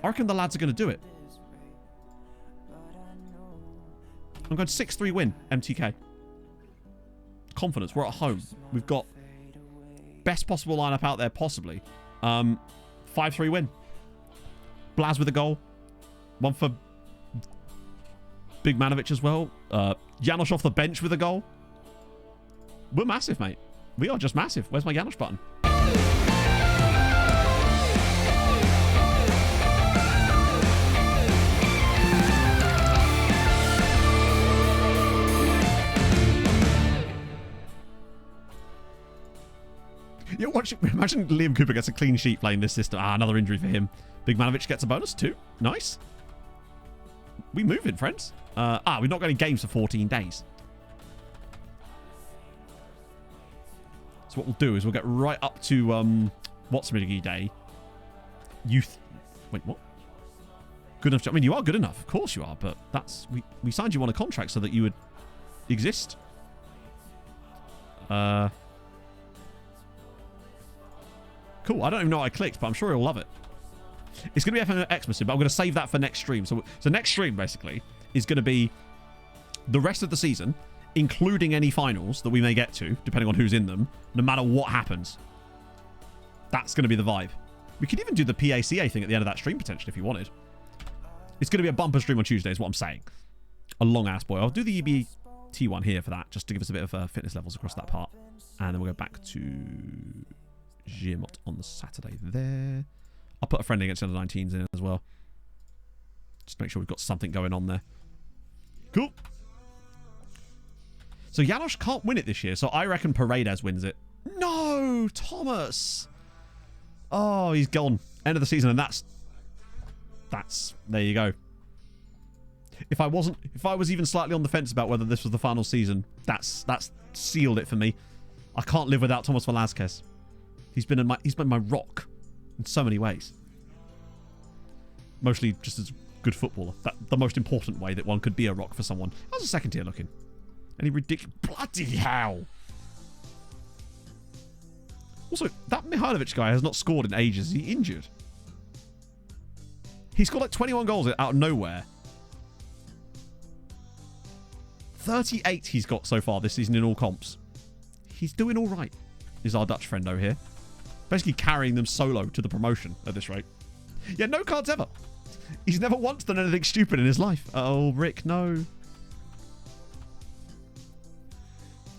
I reckon the lads are going to do it. I'm going 6-3 win, MTK. Confidence. We're at home. We've got best possible lineup out there, possibly. 5-3 win. Blaz with a goal. One for Big Manovic as well. Janosch off the bench with a goal. We're massive, mate. We are just massive. Where's my Janosch button? Yeah, imagine Liam Cooper gets a clean sheet playing this system. Another injury for him. Big Manovic gets a bonus too. Nice. We moving, friends. We've not got any games for 14 days. So what we'll do is we'll get right up to what's Midgey Day. Youth. Wait, what? Good enough. I mean, you are good enough. Of course you are. But that's we signed you on a contract so that you would exist. Cool. I don't even know what I clicked, but I'm sure he'll love it. It's going to be FMX, but I'm going to save that for next stream. So next stream, basically, is going to be the rest of the season, including any finals that we may get to, depending on who's in them, no matter what happens. That's going to be the vibe. We could even do the PACA thing at the end of that stream, potentially, if you wanted. It's going to be a bumper stream on Tuesday, is what I'm saying. A long-ass boy. I'll do the EBT one here for that, just to give us a bit of fitness levels across that part. And then we'll go back to Giamot on the Saturday there. I'll put a friendly against the under 19s in as well. Just make sure we've got something going on there. Cool. So Janosch can't win it this year, so I reckon Paredes wins it. No, Thomas. Oh, he's gone. End of the season, and that's there you go. If I was even slightly on the fence about whether this was the final season, that's sealed it for me. I can't live without Thomas Velázquez. He's been my rock in so many ways. Mostly just as a good footballer. The most important way that one could be a rock for someone. How's the second tier looking? Any ridiculous... Bloody hell! Also, that Mihailovic guy has not scored in ages. Is he injured? He's got like 21 goals out of nowhere. 38 he's got so far this season in all comps. He's doing all right, is our Dutch friendo here. Basically carrying them solo to the promotion at this rate. Yeah, no cards ever. He's never once done anything stupid in his life. Oh, Rick, no.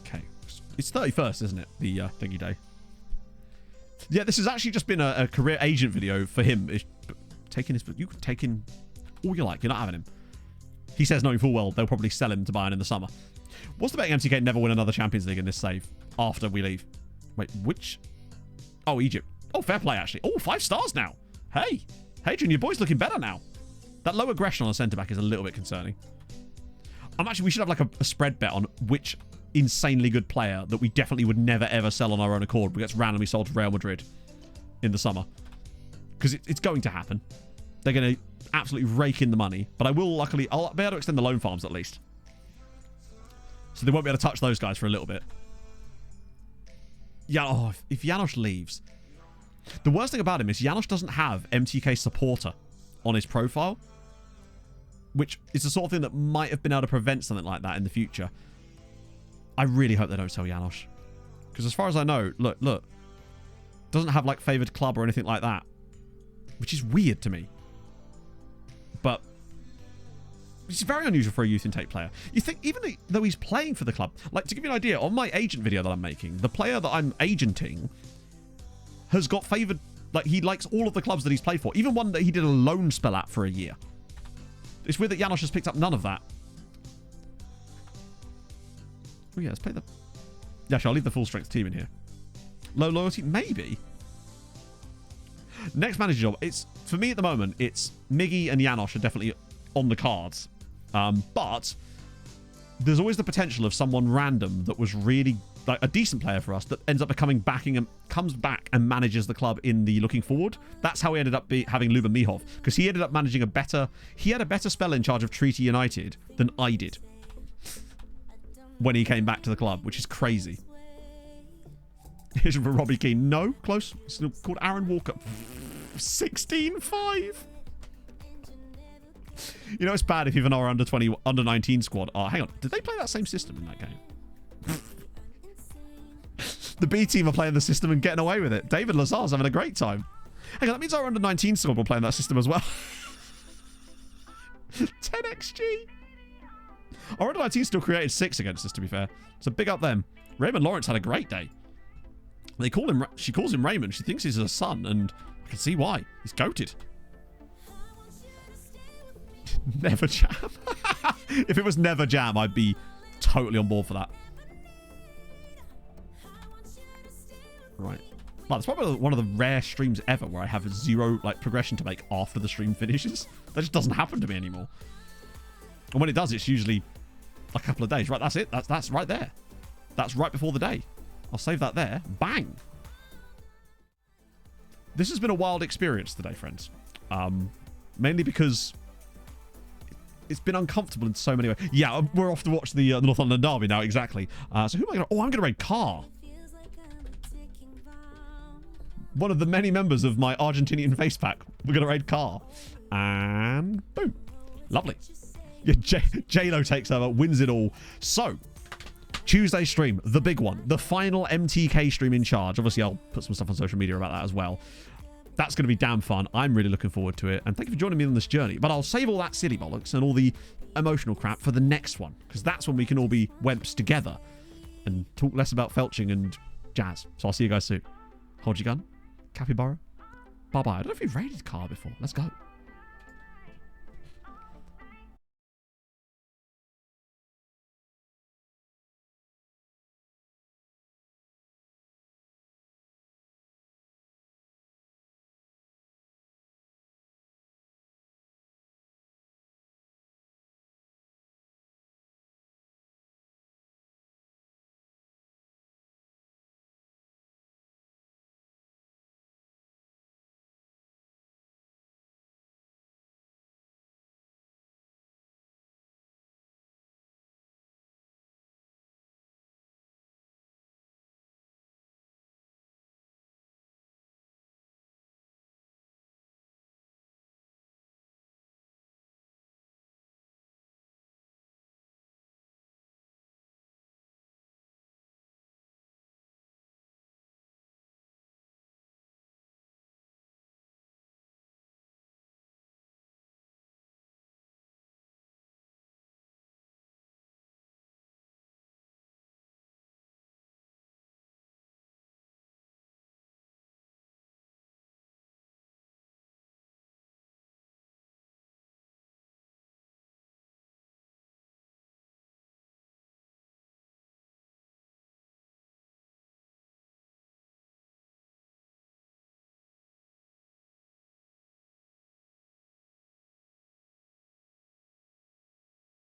Okay, It's 31st, isn't it? The thingy day. Yeah, this has actually just been a career agent video for him. Taking his, you can take in all you like. You're not having him. He says knowing full well they'll probably sell him to Bayern in the summer. What's the betting MTK never win another Champions League in this save after we leave? Wait, which? Oh, Egypt. Oh, fair play, actually. Oh, 5 stars now. Hey, Hadrian, your boy's looking better now. That low aggression on the centre-back is a little bit concerning. We should have like a spread bet on which insanely good player that we definitely would never, ever sell on our own accord but gets randomly sold to Real Madrid in the summer. Because it's going to happen. They're going to absolutely rake in the money. But I'll be able to extend the loan farms at least. So they won't be able to touch those guys for a little bit. Yeah, oh, if Janosch leaves. The worst thing about him is Janosch doesn't have MTK supporter on his profile. Which is the sort of thing that might have been able to prevent something like that in the future. I really hope they don't sell Janosch. Because as far as I know, look. Doesn't have like favoured club or anything like that. Which is weird to me. But it's very unusual for a youth intake player. You think, even though he's playing for the club, like to give you an idea, on my agent video that I'm making, the player that I'm agenting has got favoured, like he likes all of the clubs that he's played for. Even one that he did a loan spell at for a year. It's weird that Janosch has picked up none of that. Oh yeah, let's play the... Yeah, actually, I'll leave the full strength team in here. Low loyalty? Maybe. Next manager job. It's, for me at the moment, it's Miggy and Janosch are definitely on the cards. But there's always the potential of someone random that was really like a decent player for us that ends up becoming comes back and manages the club in the looking forward. That's how we ended up having Luba Mihov, because he ended up managing he had a better spell in charge of Treaty United than I did when he came back to the club, which is crazy. Here's for Robbie Keane. No, close. It's called Aaron Walker. 16-5. You know, it's bad if even our under-19 squad are... Hang on, did they play that same system in that game? The B team are playing the system and getting away with it. David Lazar's having a great time. Hang on, that means our under-19 squad were playing that system as well. 10 XG. Our under-19 still created 6 against us, to be fair. So big up them. Raymond Lawrence had a great day. She calls him Raymond. She thinks he's her son, and I can see why. He's goated. Never Jam. If it was Never Jam, I'd be totally on board for that. Right. Well, it's probably one of the rare streams ever where I have 0 like progression to make after the stream finishes. That just doesn't happen to me anymore. And when it does, it's usually a couple of days. Right, that's it. That's right there. That's right before the day. I'll save that there. Bang. This has been a wild experience today, friends. Mainly because it's been uncomfortable in so many ways. Yeah, we're off to watch the Northumberland Derby now, exactly. So who am I going to... Oh, I'm going to raid Carr. One of the many members of my Argentinian face pack. We're going to raid Carr. And boom. Lovely. Yeah, J-Lo takes over, wins it all. So, Tuesday stream, the big one. The final MTK stream in charge. Obviously, I'll put some stuff on social media about that as well. That's going to be damn fun. I'm really looking forward to it. And thank you for joining me on this journey. But I'll save all that silly bollocks and all the emotional crap for the next one. Because that's when we can all be wemps together and talk less about felching and jazz. So I'll see you guys soon. Hold your gun. Capybara. Bye-bye. I don't know if you've raided Carr before. Let's go.